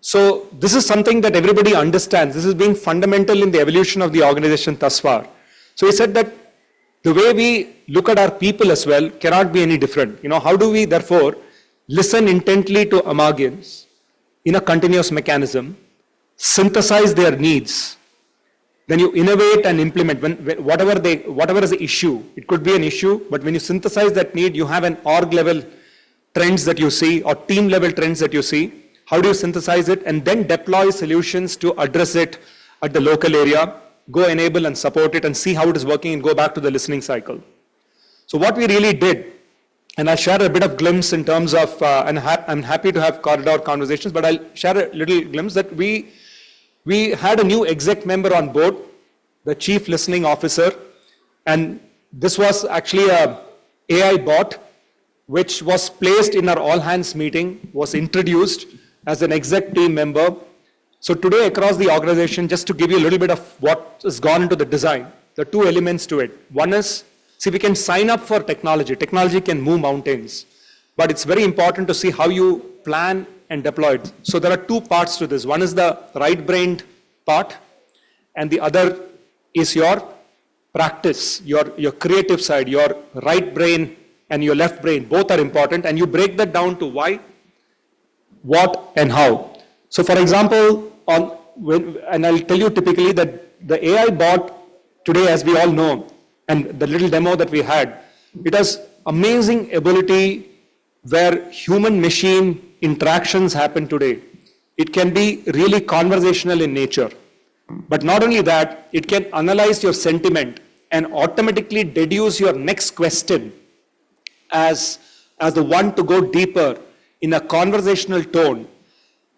So this is something that everybody understands. This has been fundamental in the evolution of the organization thus far. So he said that the way we look at our people as well cannot be any different. How do we therefore listen intently to Amagians in a continuous mechanism, synthesize their needs, then you innovate and implement whatever is the issue. It could be an issue, but when you synthesize that need, you have an org level trends that you see or team level trends that you see. How do you synthesize it and then deploy solutions to address it at the local area, go enable and support it and see how it is working and go back to the listening cycle. So what we really did, and I'll share a bit of glimpse in terms of, and I'm happy to have corridor conversations, but I'll share a little glimpse that we had a new exec member on board, the chief listening officer, and this was actually a AI bot which was placed in our all hands meeting, was introduced as an exec team member. So today across the organization, just to give you a little bit of what has gone into the design, there are two elements to it. One is, see, we can sign up for technology. Technology can move mountains, but it's very important to see how you plan and deploy it. So there are two parts to this. One is the right-brained part, and the other is your practice, your creative side, your right brain and your left brain. Both are important, and you break that down to why what and how. So for example, and I'll tell you typically that the AI bot today, as we all know, and the little demo that we had, it has amazing ability where human-machine interactions happen today. It can be really conversational in nature. But not only that, it can analyze your sentiment and automatically deduce your next question as the one to go deeper in a conversational tone.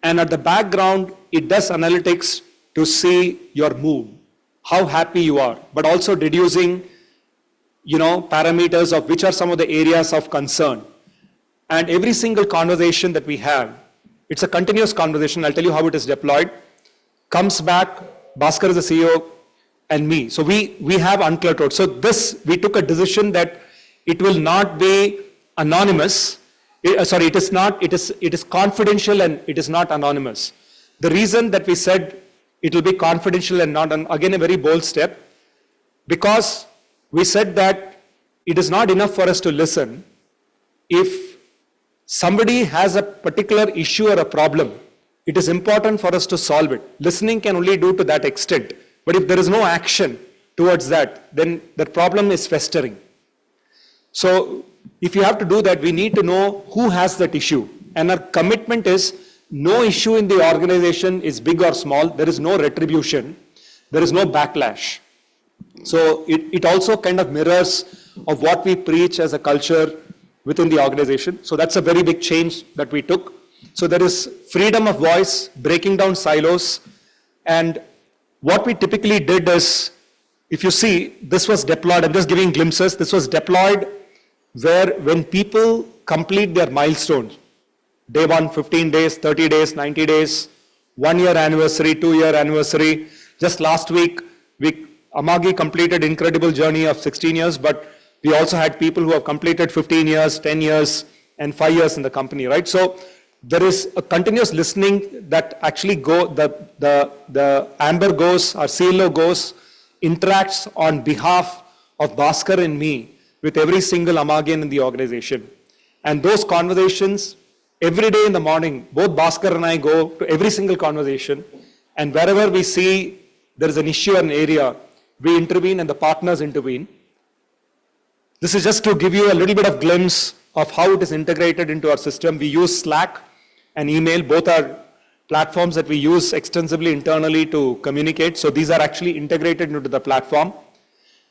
And at the background, it does analytics to see your mood, how happy you are, but also deducing, parameters of which are some of the areas of concern. And every single conversation that we have, it's a continuous conversation. I'll tell you how it is deployed. Comes back, Bhaskar is the CEO, and me. So we have uncluttered. So we took a decision that it will not be anonymous. It is confidential and it is not anonymous. The reason that we said it will be confidential and not, again, a very bold step, because we said that it is not enough for us to listen. If somebody has a particular issue or a problem, it is important for us to solve it. Listening can only do to that extent. But if there is no action towards that, then the problem is festering. So if you have to do that, we need to know who has that issue. And our commitment is no issue in the organization is big or small. There is no retribution. There is no backlash. So it also kind of mirrors of what we preach as a culture within the organization. So that's a very big change that we took. So there is freedom of voice, breaking down silos. And what we typically did is, if you see, this was deployed, I'm just giving glimpses, this was deployed where when people complete their milestones, day 1, 15 days, 30 days, 90 days, 1 year anniversary, 2 year anniversary. Just last week, Amagi completed incredible journey of 16 years, but we also had people who have completed 15 years, 10 years, and 5 years in the company, right? So there is a continuous listening that actually the Amber goes, our CLO goes, interacts on behalf of Bhaskar and me with every single Amagian in the organization. And those conversations, every day in the morning, both Bhaskar and I go to every single conversation, and wherever we see there is an issue or an area, we intervene and the partners intervene. This is just to give you a little bit of glimpse of how it is integrated into our system. We use Slack and email, both are platforms that we use extensively internally to communicate. So these are actually integrated into the platform.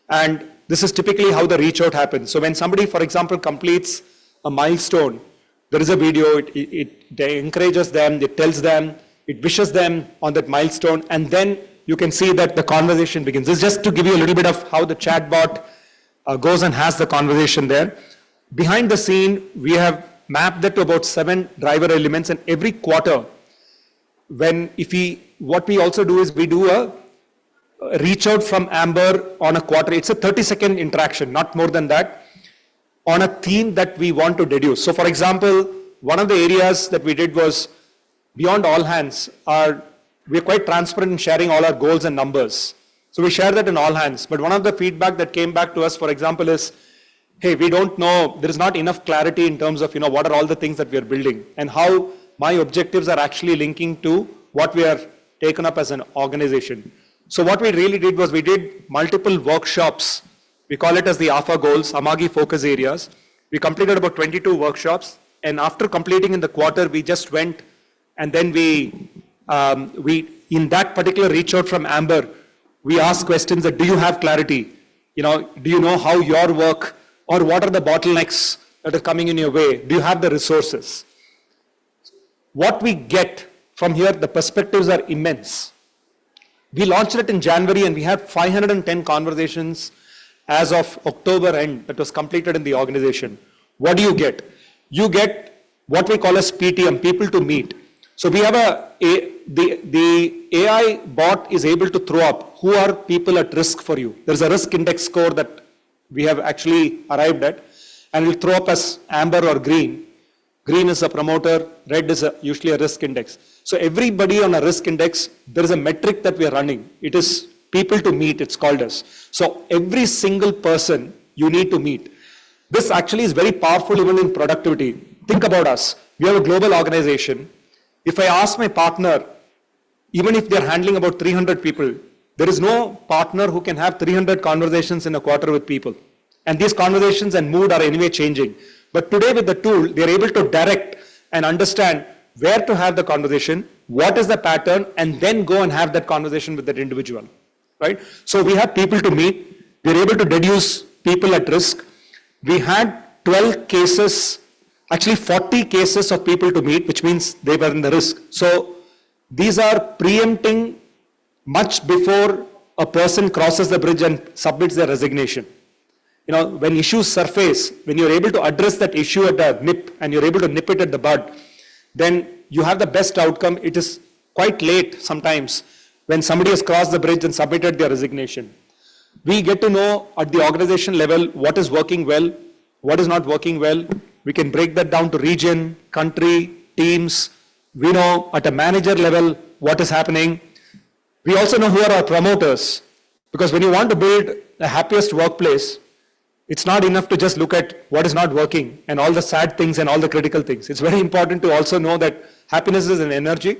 And this is typically how the reach out happens. So when somebody, for example, completes a milestone, there is a video, it encourages them, it tells them, it wishes them on that milestone, and then you can see that the conversation begins. This is just to give you a little bit of how the chatbot goes and has the conversation there. Behind the scene, we have mapped that to about 7 driver elements, and every quarter, what we also do is we do a reach out from Amber on a quarter. It's a 30-second interaction, not more than that, on a theme that we want to deduce. So for example, one of the areas that we did was beyond all hands, we're quite transparent in sharing all our goals and numbers. So we share that in all hands. But one of the feedback that came back to us, for example, is, hey, we don't know, there is not enough clarity in terms of, what are all the things that we are building and how my objectives are actually linking to what we are taken up as an organization. So what we really did was we did multiple workshops. We call it as the AFA goals, Amagi focus areas. We completed about 22 workshops. And after completing in the quarter, we just went and then we in that particular reach out from Amber, we asked questions that, do you have clarity? Do you know how your work, or what are the bottlenecks that are coming in your way? Do you have the resources? What we get from here, the perspectives are immense. We launched it in January and we had 510 conversations as of October end that was completed in the organization. What do you get? You get what we call as PTM, people to meet. So we have the AI bot is able to throw up who are people at risk for you. There's a risk index score that we have actually arrived at, and we'll throw up as amber or green. Green is a promoter, red is usually a risk index. So everybody on a risk index, there is a metric that we are running. It is people to meet, it's called as. So every single person you need to meet. This actually is very powerful even in productivity. Think about us. We have a global organization. If I ask my partner, even if they're handling about 300 people, there is no partner who can have 300 conversations in a quarter with people. And these conversations and mood are anyway changing. But today with the tool, they're able to direct and understand where to have the conversation, what is the pattern, and then go and have that conversation with that individual, right? So we have people to meet. We're able to deduce people at risk. We had 12 cases, actually 40 cases of people to meet, which means they were in the risk. So these are preempting much before a person crosses the bridge and submits their resignation. You know, when issues surface, when you're able to address that issue at the nip and you're able to nip it at the bud, then you have the best outcome. It is quite late sometimes when somebody has crossed the bridge and submitted their resignation. We get to know at the organization level what is working well, what is not working well. We can break that down to region, country, teams. We know at a manager level what is happening. We also know who are our promoters, because when you want to build the happiest workplace, it's not enough to just look at what is not working and all the sad things and all the critical things. It's very important to also know that happiness is an energy.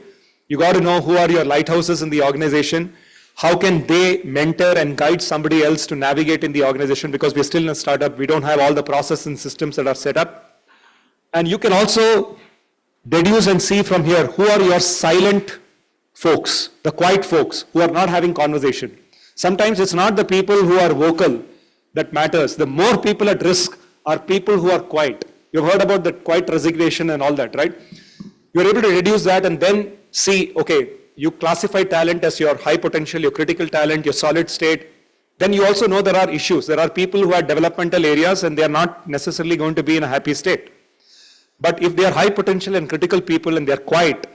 You got to know who are your lighthouses in the organization. How can they mentor and guide somebody else to navigate in the organization, because we're still in a startup. We don't have all the processes and systems that are set up. And you can also deduce and see from here who are your silent folks, the quiet folks who are not having conversation. Sometimes it's not the people who are vocal that matters. The more people at risk are people who are quiet. You've heard about that quiet resignation and all that, right? You're able to reduce that and then see, okay, you classify talent as your high potential, your critical talent, your solid state. Then you also know there are issues. There are people who have developmental areas and they are not necessarily going to be in a happy state. But if they are high potential and critical people and they are quiet,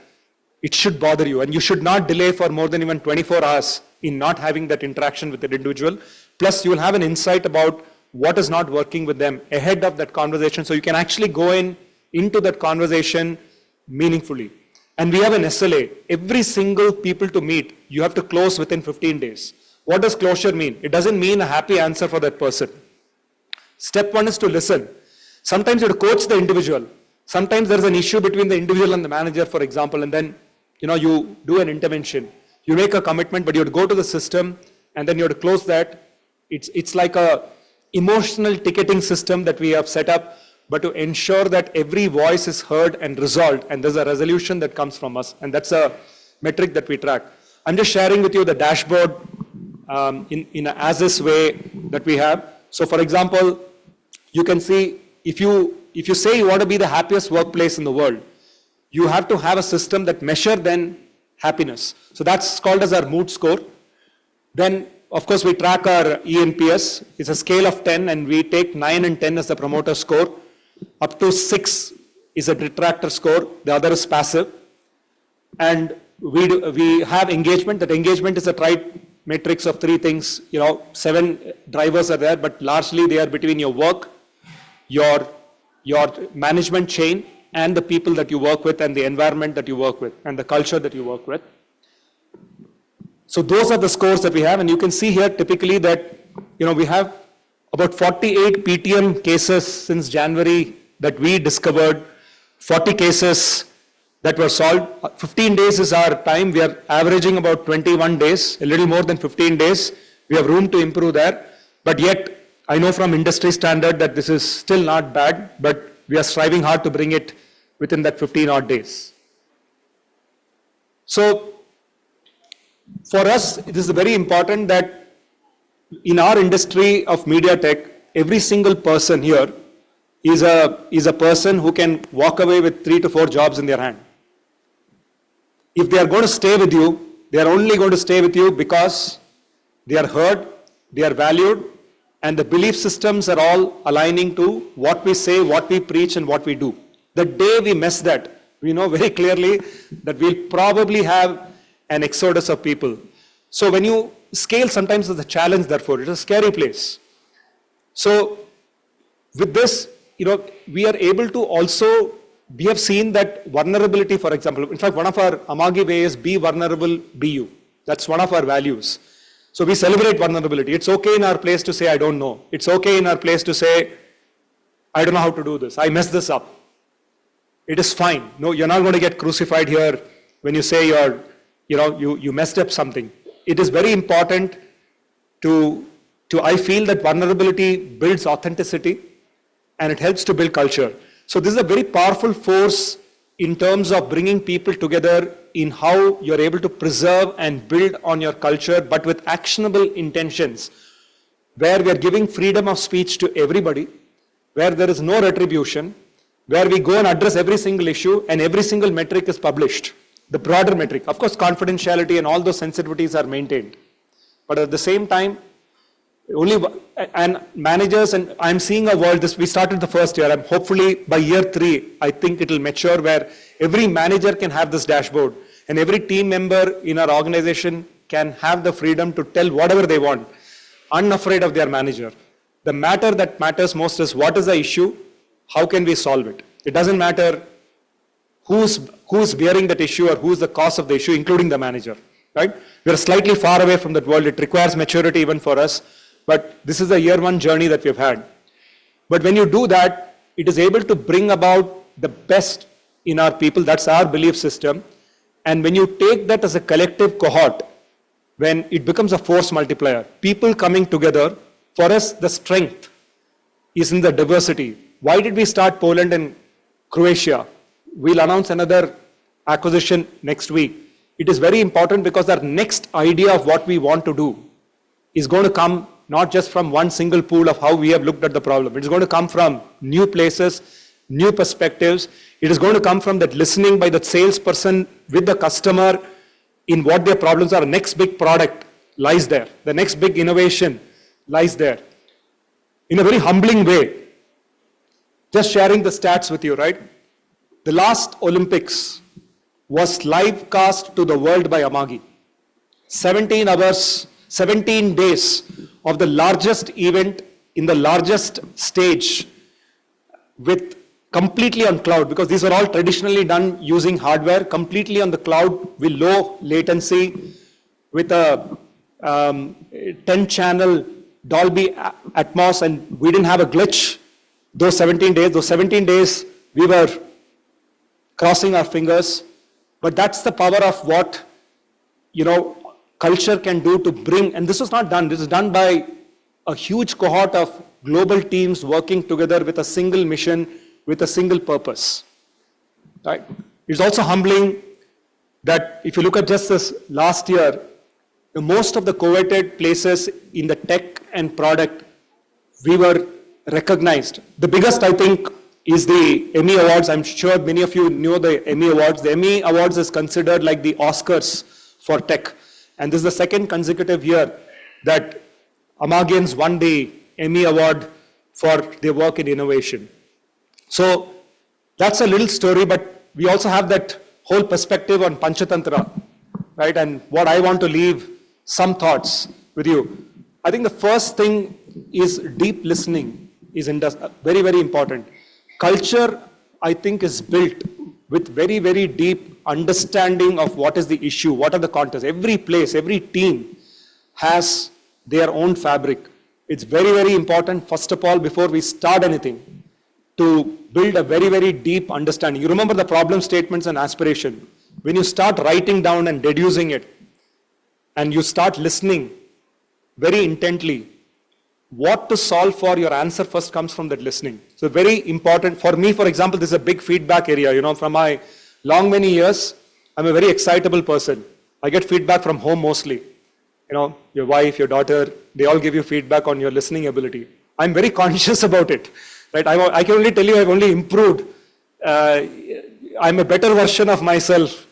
it should bother you, and you should not delay for more than even 24 hours in not having that interaction with that individual. Plus, you will have an insight about what is not working with them ahead of that conversation, so you can actually go into that conversation meaningfully. And we have an SLA. Every single people to meet, you have to close within 15 days. What does closure mean? It doesn't mean a happy answer for that person. Step one is to listen. Sometimes you have to coach the individual. Sometimes there's an issue between the individual and the manager, for example, and then you do an intervention. You make a commitment, but you have to go to the system and then you have to close that. It's like a emotional ticketing system that we have set up, but to ensure that every voice is heard and resolved, and there's a resolution that comes from us, and that's a metric that we track. I'm just sharing with you the dashboard in an as-is way that we have. So for example, you can see if you say you want to be the happiest workplace in the world, you have to have a system that measures then happiness. So that's called as our mood score. Then, of course, we track our ENPS. It's a scale of 10, and we take 9 and 10 as the promoter score. Up to 6 is a detractor score. The other is passive. And we have engagement. That engagement is a tried matrix of 3 things. 7 drivers are there, but largely they are between your work, your management chain, and the people that you work with, and the environment that you work with, and the culture that you work with. So those are the scores that we have, and you can see here typically that we have about 48 PTM cases since January that we discovered, 40 cases that were solved. 15 days is our time. We are averaging about 21 days, a little more than 15 days. We have room to improve there, but yet I know from industry standard that this is still not bad, but we are striving hard to bring it within that 15 odd days. So for us, it is very important that in our industry of media tech, every single person here is a person who can walk away with 3 to 4 jobs in their hand. If they are going to stay with you, they are only going to stay with you because they are heard, they are valued, and the belief systems are all aligning to what we say, what we preach, and what we do. The day we mess that, we know very clearly that we'll probably have an exodus of people. So when you scale, sometimes it's a challenge, therefore. It's a scary place. So with this, we are able to also, we have seen that vulnerability, for example, in fact, one of our Amagi way is be vulnerable, be you. That's one of our values. So we celebrate vulnerability. It's okay in our place to say, I don't know. It's okay in our place to say, I don't know how to do this. I messed this up. It is fine. No, you're not going to get crucified here when you say you messed up something. It is very important to I feel that vulnerability builds authenticity and it helps to build culture. So this is a very powerful force in terms of bringing people together in how you're able to preserve and build on your culture, but with actionable intentions, where we are giving freedom of speech to everybody, where there is no retribution, where we go and address every single issue and every single metric is published. The broader metric. Of course, confidentiality and all those sensitivities are maintained. But at the same time, and managers, and I'm seeing a world, we started the first year, and hopefully by year 3, I think it will mature where every manager can have this dashboard and every team member in our organization can have the freedom to tell whatever they want, unafraid of their manager. The matter that matters most is what is the issue, how can we solve it? It doesn't matter who's bearing that issue or who's the cause of the issue, including the manager, right? We're slightly far away from that world. It requires maturity even for us. But this is the year 1 journey that we've had. But when you do that, it is able to bring about the best in our people. That's our belief system. And when you take that as a collective cohort, when it becomes a force multiplier, people coming together, for us, the strength is in the diversity. Why did we start Poland and Croatia? We'll announce another acquisition next week. It is very important because our next idea of what we want to do is going to come not just from one single pool of how we have looked at the problem. It is going to come from new places, new perspectives. It is going to come from that listening by the salesperson with the customer in what their problems are. The next big product lies there. The next big innovation lies there. In a very humbling way, just sharing the stats with you, right? The last Olympics was live cast to the world by Amagi. 17 hours, 17 days of the largest event in the largest stage with completely on cloud, because these are all traditionally done using hardware, completely on the cloud with low latency, with a 10-channel Dolby Atmos, and we didn't have a glitch those 17 days, we were crossing our fingers. But that's the power of what, culture can do to bring, and this was not done, this is done by a huge cohort of global teams working together with a single mission, with a single purpose. Right? It's also humbling that if you look at just this last year, most of the coveted places in the tech and product, we were recognized. The biggest, I think, is the Emmy Awards. I'm sure many of you know the Emmy Awards. The Emmy Awards is considered like the Oscars for tech. And this is the second consecutive year that Amagians won the Emmy Award for their work in innovation. So that's a little story, but we also have that whole perspective on Panchatantra, right? And what I want to leave some thoughts with you. I think the first thing is deep listening is very, very important. Culture, I think, is built with very, very deep understanding of what is the issue, what are the contexts. Every place, every team has their own fabric. It's very, very important, first of all, before we start anything, to build a very, very deep understanding. You remember the problem statements and aspiration. When you start writing down and deducing it, and you start listening very intently, what to solve for, your answer first comes from that listening. So very important. For me, for example, this is a big feedback area. From my long many years, I'm a very excitable person. I get feedback from home mostly. Your wife, your daughter, they all give you feedback on your listening ability. I'm very conscious about it. Right? I can only tell you I've only improved. I'm a better version of myself.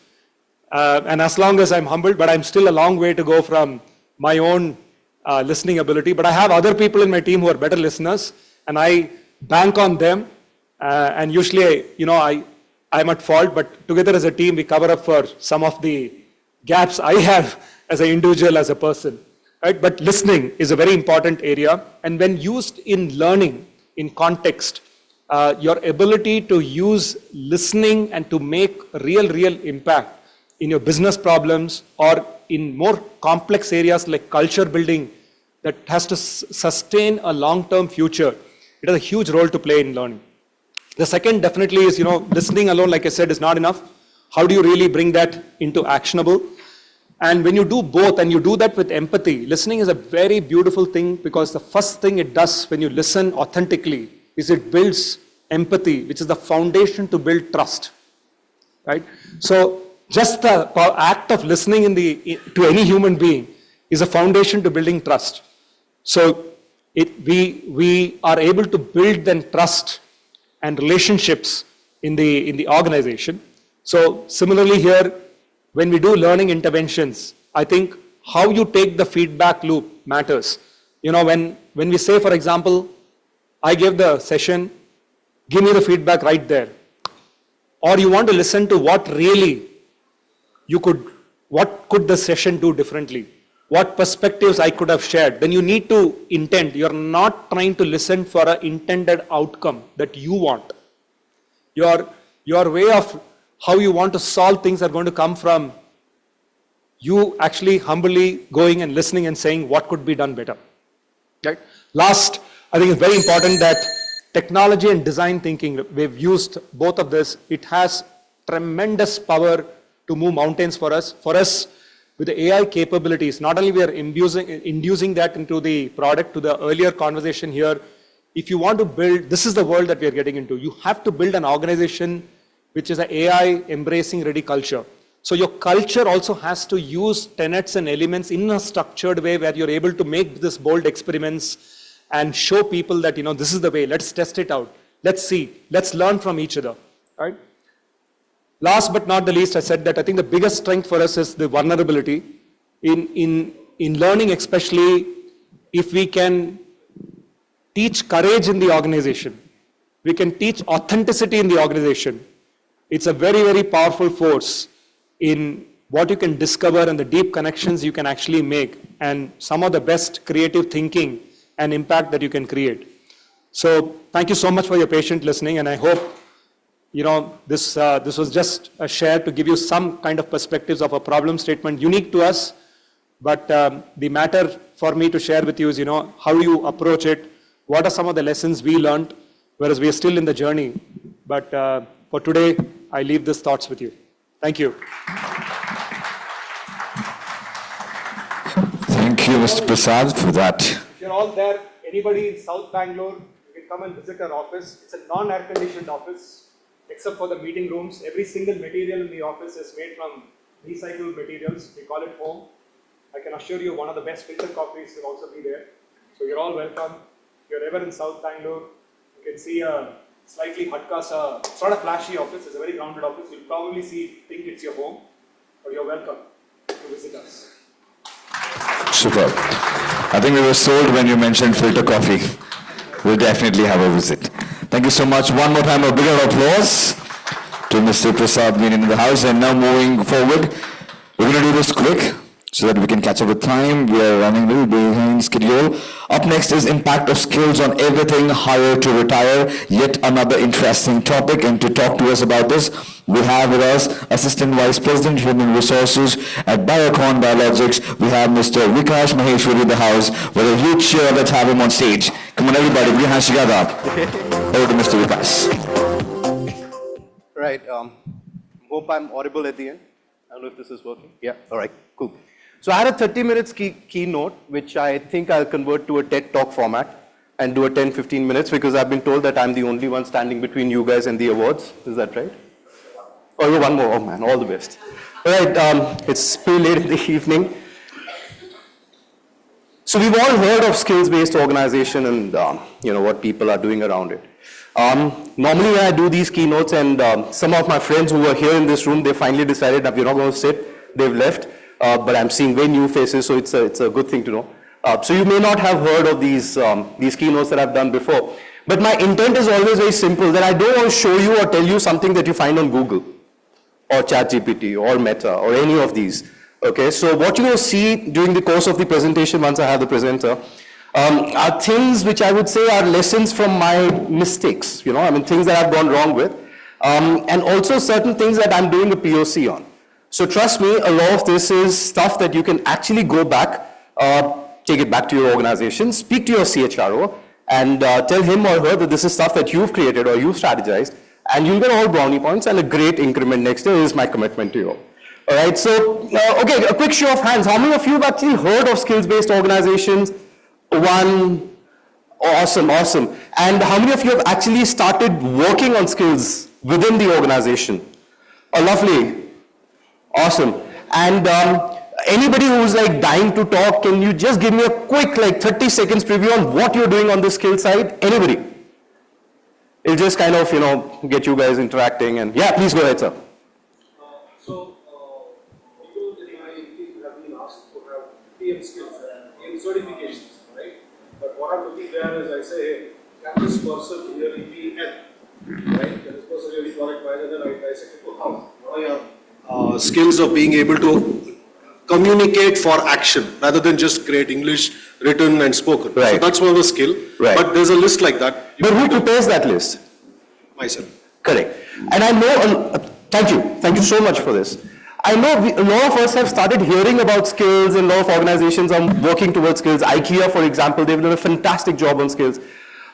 And as long as I'm humbled, but I'm still a long way to go from my own listening ability. But I have other people in my team who are better listeners, and I bank on them. And usually, I'm at fault, but together as a team, we cover up for some of the gaps I have as an individual, as a person. Right? But listening is a very important area. And when used in learning, in context, your ability to use listening and to make real impact in your business problems or in more complex areas like culture building that has to sustain a long-term future, it has a huge role to play in learning. The second definitely is, listening alone, like I said, is not enough. How do you really bring that into actionable? And when you do both and you do that with empathy, listening is a very beautiful thing, because the first thing it does when you listen authentically is it builds empathy, which is the foundation to build trust, right? So just the act of listening to any human being is a foundation to building trust. So we are able to build then trust and relationships in the organization. So similarly here, when we do learning interventions, I think how you take the feedback loop matters. When we say, for example, I gave the session, give me the feedback right there. Or you want to listen to what could the session do differently? What perspectives I could have shared? Then you need to intend. You're not trying to listen for an intended outcome that you want. Your way of how you want to solve things are going to come from you actually humbly going and listening and saying what could be done better. Right? Last, I think it's very important that technology and design thinking, we've used both of this. It has tremendous power to move mountains for us. For us, with the AI capabilities, not only we are inducing that into the product, to the earlier conversation here, if you want to build, this is the world that we are getting into. You have to build an organization which is an AI embracing ready culture. So your culture also has to use tenets and elements in a structured way where you're able to make this bold experiments and show people that, this is the way, let's test it out. Let's see, let's learn from each other, right? Last but not the least, I said that I think the biggest strength for us is the vulnerability. In learning especially, if we can teach courage in the organization, we can teach authenticity in the organization, it's a very, very powerful force in what you can discover and the deep connections you can actually make and some of the best creative thinking and impact that you can create. So thank you so much for your patient listening, and I hope this was just a share to give you some kind of perspectives of a problem statement unique to us. But the matter for me to share with you is, how you approach it, what are some of the lessons we learned, whereas we are still in the journey. But for today, I leave these thoughts with you. Thank you. Thank you, Mr. Prasad, for that. If you're all there, anybody in South Bangalore, you can come and visit our office. It's a non-air conditioned office, except for the meeting rooms. Every single material in the office is made from recycled materials. We call it home. I can assure you one of the best filter coffees will also be there. So you're all welcome. If you're ever in South Bangalore, you can see a slightly hatkasa, sort of flashy office. It's a very grounded office. You'll probably think it's your home, but you're welcome to visit us. Superb. I think we were sold when you mentioned filter coffee. We'll definitely have a visit. Thank you so much. One more time, a bigger applause to Mr. Prasad being in the house. And now moving forward, we're going to do this quick so that we can catch up with time. We are running a little behind schedule. Up next is impact of skills on everything hire to retire. Yet another interesting topic. And to talk to us about this, we have with us Assistant Vice President, Human Resources at Biocon Biologics. We have Mr. Vikash Maheshwari in the house with a huge cheer. Let's have him on stage. Come on, everybody, put your hands together. Over to Mr. Vikash. Right. Hope I'm audible at the end. I don't know if this is working. Yeah. All right. Cool. So I had a 30 minutes keynote, which I think I'll convert to a TED Talk format and do a 10-15 minutes, because I've been told that I'm the only one standing between you guys and the awards. Is that right? Oh, one more. Oh man, all the best. All right. It's pretty late in the evening. So we've all heard of skills-based organization and what people are doing around it. Normally when I do these keynotes, and some of my friends who were here in this room, they finally decided that we're not going to sit. They've left. But I'm seeing very new faces, so it's a good thing to know. So you may not have heard of these keynotes that I've done before. But my intent is always very simple, that I don't want to show you or tell you something that you find on Google or ChatGPT or Meta or any of these. Okay, so what you will see during the course of the presentation, once I have the presenter, are things which I would say are lessons from my mistakes, things that I've gone wrong with, and also certain things that I'm doing a POC on. So trust me, a lot of this is stuff that you can actually go back, take it back to your organization, speak to your CHRO, and tell him or her that this is stuff that you've created or you've strategized, and you'll get all brownie points and a great increment next year is my commitment to you. All right, so, okay, a quick show of hands. How many of you have actually heard of skills-based organizations? One, awesome, awesome. And how many of you have actually started working on skills within the organization? Oh, lovely, awesome. And anybody who's like dying to talk, can you just give me a quick, like 30 seconds preview on what you're doing on the skill side? Anybody? It'll just kind of, get you guys interacting and, yeah, please go ahead, sir. People in my team have been asked to have PM skills and PM certifications, right? But what I'm looking there is I say, hey, can this person really be N? Right? Can this person really product manager? Then I dissect it to how? What are your skills of being able to communicate for action rather than just create English written and spoken. Right. So that's one of the skill. Right. But there's a list like that. But who prepares that list? Myself. Correct. And I know, thank you so much for this. I know a lot of us have started hearing about skills and a lot of organizations are working towards skills. IKEA, for example, they've done a fantastic job on skills.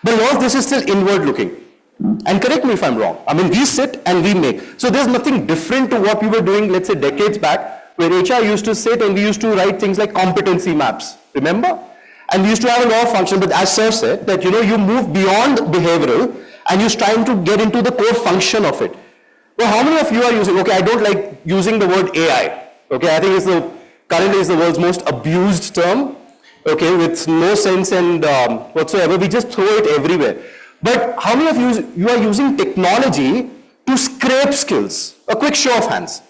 But a lot of this is still inward looking. And correct me if I'm wrong. I mean, we sit and we make. So there's nothing different to what we were doing, let's say, decades back, where HR used to sit and we used to write things like competency maps. Remember? And we used to have a lot of function, but as Sir said, that, you move beyond behavioral and you're trying to get into the core function of it. Well, how many of you are using, okay, I don't like using the word AI. Okay, I think currently is the world's most abused term. Okay, with no sense and whatsoever. We just throw it everywhere. But how many of you are using technology to scrape skills? A quick show of hands.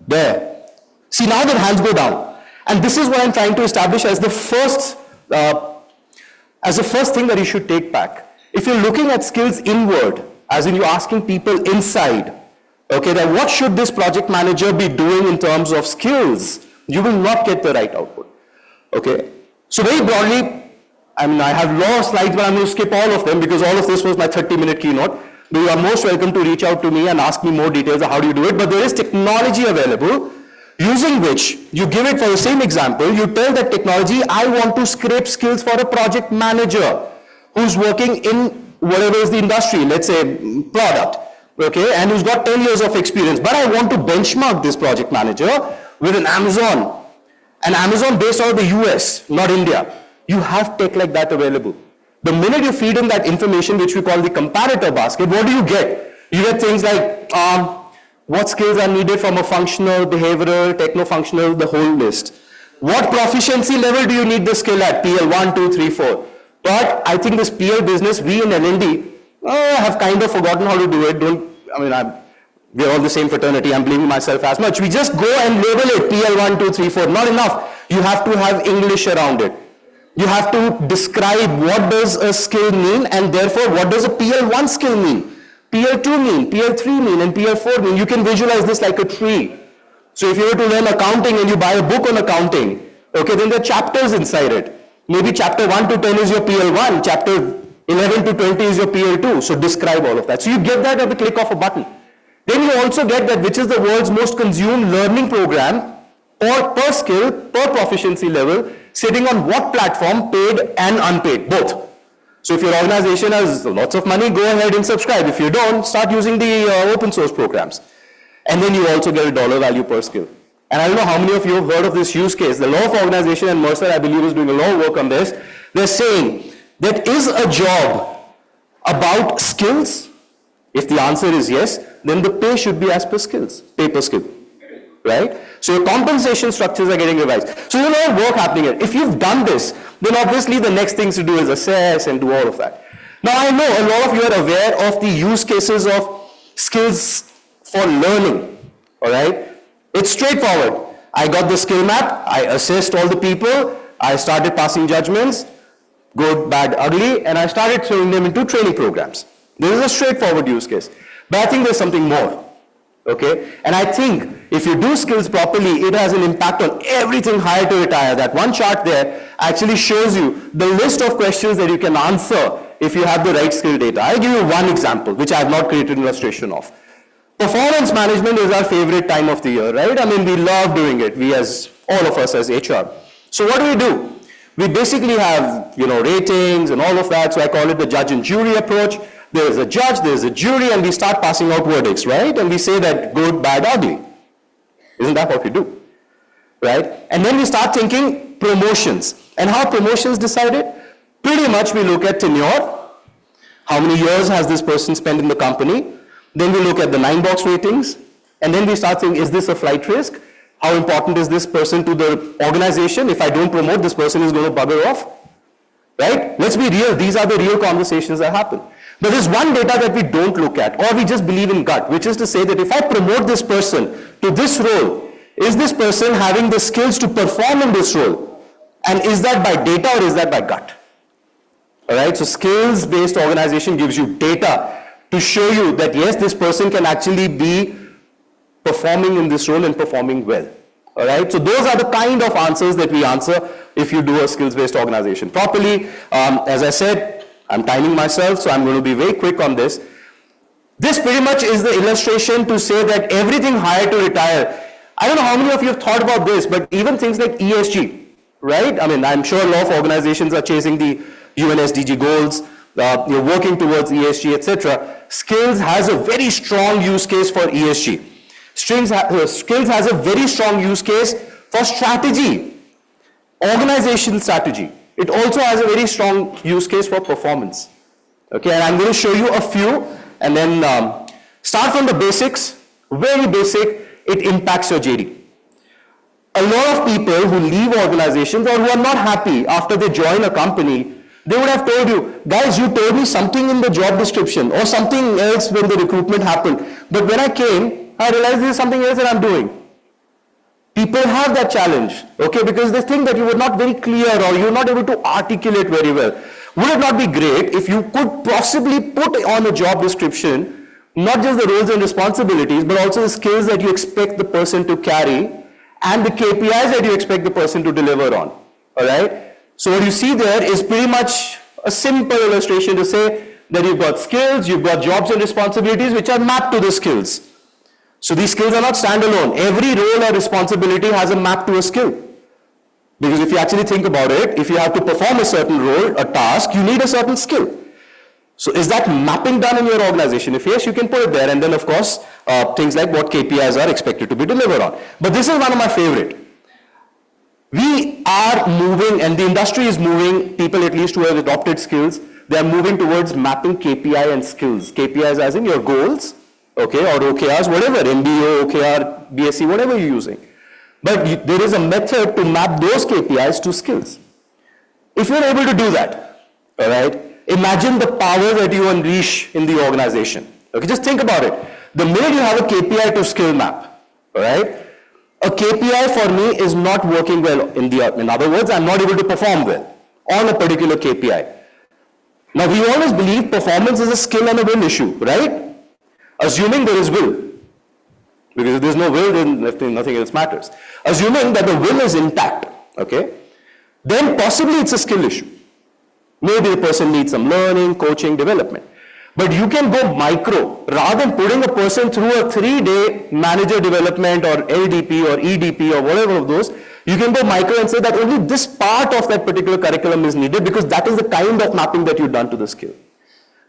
There. See, now the hands go down. And this is what I'm trying to establish as the first thing that you should take back. If you're looking at skills inward, as in you're asking people inside, okay, then what should this project manager be doing in terms of skills? You will not get the right output. Okay. So very broadly, I have a lot of slides, but I'm going to skip all of them because all of this was my 30-minute keynote. But you are most welcome to reach out to me and ask me more details of how do you do it. But there is technology available using which you give it for the same example. You tell that technology, I want to scrape skills for a project manager who's working in whatever is the industry, let's say product, okay, and who's got 10 years of experience. But I want to benchmark this project manager with an Amazon based out of the US, not India. You have tech like that available. The minute you feed in that information, which we call the comparator basket, what do you get? You get things like what skills are needed from a functional, behavioral, techno-functional, the whole list. What proficiency level do you need the skill at? PL 1, 2, 3, 4. But I think this PL business, we in L&D have kind of forgotten how to do it. We're all the same fraternity. I'm blaming myself as much. We just go and label it PL 1, 2, 3, 4. Not enough. You have to have English around it. You have to describe what does a skill mean and therefore what does a PL1 skill mean, PL2 mean, PL3 mean and PL4 mean. You can visualize this like a tree. So if you were to learn accounting and you buy a book on accounting, okay, then there are chapters inside it. Maybe chapter 1 to 10 is your PL1, chapter 11 to 20 is your PL2. So describe all of that. So you get that at the click of a button. Then you also get that which is the world's most consumed learning program or per skill, per proficiency level, sitting on what platform, paid and unpaid, both. So if your organization has lots of money, go ahead and subscribe. If you don't, start using the open source programs. And then you also get a dollar value per skill. And I don't know how many of you have heard of this use case. The Law of Organization and Mercer, I believe, is doing a lot of work on this. They're saying that is a job about skills? If the answer is yes, then the pay should be as per skills, pay per skill. Right? So your compensation structures are getting revised. So there's a lot of work happening here. If you've done this, then obviously the next things to do is assess and do all of that. Now I know a lot of you are aware of the use cases of skills for learning. Alright? It's straightforward. I got the skill map, I assessed all the people, I started passing judgments, good, bad, ugly, and I started throwing them into training programs. This is a straightforward use case. But I think there's something more. Okay, and I think if you do skills properly, it has an impact on everything hire to retire. That one chart there actually shows you the list of questions that you can answer if you have the right skill data. I'll give you one example, which I have not created an illustration of. Performance management is our favorite time of the year, right? We love doing it, all of us as HR. So what do? We basically have, ratings and all of that, so I call it the judge and jury approach. There is a judge, there is a jury, and we start passing out verdicts, right? And we say that good, bad, ugly. Isn't that what we do? Right? And then we start thinking promotions. And how promotions decided? Pretty much we look at tenure. How many years has this person spent in the company? Then we look at the 9-box ratings. And then we start saying, is this a flight risk? How important is this person to the organization? If I don't promote, this person is going to bugger off. Right? Let's be real. These are the real conversations that happen. But there's one data that we don't look at, or we just believe in gut, which is to say that if I promote this person to this role, is this person having the skills to perform in this role? And is that by data or is that by gut? All right, so skills-based organization gives you data to show you that yes, this person can actually be performing in this role and performing well. All right, so those are the kind of answers that we answer if you do a skills-based organization properly. As I said, I'm timing myself, so I'm going to be very quick on this. This pretty much is the illustration to say that everything hire to retire. I don't know how many of you have thought about this, but even things like ESG, right? I mean, I'm sure a lot of organizations are chasing the UN SDG goals, you're working towards ESG, etc. Skills has a very strong use case for ESG. Skills has a very strong use case for strategy, organization strategy. It also has a very strong use case for performance. Okay, and I'm going to show you a few, and then start from the basics, very basic. It impacts your JD. A lot of people who leave organizations or who are not happy after they join a company, they would have told you, guys, you told me something in the job description or something else when the recruitment happened. But when I came, I realized this is something else that I'm doing. People have that challenge, okay, because they think that you were not very clear or you're not able to articulate very well. Would it not be great if you could possibly put on a job description not just the roles and responsibilities, but also the skills that you expect the person to carry and the KPIs that you expect the person to deliver on, all right? So what you see there is pretty much a simple illustration to say that you've got skills, you've got jobs and responsibilities which are mapped to the skills. So these skills are not standalone. Every role or responsibility has a map to a skill. Because if you actually think about it, if you have to perform a certain role, a task, you need a certain skill. So is that mapping done in your organization? If yes, you can put it there. And then of course, things like what KPIs are expected to be delivered on. But this is one of my favorite. We are moving, and the industry is moving, people at least who have adopted skills, they are moving towards mapping KPI and skills. KPIs as in your goals, okay, or OKRs, whatever, MBO, OKR, BSc, whatever you're using. But there is a method to map those KPIs to skills. If you're able to do that, all right, imagine the power that you unleash in the organization. Okay, just think about it. The minute you have a KPI to skill map, all right, a KPI for me is not working well. In other words, I'm not able to perform well on a particular KPI. Now, we always believe performance is a skill and a will issue, right? Assuming there is will. Because if there's no will, then nothing else matters. Assuming that the will is intact, okay, then possibly it's a skill issue. Maybe the person needs some learning, coaching, development. But you can go micro. Rather than putting a person through a 3-day manager development or LDP or EDP or whatever of those, you can go micro and say that only this part of that particular curriculum is needed because that is the kind of mapping that you've done to the skill.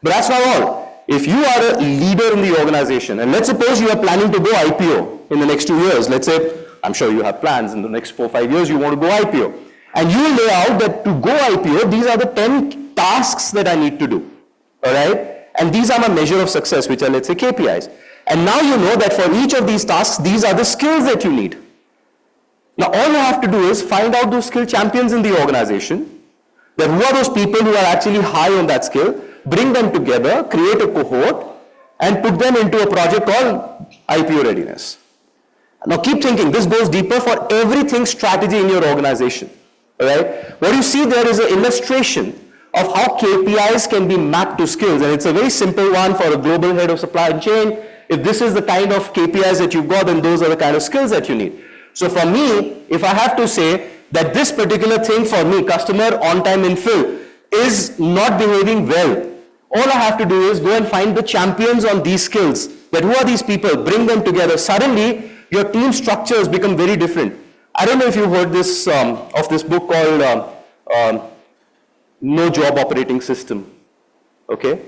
But that's not all. If you are a leader in the organization, and let's suppose you are planning to go IPO in the next 2 years, let's say, I'm sure you have plans in the next 4 or 5 years you want to go IPO. And you lay out that to go IPO, these are the 10 tasks that I need to do, all right? And these are my measure of success, which are, let's say, KPIs. And now you know that for each of these tasks, these are the skills that you need. Now, all you have to do is find out those skill champions in the organization, that who are those people who are actually high on that skill, bring them together, create a cohort, and put them into a project called IPO readiness. Now, keep thinking, this goes deeper for everything strategy in your organization. All right? What you see there is an illustration of how KPIs can be mapped to skills. And it's a very simple one for a global head of supply chain. If this is the kind of KPIs that you've got, then those are the kind of skills that you need. So for me, if I have to say that this particular thing for me, customer on time in full, is not behaving well, all I have to do is go and find the champions on these skills. That who are these people? Bring them together. Suddenly, your team structures become very different. I don't know if you've heard this of this book called no job operating system. Okay?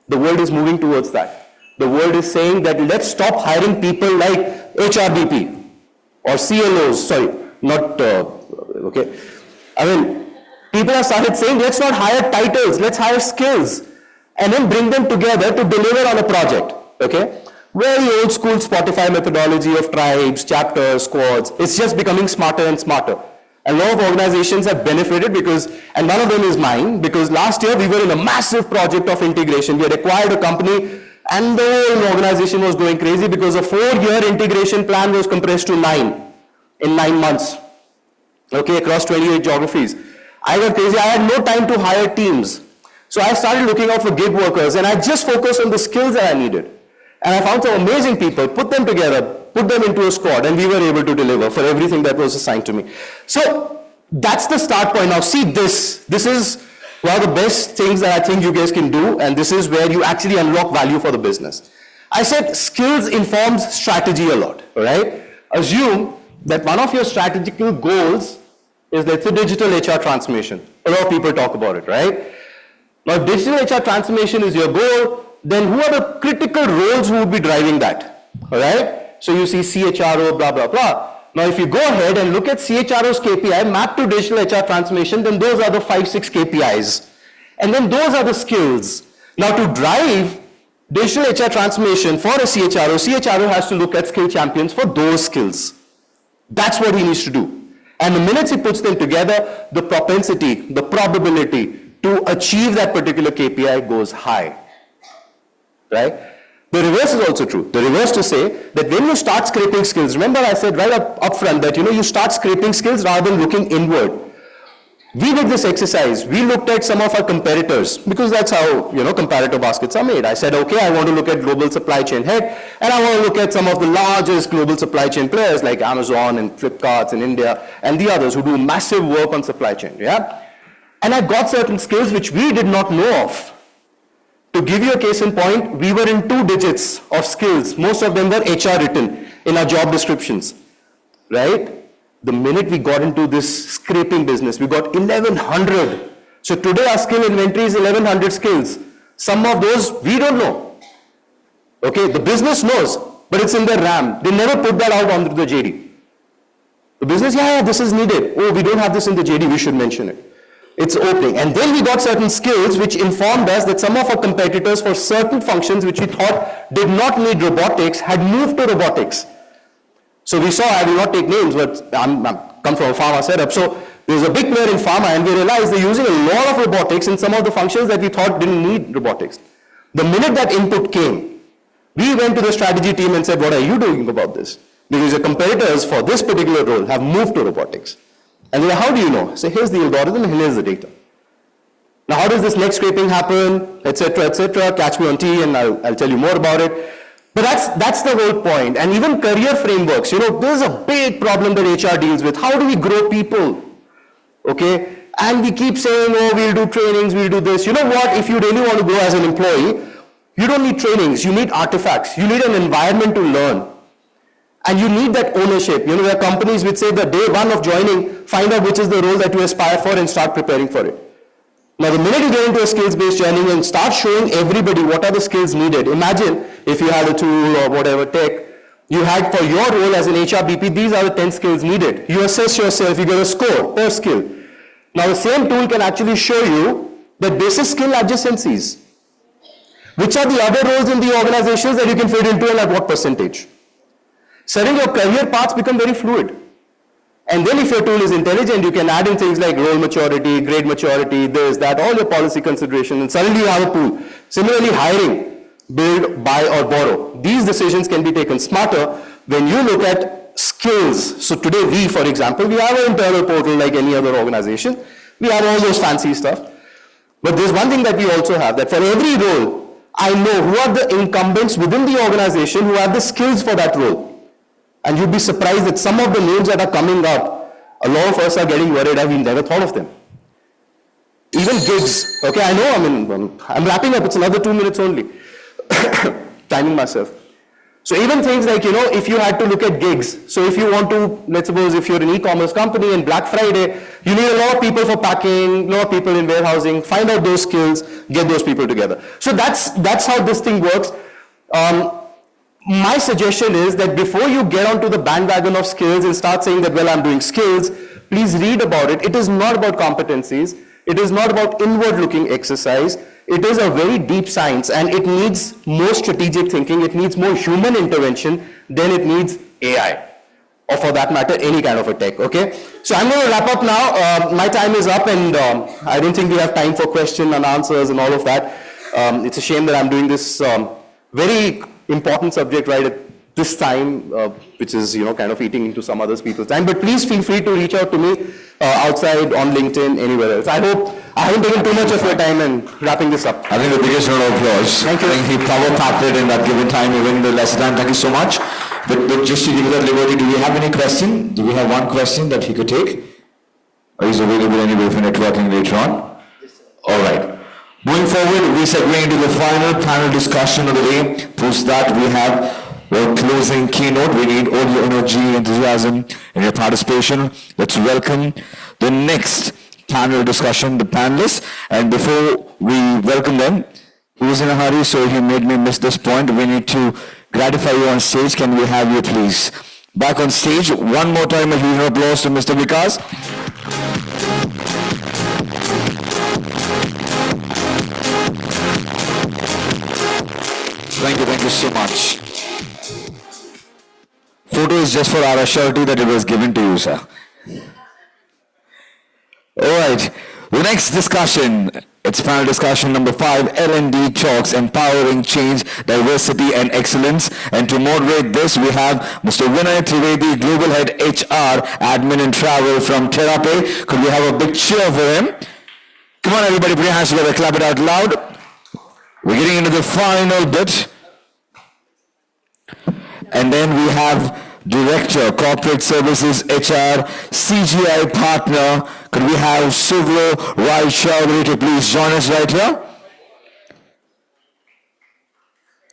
The world is moving towards that. The world is saying that let's stop hiring people like HRBP or CLOs, sorry, not, okay. I mean, people have started saying let's not hire titles, let's hire skills and then bring them together to deliver on a project, okay. Very old school Spotify methodology of tribes, chapters, squads. It's just becoming smarter and smarter. A lot of organizations have benefited because, and one of them is mine, because last year we were in a massive project of integration. We had acquired a company and the whole organization was going crazy because a 4-year integration plan was compressed to 9 in 9 months, okay, across 28 geographies. I got crazy. I had no time to hire teams. So I started looking out for gig workers and I just focused on the skills that I needed. And I found some amazing people, put them together, put them into a squad, and we were able to deliver for everything that was assigned to me. So that's the start point. Now see this. This is one of the best things that I think you guys can do, and this is where you actually unlock value for the business. I said skills informs strategy a lot, all right? Assume that one of your strategical goals is, let's say, digital HR transformation. A lot of people talk about it, right? Now, if digital HR transformation is your goal, then who are the critical roles who would be driving that, all right? So you see CHRO, blah, blah, blah. Now, if you go ahead and look at CHRO's KPI mapped to digital HR transformation, then those are the 5-6 KPIs. And then those are the skills. Now, to drive digital HR transformation for a CHRO has to look at skill champions for those skills. That's what he needs to do. And the minute he puts them together, the propensity, the probability to achieve that particular KPI goes high. Right? The reverse is also true. The reverse to say that when you start scraping skills, remember I said right up front that you start scraping skills rather than looking inward. We did this exercise. We looked at some of our competitors because that's how comparator baskets are made. I said, okay, I want to look at global supply chain head, and I want to look at some of the largest global supply chain players like Amazon and Flipkart in India and the others who do massive work on supply chain. Yeah, and I got certain skills which we did not know of. To give you a case in point, we were in 2 digits of skills. Most of them were HR written in our job descriptions, right? The minute we got into this scraping business, we got 1,100. So today our skill inventory is 1,100 skills. Some of those we don't know. Okay, the business knows, but it's in their RAM. They never put that out onto the JD. The business, yeah, this is needed. Oh, we don't have this in the JD, we should mention it. It's opening. And then we got certain skills which informed us that some of our competitors for certain functions which we thought did not need robotics had moved to robotics. So we saw, I will not take names, but I'm come from a pharma setup. So there's a big player in pharma and we realized they're using a lot of robotics in some of the functions that we thought didn't need robotics. The minute that input came, we went to the strategy team and said, what are you doing about this? Because your competitors for this particular role have moved to robotics. And they say, how do you know? I say, here's the algorithm and here's the data. Now, how does this next scraping happen, etc., etc.? Catch me on T and I'll tell you more about it. But that's the whole point. And even career frameworks, there's a big problem that HR deals with. How do we grow people? Okay? And we keep saying, oh, we'll do trainings, we'll do this. You know what? If you really want to grow as an employee, you don't need trainings, you need artifacts. You need an environment to learn. And you need that ownership. There are companies which say the day one of joining, find out which is the role that you aspire for and start preparing for it. Now, the minute you get into a skills-based journey and start showing everybody what are the skills needed, imagine if you had a tool or whatever tech, you had for your role as an HRBP, these are the 10 skills needed. You assess yourself, you get a score per skill. Now, the same tool can actually show you the basic skill adjacencies. Which are the other roles in the organizations that you can fit into and at what percentage? Suddenly your career paths become very fluid. And then if your tool is intelligent, you can add in things like role maturity, grade maturity, this, that, all your policy considerations, and suddenly you have a pool. Similarly, hiring, build, buy, or borrow. These decisions can be taken smarter when you look at skills. So today we, for example, we have an internal portal like any other organization. We have all those fancy stuff. But there's one thing that we also have, that for every role, I know who are the incumbents within the organization who have the skills for that role. And you'd be surprised that some of the names that are coming up, a lot of us are getting worried that we never thought of them. Even gigs. Okay, I know, I'm wrapping up, it's another 2 minutes only. Timing myself. So even things like, if you had to look at gigs, so if you want to, let's suppose if you're an e-commerce company and Black Friday, you need a lot of people for packing, a lot of people in warehousing, find out those skills, get those people together. So that's how this thing works. My suggestion is that before you get onto the bandwagon of skills and start saying that, well, I'm doing skills, please read about it. It is not about competencies. It is not about inward-looking exercise. It is a very deep science, and it needs more strategic thinking. It needs more human intervention than it needs AI, or for that matter, any kind of a tech, okay? So I'm going to wrap up now. My time is up, and I don't think we have time for question and answers and all of that. It's a shame that I'm doing this very important subject right at this time, which is, kind of eating into some other people's time. But please feel free to reach out to me outside, on LinkedIn, anywhere else. I hope I haven't taken too much of your time in wrapping this up. I think the biggest round of applause. Thank you. I think he power-packed it in that given time, even the lesser time. Thank you so much. But just to give that liberty, do we have any question? Do we have one question that he could take? Or is available anyway for networking later on? All right. Moving forward, we segue into the final panel discussion of the day. Post that, we have our closing keynote. We need all your energy, enthusiasm, and your participation. Let's welcome the next panel discussion, the panelists. And before we welcome them, he was in a hurry, so he made me miss this point. We need to gratify you on stage. Can we have you, please? Back on stage, one more time, a huge applause to Mr. Vikas. Thank you so much. Photo is just for our surety that it was given to you, sir. All right, the next discussion, it's panel discussion number 5, L&D talks, empowering change, diversity and excellence. And to moderate this, we have Mr. Vinay Trivedi, Global Head HR, Admin and Travel from Therapy. Could we have a big cheer for him? Come on, everybody, put your hands together, clap it out loud. We're getting into the final bit. And then we have Director, Corporate Services, HR, CGI Partner. Could we have Suvro Rai Chaudhary to please join us right here?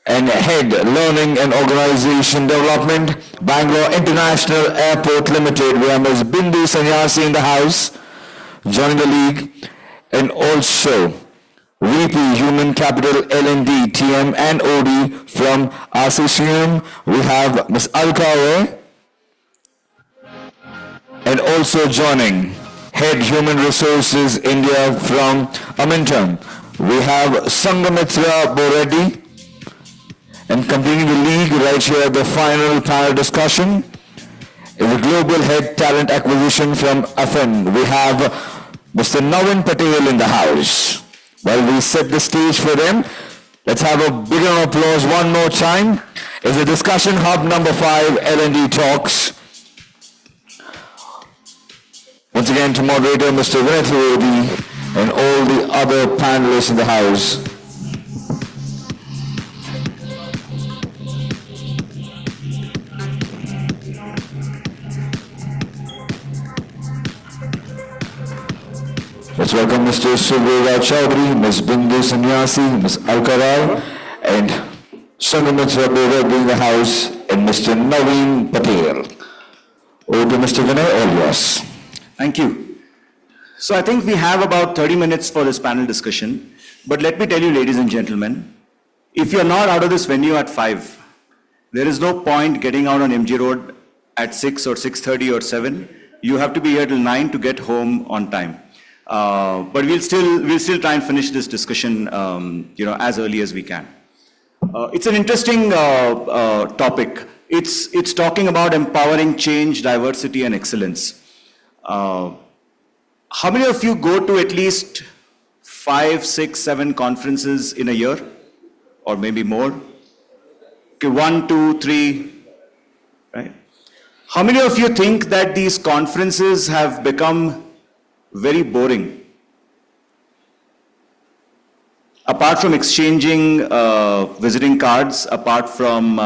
And Head, Learning and Organization Development, Bangalore International Airport Limited. We have Ms. Bindu Sanyasi in the house, joining the league. And also VP Human Capital L&D, TM and OD from RCCM. We have Ms. Alkare. And also joining Head Human Resources India from Amintam. We have Sangamitra Boreddy. And completing the league right here at the final panel discussion is the Global Head Talent Acquisition from AFN. We have Mr. Navin Patel in the house. While we set the stage for them, let's have a big round of applause one more time. It's the discussion hub number 5, L&D Talks. Once again to moderator Mr. Vinay Trivedi and all the other panelists in the house. Let's welcome Mr. Suvro Rai Chaudhary, Ms. Bindu Sanyasi, Ms. Alkarai, and Sangamitra Boreddy in the house, and Mr. Navin Patel. Over to Mr. Vinay, all yours. Thank you. So I think we have about 30 minutes for this panel discussion, but let me tell you, ladies and gentlemen, if you're not out of this venue at 5, there is no point getting out on MG Road at 6 or 6:30 or 7. You have to be here till 9 to get home on time. But we'll still try and finish this discussion, as early as we can. It's an interesting topic. It's talking about empowering change, diversity, and excellence. How many of you go to at least 5, 6, 7 conferences in a year, or maybe more? Okay, 1, 2, 3, right? How many of you think that these conferences have become very boring? Apart from exchanging visiting cards, apart from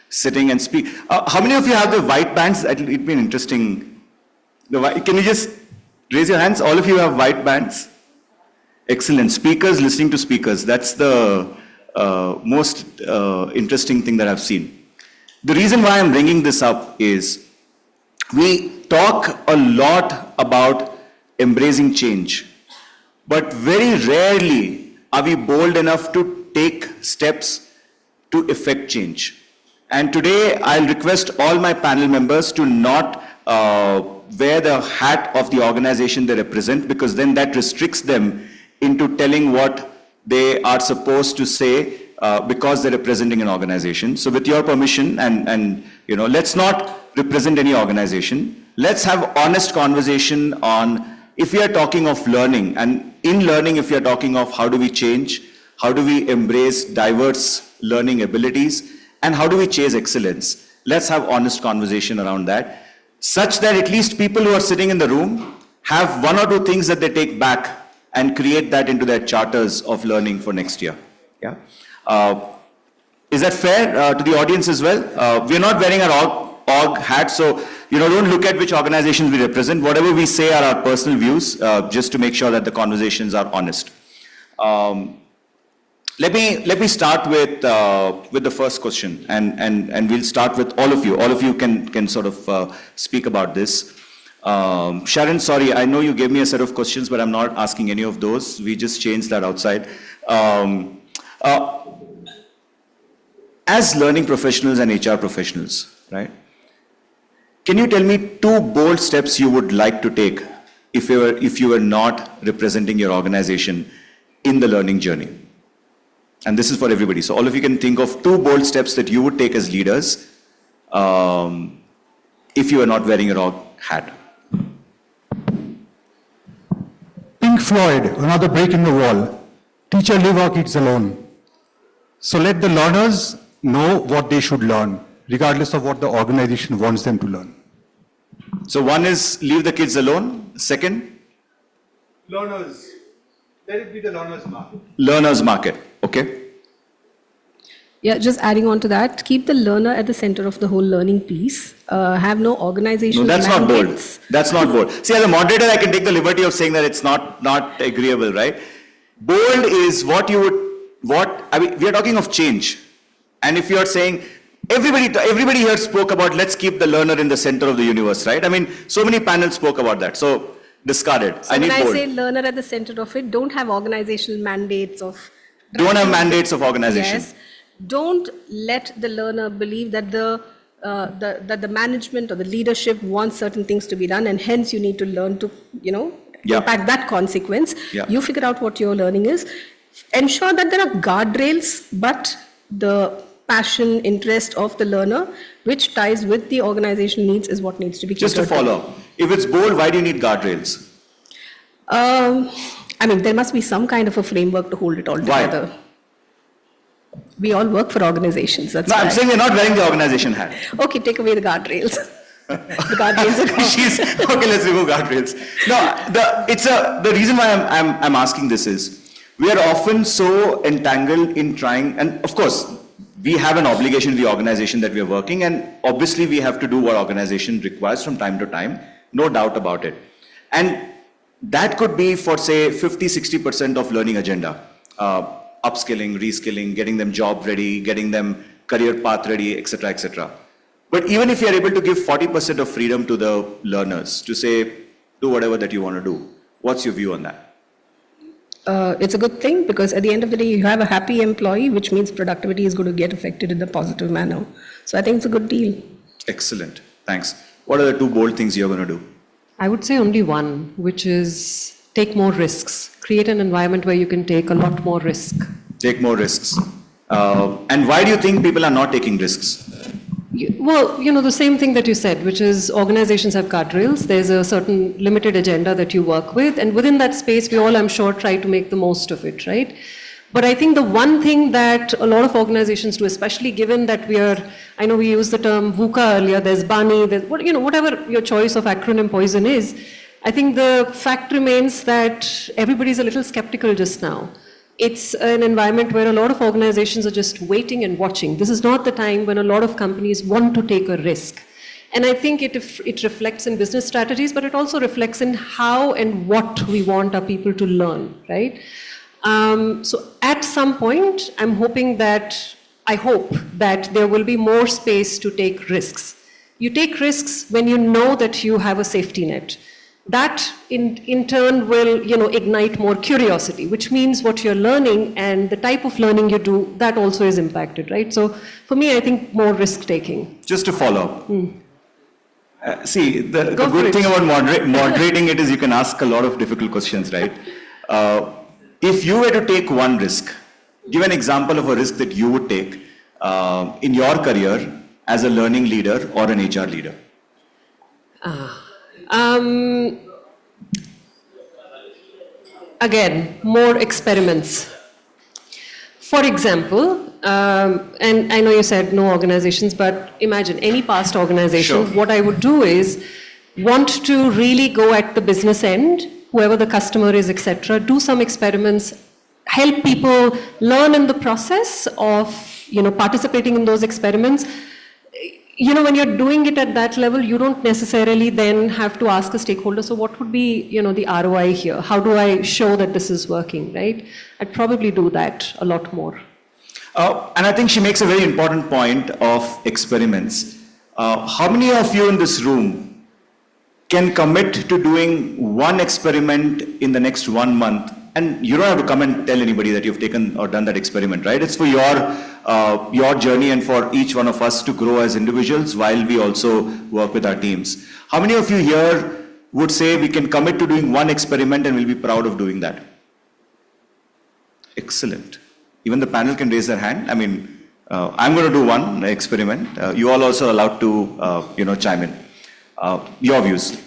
sitting and speak. How many of you have the white bands? It'd be interesting. Can you just raise your hands? All of you have white bands? Excellent. Speakers listening to speakers. That's the most interesting thing that I've seen. The reason why I'm bringing this up is we talk a lot about embracing change, but very rarely are we bold enough to take steps to effect change. And today I'll request all my panel members to not wear the hat of the organization they represent, because then that restricts them into telling what they are supposed to say because they're representing an organization. So with your permission, and let's not represent any organization. Let's have honest conversation on, if we are talking of learning, and in learning, if we are talking of how do we change, how do we embrace diverse learning abilities, and how do we chase excellence? Let's have honest conversation around that, such that at least people who are sitting in the room have one or two things that they take back and create that into their charters of learning for next year. Yeah. Is that fair to the audience as well? We're not wearing our org hat, so don't look at which organizations we represent. Whatever we say are our personal views, just to make sure that the conversations are honest. Let me start with the first question, and we'll start with all of you. All of you can sort of speak about this. Sharon, sorry, I know you gave me a set of questions, but I'm not asking any of those. We just changed that outside. As learning professionals and HR professionals, right? Can you tell me 2 bold steps you would like to take if you were not representing your organization in the learning journey? And this is for everybody. So all of you can think of 2 bold steps that you would take as leaders if you are not wearing your org hat. Pink Floyd, another break in the wall. Teacher leave our kids alone. So let the learners know what they should learn, regardless of what the organization wants them to learn. So one is leave the kids alone. Second? Learners. Let it be the learners market. Learners market. Okay. Yeah, just adding on to that, keep the learner at the center of the whole learning piece. Have no organizational No, that's not bold. mandates. That's not bold. See, as a moderator, I can take the liberty of saying that it's not agreeable, right? Bold is what you would, we are talking of change. And if you are saying, everybody here spoke about let's keep the learner in the center of the universe, right? I mean, so many panels spoke about that. So discarded. So I need when I bold. say learner at the center of it, don't have organizational mandates of... Don't have mandates of organization. Yes. Don't let the learner believe that the management or the leadership wants certain things to be done, and hence you need to learn to, impact that consequence. Yeah. You figure out what your learning is. Ensure that there are guardrails, but the passion, interest of the learner, which ties with the organization needs, is what needs to be Just to catered follow up, if it's bold, why do you need guardrails? I mean, there must be some kind of a framework to hold it all together. Why? We all work for organizations. That's No, why. I'm saying we're not wearing the organization hat. Okay, take away the guardrails. The guardrails are gone. Okay, let's remove guardrails. No, the reason why I'm asking this is, we are often so entangled in trying, and of course, we have an obligation to the organization that we are working, and obviously we have to do what organization requires from time to time, no doubt about it. And that could be for, say, 50-60% of learning agenda. Upskilling, reskilling, getting them job ready, getting them career path ready, etc., etc. But even if you're able to give 40% of freedom to the learners to say, do whatever that you want to do, what's your view on that? It's a good thing, because at the end of the day, you have a happy employee, which means productivity is going to get affected in a positive manner. So I think it's a good deal. Excellent. Thanks. What are the 2 bold things you're going to do? I would say only one, which is take more risks. Create an environment where you can take a lot more risk. Take more risks. And why do you think people are not taking risks? Well, the same thing that you said, which is organizations have guardrails. There's a certain limited agenda that you work with. And within that space, we all, I'm sure, try to make the most of it, right? But I think the one thing that a lot of organizations do, especially given that I know we used the term VUCA earlier, there's BANI, there's, whatever your choice of acronym poison is, I think the fact remains that everybody's a little skeptical just now. It's an environment where a lot of organizations are just waiting and watching. This is not the time when a lot of companies want to take a risk. And I think it reflects in business strategies, but it also reflects in how and what we want our people to learn, right? So at some point, I'm hoping that I hope that there will be more space to take risks. You take risks when you know that you have a safety net. That in turn will, ignite more curiosity, which means what you're learning and the type of learning you do, that also is impacted, right? So for me, I think more risk taking. Just to follow up. See, the good thing about moderating it is you can ask a lot of difficult questions, right? If you were to take one risk, give an example of a risk that you would take in your career as a learning leader or an HR leader. Again, more experiments. For example, and I know you said no organizations, but imagine any past organization, Sure. what I would do is want to really go at the business end, whoever the customer is, etc., do some experiments, help people learn in the process of, participating in those experiments. When you're doing it at that level, you don't necessarily then have to ask a stakeholder, so what would be, the ROI here? How do I show that this is working, right? I'd probably do that a lot more. And I think she makes a very important point of experiments. How many of you in this room can commit to doing one experiment in the next 1 month? And you don't have to come and tell anybody that you've taken or done that experiment, right? It's for your journey and for each one of us to grow as individuals while we also work with our teams. How many of you here would say we can commit to doing one experiment and we'll be proud of doing that? Excellent. Even the panel can raise their hand. I mean, I'm going to do one experiment. You all also allowed to, chime in. Your views.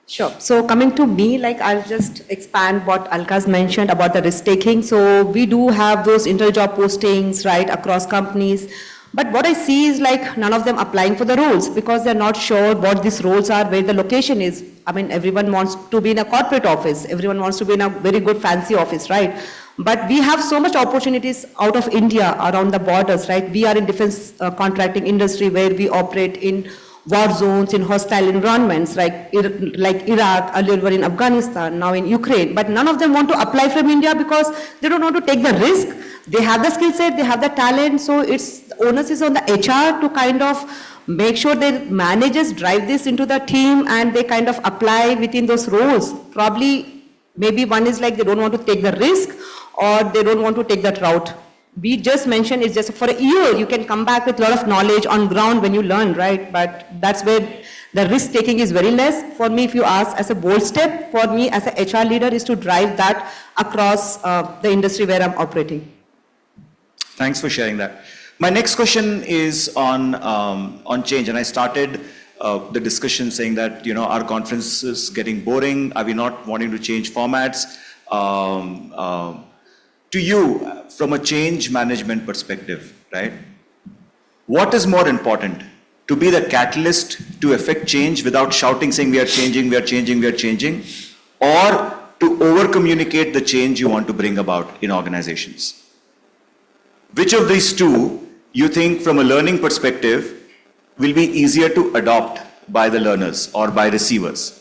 Sure. So coming to me, I'll just expand what Alka's mentioned about the risk taking. So we do have those inter-job postings, right, across companies. But what I see is none of them applying for the roles because they're not sure what these roles are, where the location is. I mean, everyone wants to be in a corporate office. Everyone wants to be in a very good fancy office, right? But we have so much opportunities out of India around the borders, right? We are in defense contracting industry where we operate in war zones, in hostile environments like Iraq, earlier were in Afghanistan, now in Ukraine. But none of them want to apply from India because they don't want to take the risk. They have the skill set, they have the talent, so the onus is on the HR to kind of make sure their managers drive this into the team and they kind of apply within those roles. Probably, maybe one is they don't want to take the risk or they don't want to take that route. We just mentioned it's just for a year, you can come back with a lot of knowledge on ground when you learn, right? But that's where the risk taking is very less. For me, if you ask as a bold step, for me as an HR leader is to drive that across the industry where I'm operating. Thanks for sharing that. My next question is on change, and I started the discussion saying that our conference is getting boring. Are we not wanting to change formats? To you, from a change management perspective, right? What is more important? To be the catalyst to effect change without shouting, saying we are changing, we are changing, we are changing, or to over-communicate the change you want to bring about in organizations? Which of these two you think from a learning perspective will be easier to adopt by the learners or by receivers?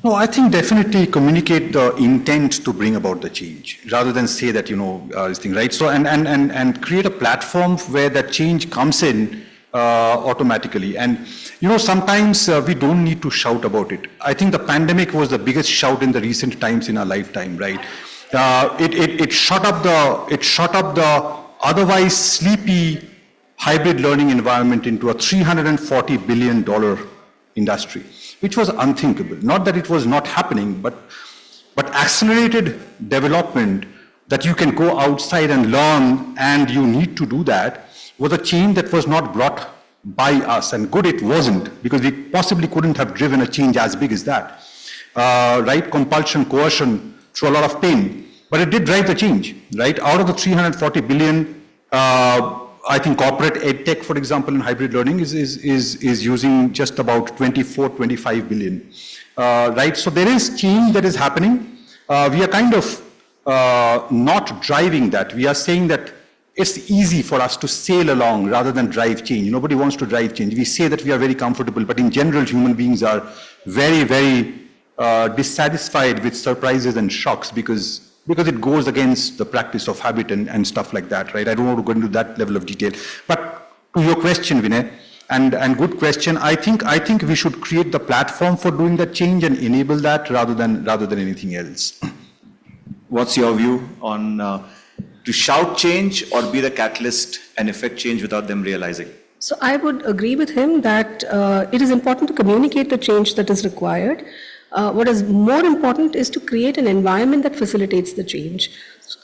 No, I think definitely communicate the intent to bring about the change rather than say that, this thing, right? So, and create a platform where that change comes in automatically. And, sometimes we don't need to shout about it. I think the pandemic was the biggest shout in the recent times in our lifetime, right? It shot up the otherwise sleepy hybrid learning environment into a $340 billion industry, which was unthinkable. Not that it was not happening, but accelerated development that you can go outside and learn, and you need to do that, was a change that was not brought by us. And good it wasn't, because we possibly couldn't have driven a change as big as that. Right? Compulsion, coercion, through a lot of pain. But it did drive the change, right? Out of the 340 billion, I think corporate edtech, for example, in hybrid learning is using just about 25 billion, right? So there is change that is happening. We are kind of not driving that. We are saying that it's easy for us to sail along rather than drive change. Nobody wants to drive change. We say that we are very comfortable, but in general, human beings are very, very dissatisfied with surprises and shocks because because it goes against the practice of habit and stuff like that, right? I don't want to go into that level of detail. But to your question, Vinay, and good question, I think we should create the platform for doing that change and enable that rather than anything else. What's your view on to shout change or be the catalyst and effect change without them realizing? So I would agree with him that it is important to communicate the change that is required. What is more important is to create an environment that facilitates the change.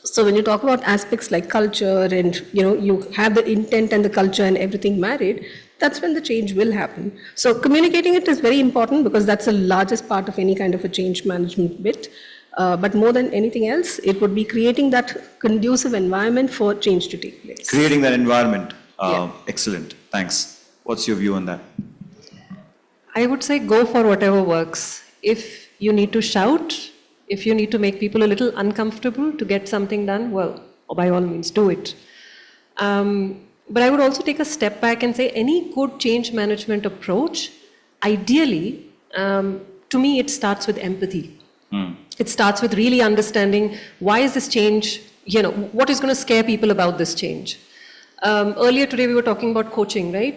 So when you talk about aspects like culture and you have the intent and the culture and everything married, that's when the change will happen. So communicating it is very important because that's the largest part of any kind of a change management bit. But more than anything else, it would be creating that conducive environment for change to take place. Creating that environment. Yeah. Excellent. Thanks. What's your view on that? I would say go for whatever works. If you need to shout, if you need to make people a little uncomfortable to get something done, well, by all means, do it. But I would also take a step back and say any good change management approach, ideally, to me, it starts with empathy. It starts with really understanding why is this change, what is going to scare people about this change. Earlier today, we were talking about coaching, right?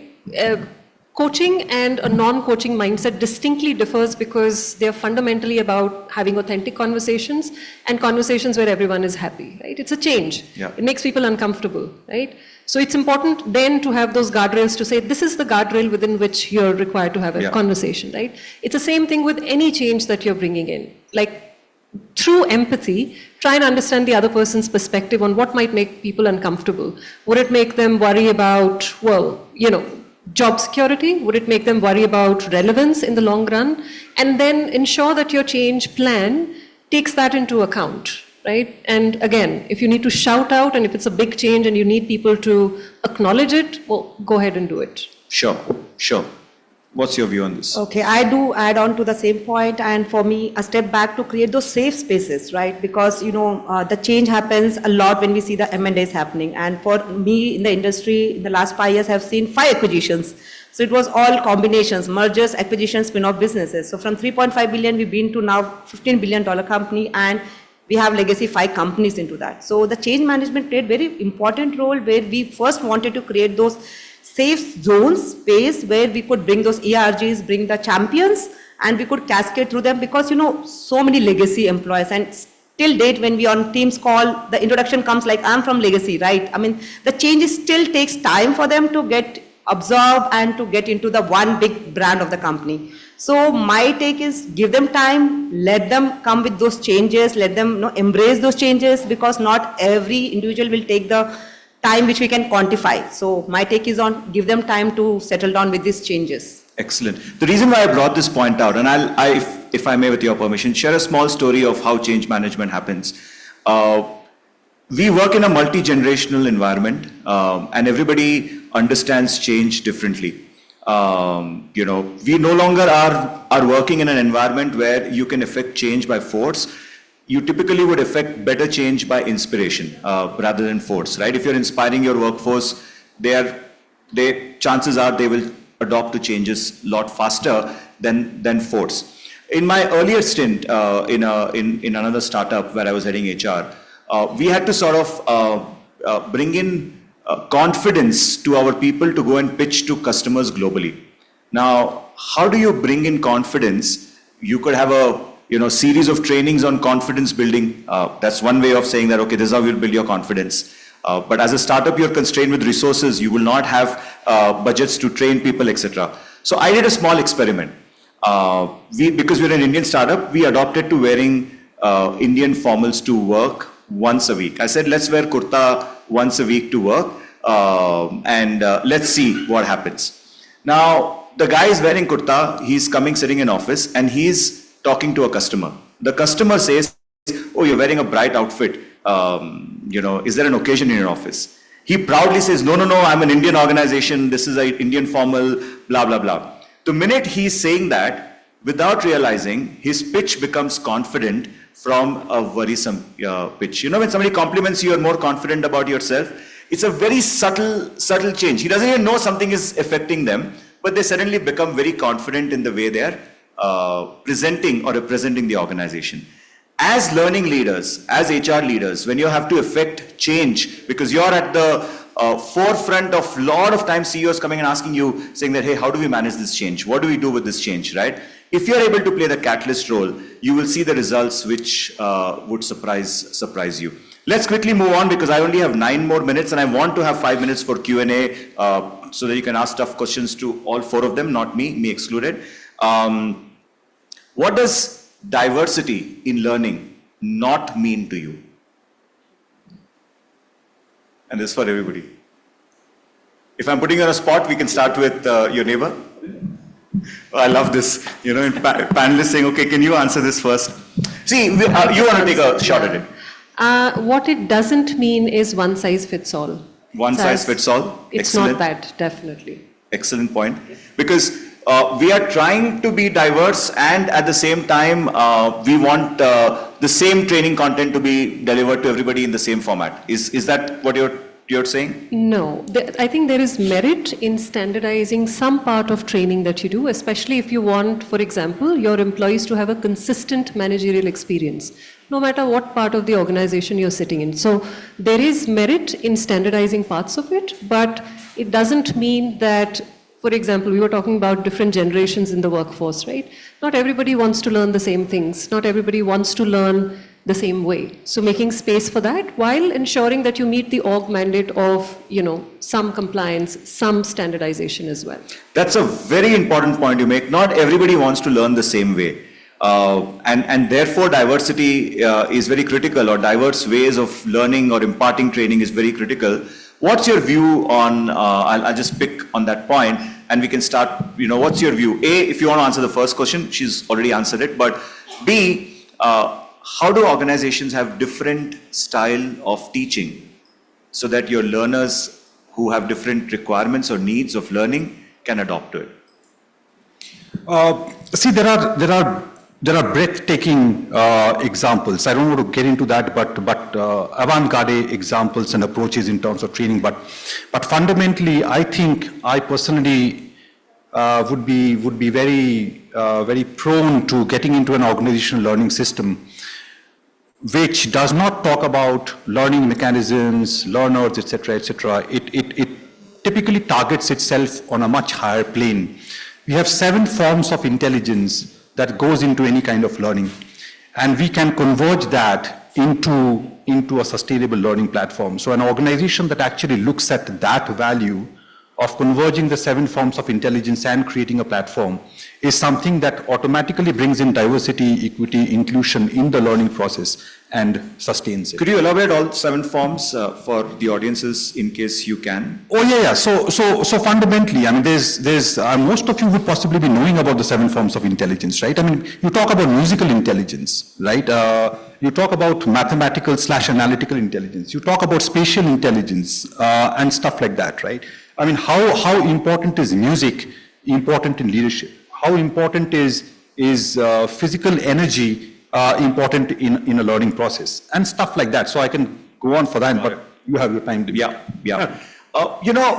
Coaching and a non-coaching mindset distinctly differs because they're fundamentally about having authentic conversations and conversations where everyone is happy, right? It's a change. Yeah. It makes people uncomfortable, right? So it's important then to have those guardrails to say, this is the guardrail within which you're required to have a conversation, right? It's the same thing with any change that you're bringing in. Like, through empathy, try and understand the other person's perspective on what might make people uncomfortable. Would it make them worry about, job security? Would it make them worry about relevance in the long run? And then ensure that your change plan takes that into account, right? And again, if you need to shout out and if it's a big change and you need people to acknowledge it, well, go ahead and do it. Sure. What's your view on this? Okay, I do add on to the same point, and for me, a step back to create those safe spaces, right? Because, the change happens a lot when we see the M&As happening. And for me in the industry, in the last 5 years, I've seen 5 acquisitions. So it was all combinations, mergers, acquisitions, spin-off businesses. So from 3.5 billion, we've been to now $15 billion company, and we have legacy 5 companies into that. So the change management played very important role where we first wanted to create those safe zones, space where we could bring those ERGs, bring the champions, and we could cascade through them because, so many legacy employees, and till date when we on Teams call, the introduction comes like, I'm from legacy, right? I mean, the change still takes time for them to get absorbed and to get into the one big brand of the company. So my take is give them time, let them come with those changes, let them embrace those changes because not every individual will take the time which we can quantify. So my take is on give them time to settle down with these changes. Excellent. The reason why I brought this point out, and if I may with your permission, share a small story of how change management happens. We work in a multi-generational environment and everybody understands change differently. We no longer are working in an environment where you can affect change by force. You typically would affect better change by inspiration rather than force, right? If you're inspiring your workforce, chances are they will adopt to changes a lot faster than force. In my earlier stint in another startup where I was heading HR, we had to sort of bring in confidence to our people to go and pitch to customers globally. Now, how do you bring in confidence? You could have a series of trainings on confidence building. That's one way of saying that, okay, this is how you'll build your confidence. But as a startup, you're constrained with resources. You will not have budgets to train people, etc. So I did a small experiment. Because we're an Indian startup, we adopted to wearing Indian formals to work once a week. I said, let's wear kurta once a week to work and let's see what happens. Now, the guy is wearing kurta, he's sitting in office and he's talking to a customer. The customer says, oh, you're wearing a bright outfit. Is there an occasion in your office? He proudly says, no, I'm an Indian organization. This is an Indian formal, blah, blah, blah. The minute he's saying that, without realizing, his pitch becomes confident from a worrisome pitch. When somebody compliments you, you're more confident about yourself. It's a very subtle change. He doesn't even know something is affecting them, but they suddenly become very confident in the way they're presenting or representing the organization. As learning leaders, as HR leaders, when you have to effect change, because you're at the forefront of a lot of times CEOs coming and asking you, saying that, hey, how do we manage this change? What do we do with this change, right? If you're able to play the catalyst role, you will see the results which would surprise you. Let's quickly move on because I only have 9 more minutes and I want to have 5 minutes for Q&A so that you can ask tough questions to all 4 of them, not me excluded. What does diversity in learning not mean to you? And this is for everybody. If I'm putting you on a spot, we can start with your neighbor. Oh, I love this, in panelists saying, okay, can you answer this first? See, you want to take a shot at it. What it doesn't mean is one size fits all. One size fits all? It's not that, definitely. Excellent point. Because we are trying to be diverse and at the same time, we want the same training content to be delivered to everybody in the same format. Is that what you're saying? No, I think there is merit in standardizing some part of training that you do, especially if you want, for example, your employees to have a consistent managerial experience, no matter what part of the organization you're sitting in. So there is merit in standardizing parts of it, but it doesn't mean that, for example, we were talking about different generations in the workforce, right? Not everybody wants to learn the same things. Not everybody wants to learn the same way. So making space for that while ensuring that you meet the org mandate of, some compliance, some standardization as well. That's a very important point you make. Not everybody wants to learn the same way. And therefore diversity is very critical, or diverse ways of learning or imparting training is very critical. What's your view on, I'll just pick on that point and we can start, what's your view? A, if you want to answer the first question, she's already answered it, but B, how do organizations have different style of teaching so that your learners who have different requirements or needs of learning can adopt to it? See, there are breathtaking examples. I don't want to get into that, but avant-garde examples and approaches in terms of training. But fundamentally, I think I personally would be very prone to getting into an organizational learning system which does not talk about learning mechanisms, learners, etc., etc. It typically targets itself on a much higher plane. We have 7 forms of intelligence that goes into any kind of learning, and we can converge that into a sustainable learning platform. So an organization that actually looks at that value of converging the 7 forms of intelligence and creating a platform is something that automatically brings in diversity, equity, inclusion in the learning process and sustains it. Could you elaborate all 7 forms for the audiences in case you can? Oh yeah. So fundamentally, I mean, there's most of you would possibly be knowing about the 7 forms of intelligence, right? I mean, you talk about musical intelligence, right? You talk about mathematical/analytical intelligence. You talk about spatial intelligence and stuff like that, right? I mean, how important is music important in leadership? How important is physical energy important in a learning process and stuff like that. So I can go on for that, but you have your time. Yeah.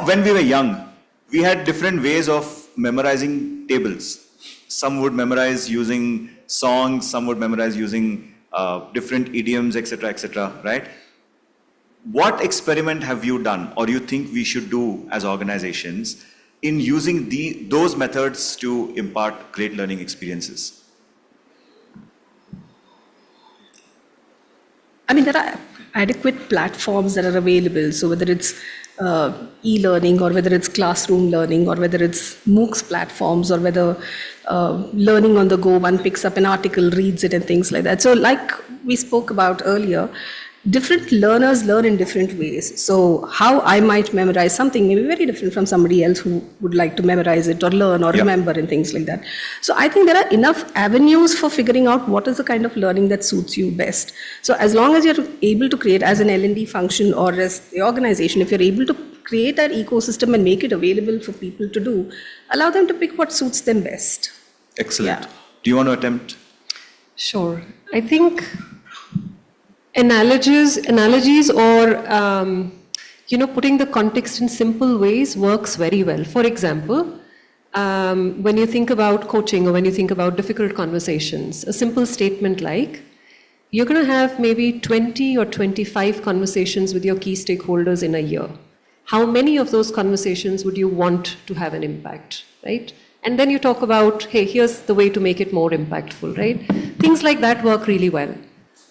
When we were young, we had different ways of memorizing tables. Some would memorize using songs, some would memorize using different idioms, etc., right? What experiment have you done, or you think we should do as organizations in using those methods to impart great learning experiences? I mean, there are adequate platforms that are available. So whether it's e-learning, or whether it's classroom learning, or whether it's MOOCs platforms, or whether learning on the go, one picks up an article, reads it and things like that. So like we spoke about earlier, different learners learn in different ways. So how I might memorize something may be very different from somebody else who would like to memorize it or learn or remember and things like that. So I think there are enough avenues for figuring out what is the kind of learning that suits you best. So as long as you're able to create as an L&D function or as the organization, if you're able to create that ecosystem and make it available for people to do, allow them to pick what suits them best. Excellent. Yeah. Do you want to attempt? Sure. I think analogies or putting the context in simple ways works very well. For example, when you think about coaching or when you think about difficult conversations, a simple statement like, you're going to have maybe 20 or 25 conversations with your key stakeholders in a year. How many of those conversations would you want to have an impact, right? And then you talk about, hey, here's the way to make it more impactful, right? Things like that work really well.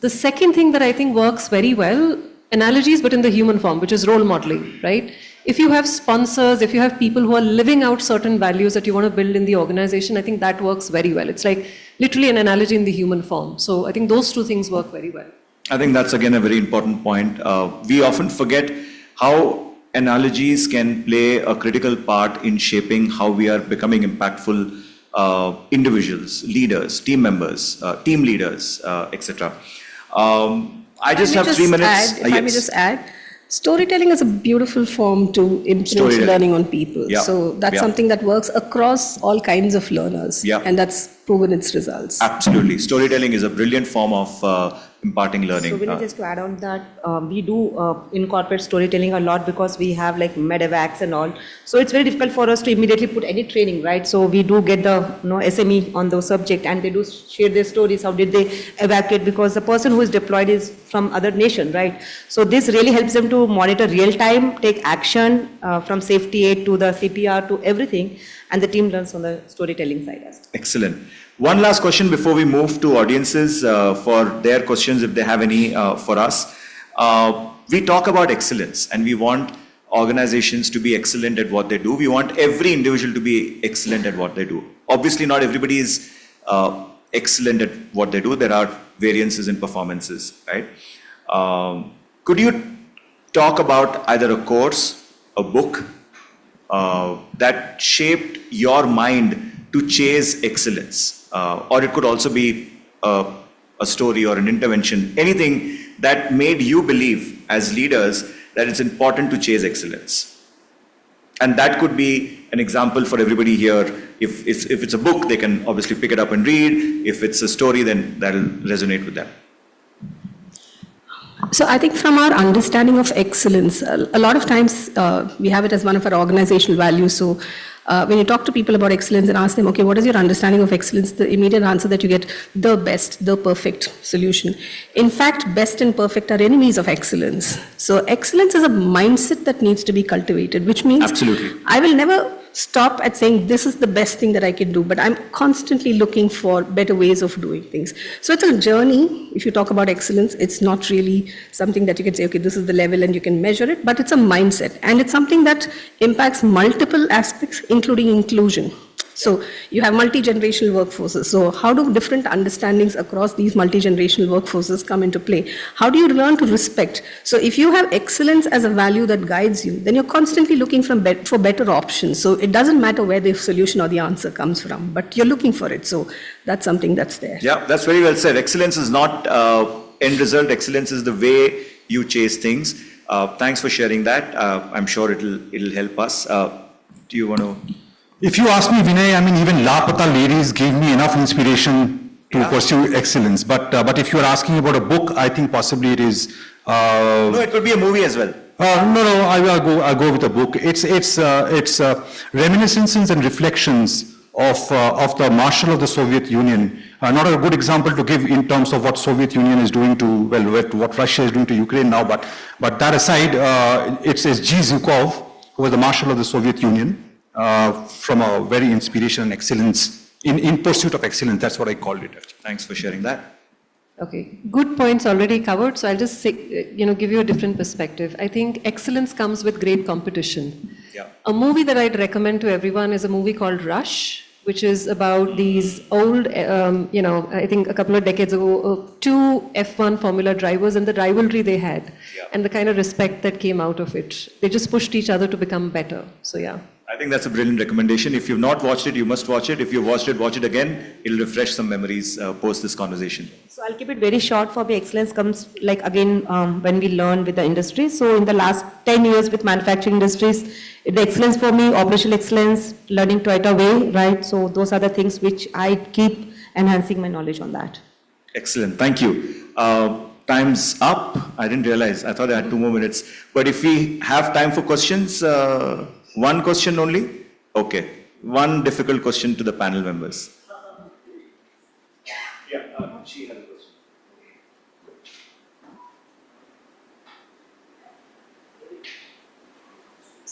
The second thing that I think works very well, analogies, but in the human form, which is role modeling, right? If you have sponsors, if you have people who are living out certain values that you want to build in the organization, I think that works very well. It's like literally an analogy in the human form. So I think those two things work very well. I think that's again a very important point. We often forget how analogies can play a critical part in shaping how we are becoming impactful individuals, leaders, team members, team leaders, etc. I just have 3 minutes. If I may just add, storytelling is a beautiful form to improve learning on people. Yeah. So that's something that works across all kinds of learners. Yeah. And that's proven its results. Absolutely. Storytelling is a brilliant form of imparting learning. So Vinay, just to add on that, we do incorporate storytelling a lot because we have like medevacs and all. So it's very difficult for us to immediately put any training, right? So we do get the SME on those subject, and they do share their stories. How did they evacuate? Because the person who is deployed is from other nation, right? So this really helps them to monitor real time, take action from safety aid to the CPR to everything, and the team learns on the storytelling side as well. Excellent. One last question before we move to audiences for their questions, if they have any for us. We talk about excellence, and we want organizations to be excellent at what they do. We want every individual to be excellent at what they do. Obviously, not everybody is excellent at what they do. There are variances in performances, right? Could you talk about either a course, a book, that shaped your mind to chase excellence? Or it could also be a story or an intervention, anything that made you believe as leaders that it's important to chase excellence. And that could be an example for everybody here. If it's a book, they can obviously pick it up and read. If it's a story, then that'll resonate with them. So I think from our understanding of excellence, a lot of times we have it as one of our organizational values. So when you talk to people about excellence and ask them, okay, what is your understanding of excellence? The immediate answer that you get, the best, the perfect solution. In fact, best and perfect are enemies of excellence. So excellence is a mindset that needs to be cultivated, which means absolutely, I will never stop at saying this is the best thing that I can do, but I'm constantly looking for better ways of doing things. So it's a journey. If you talk about excellence, it's not really something that you can say, okay, this is the level and you can measure it, but it's a mindset, and it's something that impacts multiple aspects, including inclusion. So you have multi-generational workforces. So how do different understandings across these multi-generational workforces come into play? How do you learn to respect? So if you have excellence as a value that guides you, then you're constantly looking for better options. So it doesn't matter where the solution or the answer comes from, but you're looking for it. So that's something that's there. Yeah, that's very well said. Excellence is not end result. Excellence is the way you chase things. Thanks for sharing that. I'm sure it'll help us. Do you want to? If you ask me, Vinay, I mean, even Lapata ladies gave me enough inspiration to pursue excellence. But if you are asking about a book, I think possibly it is. No, it could be a movie as well. No, I'll go with a book. It's reminiscences and reflections of the Marshal of the Soviet Union. Not a good example to give in terms of what Soviet Union is doing to, what Russia is doing to Ukraine now. But that aside, it's G. Zhukov, who was the Marshal of the Soviet Union. From a very inspiration and excellence, in pursuit of excellence, that's what I called it. Thanks for sharing that. Okay, good points already covered. So I'll just say, give you a different perspective. I think excellence comes with great competition. Yeah. A movie that I'd recommend to everyone is a movie called Rush, which is about these old, I think a couple of decades ago, two F1 Formula drivers and the rivalry they had, and the kind of respect that came out of it. They just pushed each other to become better. So yeah. I think that's a brilliant recommendation. If you've not watched it, you must watch it. If you've watched it, watch it again. It'll refresh some memories post this conversation. So I'll keep it very short. For me, excellence comes like again when we learn with the industry. So in the last 10 years with manufacturing industries, the excellence for me, operational excellence, learning to right away, right? So those are the things which I keep enhancing my knowledge on that. Excellent. Thank you. Time's up. I didn't realize. I thought I had 2 more minutes. But if we have time for questions, one question only? Okay. One difficult question to the panel members. Yeah, she had a question.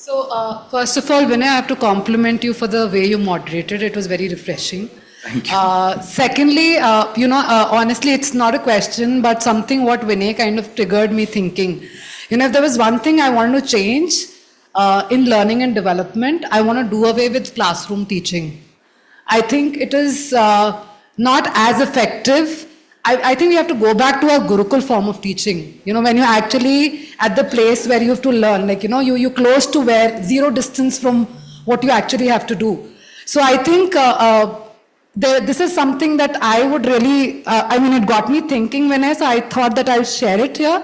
So, first of all, Vinay, I have to compliment you for the way you moderated. It was very refreshing. Thank you. Secondly, honestly, it's not a question, but something what Vinay kind of triggered me thinking. If there was one thing I wanted to change in learning and development, I want to do away with classroom teaching. I think it is not as effective. I think we have to go back to our Gurukul form of teaching. When you're actually at the place where you have to learn, you're close to where zero distance from what you actually have to do. So I think this is something that I would really, it got me thinking when I thought that I'll share it here,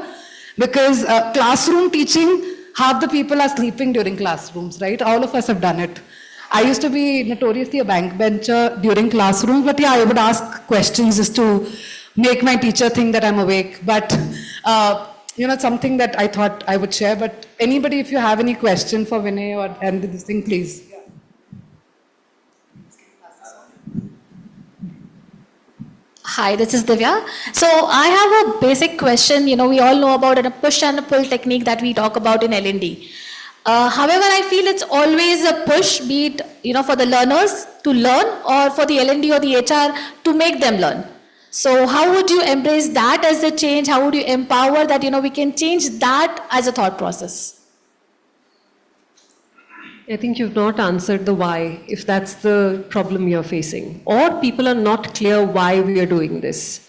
because classroom teaching, half the people are sleeping during classrooms, right? All of us have done it. I used to be notoriously a backbencher during classrooms, but yeah, I would ask questions just to make my teacher think that I'm awake. But, it's something that I thought I would share. But anybody, if you have any question for Vinay and this thing, please. Hi, this is Divya. So I have a basic question. We all know about a push and a pull technique that we talk about in L&D. However, I feel it's always a push, be it for the learners to learn or for the L&D or the HR to make them learn. So how would you embrace that as a change? How would you empower that we can change that as a thought process? I think you've not answered the why, if that's the problem you're facing. Or people are not clear why we are doing this.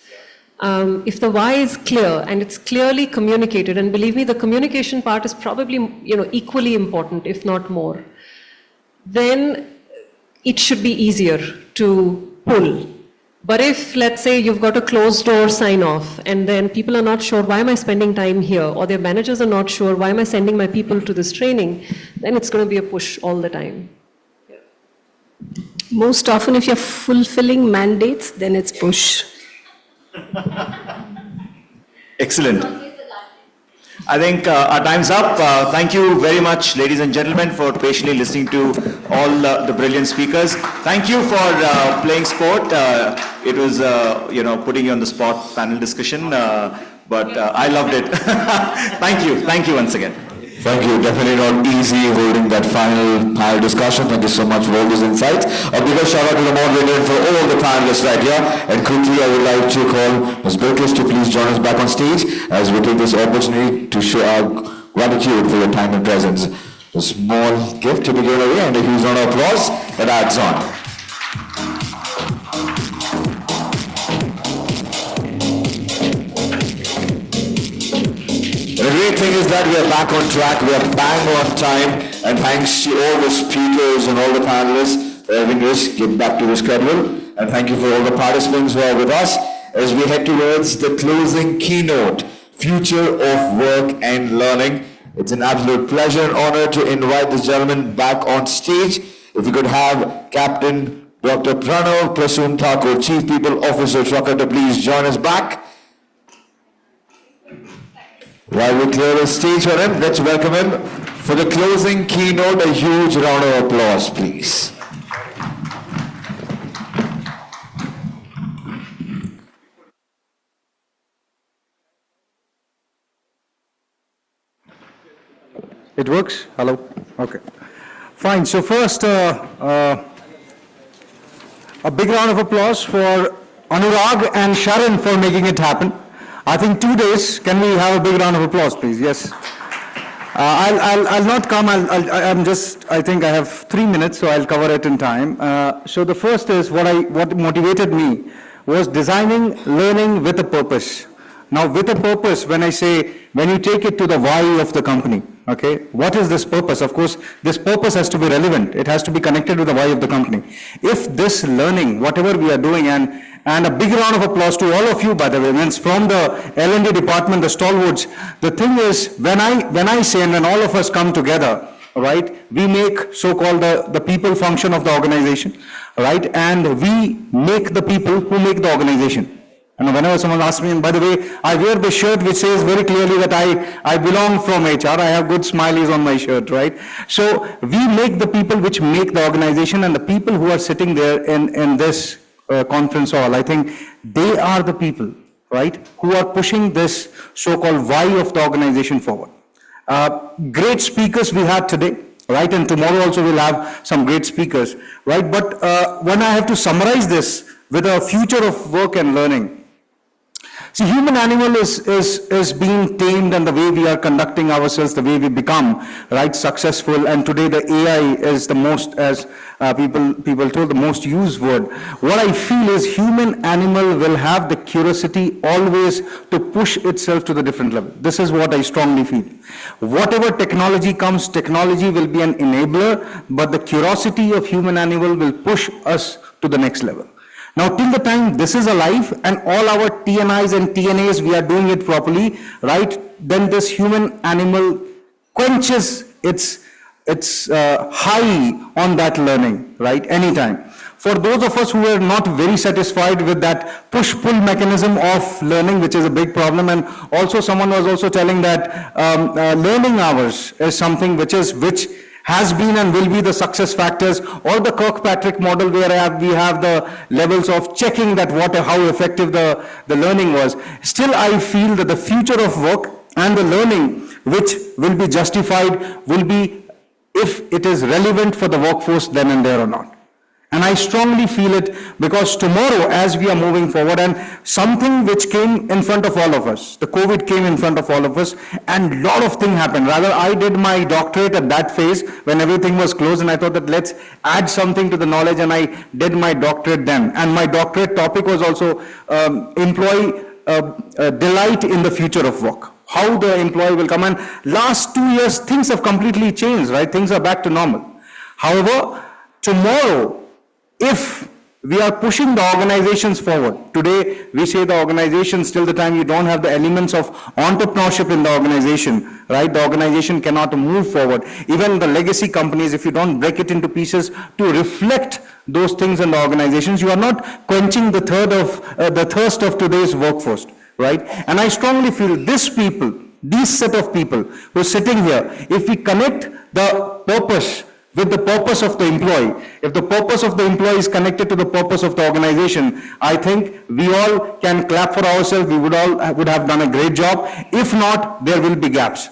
If the why is clear and it's clearly communicated, and believe me, the communication part is probably equally important, if not more, then it should be easier to pull. But if, let's say, you've got a closed door sign off and then people are not sure, why am I spending time here? Or their managers are not sure, why am I sending my people to this training? Then it's going to be a push all the time. Most often, if you're fulfilling mandates, then it's push. Excellent. I think our time's up. Thank you very much, ladies and gentlemen, for patiently listening to all the brilliant speakers. Thank you for playing sport. It was, putting you on the spot panel discussion, but I loved it. Thank you. Thank you once again. Thank you. Definitely not easy holding that final panel discussion. Thank you so much for all those insights. A bigger shout out to the moderator and for all the panelists right here. And quickly, I would like to call Ms. Bilkis to please join us back on stage as we take this opportunity to show our gratitude for your time and presence. A small gift to be given away and a huge round of applause that adds on. The great thing is that we are back on track, we are bang on time, and thanks to all the speakers and all the panelists for having us get back to the schedule, and thank you for all the participants who are with us as we head towards the closing keynote, Future of Work and Learning. It's an absolute pleasure and honor to invite this gentleman back on stage. If we could have Captain Dr. Pranav Prasoon Thakur, Chief People Officer, Trucker, to please join us back. While we clear the stage for him, let's welcome him for the closing keynote. A huge round of applause, please. It works? Hello? Okay. Fine. So first, a big round of applause for Anurag and Sharon for making it happen. I think 2 days. Can we have a big round of applause, please? Yes. I'll not come. I think I have 3 minutes, so I'll cover it in time. So the first is what motivated me was designing learning with a purpose. Now, with a purpose, when you take it to the why of the company, okay, what is this purpose? Of course, this purpose has to be relevant. It has to be connected with the why of the company. If this learning, whatever we are doing, and a big round of applause to all of you, by the way, means from the L&D department, the stalwarts. The thing is, when I say, and when all of us come together, right, we make so-called the people function of the organization, right, and we make the people who make the organization. And whenever someone asks me, and by the way, I wear the shirt which says very clearly that I belong from HR. I have good smileys on my shirt, right? So we make the people which make the organization, and the people who are sitting there in this conference hall, I think they are the people, right, who are pushing this so-called why of the organization forward. Great speakers we had today. right? And tomorrow also we'll have some great speakers, right? But when I have to summarize this with a future of work and learning, see, human animal is being tamed, and the way we are conducting ourselves, the way we become, right, successful. And today the AI is the most, as people told, the most used word. What I feel is human animal will have the curiosity always to push itself to the different level. This is what I strongly feel. Whatever technology comes, technology will be an enabler, but the curiosity of human animal will push us to the next level. Now, till the time this is alive and all our TNIs and TNAs, we are doing it properly, right? Then this human animal quenches its high on that learning, right? Anytime. For those of us who are not very satisfied with that push-pull mechanism of learning, which is a big problem, and also someone was also telling that learning hours is something which has been and will be the success factors, or the Kirkpatrick model where we have the levels of checking that how effective the learning was. Still, I feel that the future of work and the learning which will be justified will be if it is relevant for the workforce then and there or not. And I strongly feel it because tomorrow, as we are moving forward, and something which came in front of all of us, the COVID came in front of all of us, and a lot of things happened. Rather, I did my doctorate at that phase when everything was closed, and I thought that let's add something to the knowledge, and I did my doctorate then. And my doctorate topic was also employee delight in the future of work. How the employee will come. And last 2 years, things have completely changed, right? Things are back to normal. However, tomorrow, if we are pushing the organizations forward, today we say the organizations, till the time you don't have the elements of entrepreneurship in the organization, right, the organization cannot move forward. Even the legacy companies, if you don't break it into pieces to reflect those things in the organizations, you are not quenching the thirst of today's workforce, right? And I strongly feel these set of people who are sitting here, if we connect the purpose with the purpose of the employee, if the purpose of the employee is connected to the purpose of the organization, I think we all can clap for ourselves. We would have done a great job. If not, there will be gaps,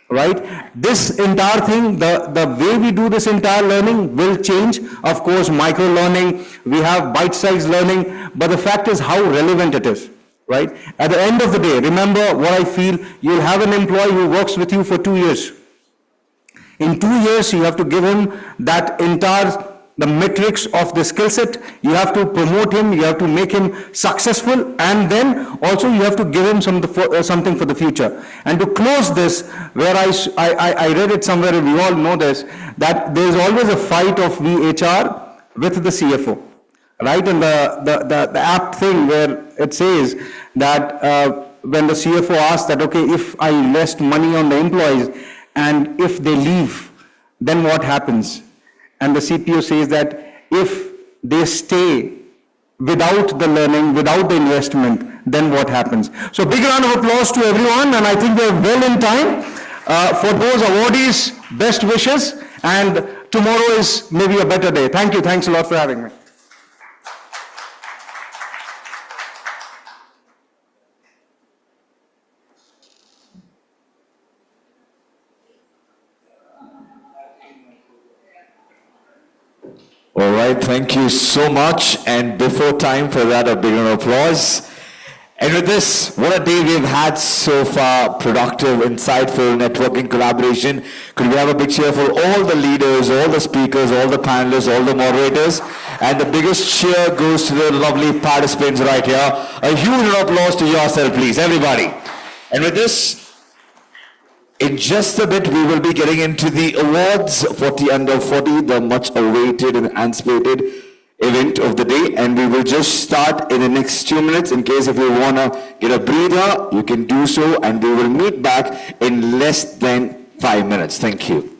right? This entire thing, the way we do this entire learning will change. Of course, micro learning, we have bite-sized learning, but the fact is how relevant it is, right? At the end of the day, remember what I feel, you'll have an employee who works with you for 2 years. In 2 years, you have to give him the metrics of the skill set. You have to promote him, you have to make him successful, and then also you have to give him something for the future. And to close this, where I read it somewhere, and we all know this, that there is always a fight of VHR with the CFO, right? And the apt thing where it says that when the CFO asks that, okay, if I invest money on the employees, and if they leave, then what happens? And the CPO says that if they stay without the learning, without the investment, then what happens? So big round of applause to everyone, and I think we're well in time. For those awardees, best wishes, and tomorrow is maybe a better day. Thank you. Thanks a lot for having me. All right, thank you so much. And before time for that, a big round of applause. And with this, what a day we've had so far. Productive, insightful, networking, collaboration. Could we have a big cheer for all the leaders, all the speakers, all the panelists, all the moderators? And the biggest cheer goes to the lovely participants right here. A huge round of applause to yourself, please, everybody. And with this, in just a bit, we will be getting into the awards 40 under 40, the much awaited and anticipated event of the day. And we will just start in the next 2 minutes. In case if you want to get a breather, you can do so. And we will meet back in less than 5 minutes. Thank you.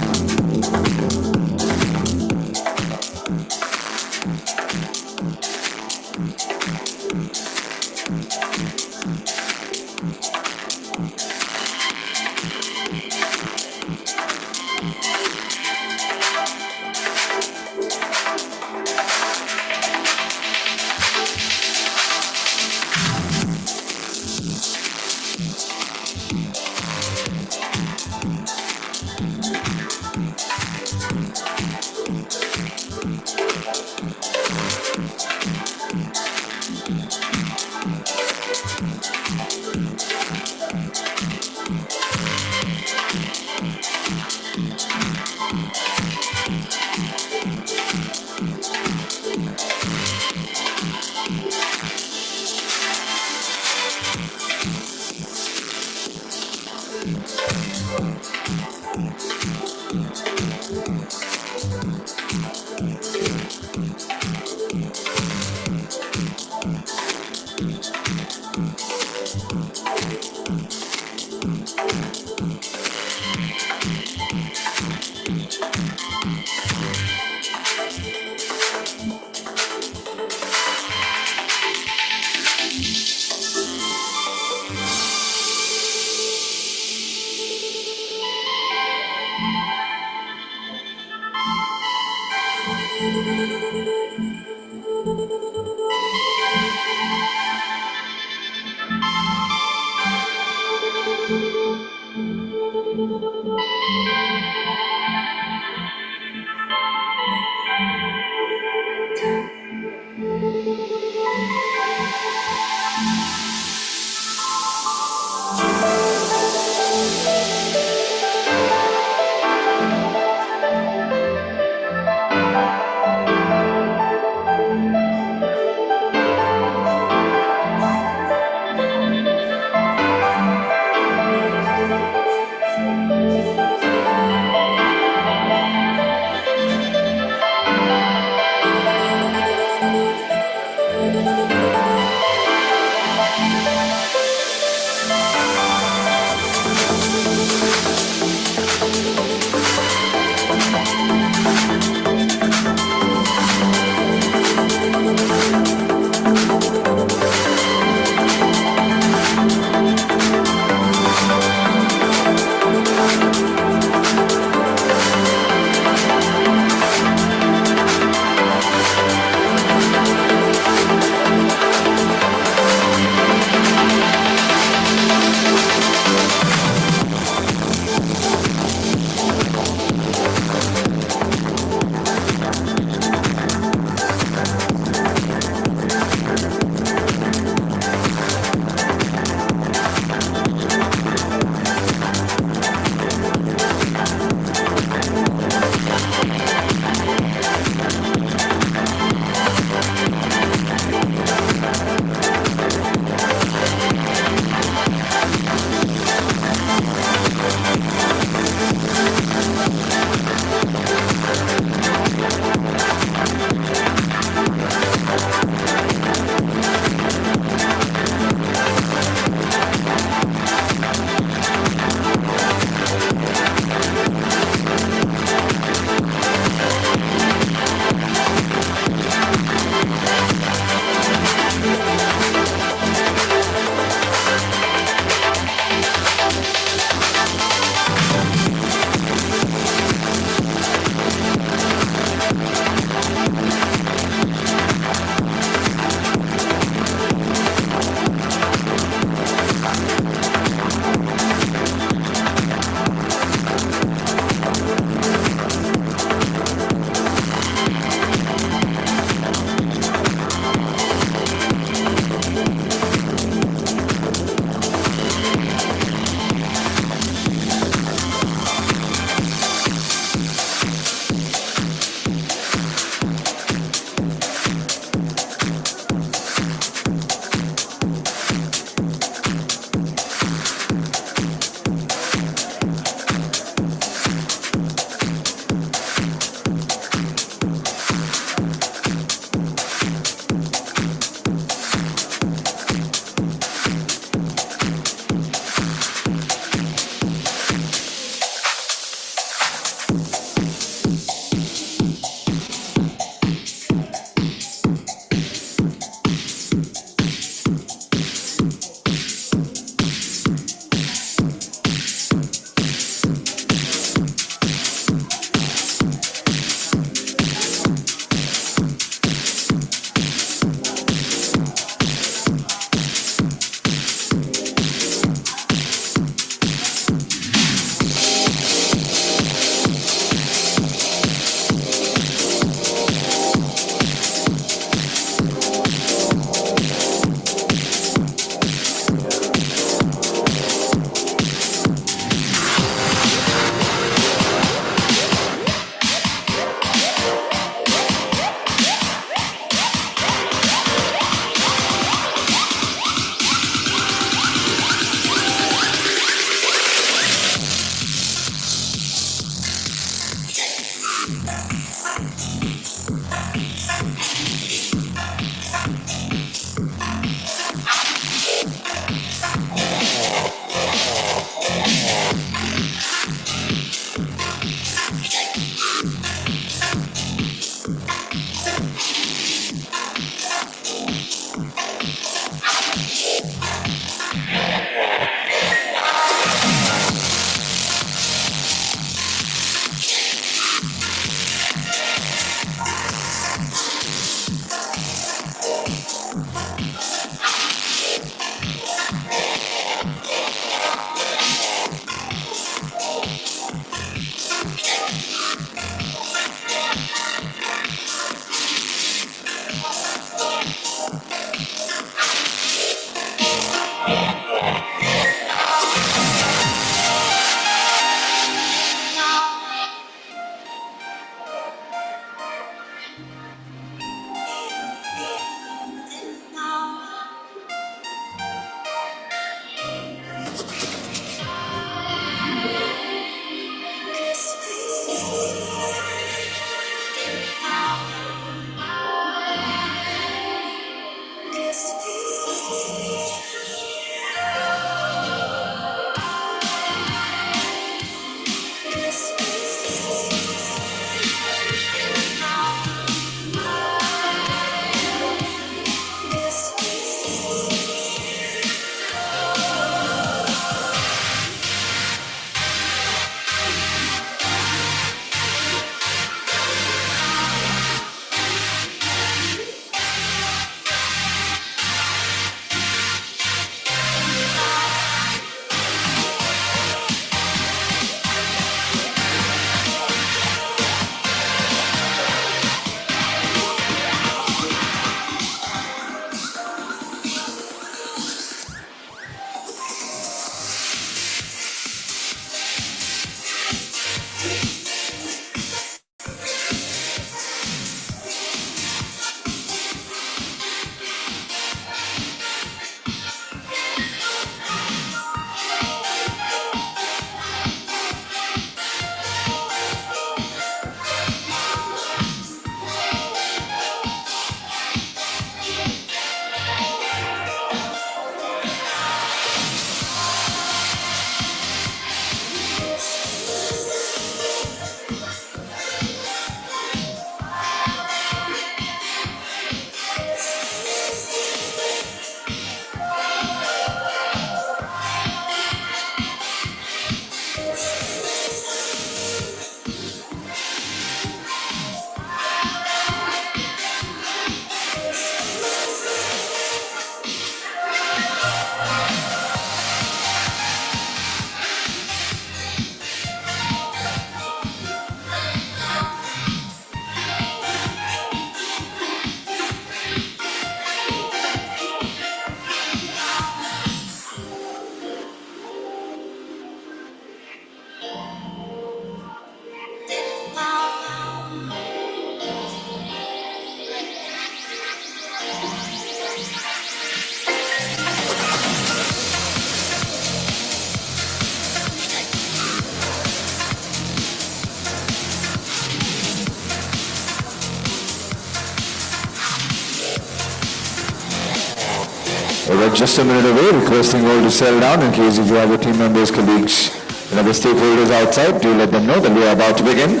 We're just a minute away, requesting all to settle down in case if you have your team members, colleagues, and other stakeholders outside, do let them know that we are about to begin.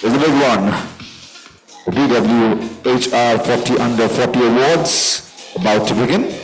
There's a big one. The BW HR 40 Under 40 Awards about to begin.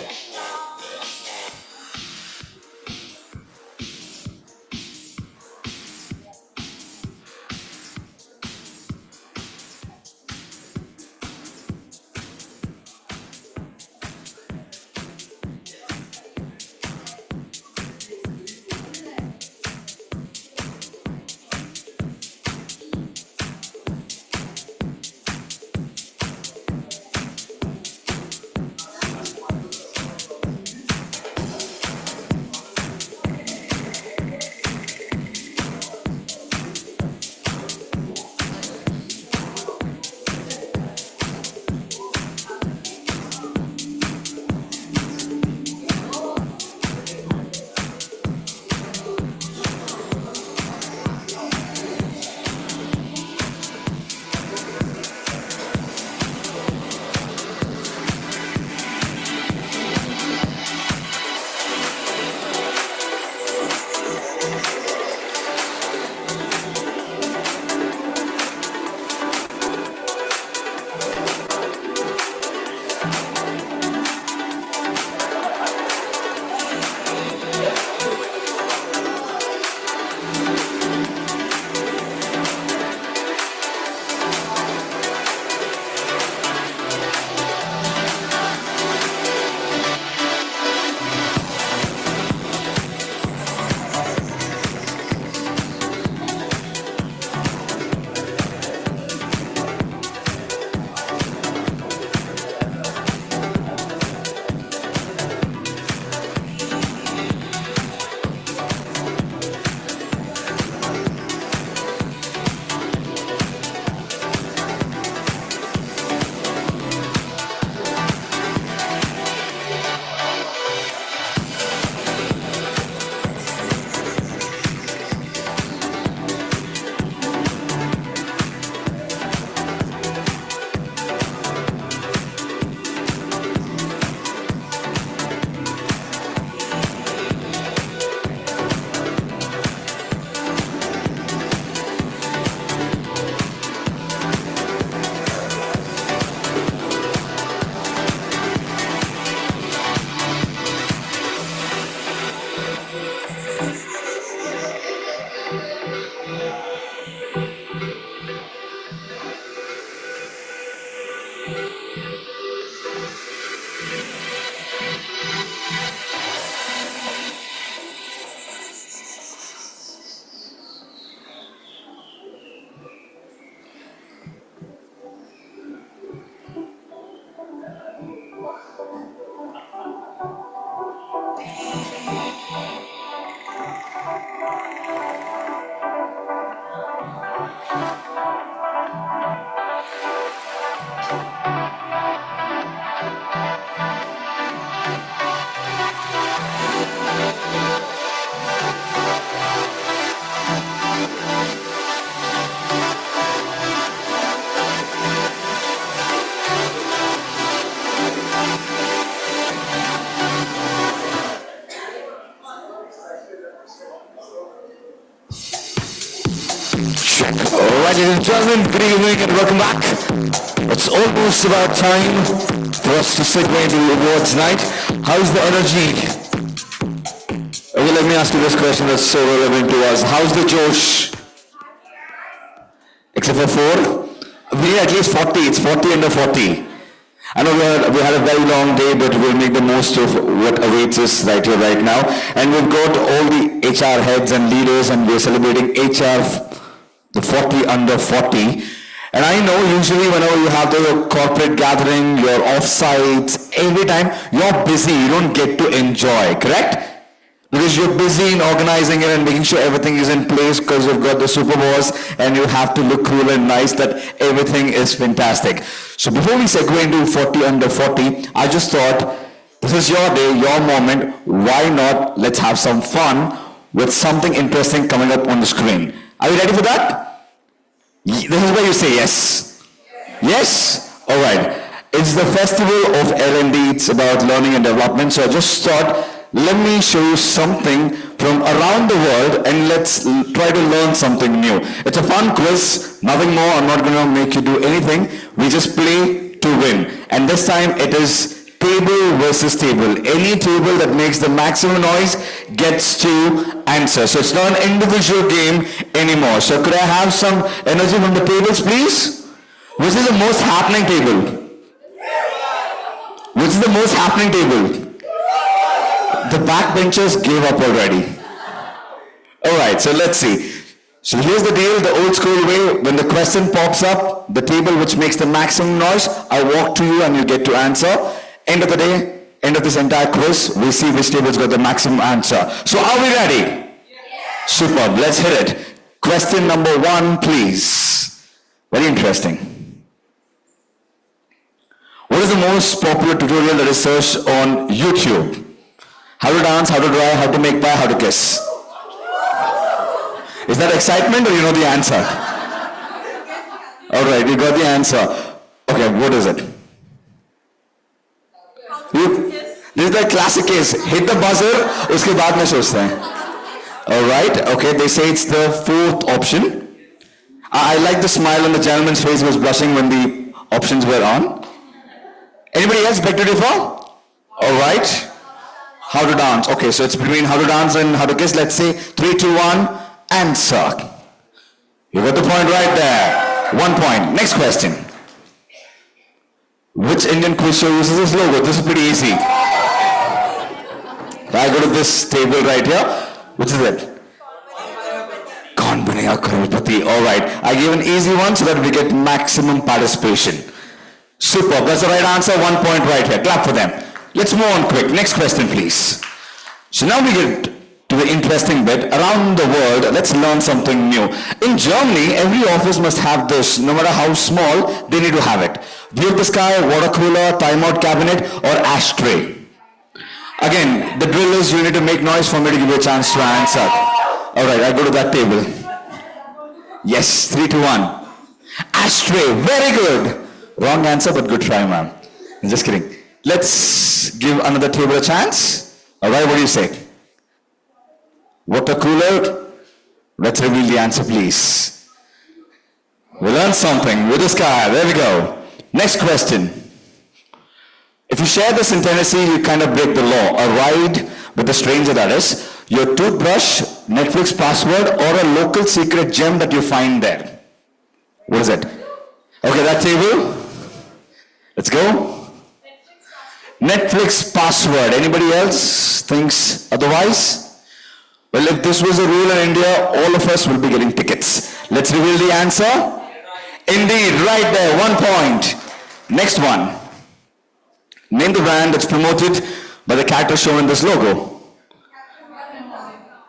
Ladies and gentlemen, good evening and welcome back. It's almost about time for us to segue into the awards night. How's the energy? Okay, let me ask you this question that's so relevant to us. How's the Josh? Except for 4? We need at least 40. It's 40 under 40. I know we had a very long day, but we'll make the most of what awaits us right here, right now. And we've got all the HR heads and leaders, and we're celebrating HR, the 40 under 40. And I know usually whenever you have the corporate gathering, your offsites, every time you're busy, you don't get to enjoy, correct? Because you're busy in organizing it and making sure everything is in place because you've got the super boss and you have to look cool and nice that everything is fantastic. So before we segue into 40 under 40, I just thought, this is your day, your moment, why not let's have some fun with something interesting coming up on the screen. Are you ready for that? This is where you say yes. Yes? Alright. It's the Festival of L&D, it's about learning and development, so I just thought, let me show you something from around the world and let's try to learn something new. It's a fun quiz, nothing more. I'm not going to make you do anything. We just play to win. And this time it is table versus table. Any table that makes the maximum noise gets to answer. So it's not an individual game anymore. So could I have some energy from the tables, please? Which is the most happening table? Which is the most happening table? The backbenchers gave up already. Alright, so let's see. So here's the deal, the old school way. When the question pops up, the table which makes the maximum noise, I walk to you and you get to answer. End of the day, end of this entire quiz, we see which table's got the maximum answer. So are we ready? Superb, let's hit it. Question number 1, please. Very interesting. What is the most popular tutorial that is searched on YouTube? How to dance, how to draw, how to make pie, how to kiss. Is that excitement or you know the answer? Alright, you got the answer. Okay, what is it? This is the classic case. Hit the buzzer, uske baad mein sochte hain. Alright, okay, they say it's the 4th option. I like the smile on the gentleman's face. He was blushing when the options were on. Anybody else beg to differ? Alright. How to dance. Okay, so it's between how to dance and how to kiss. Let's say 3, 2, 1, answer. You got the point right there. 1 point. Next question. Which Indian quiz show uses this logo? This is pretty easy. I go to this table right here. Which is it? Kaun Banega Crorepati. Alright. I gave an easy one so that we get maximum participation. Super. That's the right answer. 1 point right here. Clap for them. Let's move on quick. Next question, please. So now we get to the interesting bit. Around the world, let's learn something new. In Germany, every office must have this. No matter how small, they need to have it. View of the sky, water cooler, timeout cabinet, or ashtray. Again, the drill is you need to make noise for me to give you a chance to answer. Alright, I go to that table. Yes, 3, 2, 1. Ashtray, very good. Wrong answer, but good try, ma'am. Just kidding. Let's give another table a chance. Alright, what do you say? Water cooler? Let's reveal the answer, please. We learned something with the sky. There we go. Next question. If you share this in Tennessee, you kind of break the law. A ride with a stranger, that is. Your toothbrush, Netflix password, or a local secret gem that you find there. What is it? Okay, that table. Let's go. Netflix password. Anybody else thinks otherwise? Well, if this was a rule in India, all of us will be getting tickets. Let's reveal the answer. Indeed, right there, 1 point. Next one. Name the brand that's promoted by the character shown in this logo.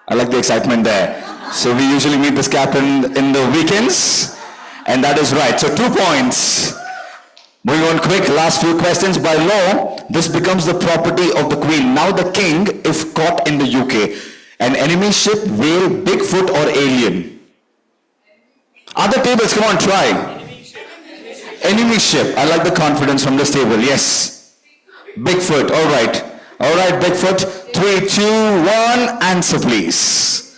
I like the excitement there. So we usually meet this captain in the weekends. And that is right. So 2 points. Moving on quick, last few questions. By law, this becomes the property of the Queen. Now the King, if caught in the UK, an enemy ship, whale, Bigfoot, or alien? Other tables, come on, try. Enemy ship. I like the confidence from this table. Yes. Bigfoot. All right. All right, Bigfoot. 3, 2, 1. Answer, please.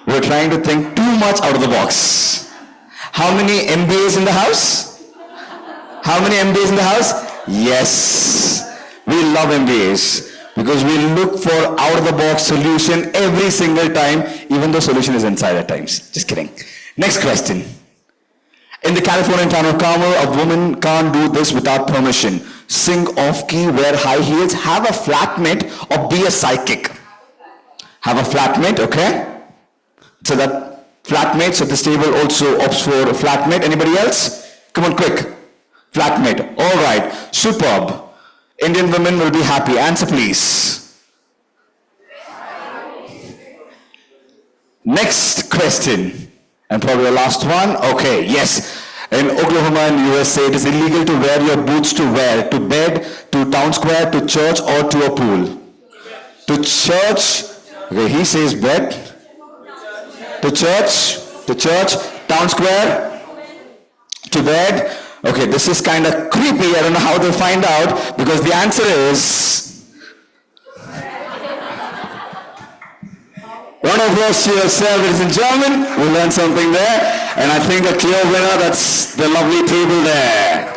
We're trying to think too much out of the box. How many MBAs in the house? How many MBAs in the house? Yes. We love MBAs because we look for out-of-the-box solution every single time, even though solution is inside at times. Just kidding. Next question. In the Californian town of Carmel, a woman can't do this without permission. Sing off-key, wear high heels, have a flatmate, or be a psychic. Have a flatmate, okay? So that flatmates at this table also opts for a flatmate. Anybody else? Come on, quick. Flatmate. All right. Superb. Indian women will be happy. Answer, please. Next question. And probably the last one. Okay, yes. In Oklahoma and USA, it is illegal to wear your boots to where? To bed, to town square, to church, or to a pool? To church. Okay, he says bed. To church, town square, to bed. Okay, this is kind of creepy. I don't know how they'll find out, because the answer is... Round of applause to yourself, ladies and gentlemen. We learned something there. And I think a clear winner, that's the lovely table there.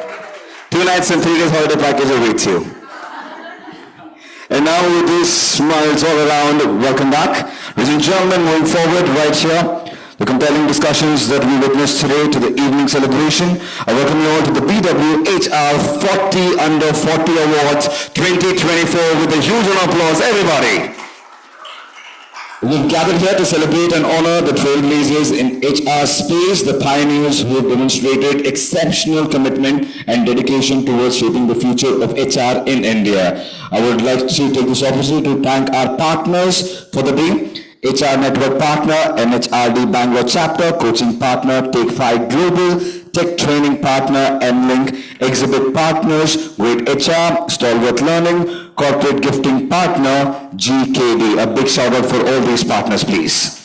2 nights and 3 days holiday package awaits you. And now with these smiles all around, welcome back. Ladies and gentlemen, moving forward right here, the compelling discussions that we witnessed today to the evening celebration. I welcome you all to the BW HR 40 Under 40 Awards 2024 with a huge round of applause, everybody. We've gathered here to celebrate and honor the trailblazers in HR space, the pioneers who have demonstrated exceptional commitment and dedication towards shaping the future of HR in India. I would like to take this opportunity to thank our partners for the day. HR Network Partner, MHRD Bangalore Chapter, Coaching Partner, Take 5 Global, Tech Training Partner, M-Link, Exhibit Partners, Great HR, Stalwart Learning, Corporate Gifting Partner, GKD. A big shout out for all these partners, please.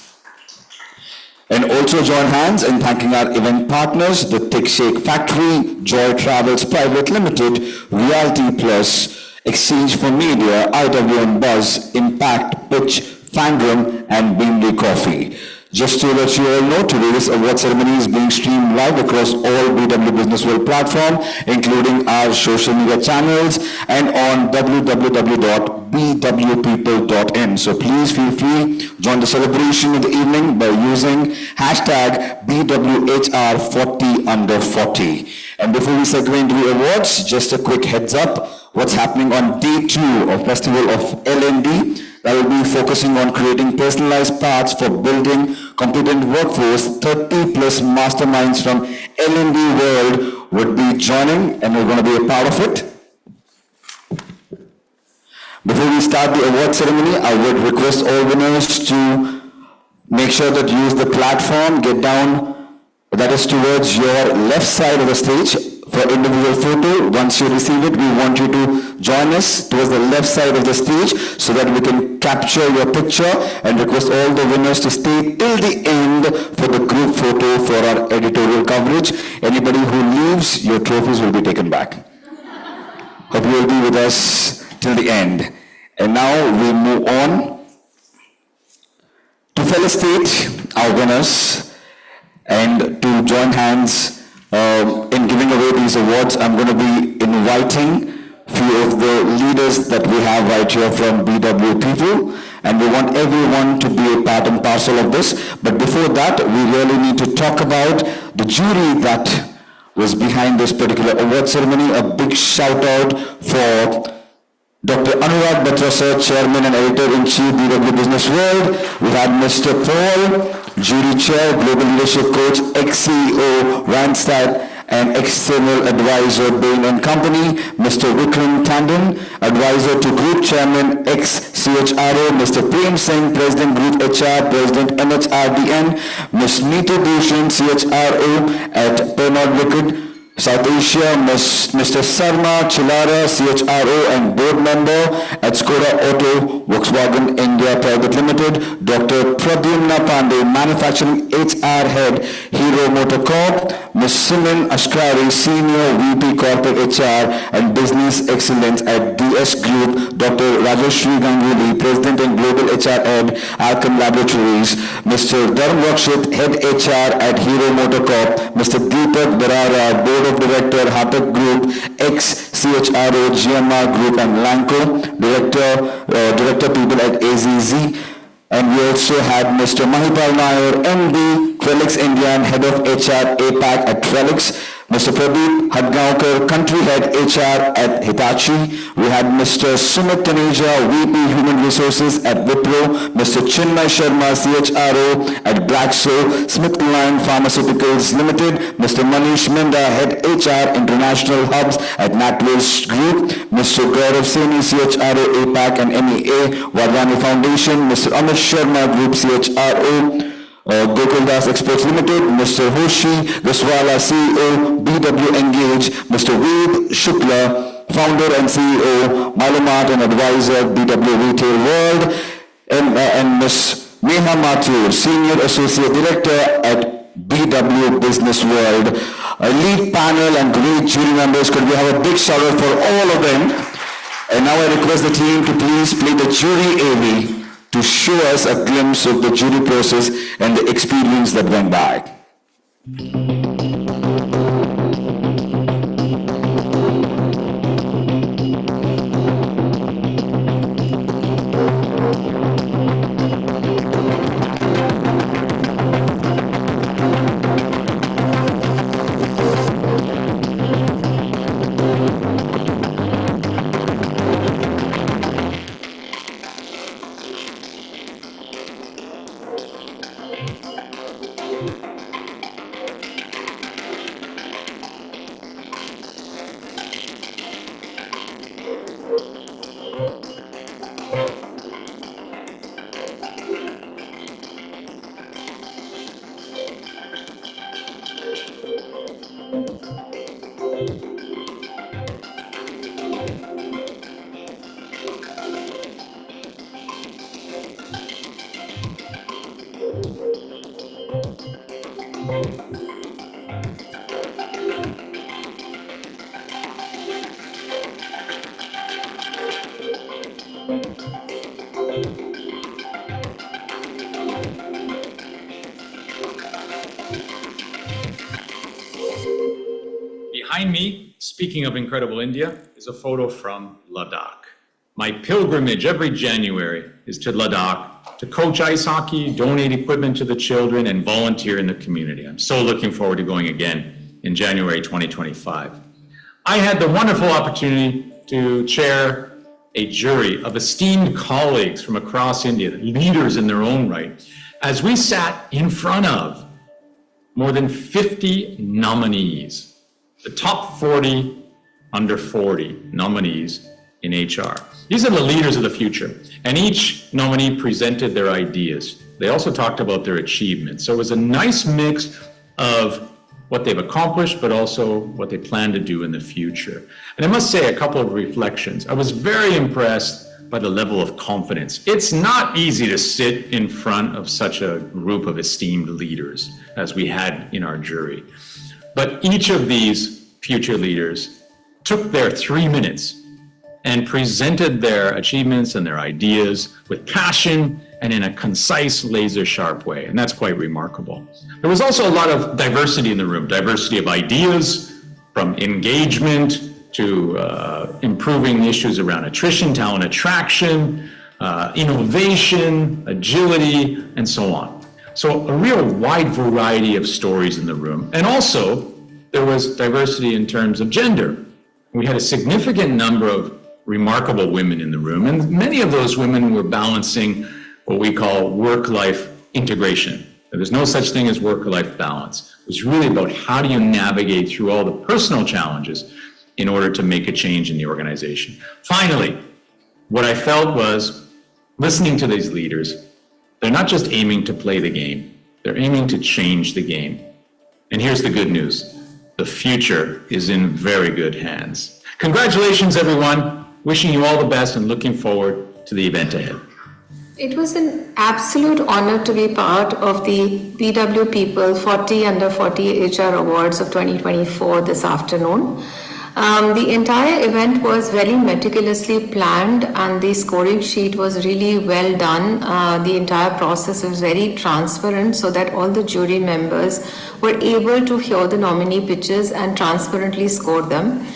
And also join hands in thanking our event partners, the Thick Shake Factory, Joy Travels Private Limited, Realty Plus, Exchange for Media, IWM Buzz, Impact, Pitch, Fandom, and Beamley Coffee. Just to let you all know, today's award ceremony is being streamed live across all BW Business World platform, including our social media channels and on www.bwpeople.in. So please feel free, join the celebration of the evening by using hashtag BWHR40 Under 40. And before we segue into the awards, just a quick heads up, what's happening on day 2 of Festival of L&D. That will be focusing on creating personalized paths for building competent workforce. 30 plus masterminds from L&D world would be joining, and we're going to be a part of it. Before we start the award ceremony, I would request all winners to make sure that you use the platform, get down, that is towards your left side of the stage. For individual photo, once you receive it, we want you to join us towards the left side of the stage so that we can capture your picture, and request all the winners to stay till the end for the group photo for our editorial coverage. Anybody who leaves, your trophies will be taken back. Hope you will be with us till the end. And now we move on to felicitate our winners and to join hands in giving away these awards. I'm going to be inviting a few of the leaders that we have right here from BW People, and we want everyone to be a part and parcel of this. But before that, we really need to talk about the jury that was behind this particular award ceremony. A big shout out for Dr. Anurag Batra sir, Chairman and Editor-in-Chief, BW Business World. We had Mr. Paul, Jury Chair, Global Leadership Coach, ex-CEO, Randstad, and External Advisor, Bain & Company. Mr. Vikram Tandon, Advisor to Group Chairman, ex-CHRO. Mr. Prem Singh, President Group HR, President MHRDN. Ms. Neeta Bhushan, CHRO at Pernod Ricard, South Asia. Mr. Sarma Chilara, CHRO and Board Member at Skoda Auto Volkswagen India Private Limited. Dr. Pradyumna Pandey, Manufacturing HR Head, Hero Motor Corp. Ms. Simin Ashkari, Senior VP Corporate HR and Business Excellence at DS Group. Dr. Rajashri Ganguly, President and Global HR Head, Alchem Laboratories. Mr. Dharm Rakshit, Head HR at Hero Motor Corp. Mr. Deepak Barara, Board of Director, Hatak Group, ex-CHRO, GMR Group and Lanco, Director People at AZZ. And we also had Mr. Mahipal Nair, MD, Trellix India and Head of HR APAC at Trellix. Mr. Pradeep Hadgaonkar, Country Head HR at Hitachi. We had Mr. Sumit Taneja, VP Human Resources at Wipro. Mr. Chinmay Sharma, CHRO at GlaxoSmithKline Pharmaceuticals Limited. Mr. Manish Minda, Head HR International Hubs at NatWest Group. Mr. Gaurav Saini, CHRO APAC and MEA, Vardhani Foundation. Mr. Amit Sharma, Group CHRO. Gokuldas Exports Limited, Mr. Hoshi Goswala, CEO, BW Engage, Mr. Ved Shukla, Founder and CEO, Malumart and Advisor, BW Retail World, and Ms. Neha Mathur, Senior Associate Director at BW Business World. Elite panel and great jury members, could we have a big shout out for all of them? And now I request the team to please play the jury AV to show us a glimpse of the jury process and the experience that went by. Behind me, speaking of incredible India, is a photo from Ladakh. My pilgrimage every January is to Ladakh to coach ice hockey, donate equipment to the children, and volunteer in the community. I'm so looking forward to going again in January 2025. I had the wonderful opportunity to chair a jury of esteemed colleagues from across India, leaders in their own right, as we sat in front of more than 50 nominees, the top 40 under 40 nominees in HR. These are the leaders of the future, and each nominee presented their ideas. They also talked about their achievements. So it was a nice mix of what they've accomplished, but also what they plan to do in the future. And I must say a couple of reflections. I was very impressed by the level of confidence. It's not easy to sit in front of such a group of esteemed leaders as we had in our jury. But each of these future leaders took their 3 minutes and presented their achievements and their ideas with passion and in a concise, laser-sharp way, and that's quite remarkable. There was also a lot of diversity in the room, diversity of ideas, from engagement to improving issues around attrition, talent attraction, innovation, agility, and so on. So a real wide variety of stories in the room. And also, there was diversity in terms of gender. We had a significant number of remarkable women in the room, and many of those women were balancing what we call work-life integration. There's no such thing as work-life balance. It was really about how do you navigate through all the personal challenges in order to make a change in the organization. Finally, what I felt was, listening to these leaders, they're not just aiming to play the game, they're aiming to change the game. And here's the good news. The future is in very good hands. Congratulations, everyone. Wishing you all the best and looking forward to the event ahead. It was an absolute honor to be part of the BW People 40 Under 40 HR Awards of 2024 this afternoon. The entire event was very meticulously planned and the scoring sheet was really well done. The entire process was very transparent so that all the jury members were able to hear the nominee pitches and transparently score them.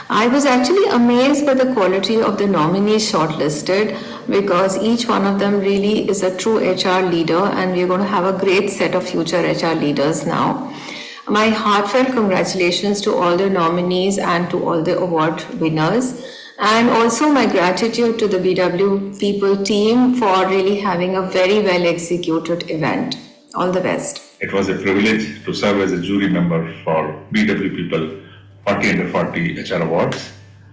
I was actually amazed by the quality of the nominees shortlisted. because each one of them really is a true HR leader, and we're going to have a great set of future HR leaders now. My heartfelt congratulations to all the nominees and to all the award winners, and also my gratitude to the BW People team for really having a very well executed event. All the best. It was a privilege to serve as a jury member for BW People 40 Under 40 HR Awards.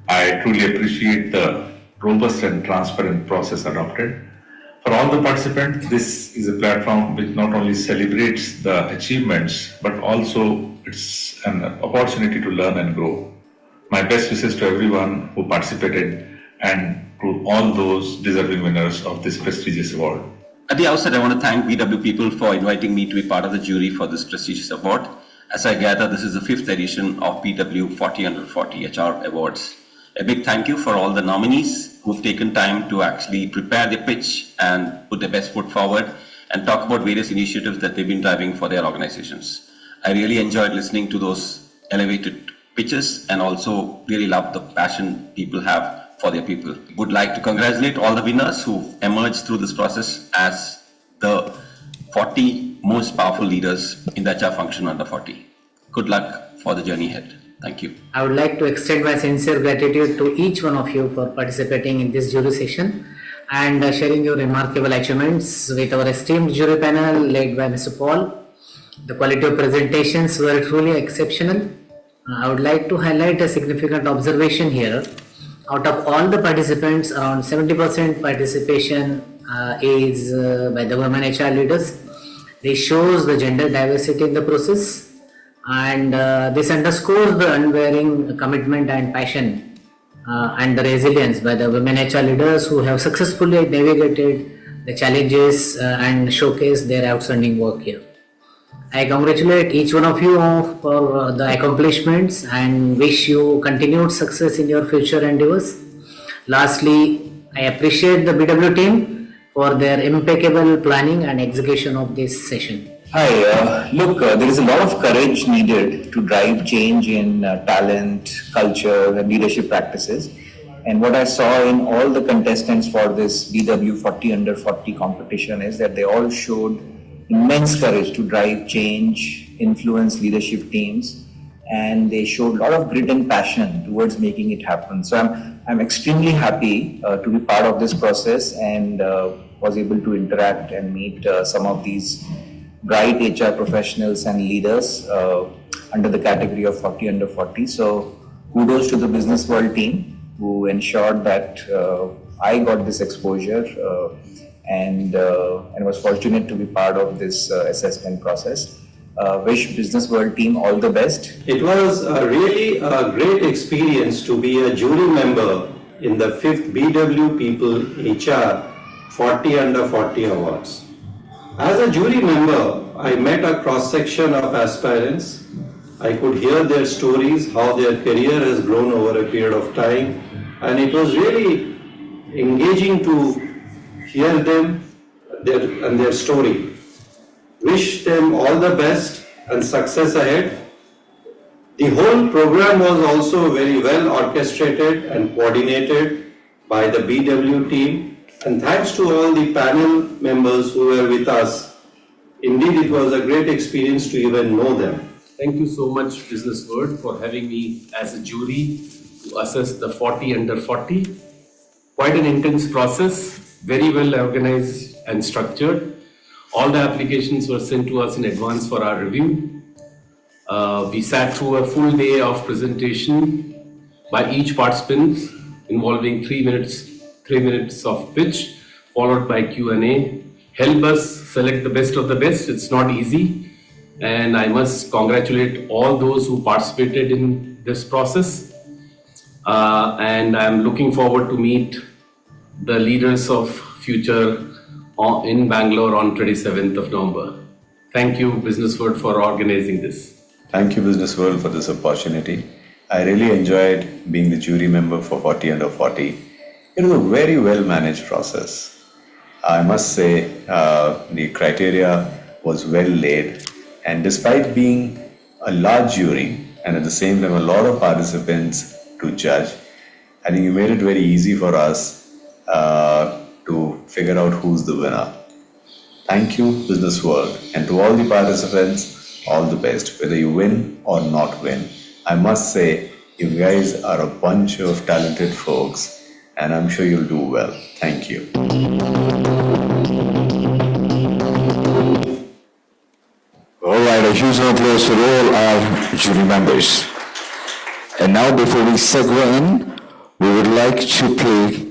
I truly appreciate the robust and transparent process adopted. For all the participants, this is a platform which not only celebrates the achievements, but also it's an opportunity to learn and grow. My best wishes to everyone who participated and to all those deserving winners of this prestigious award. At the outset, I want to thank BW People for inviting me to be part of the jury for this prestigious award. As I gather, this is the 5th edition of BW 40 Under 40 HR Awards. A big thank you for all the nominees who've taken time to actually prepare their pitch and put their best foot forward and talk about various initiatives that they've been driving for their organizations. I really enjoyed listening to those elevated pitches and also really love the passion people have for their people. Would like to congratulate all the winners who emerged through this process as the 40 most powerful leaders in the HR function under 40. Good luck for the journey ahead. Thank you. I would like to extend my sincere gratitude to each one of you for participating in this jury session and sharing your remarkable achievements with our esteemed jury panel led by Mr. Paul. The quality of presentations were truly exceptional. I would like to highlight a significant observation here. Out of all the participants, around 70% participation is by the women HR leaders. This shows the gender diversity in the process. And this underscores the unwavering commitment and passion and the resilience by the women HR leaders who have successfully navigated the challenges and showcased their outstanding work here. I congratulate each one of you for the accomplishments and wish you continued success in your future endeavors. Lastly, I appreciate the BW team for their impeccable planning and execution of this session. Hi, look, there is a lot of courage needed to drive change in talent, culture, and leadership practices. And what I saw in all the contestants for this BW 40 Under 40 competition is that they all showed immense courage to drive change, influence leadership teams, and they showed a lot of grit and passion towards making it happen. So I'm extremely happy to be part of this process and was able to interact and meet some of these bright HR professionals and leaders under the category of 40 Under 40. So kudos to the Business World team who ensured that I got this exposure and was fortunate to be part of this assessment process. Wish Business World team all the best. It was really a great experience to be a jury member in the 5th BW People HR 40 Under 40 Awards. As a jury member, I met a cross-section of aspirants. I could hear their stories, how their career has grown over a period of time, and it was really engaging to hear them and their story. Wish them all the best and success ahead. The whole program was also very well orchestrated and coordinated by the BW team. And thanks to all the panel members who were with us. Indeed, it was a great experience to even know them. Thank you so much, Business World, for having me as a jury to assess the 40 Under 40. Quite an intense process, very well organized and structured. All the applications were sent to us in advance for our review. We sat through a full day of presentation by each participant involving 3 minutes of pitch, followed by Q&A. Help us select the best of the best. It's not easy. And I must congratulate all those who participated in this process. And I'm looking forward to meet the leaders of future in Bangalore on 27th of November. Thank you, Business World, for organizing this. Thank you, Business World, for this opportunity. I really enjoyed being the jury member for 40 Under 40. It was a very well managed process. I must say the criteria was well laid, and despite being a large jury and at the same time a lot of participants to judge, I think you made it very easy for us to figure out who's the winner. Thank you, business world, and to all the participants, all the best, whether you win or not win. I must say, you guys are a bunch of talented folks, and I'm sure you'll do well. Thank you. All right, a huge applause for all our jury members. And now, before we segue in, we would like to play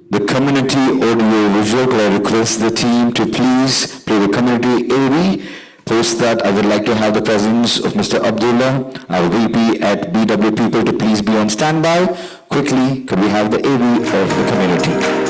the community audio visual. Could I request the team to please play the community AV? Post that, I would like to have the presence of Mr. Abdullah, our VP at BW People, to please be on standby. Quickly, could we have the AV of the community?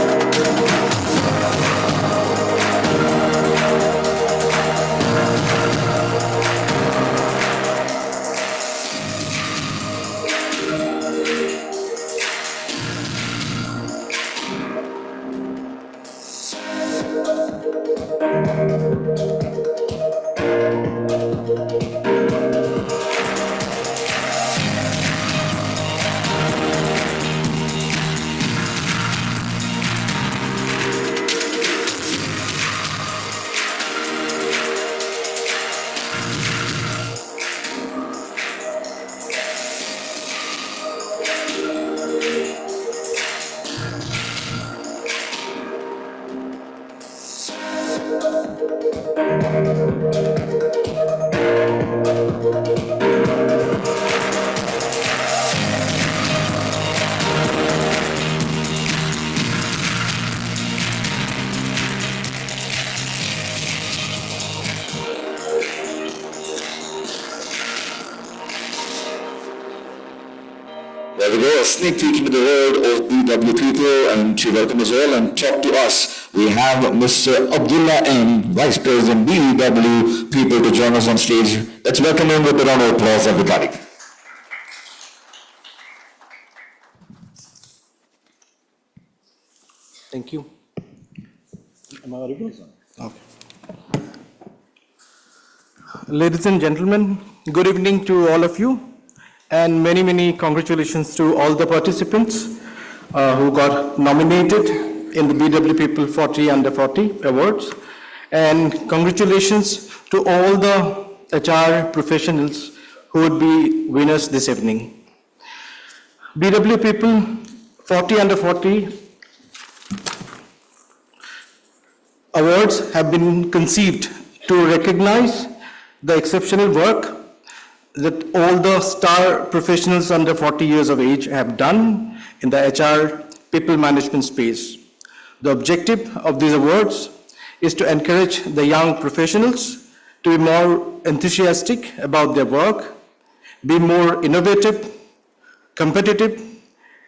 There we go, a sneak peek into the world of BW People, and to welcome us all and talk to us, we have Mr. Abdullah M., Vice President BW People, to join us on stage. Let's welcome him with a round of applause, everybody. Thank you. Am I audible? Okay. Ladies and gentlemen, good evening to all of you, and many, many congratulations to all the participants who got nominated in the BW People 40 Under 40 Awards, and congratulations to all the HR professionals who would be winners this evening. BW People 40 Under 40 Awards have been conceived to recognize the exceptional work that all the star professionals under 40 years of age have done in the HR people management space. The objective of these awards is to encourage the young professionals to be more enthusiastic about their work, be more innovative, competitive,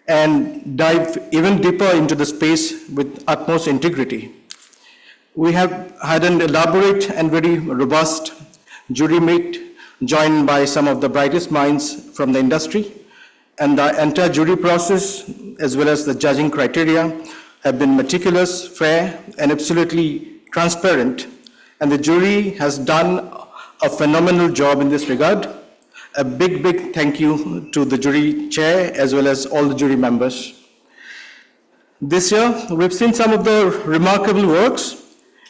and dive even deeper into the space with utmost integrity. We have had an elaborate and very robust jury meet joined by some of the brightest minds from the industry, and the entire jury process as well as the judging criteria have been meticulous, fair, and absolutely transparent, and the jury has done a phenomenal job in this regard. A big, big thank you to the jury chair as well as all the jury members. This year, we've seen some of the remarkable works,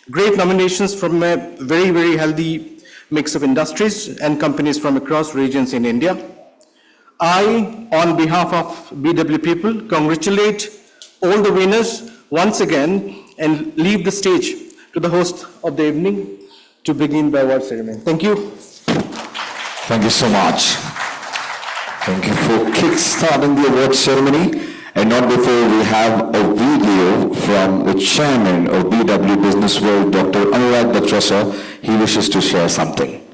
great nominations from a very, very healthy mix of industries and companies from across regions in India. I, on behalf of BW People, congratulate all the winners once again and leave the stage to the host of the evening to begin the award ceremony. Thank you. Thank you so much. Thank you for kick-starting the award ceremony. And not before we have a video from the chairman of BW Business World, Dr. Anurag Batrasa. He wishes to share something.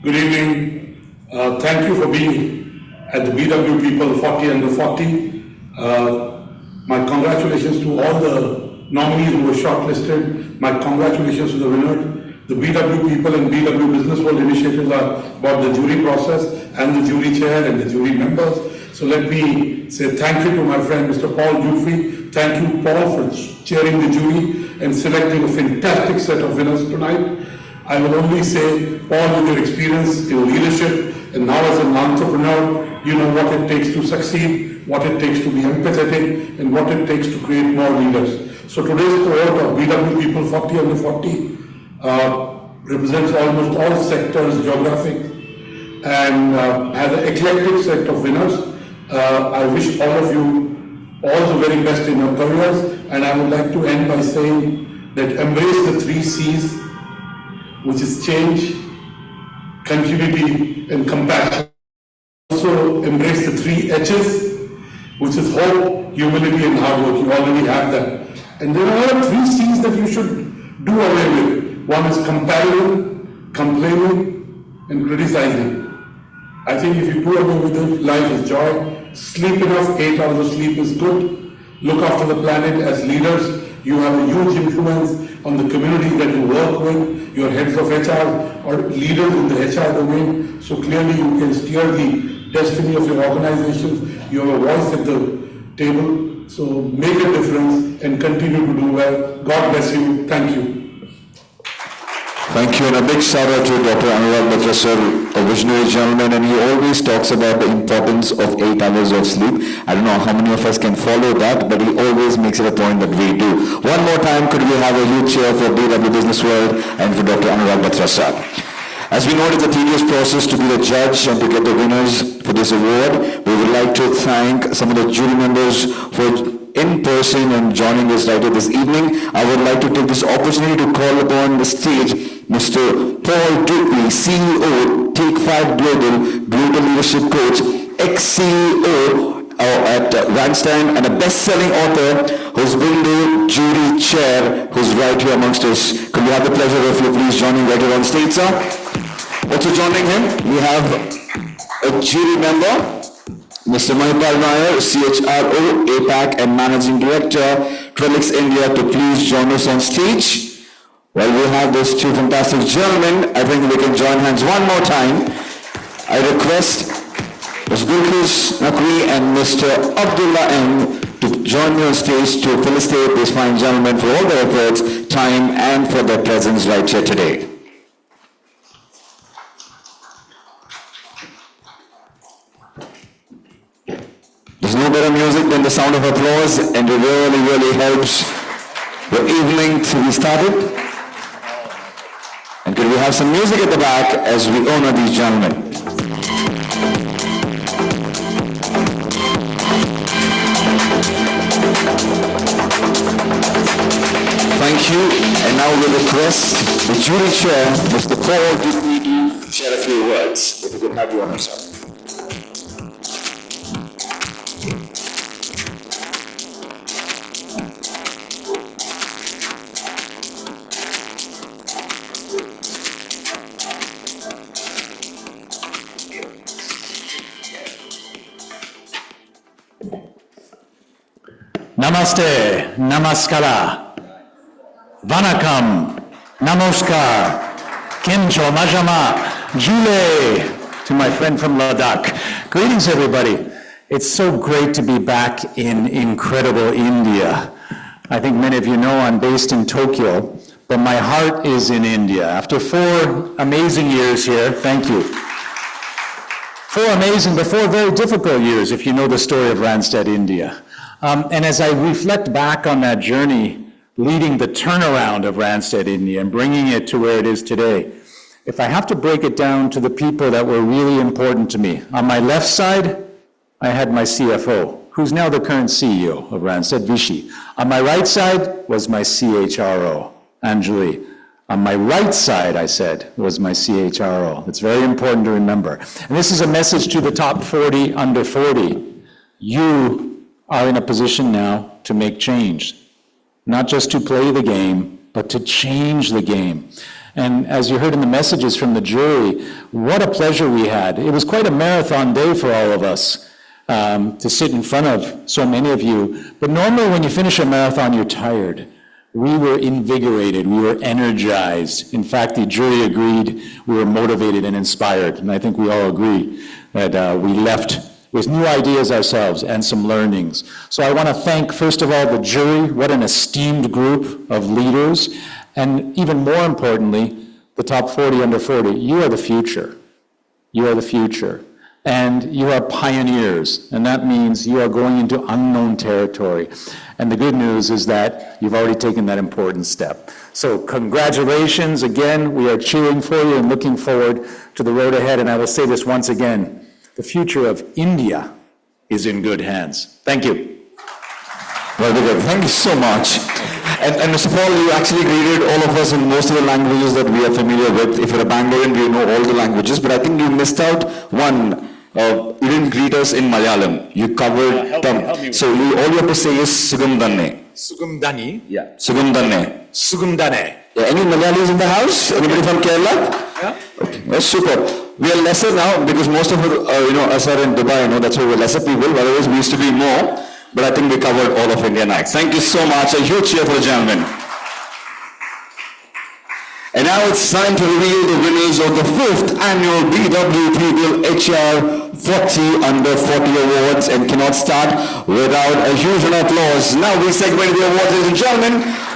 Good evening. Thank you for being at the BW People 40 Under 40. My congratulations to all the nominees who were shortlisted. My congratulations to the winner. The BW People and BW Business World initiatives are about the jury process and the jury chair and the jury members. So let me say thank you to my friend Mr. Paul Jufrey. Thank you, Paul, for chairing the jury and selecting a fantastic set of winners tonight. I will only say, Paul, with your experience, your leadership, And now as an entrepreneur, you know what it takes to succeed, what it takes to be empathetic, and what it takes to create more leaders. So today's cohort of BW People 40 under 40 represents almost all sectors, geographic, and has an eclectic set of winners. I wish all of you all the very best in your careers, and I would like to end by saying that embrace the 3 C's, which is change, continuity, and compassion. Also embrace the 3 H's, which is hope, humility, and hard work. You already have that. And there are 3 C's that you should do away with. One is comparing, complaining, and criticizing. I think if you do away with it, life is joy. Sleep enough, 8 hours of sleep is good. Look after the planet. As leaders, you have a huge influence on the community that you work with, your heads of HR or leaders in the HR domain. So clearly you can steer the destiny of your organizations. You have a voice at the table. So make a difference and continue to do well. God bless you. Thank you. Thank you, and a big shout out to Dr. Anurag Batra sir, a visionary gentleman, and he always talks about the importance of 8 hours of sleep. I don't know how many of us can follow that, but he always makes it a point that we do. One more time, could we have a huge cheer for BW Business World and for Dr. Anurag Batra sir. As we know, it's a tedious process to be the judge and to get the winners for this award. We would like to thank some of the jury members for in person and joining us right here this evening. I would like to take this opportunity to call upon the stage Mr. Paul Dupee, CEO, Take 5 Global Leadership Coach, ex-CEO at Randstad, and a best-selling author who's been the jury chair, who's right here amongst us. Could we have the pleasure of you please joining right here on stage, sir? Also joining him, we have a jury member, Mr. Mahipal Nair, CHRO, APAC and Managing Director, Trellix India, to please join us on stage. While we have those 2 fantastic gentlemen, I think we can join hands one more time. I request Ms. Gulkis Naqvi and Mr. Abdullah M to join me on stage to felicitate these fine gentlemen for all their efforts, time, and for their presence right here today. There's no better music than the sound of applause, and it really, really helps the evening to be started. And could we have some music at the back as we honor these gentlemen? Thank you. And now we request the jury chair, Mr. Paul Dupee, to share a few words. If we could have you on yourself. Namaste, Namaskara, Vanakkam, Namaskar, Kincho, Majama, Jule, to my friend from Ladakh. Greetings, everybody. It's so great to be back in incredible India. I think many of you know I'm based in Tokyo, but my heart is in India. After 4 amazing years here, thank you. 4 amazing, but 4 very difficult years, if you know the story of Randstad India. And as I reflect back on that journey, leading the turnaround of Randstad India and bringing it to where it is today, if I have to break it down to the people that were really important to me, on my left side, I had my CFO, who's now the current CEO of Randstad, Vishy. On my right side was my CHRO, Anjali. On my right side, I said, was my CHRO. It's very important to remember. And this is a message to the top 40 under 40. You are in a position now to make change, not just to play the game, but to change the game. And as you heard in the messages from the jury, what a pleasure we had. It was quite a marathon day for all of us to sit in front of so many of you. But normally when you finish a marathon, you're tired. We were invigorated, we were energized. In fact, the jury agreed we were motivated and inspired. And I think we all agree that we left with new ideas ourselves and some learnings. So I want to thank, first of all, the jury. What an esteemed group of leaders. And even more importantly, the top 40 under 40. You are the future. You are the future. And you are pioneers, and that means you are going into unknown territory. And the good news is that you've already taken that important step. So congratulations again. We are cheering for you and looking forward to the road ahead. And I will say this once again, the future of India is in good hands. Thank you. Well, very good. Thank you so much. And Mr. Paul, you actually greeted all of us in most of the languages that we are familiar with. If you're a Bangalorean, we know all the languages, but I think you missed out one. You didn't greet us in Malayalam. You covered help me. So all you have to say is Sugumdanne. Sugumdani. Yeah. Sugumdanne. Sugumdane. Yeah, any Malayalis in the house? Anybody from Kerala? Yeah. Okay, that's super. We are lesser now because most of us are in Dubai. That's why we're lesser people. Otherwise, we used to be more. But I think we covered all of India now. Thank you so much. A huge cheer for the gentleman. And now it's time to reveal the winners of the 5th annual BW People HR 40 Under 40 Awards, and cannot start without a huge round of applause. Now we segment the awards, ladies and gentlemen.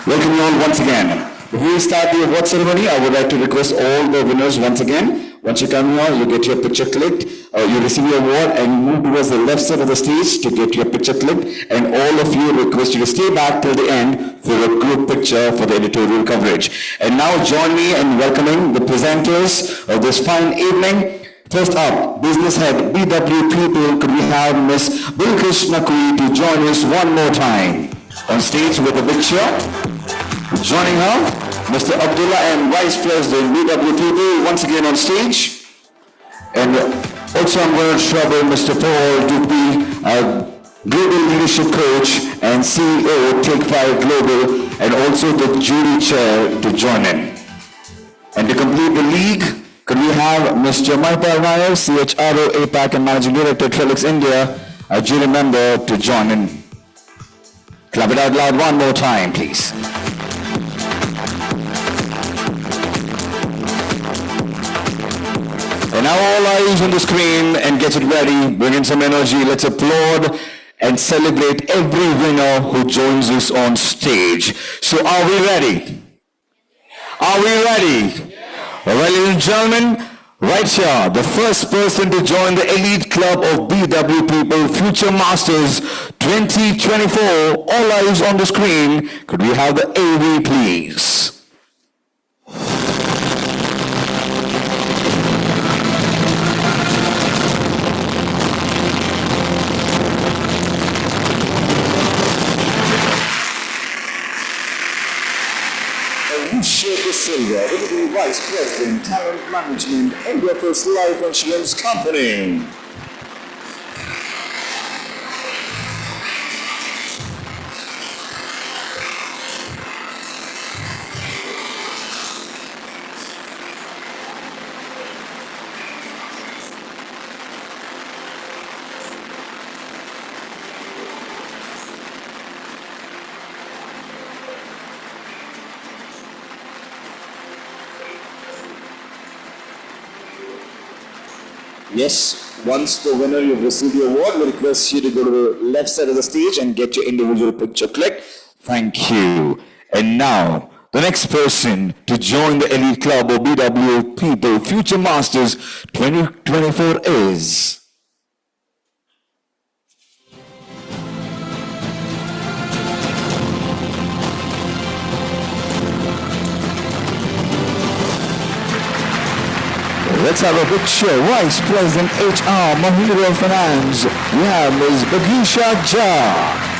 Welcome you all once again. Before we start the award ceremony, I would like to request all the winners once again. Once you come here, you get your picture clicked, you receive your award, and you move towards the left side of the stage to get your picture clicked. And all of you request you to stay back till the end for a group picture for the editorial coverage. And now join me in welcoming the presenters of this fine evening. First up, Business Head, BW People. Could we have Ms. Bilkish Nakui to join us one more time on stage with a big cheer? Joining her, Mr. Abdullah and Vice President, BW People, once again on stage. And also I'm going to trouble Mr. Paul to be a Global Leadership Coach and CEO, Take 5 Global, and also the jury chair to join in. And to complete the league, could we have Mr. Maipal Nair, CHRO, APAC and Managing Director, Trellix India, a jury member to join in. Clap it out loud one more time, please. And now all eyes on the screen and get it ready. Bring in some energy. Let's applaud and celebrate every winner who joins us on stage. So are we ready? Are we ready? Well, ladies and gentlemen, right here, the first person to join the elite club of BW People Future Masters 2024. All eyes on the screen. Could we have the AV, please? Share Silva, Deputy Vice President, Talent Management, India First Life Insurance Company. Yes, once the winner, you've received your award, we request you to go to the left side of the stage and get your individual picture clicked. Thank you. And now, the next person to join the elite club of BW People Future Masters 2024 is... Let's have a big show. Vice President HR, Mahindra Finance. We have Ms. Bagisha Jha.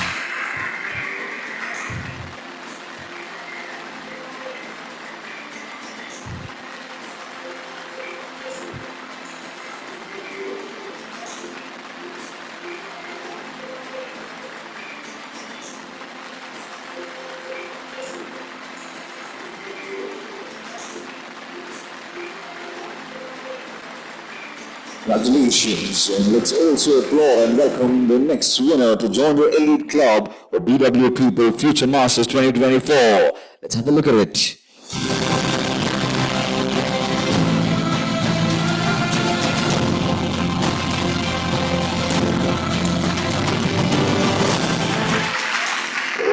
Congratulations, and let's also applaud and welcome the next winner to join the elite club of BW People Future Masters 2024. Let's have a look at it.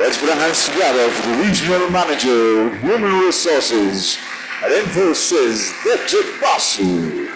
Let's put our hands together for the Regional Manager, Human Resources, at Infosys, Dr. Basu.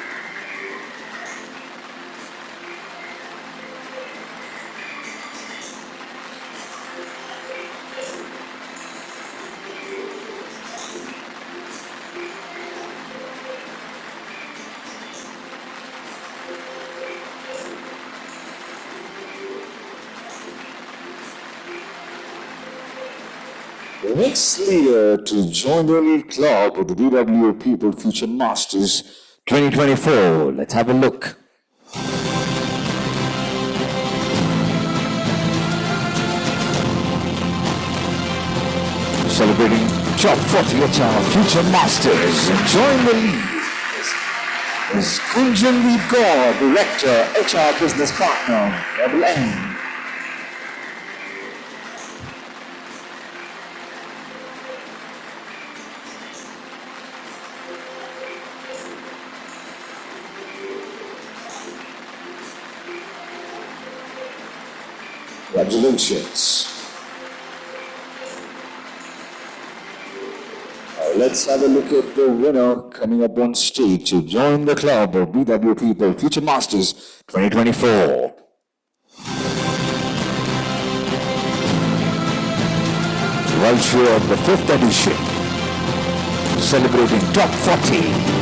The next leader to join the elite club of the BW People Future Masters 2024. Let's have a look. Celebrating top 40 HR Future Masters. Join the lead is Kunjan Gaur, Director, HR Business Partner, L&D. Congratulations. Let's have a look at the winner coming up on stage to join the club of BW People Future Masters 2024. Right here at the 5th edition, celebrating top 40.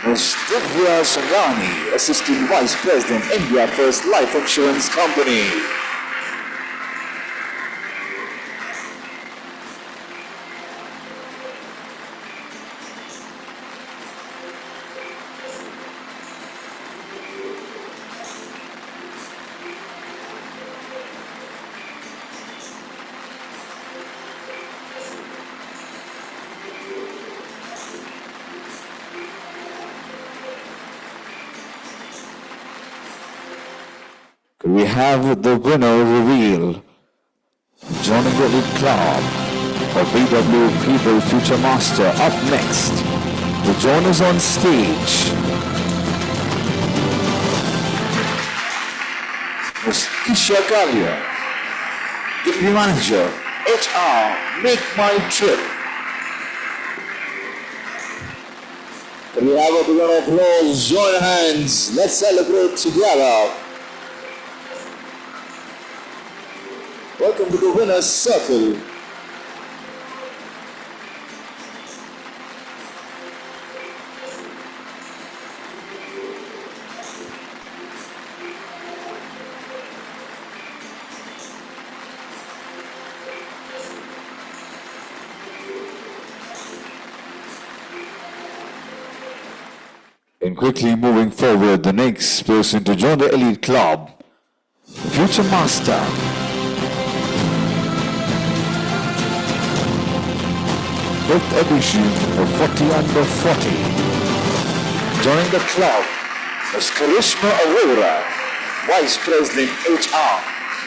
Ms. Divya Sangani, Assistant Vice President, India First Life Insurance Company. We have the winner reveal. Joining the elite club of BW People Future Master up next. The join is on stage. Ms. Isha Galia, Deputy Manager, HR, Make My Trip. Can we have a big round of applause? Join hands. Let's celebrate together. Welcome to the winner's circle. And quickly moving forward, the next person to join the elite club, Future Master. Fifth edition of 40 Under 40. Joining the club, Ms. Karishma Arora, Vice President HR,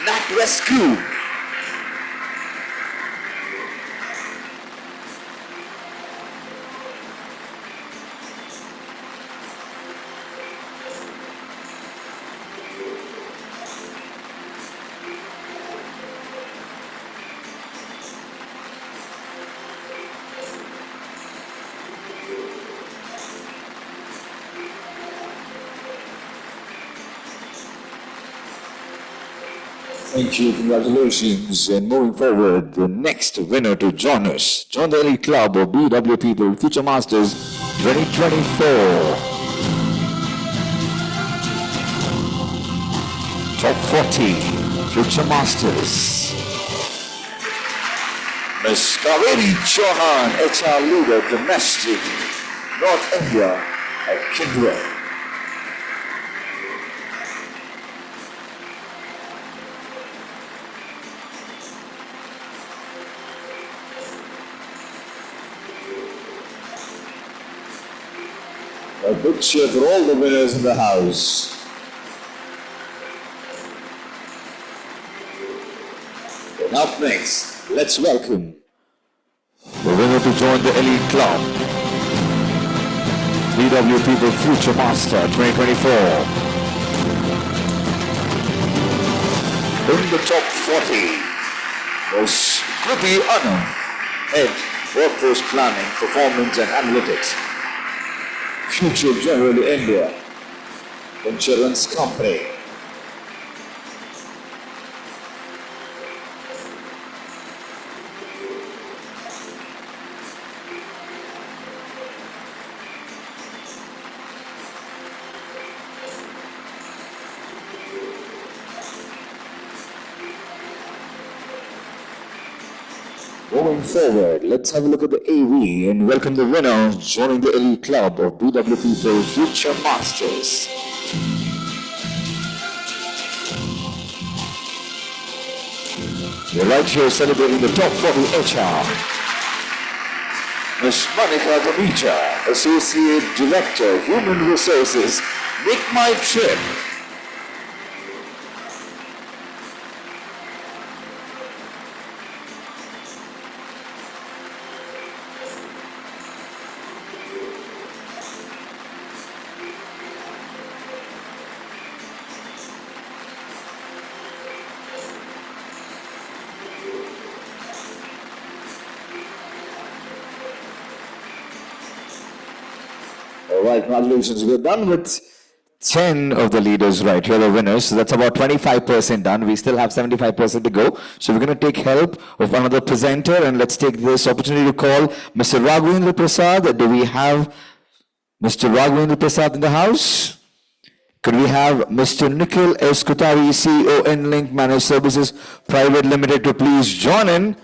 NatWest Group. Thank you, congratulations. And moving forward, the next winner to join us, join the elite club of BW People Future Masters 2024. Top 40 Future Masters. Ms. Kaveri Chauhan, HR Leader, Domestic, North India at Kindred. A big cheer for all the winners in the house. And up next, let's welcome the winner to join the elite club, BW People Future Master 2024. In the top 40 was Kriti Anand, Head Workforce Planning, Performance and Analytics, Future General India Insurance Company. Moving forward, let's have a look at the AV and welcome the winner joining the elite club of BW People Future Masters. We're right here celebrating the top 40 HR. Ms. Monica Damicha, Associate Director, Human Resources, Make My Trip. All right, congratulations. We're done with 10 of the leaders right here, the winners. So that's about 25% done. We still have 75% to go. So we're going to take help of another presenter, and let's take this opportunity to call Mr. Raghavendra Prasad. Do we have Mr. Raghavendra Prasad in the house? Could we have Mr. Nikhil S. Kutari, CEO, N-Link Managed Services Private Limited, to please join in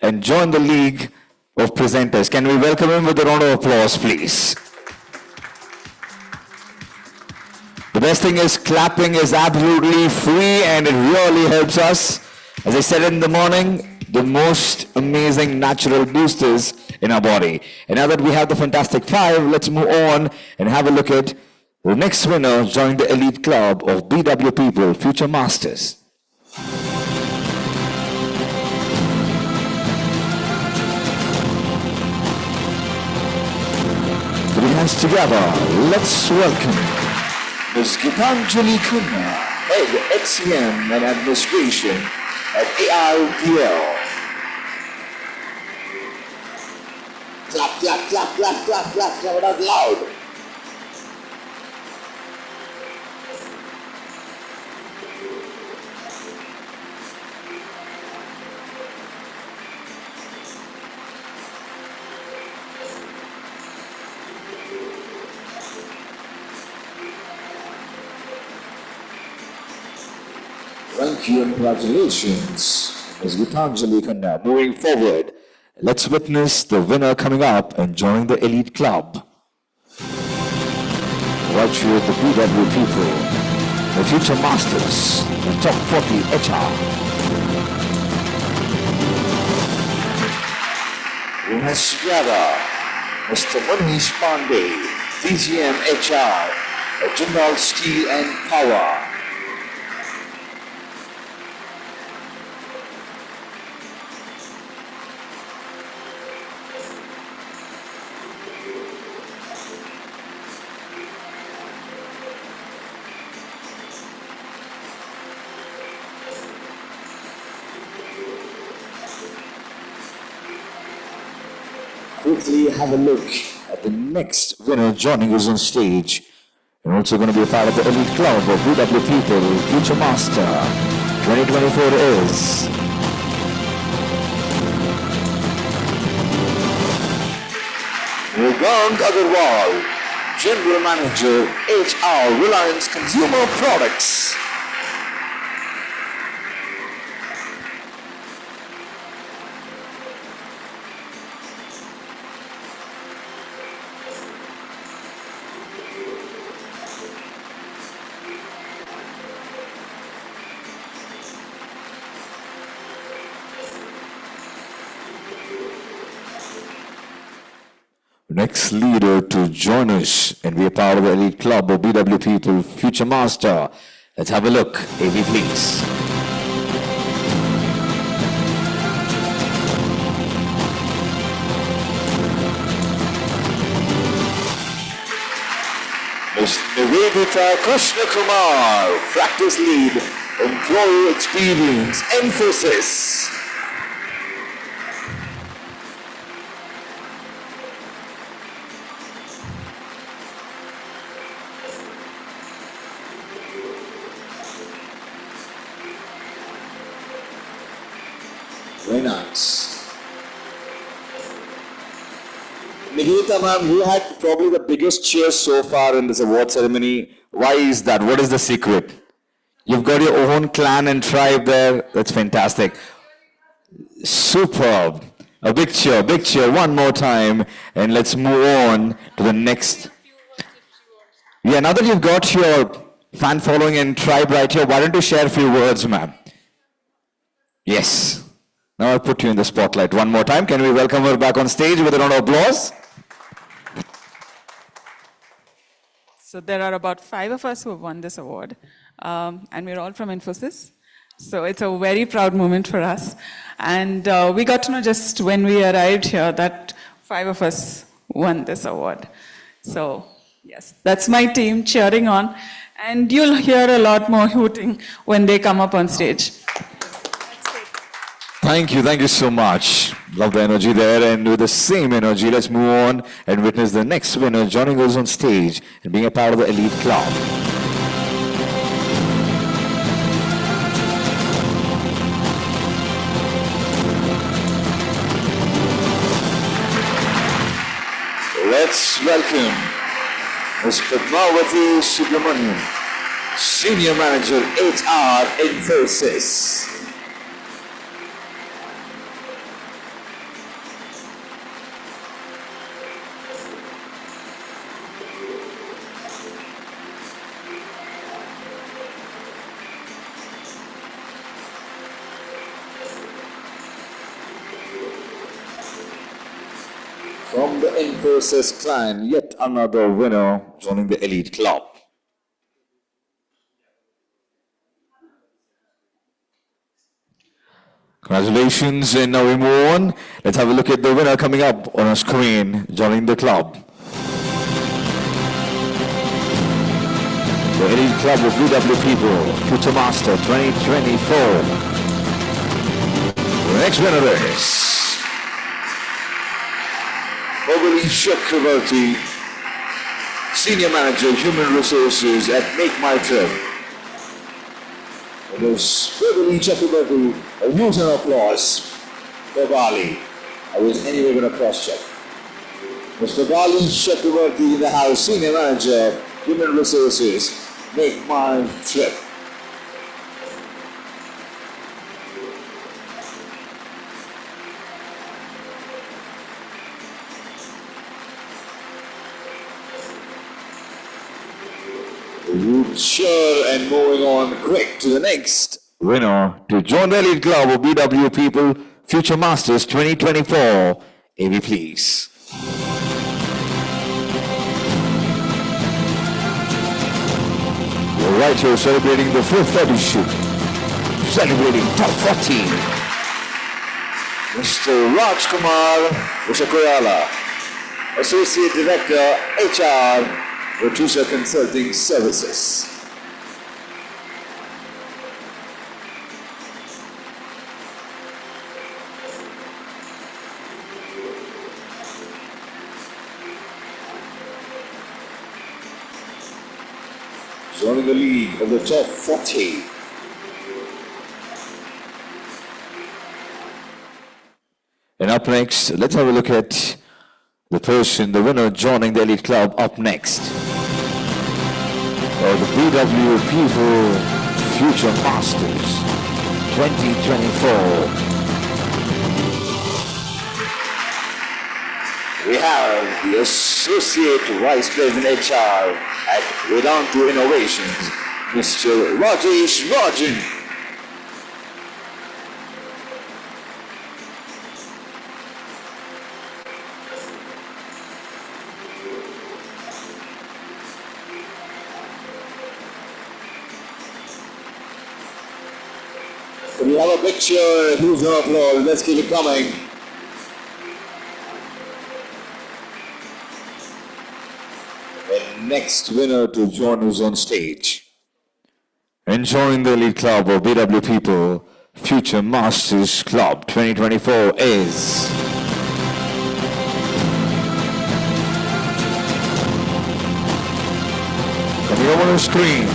and join the league of presenters? Can we welcome him with a round of applause, please? The best thing is clapping is absolutely free and it really helps us. As I said in the morning, the most amazing natural boosters in our body. And now that we have the Fantastic Five, let's move on and have a look at the next winner joining the elite club of BW People Future Masters. Put your hands together. Let's welcome Ms. Gitanjali Kunna, Head HCM and Administration at AIPL. Clap, clap, clap, clap, clap, clap, clap it out loud. Thank you and congratulations, Ms. Gitanjali Kunna. Moving forward, let's witness the winner coming up and joining the elite club. Right here with the BW People, the Future Masters, the top 40 HR. Let's together, Mr. Manish Pandey, DGM HR, Jindal Steel and Power. Quickly have a look at the next winner joining us on stage. And also going to be a part of the elite club of BW People Future Master 2024 is Rugang Agarwal, General Manager, HR, Reliance Consumer Products. Next leader to join us and be a part of the elite club of BW People Future Master. Let's have a look. AV, please. Ms. Nivedita Krishna Kumar, Practice Lead, Employee Experience, Emphasis. Very nice. Nivedita ma'am, you had probably the biggest cheer so far in this award ceremony. Why is that? What is the secret? You've got your own clan and tribe there. That's fantastic. Superb. A big cheer one more time, and let's move on to the next. Yeah, now that you've got your fan following and tribe right here, why don't you share a few words, ma'am? Yes. Now I'll put you in the spotlight one more time. Can we welcome her back on stage with a round of applause? So there are about 5 of us who have won this award, and we're all from Infosys. So it's a very proud moment for us. And we got to know just when we arrived here that 5 of us won this award. So yes, that's my team cheering on. And you'll hear a lot more hooting when they come up on stage. Thank you so much. Love the energy there, and with the same energy, let's move on and witness the next winner joining us on stage and being a part of the elite club. Let's welcome Ms. Padmavati Subramanian, Senior Manager HR Infosys. From the Infosys clan, yet another winner joining the elite club. Congratulations, and now we move on. Let's have a look at the winner coming up on our screen, joining the club. The elite club of BW People, Future Master 2024. The next winner is Chakravarti, Senior Manager Human Resources at Make My Trip. It is Beverly Chakravarti. Use an applause for Bali. I was anyway going to cross-check. Mr. Bali Chakravarti in the house, Senior Manager Human Resources, Make My Trip. Sure, and moving on quick to the next winner to join the elite club of BW People Future Masters 2024. AV, please. We're right here celebrating the 5th edition, celebrating top 14. Mr. Rajkumar Ushakoyala, Associate Director, HR, Producer Consulting Services. Joining the league of the top 40. And up next, let's have a look at the person, the winner joining the elite club up next. The BW People Future Masters 2024. We have the Associate Vice President HR at Vedantu Innovations, Mr. Rajesh Rajan. We have a picture, huge applause, let's keep it coming. And next winner to join us on stage. And joining the elite club of BW People Future Masters Club 2024 is coming up on the screen.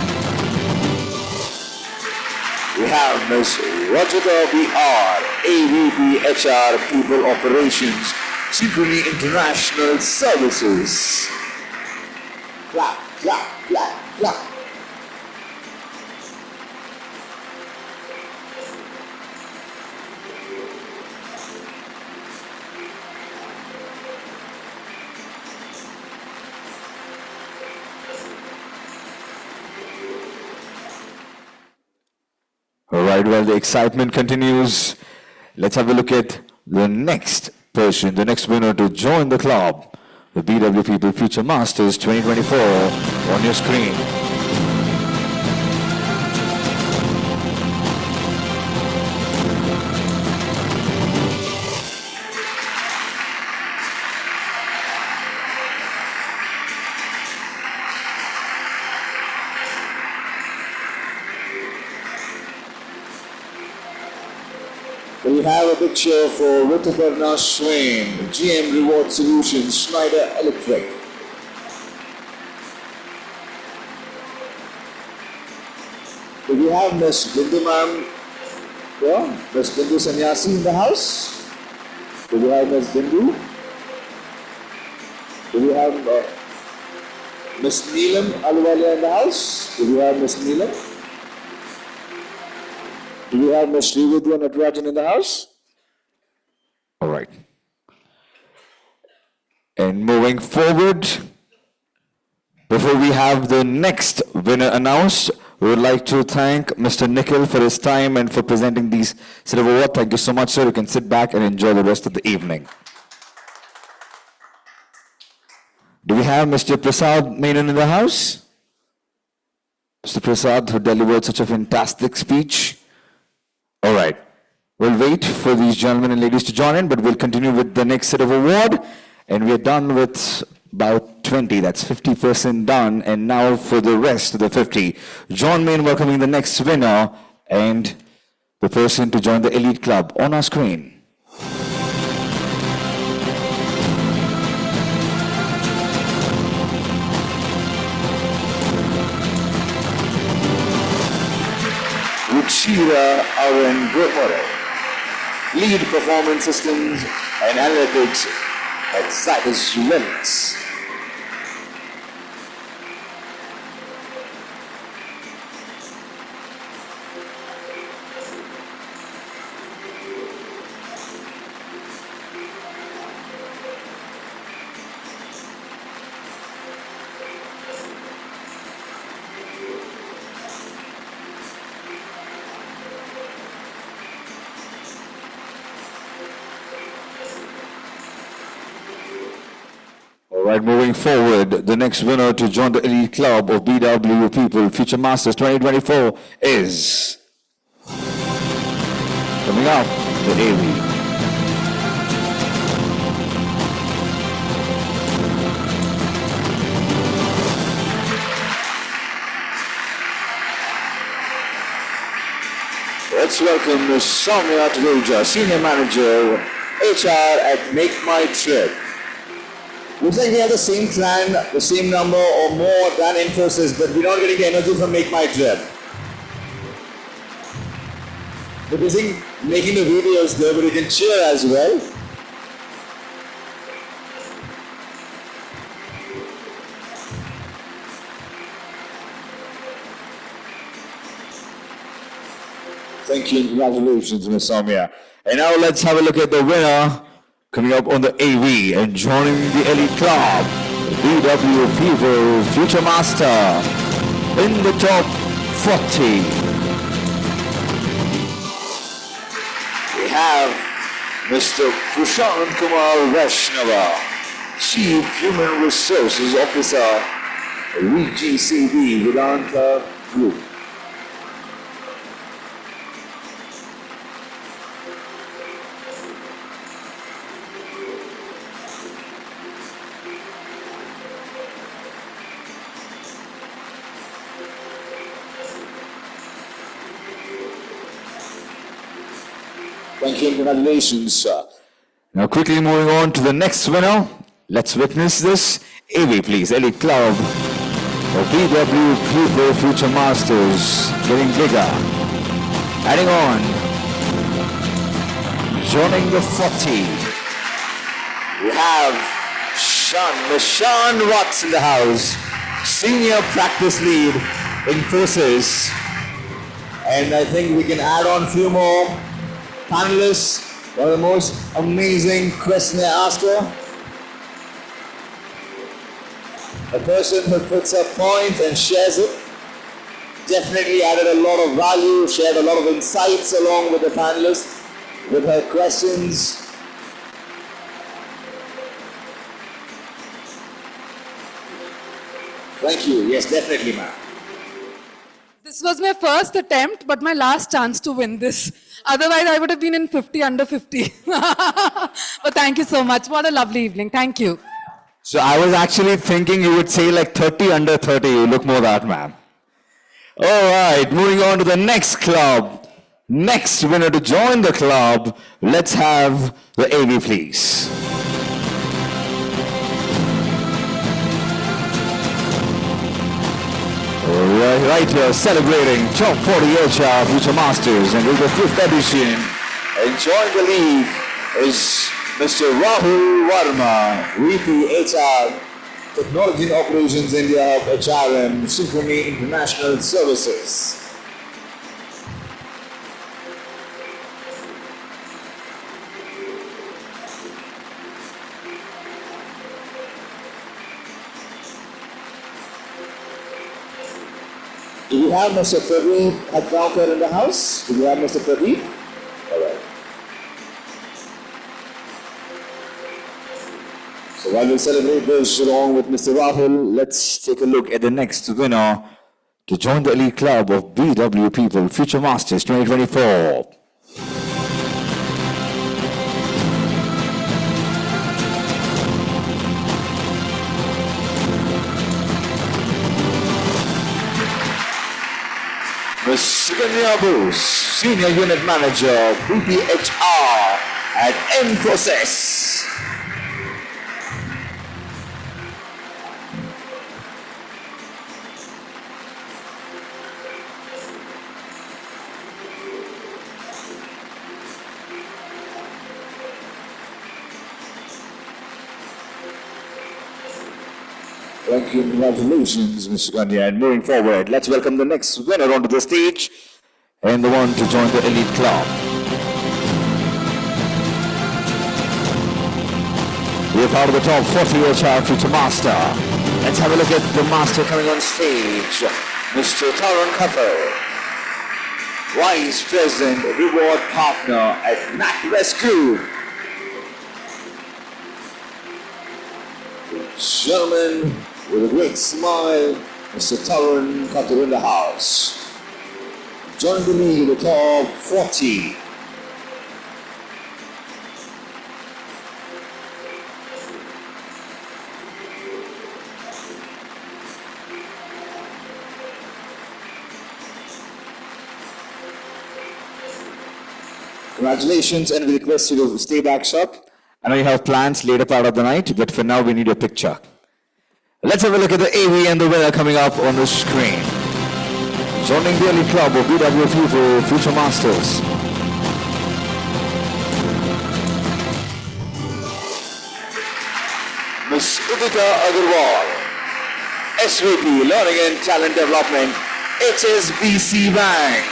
We have Ms. Rajita B.R., AVP HR People Operations, Synchrony International Services. Clap, clap, clap, clap. All right, well, the excitement continues. Let's have a look at the next person, the next winner to join the club, the BW People Future Masters 2024 on your screen. We have a picture for Rituparna Swain, GM Reward Solutions, Schneider Electric. Do we have Miss Bindu ma'am? Yeah, Miss Bindu Sannyasi in the house? Do we have Miss Bindu? Do we have Miss Neelam Aluwalia in the house? Do we have Miss Neelam? Do we have Ms. Srividya Natarajan in the house? All right. And moving forward, before we have the next winner announced, we would like to thank Mr. Nikhil for his time and for presenting these set of awards. Thank you so much, sir. You can sit back and enjoy the rest of the evening. Do we have Mr. Prasad Menon in the house? Mr. Prasad, who delivered such a fantastic speech. All right. We'll wait for these gentlemen and ladies to join in, but we'll continue with the next set of award. And we're done with about 20. That's 50% done. And now for the rest of the 50. John Main welcoming the next winner and the person to join the elite club on our screen. Ruchira Aaron Gopore, Lead Performance Systems and Analytics at Zydus Wellness. All right, moving forward, the next winner to join the elite club of BW People Future Masters 2024 is coming up, the AV. Let's welcome Ms. Soumya Taluja, Senior Manager, HR at Make My Trip. Looks like we have the same clan, the same number or more than Infosys, but we're not getting the energy from Make My Trip. We're busy making the videos there, but you can cheer as well. Thank you and congratulations, Ms. Soumya. And now let's have a look at the winner coming up on the AV and joining the elite club, BW People Future Master in the top 40. We have Mr. Prashant Kumar Vaishnava, Chief Human Resources Officer, VGCB Vedanta Group. Thank you and congratulations, sir. Now quickly moving on to the next winner. Let's witness this. AV please, Elite Club of BW People Future Masters getting bigger. Adding on. Joining the 40. We have Sean Watts in the house. Senior Practice Lead Infosys. And I think we can add on a few more panelists. One of the most amazing questionnaire asker. A person who puts a point and shares it. definitely added a lot of value, shared a lot of insights along with the panelists, with her questions. Thank you. Yes, definitely, ma'am. This was my first attempt, but my last chance to win this. Otherwise, I would have been in 50 under 50. But thank you so much. What a lovely evening. Thank you. So I was actually thinking you would say like 30 under 30. You look more that, ma'am. All right, moving on to the next club. Next winner to join the club. Let's have the AV, please. Right here, celebrating Top 40 HR Future Masters, and with the 5th edition, enjoying the league is Mr. Rahul Varma, VP HR, Technology and Operations India Hub HRM, Synchrony International Services. Do we have Mr. Pradeep Hadgaonkar in the house? Do we have Mr. Pradeep? All right. So while we celebrate this along with Mr. Rahul, let's take a look at the next winner to join the elite club of BW People Future Masters 2024. Ms. Sukanya Bose, Senior Unit Manager, BPHR at Infosys. Thank you, congratulations, Mr. Sukanya. And moving forward, let's welcome the next winner onto the stage and the one to join the elite club. We are part of the top 40 HR Future Master. Let's have a look at the master coming on stage, Mr. Tarun Khatar, Vice President, Reward Partner at NatWest Group. Gentlemen, with a great smile, Mr. Tarun Khatar in the house. Joining me in the top 40. Congratulations, and we request you to stay back up. I know you have plans later part of the night, but for now we need a picture. Let's have a look at the AV and the winner coming up on the screen. Joining the elite club of BW People Future Masters. Ms. Udita Agarwal, SVP Learning and Talent Development, HSBC Bank.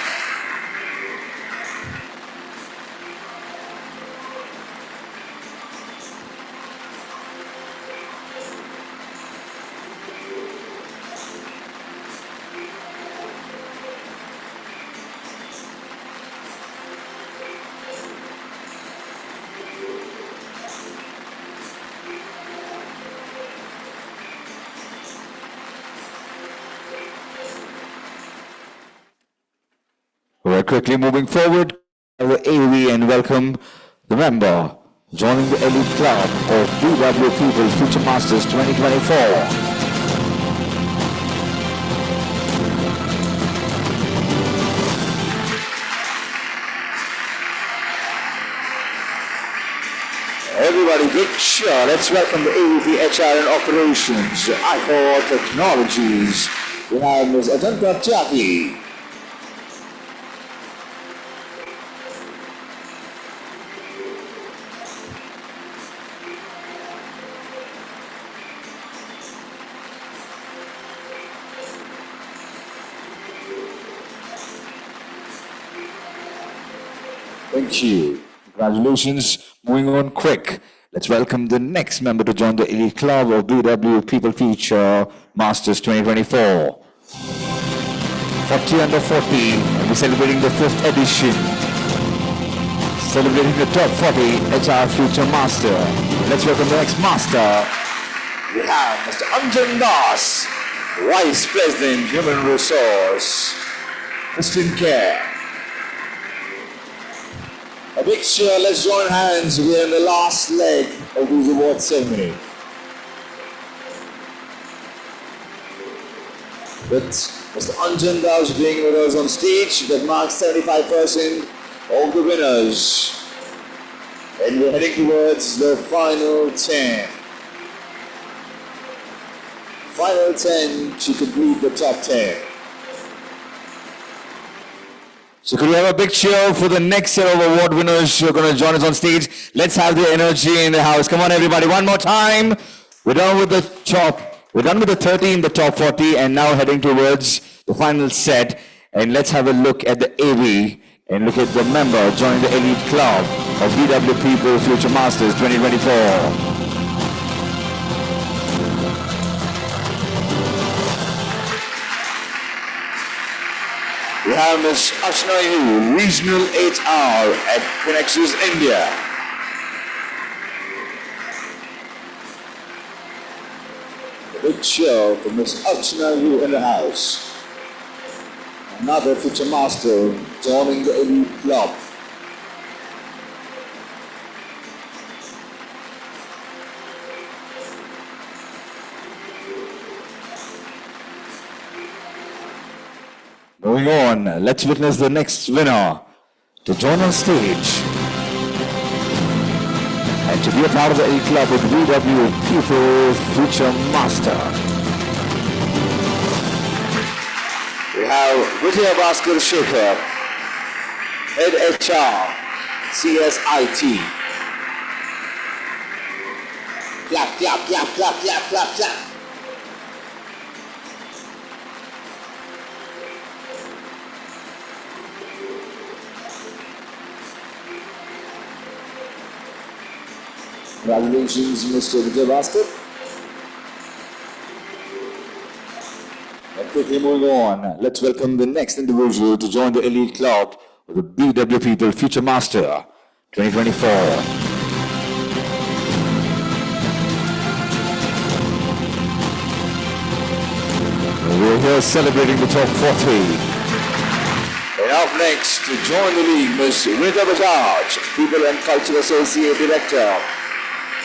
We're quickly moving forward, our AV, and welcome the member joining the elite club of BW People Future Masters 2024. Everybody, good cheer. Let's welcome the AVP HR and Operations, ICOR Technologies. We have Ms. Ajanta Tyagi. Thank you. Congratulations. Moving on quick. Let's welcome the next member to join the elite club of BW People Future Masters 2024. 40 under 40, and we're celebrating the 5th edition. Celebrating the top 40 HR Future Master. Let's welcome the next master. We have Mr. Anjan Das, Vice President, Human Resource, Christian Care. A big cheer, let's join hands. We're in the last leg of this award ceremony. With Mr. Anjan Das being with us on stage, that marks 75% of the winners. And we're heading towards the final 10. Final 10 to complete the top 10. So could we have a big cheer for the next set of award winners who are going to join us on stage? Let's have the energy in the house. Come on everybody, one more time. We're done with the 30 in the top 40 and now heading towards the final set. And let's have a look at the AV and look at the member joining the elite club of BW People Future Masters 2024. We have Ms. Ashna Yu, Regional HR at Connexus India. A big cheer for Ms. Ashna Yu in the house. Another future master joining the elite club. Moving on, let's witness the next winner to join on stage and to be a part of the elite club with BW People Future Master. We have Vijay Bhaskar Shekhar, Head HR, CSIT. Clap, clap, clap, clap, clap, clap, clap. Congratulations, Mr. Vijay Bhaskar. And quickly moving on, let's welcome the next individual to join the elite club of the BW People Future Master 2024. We're here celebrating the top 40. And up next to join the league, Ms. Rita Bajaj, People and Culture Associate Director.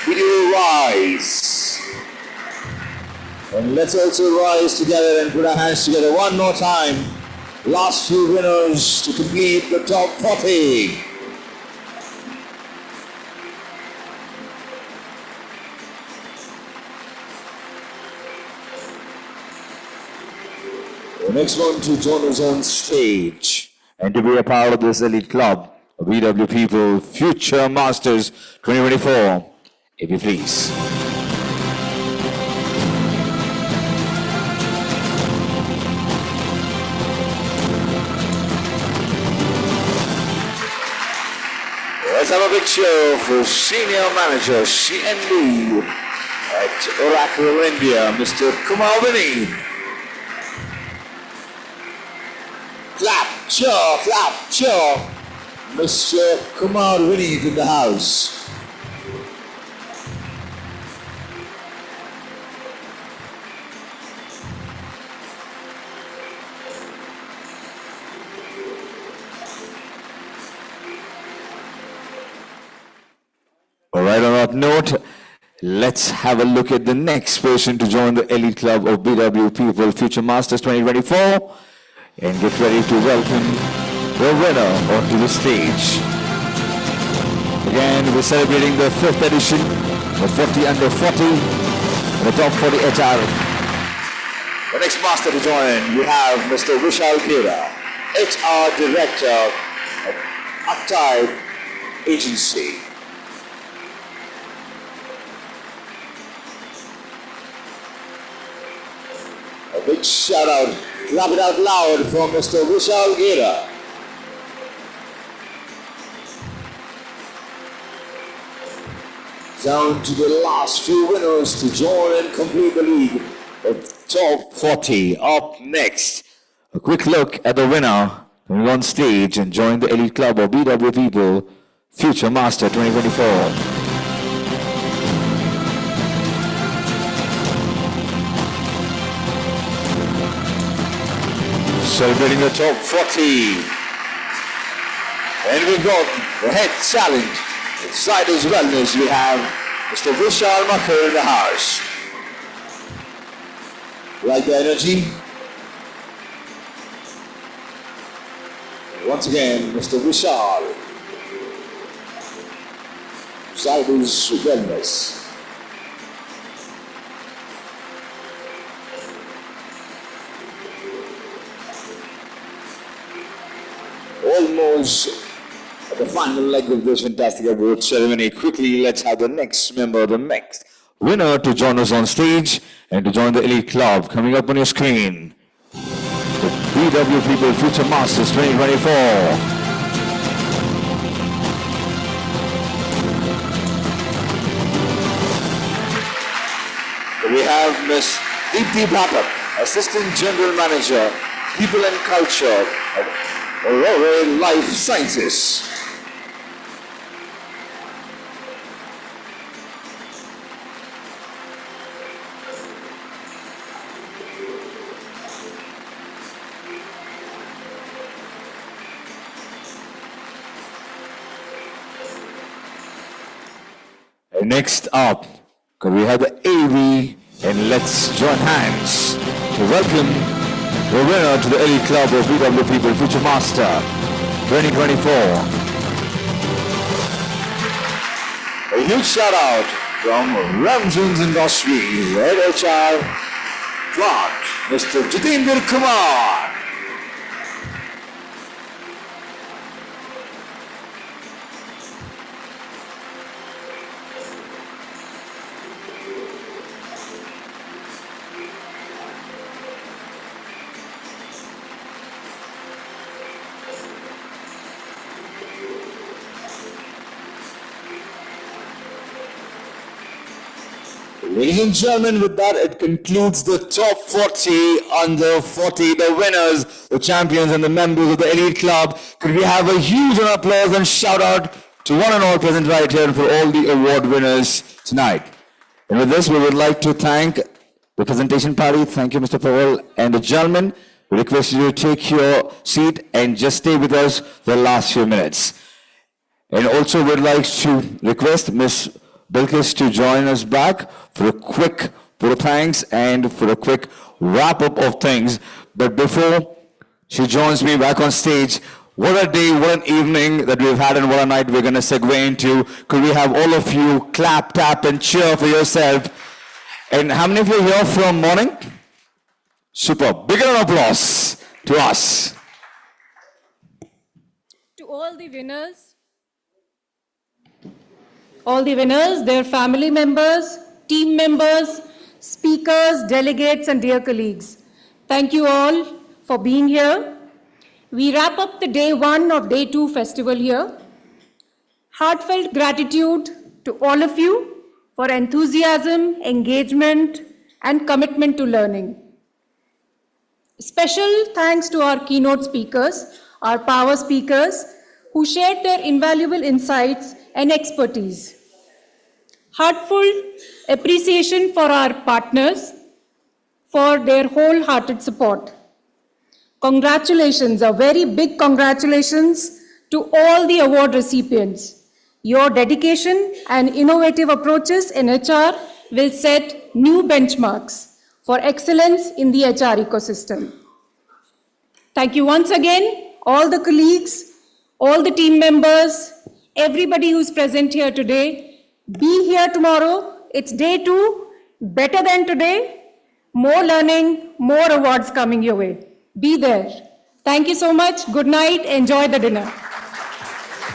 BW Rise. And let's also rise together and put our hands together one more time. Last few winners to complete the top 40. The next one to join us on stage and to be a part of this elite club, BW People Future Masters 2024. If you please. Let's have a big show for Senior Manager CND at Oracle India, Mr. Kumar Vinay. Clap, cheer, Mr. Kumar Vinay in the house. All right, on that note, let's have a look at the next person to join the elite club of BW People Future Masters 2024 and get ready to welcome the winner onto the stage. Again, we're celebrating the 5th edition of 40 under 40 and the top 40 HR. The next master to join, we have Mr. Vishal Khera, HR Director at Uptype Agency. A big shout out, clap it out loud for Mr. Vishal Khera. Down to the last few winners to join and complete the league of top 40. Up next, a quick look at the winner coming on stage and join the elite club of BW People Future Master 2024. Celebrating the top 40. And we've got the head talent inside his wellness. We have Mr. Vishal Makhar in the house. Like the energy? Once again, Mr. Vishal. Inside his wellness. Almost at the final leg of this fantastic award ceremony. Quickly, let's have the next member, the next winner to join us on stage and to join the elite club. Coming up on your screen, the BW People Future Masters 2024. We have Ms. Deepthi Bhatak, Assistant General Manager, People and Culture at Aurora Life Sciences. And next up, we have the AV, and let's join hands to welcome the winner to the elite club of BW People Future Master 2024. A huge shout out from Ramson's Industries, Head HR Plant, Mr. Jitendra Kumar. Ladies and gentlemen, with that, it concludes the top 40 under 40, the winners, the champions, and the members of the elite club. Could we have a huge round of applause and shout out to one and all present right here for all the award winners tonight. And with this, we would like to thank the presentation party. Thank you, Mr. Powell, and the gentlemen. We request you to take your seat and just stay with us for the last few minutes. And also, we'd like to request Ms. Bilkis to join us back for a quick thanks and for a quick wrap-up of things. But before she joins me back on stage, what a day, what an evening that we've had and what a night we're going to segue into. Could we have all of you clap, tap, and cheer for yourself? And how many of you are here from morning? Super. Big round of applause to us. To all the winners, their family members, team members, speakers, delegates, and dear colleagues. Thank you all for being here. We wrap up the day 1 of day 2 festival here. Heartfelt gratitude to all of you for enthusiasm, engagement, and commitment to learning. Special thanks to our keynote speakers, our power speakers, who shared their invaluable insights and expertise. Heartfelt appreciation for our partners for their wholehearted support. Congratulations, a very big congratulations to all the award recipients. Your dedication and innovative approaches in HR will set new benchmarks for excellence in the HR ecosystem. Thank you once again, all the colleagues, all the team members, everybody who's present here today. Be here tomorrow. It's day 2, better than today. More learning, more awards coming your way. Be there. Thank you so much. Good night. Enjoy the dinner.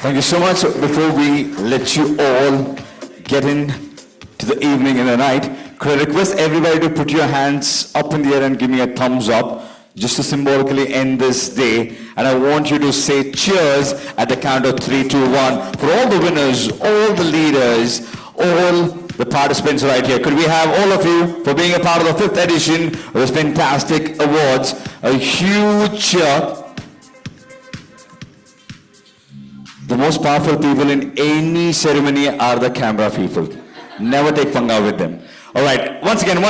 Thank you so much. Before we let you all get into the evening and the night, could I request everybody to put your hands up in the air and give me a thumbs up, just to symbolically end this day. And I want you to say cheers at the count of 3, 2, 1 for all the winners, all the leaders, all the participants right here. Could we have all of you for being a part of the 5th edition of this fantastic awards? A huge cheer. The most powerful people in any ceremony are the camera people. Never take panga with them. All right, once again,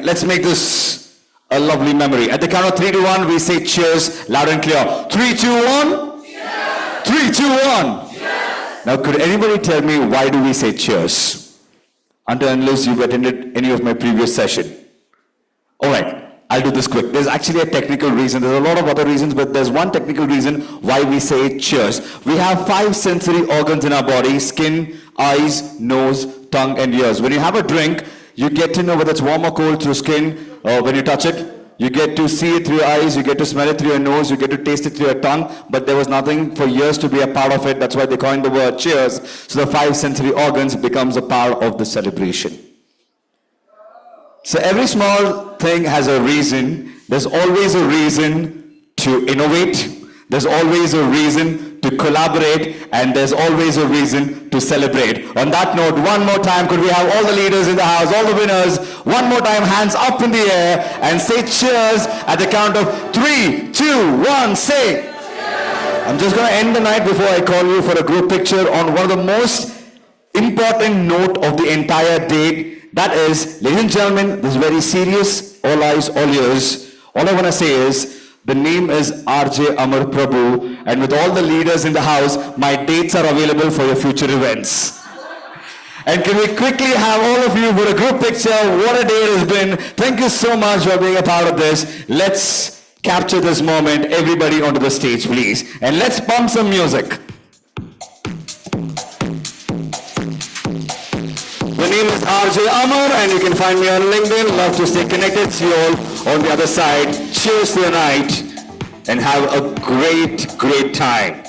let's make this a lovely memory. At the count of 3 to 1, we say cheers loud and clear. 3, 2, 1. Cheers. 3, 2, 1. Cheers. Now, could anybody tell me why do we say cheers? Unless you've attended any of my previous session. All right. I'll do this quick. There's actually a technical reason. There's a lot of other reasons, but there's one technical reason why we say cheers. We have 5 sensory organs in our body: skin, eyes, nose, tongue, and ears. When you have a drink, you get to know whether it's warm or cold through skin, or when you touch it. You get to see it through your eyes, you get to smell it through your nose, you get to taste it through your tongue, but there was nothing for years to be a part of it. That's why they coined the word cheers. So the 5 sensory organs becomes a part of the celebration. So every small thing has a reason. There's always a reason to innovate. There's always a reason to collaborate, and there's always a reason to celebrate. On that note, one more time, could we have all the leaders in the house, all the winners, one more time, hands up in the air, and say cheers at the count of 3, 2, 1, say. Cheers. I'm just going to end the night before I call you for a group picture on one of the most important note of the entire day. That is, ladies and gentlemen, this is very serious, all eyes, all ears. All I want to say is, the name is RJ Amar Prabhu, and with all the leaders in the house, my dates are available for your future events. And can we quickly have all of you for a group picture? What a day it has been. Thank you so much for being a part of this. Let's capture this moment. Everybody onto the stage, please. And let's pump some music. The name is RJ Amar, and you can find me on LinkedIn. Love to stay connected. See you all on the other side. Cheers to the night, and have a great, great time.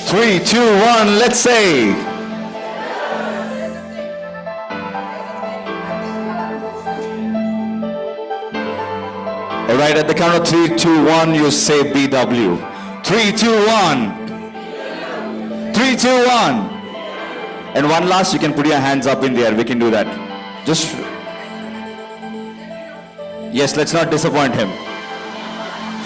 Three, two, one, let's say. All right, at the count of 3, 2, 1, you say BW. 3, 2, 1. 3, 2, 1. And one last, you can put your hands up in the air. We can do that. Just Yes, let's not disappoint him.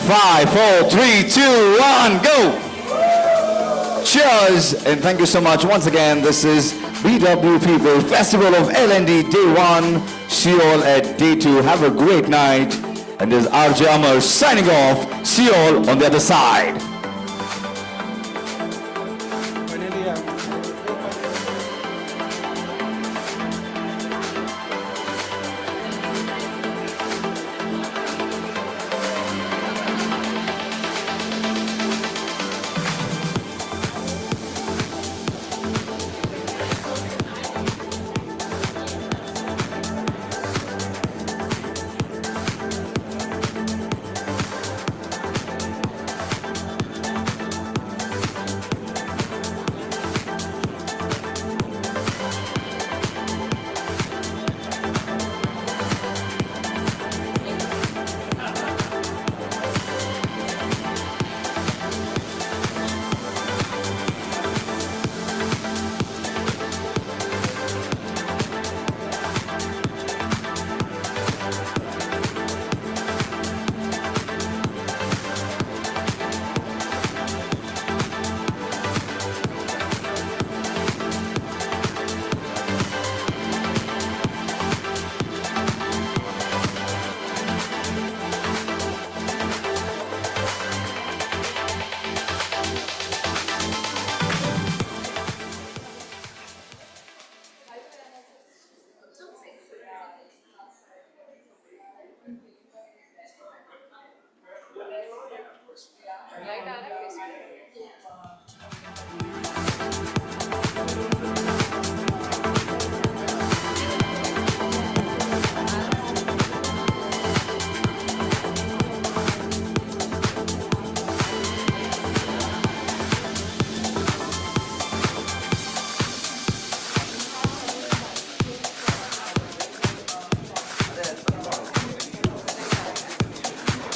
5, 4, 3, 2, 1, go! Cheers! And thank you so much once again. This is BW People Festival of L&D Day 1. See you all at Day 2. Have a great night. And this is RJ Amar signing off. See you all on the other side.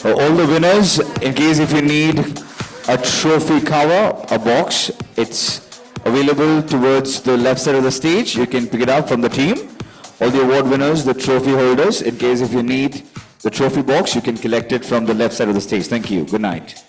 All the winners, in case if you need a trophy cover, a box, it's available towards the left side of the stage. You can pick it up from the team. All the award winners, the trophy holders, in case if you need the trophy box, you can collect it from the left side of the stage. Thank you. Good night.